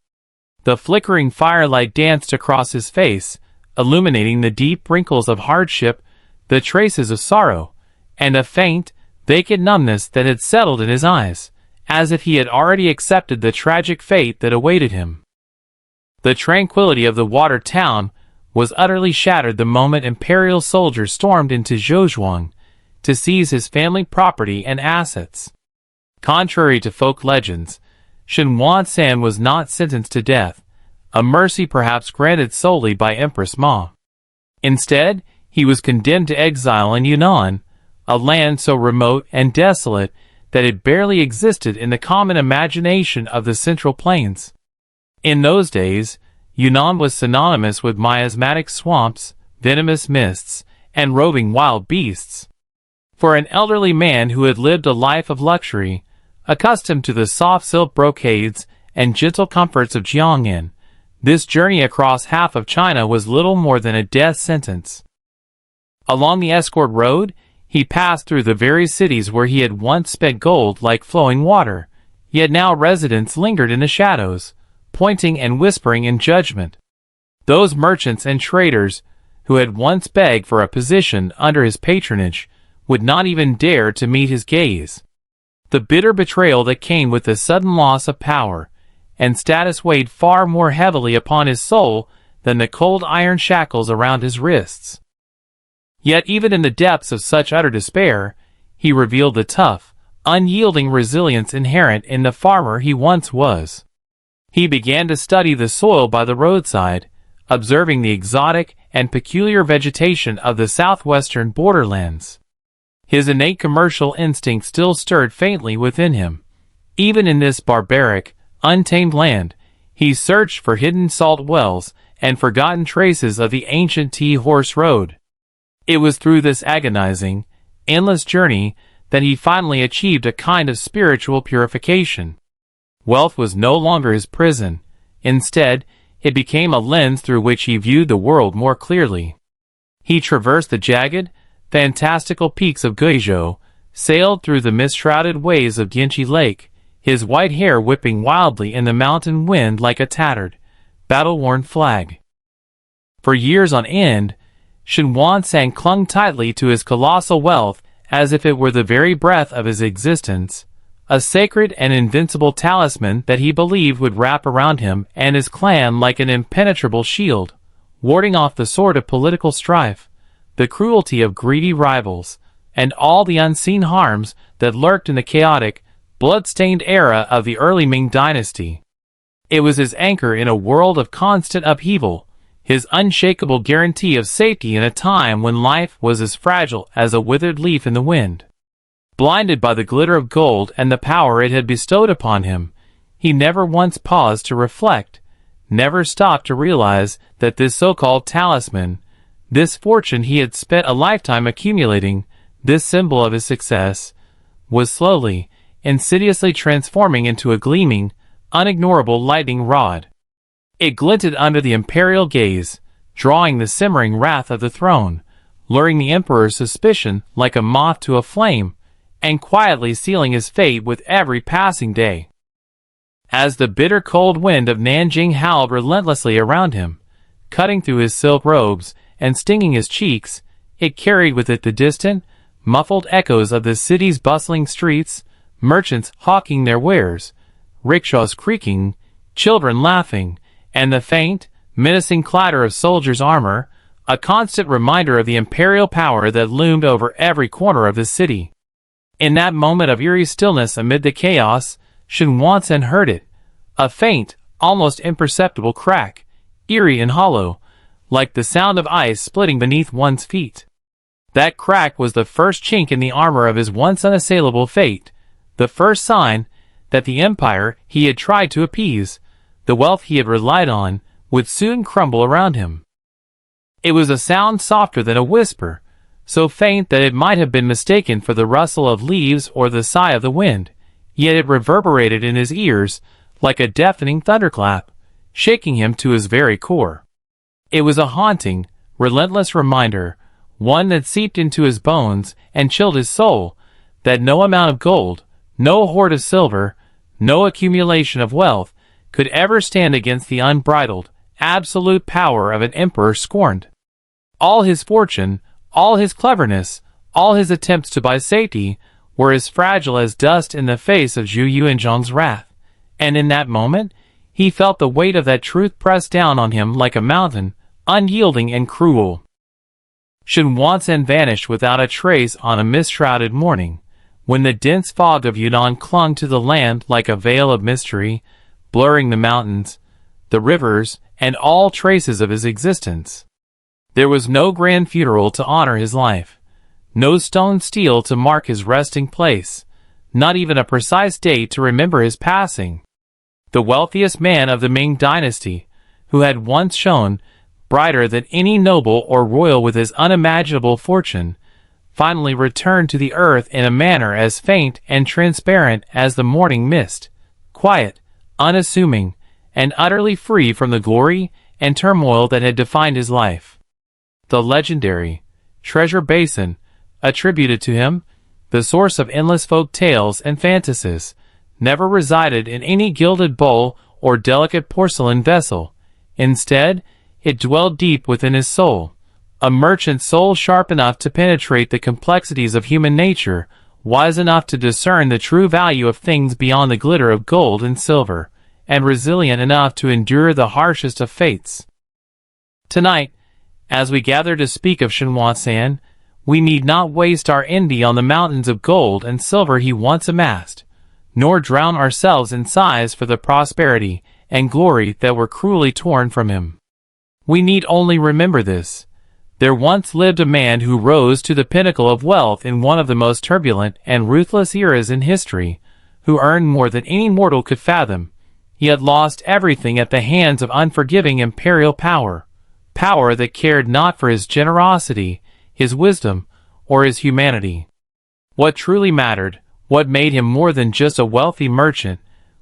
The flickering firelight danced across his face, illuminating the deep wrinkles of hardship the traces of sorrow, and a faint, vacant numbness that had settled in his eyes, as if he had already accepted the tragic fate that awaited him. The tranquility of the water town was utterly shattered the moment imperial soldiers stormed into Zhouzhuang to seize his family property and assets. Contrary to folk legends, Shen Huansan was not sentenced to death, a mercy perhaps granted solely by Empress Ma. Instead, he was condemned to exile in Yunnan, a land so remote and desolate that it barely existed in the common imagination of the Central Plains. In those days, Yunnan was synonymous with miasmatic swamps, venomous mists, and roving wild beasts. For an elderly man who had lived a life of luxury, accustomed to the soft silk brocades and gentle comforts of Jiangnan, this journey across half of China was little more than a death sentence. Along the Escort Road, he passed through the very cities where he had once spent gold like flowing water, yet now residents lingered in the shadows, pointing and whispering in judgment. Those merchants and traders who had once begged for a position under his patronage would not even dare to meet his gaze. The bitter betrayal that came with the sudden loss of power and status weighed far more heavily upon his soul than the cold iron shackles around his wrists. Yet even in the depths of such utter despair, he revealed the tough, unyielding resilience inherent in the farmer he once was. He began to study the soil by the roadside, observing the exotic and peculiar vegetation of the southwestern borderlands. His innate commercial instinct still stirred faintly within him. Even in this barbaric, untamed land, he searched for hidden salt wells and forgotten traces of the ancient Tea-Horse Road. It was through this agonizing, endless journey that he finally achieved a kind of spiritual purification. Wealth was no longer his prison. Instead, it became a lens through which he viewed the world more clearly. He traversed the jagged, fantastical peaks of Guizhou, sailed through the mist-shrouded waves of Dianqi Lake, his white hair whipping wildly in the mountain wind like a tattered, battle-worn flag. For years on end, Shen Huansan clung tightly to his colossal wealth as if it were the very breath of his existence, a sacred and invincible talisman that he believed would wrap around him and his clan like an impenetrable shield, warding off the sword of political strife, the cruelty of greedy rivals, and all the unseen harms that lurked in the chaotic, blood-stained era of the early Ming dynasty. It was his anchor in a world of constant upheaval, his unshakable guarantee of safety in a time when life was as fragile as a withered leaf in the wind. Blinded by the glitter of gold and the power it had bestowed upon him, he never once paused to reflect, never stopped to realize that this so-called talisman, this fortune he had spent a lifetime accumulating, this symbol of his success, was slowly, insidiously transforming into a gleaming, unignorable lightning rod. It glinted under the imperial gaze, drawing the simmering wrath of the throne, luring the emperor's suspicion like a moth to a flame, and quietly sealing his fate with every passing day. As the bitter cold wind of Nanjing howled relentlessly around him, cutting through his silk robes and stinging his cheeks, it carried with it the distant, muffled echoes of the city's bustling streets, merchants hawking their wares, rickshaws creaking, children laughing, and the faint, menacing clatter of soldiers' armor, a constant reminder of the imperial power that loomed over every corner of the city. In that moment of eerie stillness amid the chaos, Shen Huansan heard it, a faint, almost imperceptible crack, eerie and hollow, like the sound of ice splitting beneath one's feet. That crack was the first chink in the armor of his once unassailable fate, the first sign that the empire he had tried to appease, the wealth he had relied on, would soon crumble around him. It was a sound softer than a whisper, so faint that it might have been mistaken for the rustle of leaves or the sigh of the wind, yet it reverberated in his ears like a deafening thunderclap, shaking him to his very core. It was a haunting, relentless reminder, one that seeped into his bones and chilled his soul, that no amount of gold, no hoard of silver, no accumulation of wealth could ever stand against the unbridled, absolute power of an emperor scorned. All his fortune, All his cleverness, all his attempts to buy safety, were as fragile as dust in the face of Zhu Yuanzhang's wrath. And in that moment, he felt the weight of that truth press down on him like a mountain, unyielding and cruel. Shen Wansan vanished without a trace on a mist-shrouded morning, when the dense fog of Yunnan clung to the land like a veil of mystery, blurring the mountains, the rivers, and all traces of his existence. There was no grand funeral to honor his life, no stone stele to mark his resting place, not even a precise date to remember his passing. The wealthiest man of the Ming dynasty, who had once shone brighter than any noble or royal with his unimaginable fortune, finally returned to the earth in a manner as faint and transparent as the morning mist, quiet, unassuming, and utterly free from the glory and turmoil that had defined his life. The legendary treasure basin, attributed to him, the source of endless folk tales and fantasies, never resided in any gilded bowl or delicate porcelain vessel. Instead, it dwelled deep within his soul, a merchant's soul sharp enough to penetrate the complexities of human nature, wise enough to discern the true value of things beyond the glitter of gold and silver, and resilient enough to endure the harshest of fates. Tonight, as we gather to speak of Shen Wansan, we need not waste our envy on the mountains of gold and silver he once amassed, nor drown ourselves in sighs for the prosperity and glory that were cruelly torn from him. We need only remember this. There once lived a man who rose to the pinnacle of wealth in one of the most turbulent and ruthless eras in history, who earned more than any mortal could fathom. He had lost everything at the hands of unforgiving imperial power, power that cared not for his generosity, his wisdom, or his humanity. What truly mattered, what made him more than just a wealthy merchant,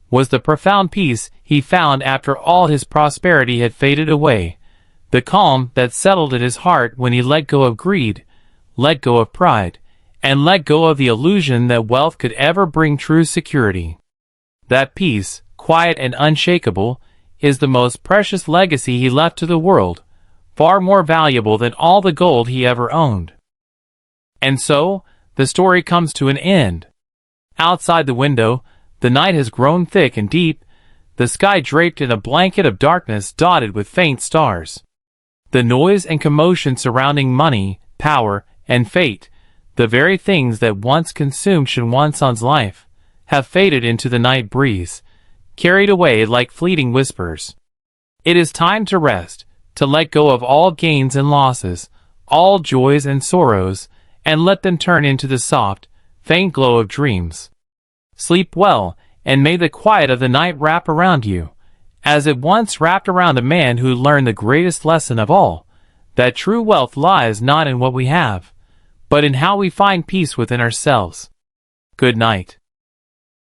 was the profound peace he found after all his prosperity had faded away, the calm that settled in his heart when he let go of greed, let go of pride, and let go of the illusion that wealth could ever bring true security. That peace, quiet and unshakable, is the most precious legacy he left to the world, far more valuable than all the gold he ever owned. And so, the story comes to an end. Outside the window, the night has grown thick and deep, the sky draped in a blanket of darkness dotted with faint stars. The noise and commotion surrounding money, power, and fate, the very things that once consumed Shen Wansan's life, have faded into the night breeze, carried away like fleeting whispers. It is time to rest, to let go of all gains and losses, all joys and sorrows, and let them turn into the soft, faint glow of dreams. Sleep well, and may the quiet of the night wrap around you, as it once wrapped around a man who learned the greatest lesson of all, that true wealth lies not in what we have, but in how we find peace within ourselves. Good night.